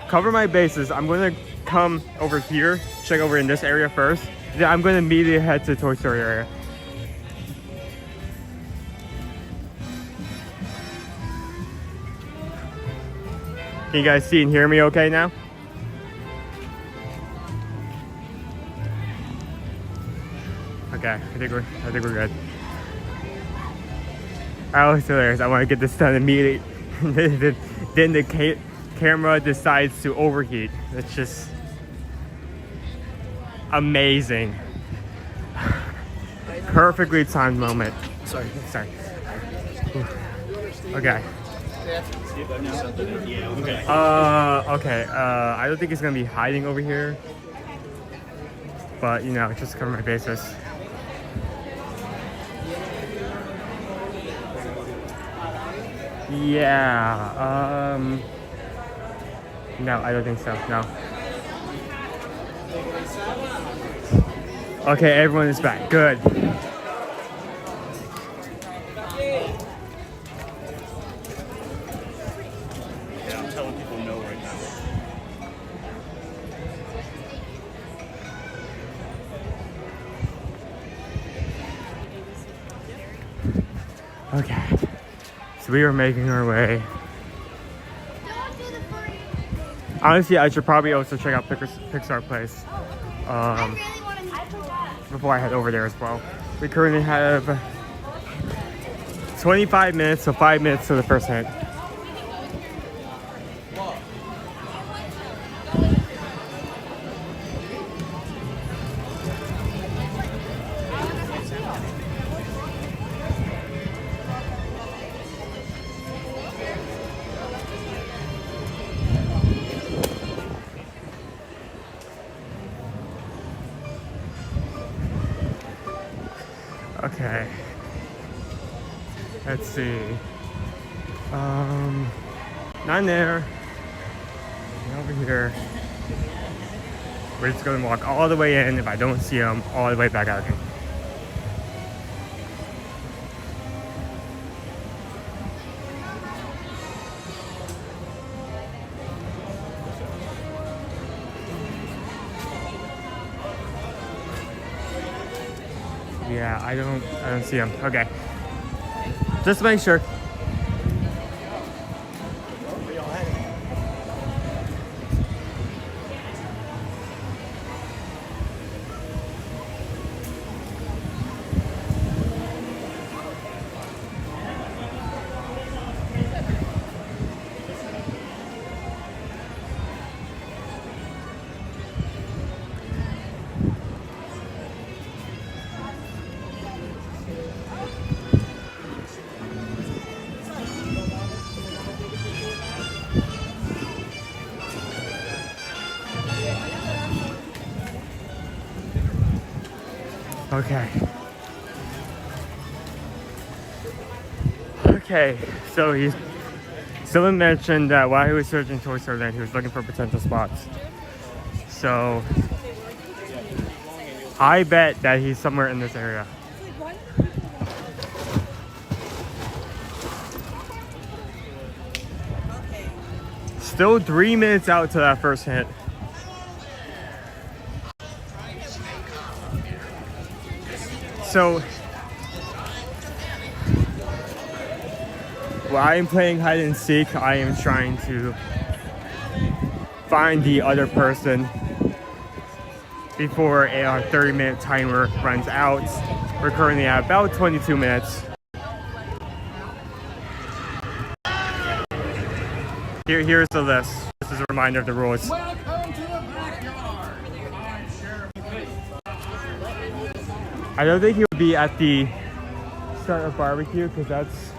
cover my bases. I'm gonna come over here, check over in this area first. Then I'm gonna immediately head to the Toy Story area. Can you guys see and hear me okay now? Okay, I think we're good. Oh, it's hilarious. I want to get this done immediately. Then the camera decides to overheat. It's just amazing. Perfectly timed moment. Sorry. Okay. Okay. I don't think it's gonna be hiding over here, but you know, just cover my bases. Yeah. No, I don't think so. No. Okay, everyone is back. Good. Yeah, I'm telling people no right now. Okay. So we were making our way. Honestly, I should probably also check out Pixar Place before I head over there as well. We currently have 25 minutes, so 5 minutes to the first hit. Okay, let's see. Not there. here. We're just gonna walk all the way in. If I don't see him, all the way back out again. Yeah, I don't see him. Okay. Just make sure. Okay. Okay, so someone mentioned that while he was searching Toy Story Land, he was looking for potential spots. So I bet that he's somewhere in this area. Still 3 minutes out to that first hit. So while I'm playing hide and seek, I am trying to find the other person before a 30-minute timer runs out. We're currently at about 22 minutes. Here's the list. This is a reminder of the rules. Welcome to the backyard. I'm Sheriff Pete. I don't think he would be at the start of barbecue because that's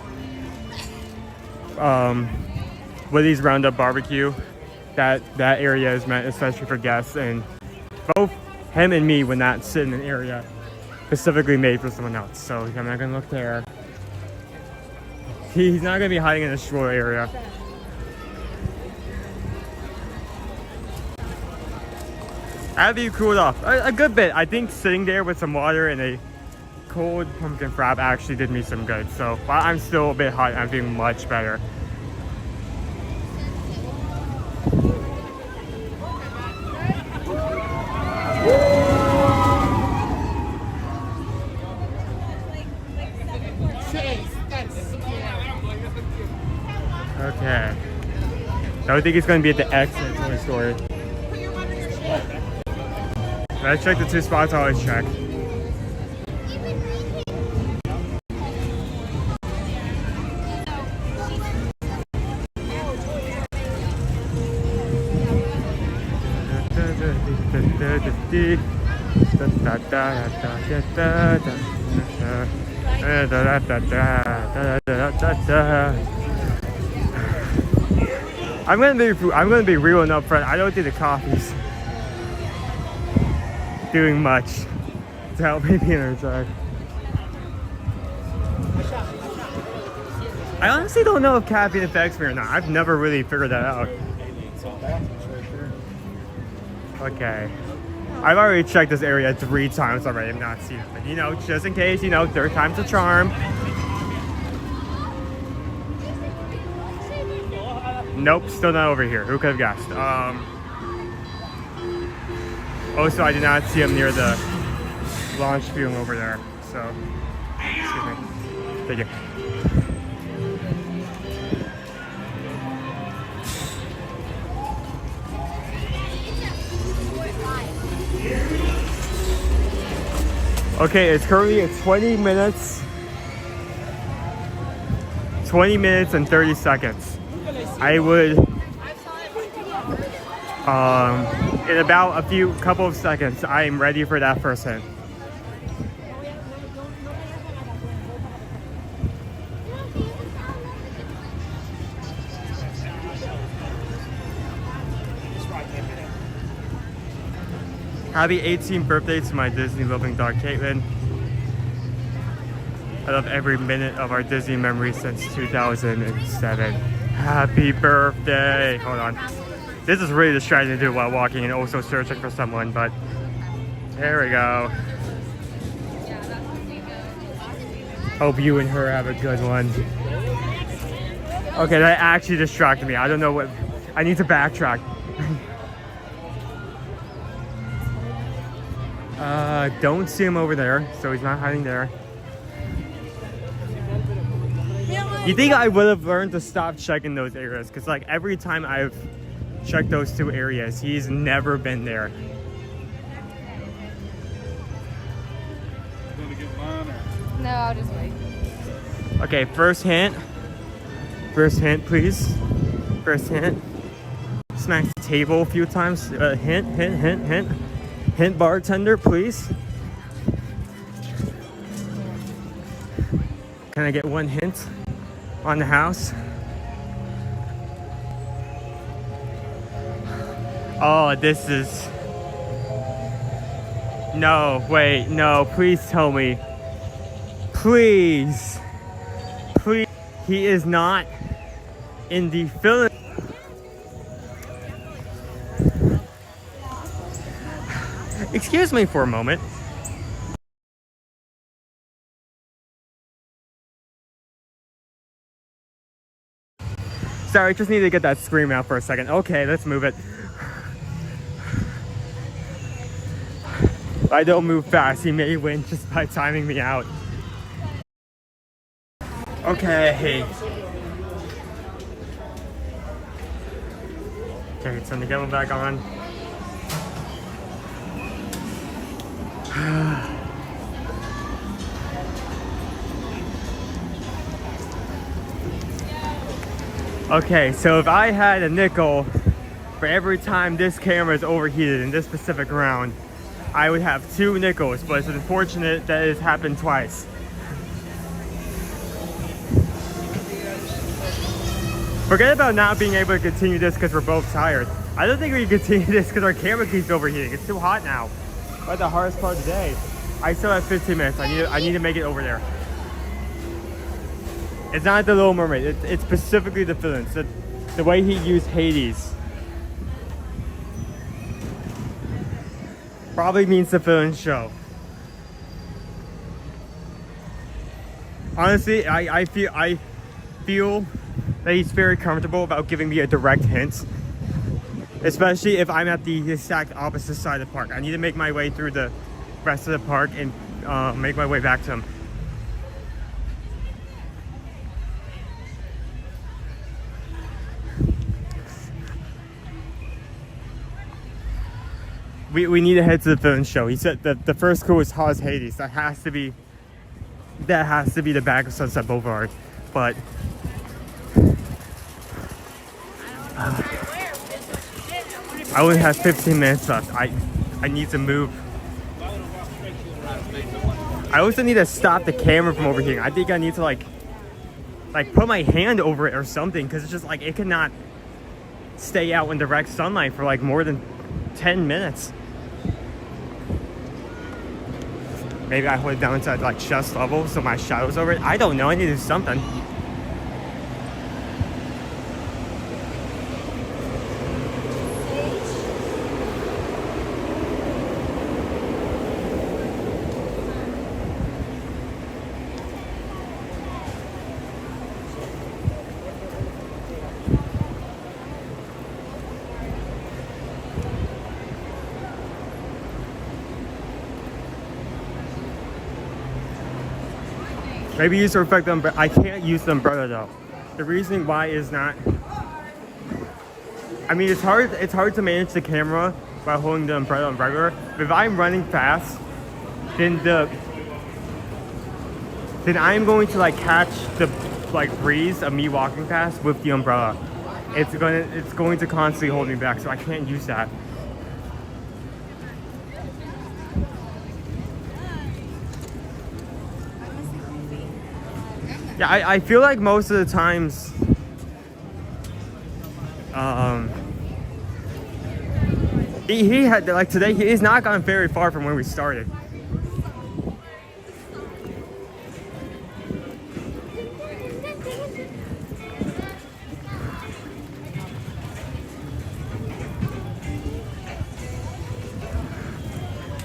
Willie's Roundup Barbecue. That area is meant especially for guests, and both him and me would not sit in an area specifically made for someone else. So I'm not gonna look there. He's not gonna be hiding in a stroller area. After you cooled off a good bit, I think sitting there with some water and a cold pumpkin frap actually did me some good. So while I'm still a bit hot, I'm feeling much better. Okay. I don't think it's going to be at the exit Toy Story. I check the two spots I always check. I'm gonna be real and upfront. I don't think the coffee's doing much to help me be energized. I honestly don't know if caffeine affects me or not. I've never really figured that out. Okay. I've already checked this area 3 times already. I'm not seeing it. But, you know, just in case, you know, 3rd time's a charm. Nope, still not over here. Who could have guessed? Also, I did not see him near the launch field over there. So, excuse me. Thank you. Okay, it's currently at 20 minutes and 30 seconds. I would, in about a couple of seconds, I am ready for that first hit. Happy 18th birthday to my Disney loving dog, Caitlin. I love every minute of our Disney memories since 2007. Happy birthday! Hold on. This is really distracting to do while walking and also searching for someone, but there we go. Hope you and her have a good one. Okay, that actually distracted me. I don't know what, I need to backtrack. Don't see him over there, so he's not hiding there. You think I would have learned to stop checking those areas? Because like every time I've checked those two areas, he's never been there. Gonna get mine or? No, I'll just wait. Okay, first hint. First hint, please. First hint. Smack the table a few times. Hint, hint, hint, hint. Hint, bartender, please. Can I get one hint on the house? Oh, this is... No, wait, no, please tell me. Please. Please. He is not in the film. Excuse me for a moment. Sorry, just need to get that scream out for a second. Okay, let's move it. If I don't move fast, he may win just by timing me out. Okay. Okay, it's time to get him back on. Okay, so if I had a nickel for every time this camera is overheated in this specific round, I would have 2 nickels, but it's unfortunate that it's happened twice. Forget about not being able to continue this because we're both tired. I don't think we can continue this because our camera keeps overheating. It's too hot now. But the hardest part today, I still have 15 minutes. I need to make it over there. It's not the Little Mermaid. It's specifically the villains. The way he used Hades probably means the villain show. Honestly, I feel that he's very comfortable about giving me a direct hint, especially if I'm at the exact opposite side of the park. I need to make my way through the rest of the park and make my way back to him. We need to head to the villain show. He said that the first clue is Hawes Hades. That has to be the back of Sunset Boulevard. But I only have 15 minutes left. I need to move. I also need to stop the camera from overheating. I think I need to like put my hand over it or something, because it's just like it cannot stay out in direct sunlight for like more than 10 minutes. Maybe I hold it down to like chest level so my shadow's over it. I don't know. I need to do something. Maybe use the reflective umbrella. I can't use the umbrella though. The reasoning why is not. I mean, it's hard to manage the camera by holding the umbrella on regular. But if I'm running fast, then I'm going to like catch the like breeze of me walking fast with the umbrella. It's going to constantly hold me back, so I can't use that. Yeah, I feel like most of the times, he had, like today, he's not gone very far from where we started.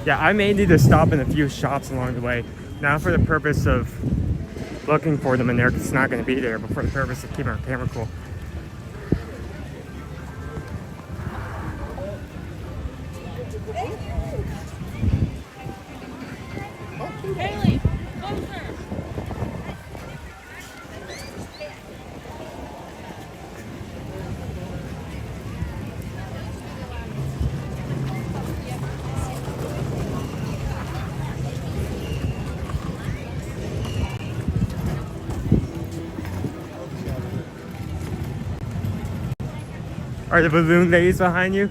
Yeah, I may need to stop in a few shops along the way. Not for the purpose of looking for them in there, because it's not going to be there, but for the purpose of keeping our camera cool. Haley, closer. Are the balloon ladies behind you?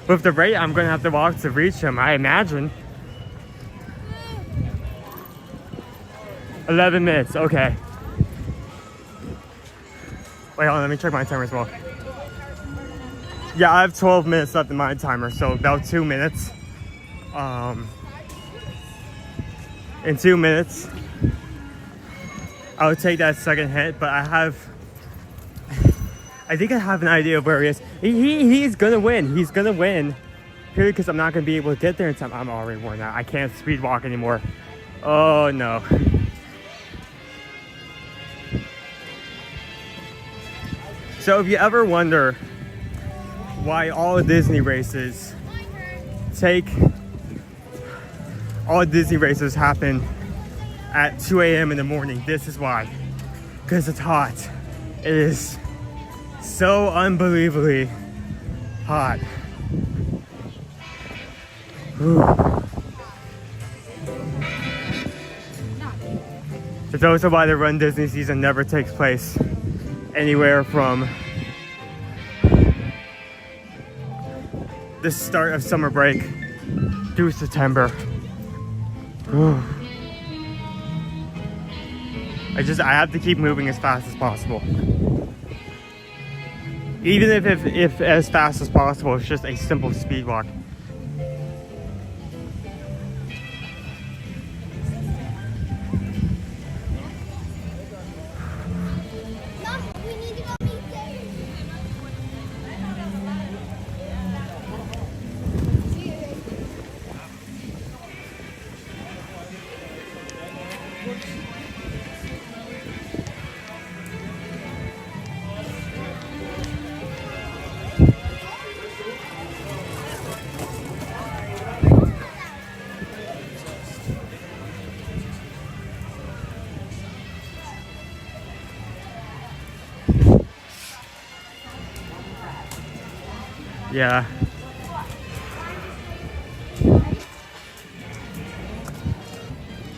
With the rate I'm gonna have to walk to reach them, I imagine. 11 minutes, okay. Wait, hold on, let me check my timer as well. Yeah, I have 12 minutes left in my timer, so about 2 minutes. In 2 minutes, I'll take that second hit, but I think I have an idea of where he is. He's gonna win. He's gonna win. Purely because I'm not gonna be able to get there in time. I'm already worn out. I can't speed walk anymore. Oh no. So if you ever wonder why all Disney races happen at 2 a.m. in the morning, this is why. Because it's hot. It is so unbelievably hot. Whew. It's also why the Run Disney season never takes place anywhere from the start of summer break through September. Whew. I have to keep moving as fast as possible. Even if as fast as possible, it's just a simple speed walk. Yeah.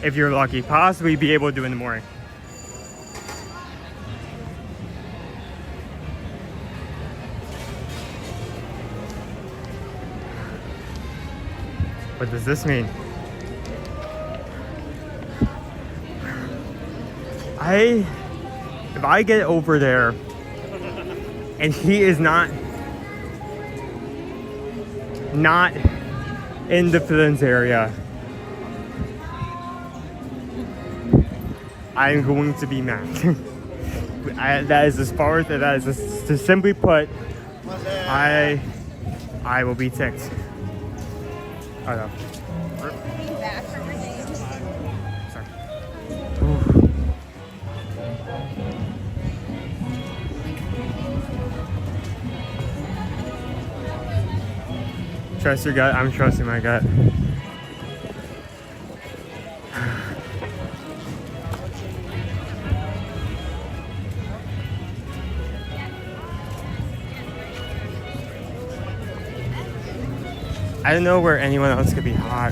If you're lucky, possibly be able to do in the morning. What does this mean? If I get over there and he is not in the Flins area, I'm going to be mad. That is as far as that is. To simply put, I will be ticked. Oh no. Sorry. Trust your gut. I'm trusting my gut. I don't know where anyone else could be hot.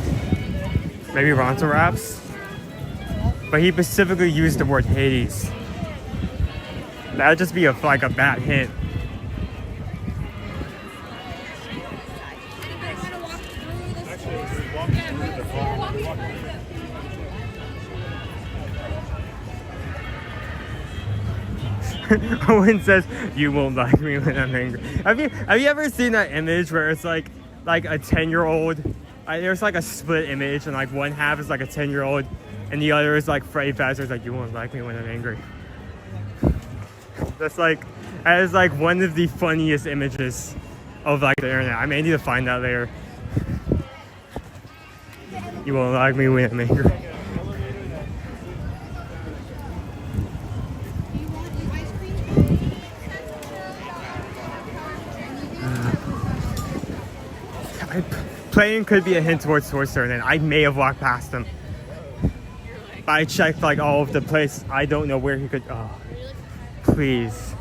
Maybe Ronto Raps? But he specifically used the word Hades. That'd just be like a bad hint. Owen says, "You won't like me when I'm angry." Have you ever seen that image where it's like a 10-year-old? There's like a split image, and like one half is like a 10-year-old, and the other is like Freddy Fazbear's like, "You won't like me when I'm angry." That is like one of the funniest images of like the internet. I may need to find that later. You won't like me when I'm angry. Playing could be a hint towards Sorcerer, and I may have walked past him. But I checked like all of the place. I don't know where he could. Oh, please,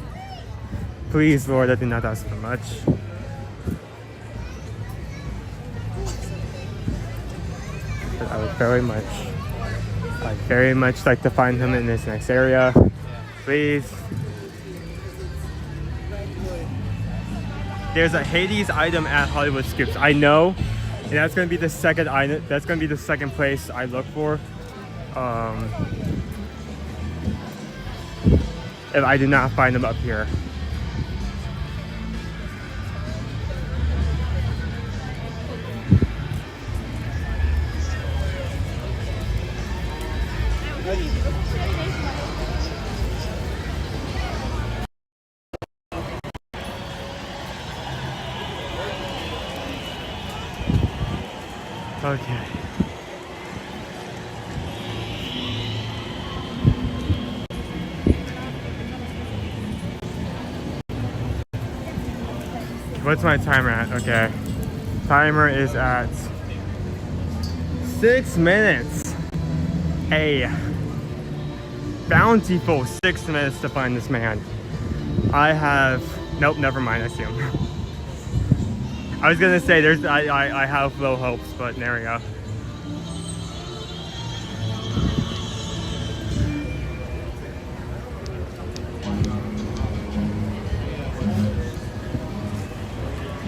please, Lord, I did not ask for much. But I would very much like to find him in this next area. Please. There's a Hades item at Hollywood Scoops. I know, and that's gonna be the second item. That's gonna be the second place I look for. If I do not find them up here. Okay. What's my timer at? Okay. Timer is at 6 minutes. A bountiful 6 minutes to find this man. I have, nope, never mind, I see him. I was gonna say I have low hopes, but there we go.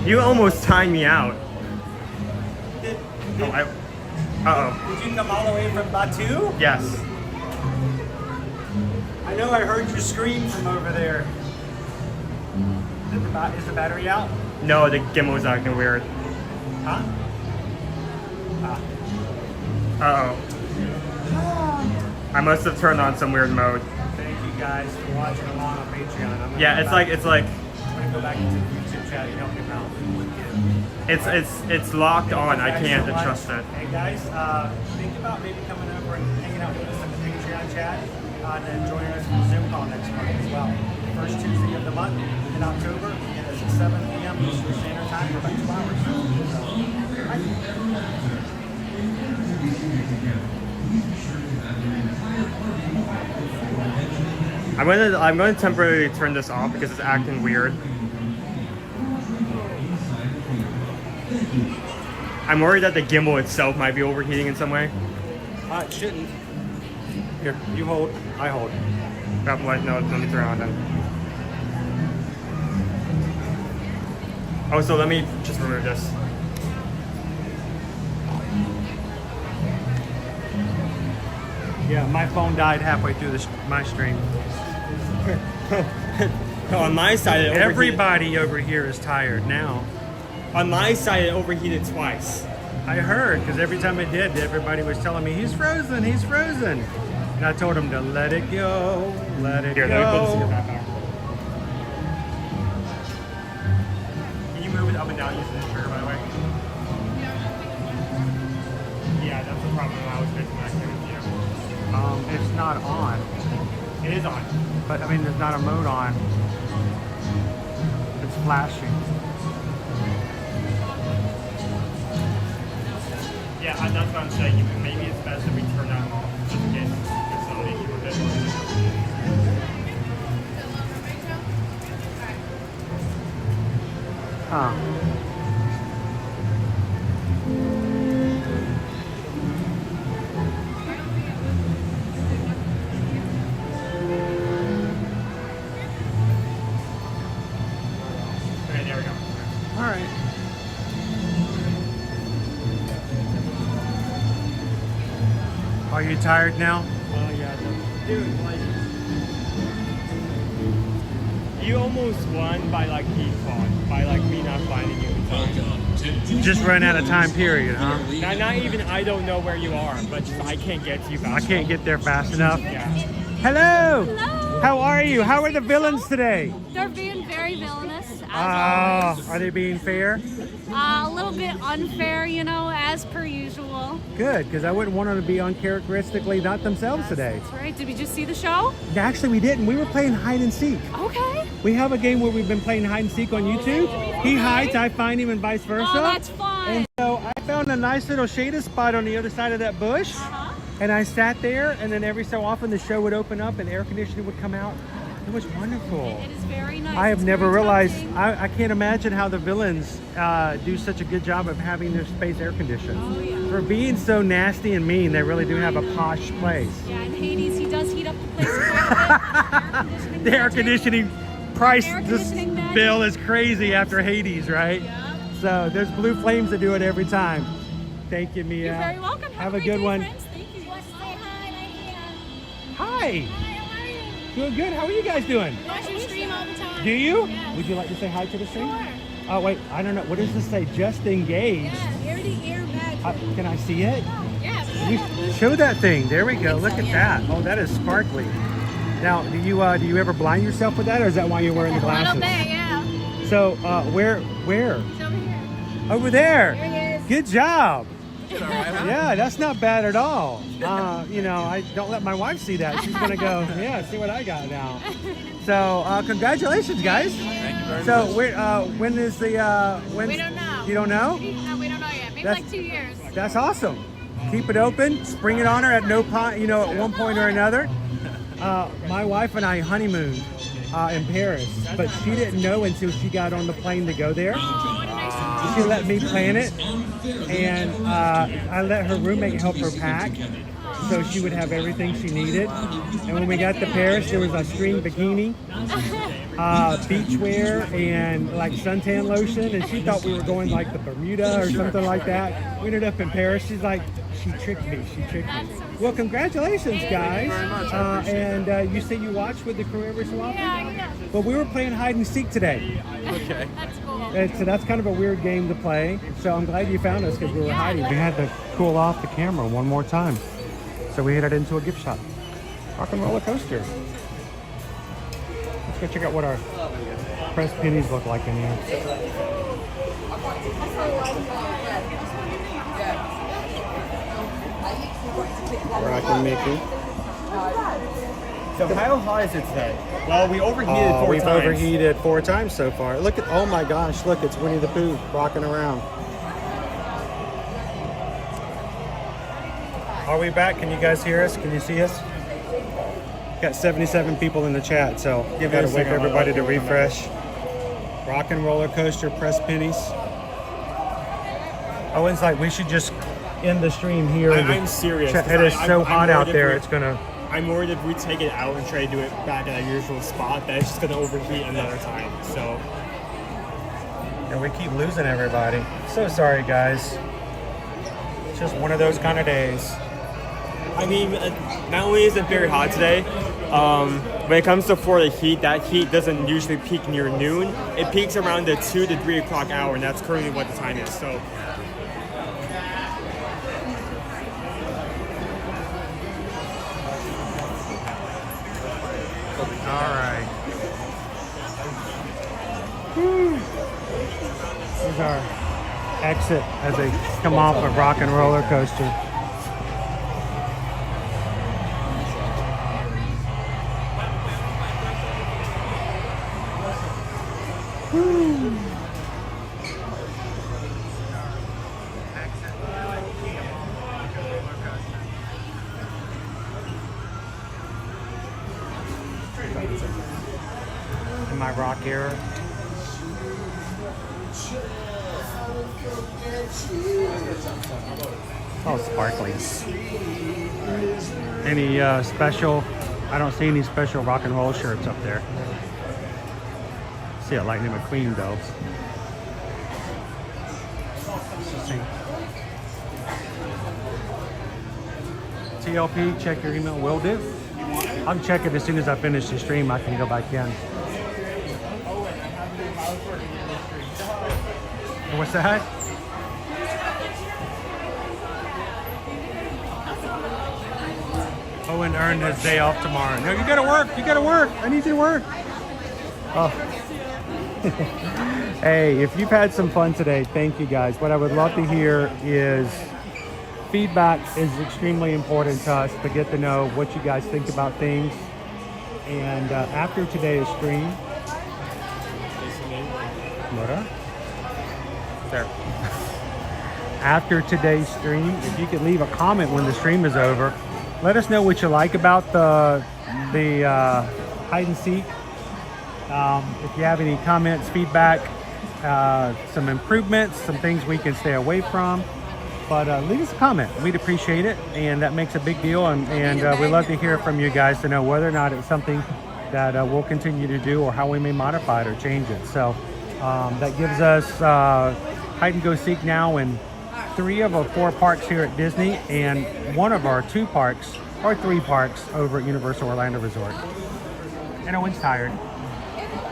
You almost timed me out. Uh-oh. Did you come all the way from Batu? Yes. I know I heard you scream from over there. Is the battery out? No, the gimbal's acting weird. Huh? Uh-oh. I must have turned on some weird mode. Thank you guys for watching along on Patreon. Yeah, it's like I'm gonna go back into the YouTube chat and help you out. it's locked on. I can't so trust it. Hey guys, think about maybe coming over and hanging out with us in the Patreon chat and then joining us for the Zoom call next month as well. First Tuesday of the month in October, and it's at 7 p.m. Eastern Standard Time for about 2 hours. I'm going to temporarily turn this off because it's acting weird. I'm worried that the gimbal itself might be overheating in some way. It shouldn't. Here, you hold, I hold. No, let me turn it on then. Oh, so let me just remove this. Yeah, my phone died halfway through my stream. On my side, it overheated. Everybody over here is tired now. On my side, it overheated twice. I heard, because every time it did, everybody was telling me, he's frozen, he's frozen. And I told him to let it go, let it go. Let me put this here back on. Can you move it up and down using this trigger, by the way? Yeah, that's the problem I was facing back there with you. It's not on. It is on. But, I mean, there's not a mode on. It's flashing. Yeah, that's what I'm saying. Maybe it's best if we turn that off just in case there's some issue with it. Huh. Okay, there we go. All right. Are you tired now? Oh yeah, dude, like you almost won by like default, by like me not finding you in time. Just ran out of time period, huh? Not even I don't know where you are, but just I can't get to you fast. I can't get there fast enough. Yeah. Hello! Hello! How are you? How are the villains today? They're being very villainous. as Are they being fair? always. A little bit unfair, you know, as per usual. Good, because I wouldn't want them to be uncharacteristically not themselves today. That's right. Did we just see the show? Actually, we didn't. We were playing hide and seek. Okay. We have a game where we've been playing hide and seek on YouTube. He hides, I find him, and vice versa. Oh, that's fun. And so I found a nice little shaded spot on the other side of that bush. And I sat there, and then every so often the show would open up and air conditioning would come out. It was wonderful. It is very nice. I have It's never very realized, tempting. I can't imagine how the villains do such a good job of having their space air conditioned. Oh, yeah. For being so nasty and mean, they really do have a posh place. Yeah, in Hades, he does heat up the place quite a bit. The air conditioning price Air this conditioning magic. bill is crazy after Hades, right? Yeah. So there's blue flames that do it every time. Thank you, Mia. You're very welcome. Have a great good day, one. friends. Thank you. Hi. Doing good. How are you guys doing? Watch your stream all the time. Do you? Yes. Would you like to say hi to the stream? Sure. Oh wait, I don't know. What does this say? Just engaged. Ear-to-ear magic. Can I see it? Yeah. You show that thing. There we go. Look at that. Oh, that is sparkly. Now, do you ever blind yourself with that, or is that why you're wearing the A little glasses? bit, yeah. So, where? It's over here. Over there. There he is. Good job. Did all right, huh? Yeah, that's not bad at all. You know, I don't let my wife see that. She's gonna go, yeah, see what I got now. So, congratulations, guys. Thank you very much. When is the when? We don't know. You don't know? No, we don't know yet. Maybe That's- like 2 years. That's awesome. Keep it open. Spring it on her at no point, at one point or another. My wife and I honeymooned in Paris, but she didn't know until she got on the plane to go there. She let me plan it, and I let her roommate help her pack, so she would have everything she needed. And when we got to Paris, there was a string bikini, beachwear, and like suntan lotion, and she thought we were going like to Bermuda or something like that. We ended up in Paris. She's like, she tricked me. She tricked me. Well, congratulations, guys. And you say you watch with the crew every so often? Yeah. Well, we were playing hide and seek today. Okay. That's cool. So that's kind of a weird game to play. So I'm glad you found us because we were hiding. We had to cool off the camera one more time. So we headed into a gift shop. Rock and roller coaster. Let's go check out what our pressed pennies look like in here. Rock and Mickey. So how high is it today? Well, we overheated four We've times. overheated 4 times so far. Look at, oh my gosh, look, it's Winnie the Pooh rocking around. Are we back? Can you guys hear us? Can you see us? Got 77 people in the chat, so Give gotta it a wait second, for everybody I'll to let you refresh. Rock and roller coaster, press pennies. Owen's like, we should just end the stream here. I'm serious. It 'cause is so I'm hot worried out if there. we- It's gonna. I'm worried if we take it out and try to do it back at our usual spot, that it's just gonna overheat another time. So. And we keep losing everybody. So sorry, guys. It's just one of those kind of days. I mean, not only is it very hot today, when it comes to for the heat, that heat doesn't usually peak near noon. It peaks around the 2 to 3 o'clock hour, and that's currently what the time is. So. All right. Here's our exit as they come off of Rock and Roller Coaster. In my rock era. Oh, sparkly. Any special? I don't see any special rock and roll shirts up there. See a Lightning McQueen though. TLP, check your email. Will do. I'm checking as soon as I finish the stream. I can go back in. What's that? Owen earned his day off tomorrow. No, you gotta work. You gotta work. I need you to work. Oh. Hey, if you've had some fun today, thank you guys. What I would love to hear is feedback is extremely important to us to get to know what you guys think about things. And after today's stream, there. After today's stream, if you could leave a comment when the stream is over, let us know what you like about the hide and seek. If you have any comments, feedback, some improvements, some things we can stay away from, but leave us a comment. We'd appreciate it, and that makes a big deal, and we love to hear from you guys to know whether or not it's something that we'll continue to do or how we may modify it or change it. So that gives us hide and go seek now in 3 of our 4 parks here at Disney, and 1 of our 2 parks or 3 parks over at Universal Orlando Resort. And Owen's tired.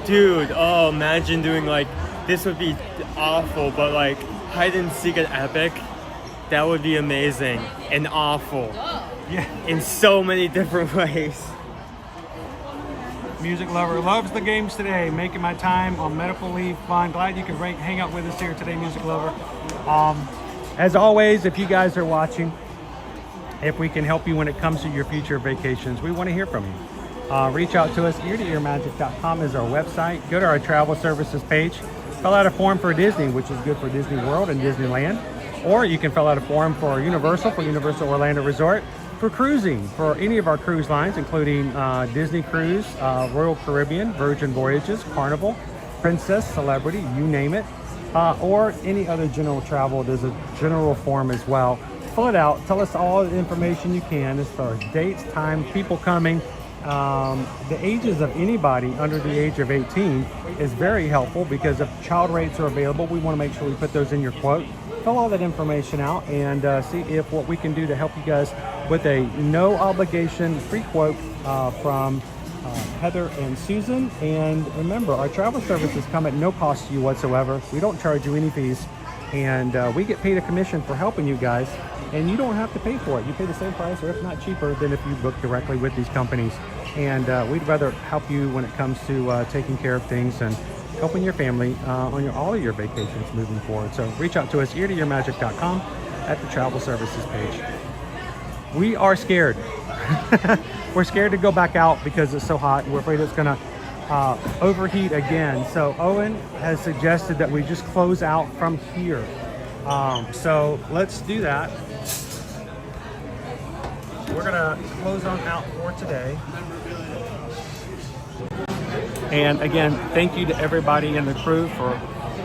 Dude, oh, imagine doing like, this would be awful, but like hide and seek at Epic, that would be amazing and awful. Yeah. In so many different ways. Music lover loves the games today, making my time on medical leave fun. Glad you could hang out with us here today, music lover. As always, if you guys are watching, if we can help you when it comes to your future vacations, we want to hear from you. Reach out to us. eartoearmagic.com is our website. Go to our travel services page. Fill out a form for Disney, which is good for Disney World and Disneyland. Or you can fill out a form for Universal Orlando Resort, for cruising, for any of our cruise lines, including Disney Cruise, Royal Caribbean, Virgin Voyages, Carnival, Princess, Celebrity, you name it. Or any other general travel. There's a general form as well. Fill it out. Tell us all the information you can as far as dates, time, people coming. The ages of anybody under the age of 18 is very helpful, because if child rates are available, we want to make sure we put those in your quote. Fill all that information out and see if what we can do to help you guys with a no obligation free quote from Heather and Susan. And remember, our travel services come at no cost to you whatsoever. We don't charge you any fees, and we get paid a commission for helping you guys, and you don't have to pay for it. You pay the same price, or if not cheaper, than if you book directly with these companies. And we'd rather help you when it comes to taking care of things and helping your family on all of your vacations moving forward. So reach out to us, eartoearmagic.com, at the travel services page. We are scared. We're scared to go back out because it's so hot. We're afraid it's gonna overheat again. So Owen has suggested that we just close out from here. So let's do that. We're gonna close on out for today. And again, thank you to everybody in the crew for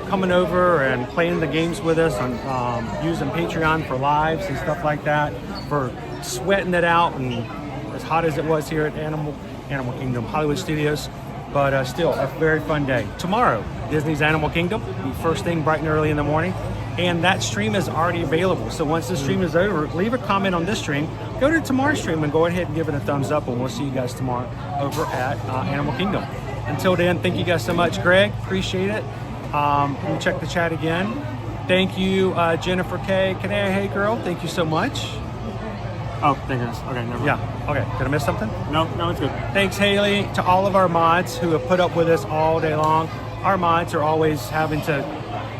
coming over and playing the games with us, on using Patreon for lives and stuff like that, for sweating it out, and as hot as it was here at Animal Kingdom Hollywood Studios. But still a very fun day. Tomorrow, Disney's Animal Kingdom, first thing bright and early in the morning. And that stream is already available. So once the stream is over, leave a comment on this stream, go to tomorrow's stream and go ahead and give it a thumbs up, and we'll see you guys tomorrow over at Animal Kingdom. Until then, thank you guys so much. Greg, appreciate it. Let me check the chat again. Thank you, Jennifer K. Hey girl, thank you so much. Oh, thank goodness. Okay, never mind. Yeah, okay. Did I miss something? No, it's good. Thanks, Haley, to all of our mods who have put up with us all day long. Our mods are always having to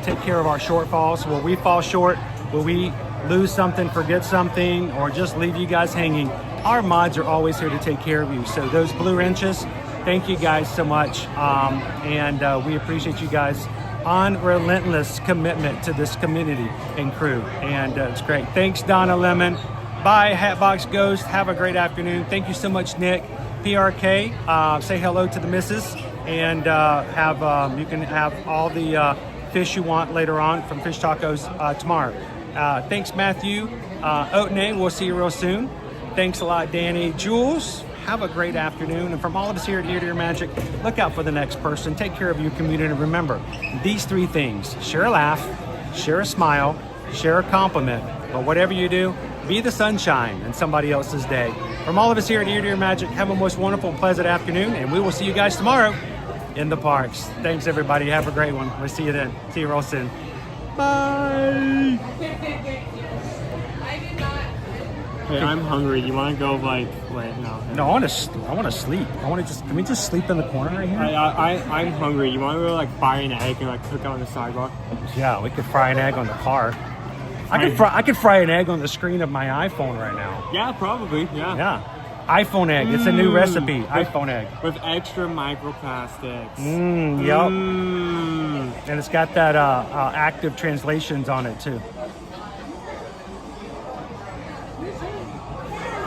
take care of our shortfalls. Where we fall short, where we lose something, forget something, or just leave you guys hanging, our mods are always here to take care of you. So those blue wrenches, thank you guys so much. And we appreciate you guys' unrelentless commitment to this community and crew. And it's great. Thanks, Donna Lemon. Bye, Hatbox Ghost. Have a great afternoon. Thank you so much, Nick. PRK, say hello to the missus, and you can have all the fish you want later on from Fish Tacos tomorrow. Thanks, Matthew. Otney, we'll see you real soon. Thanks a lot, Danny. Jules, have a great afternoon. And from all of us here at Ear to Ear Magic, look out for the next person. Take care of your community. Remember, these 3 things: share a laugh, share a smile, share a compliment. But whatever you do, be the sunshine in somebody else's day. From all of us here at Ear to Ear Magic, have a most wonderful and pleasant afternoon, and we will see you guys tomorrow in the parks. Thanks, everybody. Have a great one. We'll see you then. See you real soon. Bye. Hey, I'm hungry. You want to go like? Wait, no. No, I want to sleep. Can we just sleep in the corner right here? I'm hungry. You want to go like buy an egg and like cook it on the sidewalk? Yeah, we could fry an egg on the car. I could fry an egg on the screen of my iPhone right now. Yeah, probably. Yeah. Yeah. iPhone egg. It's a new recipe. iPhone egg. With extra microplastics. Yep. And it's got that active translations on it too.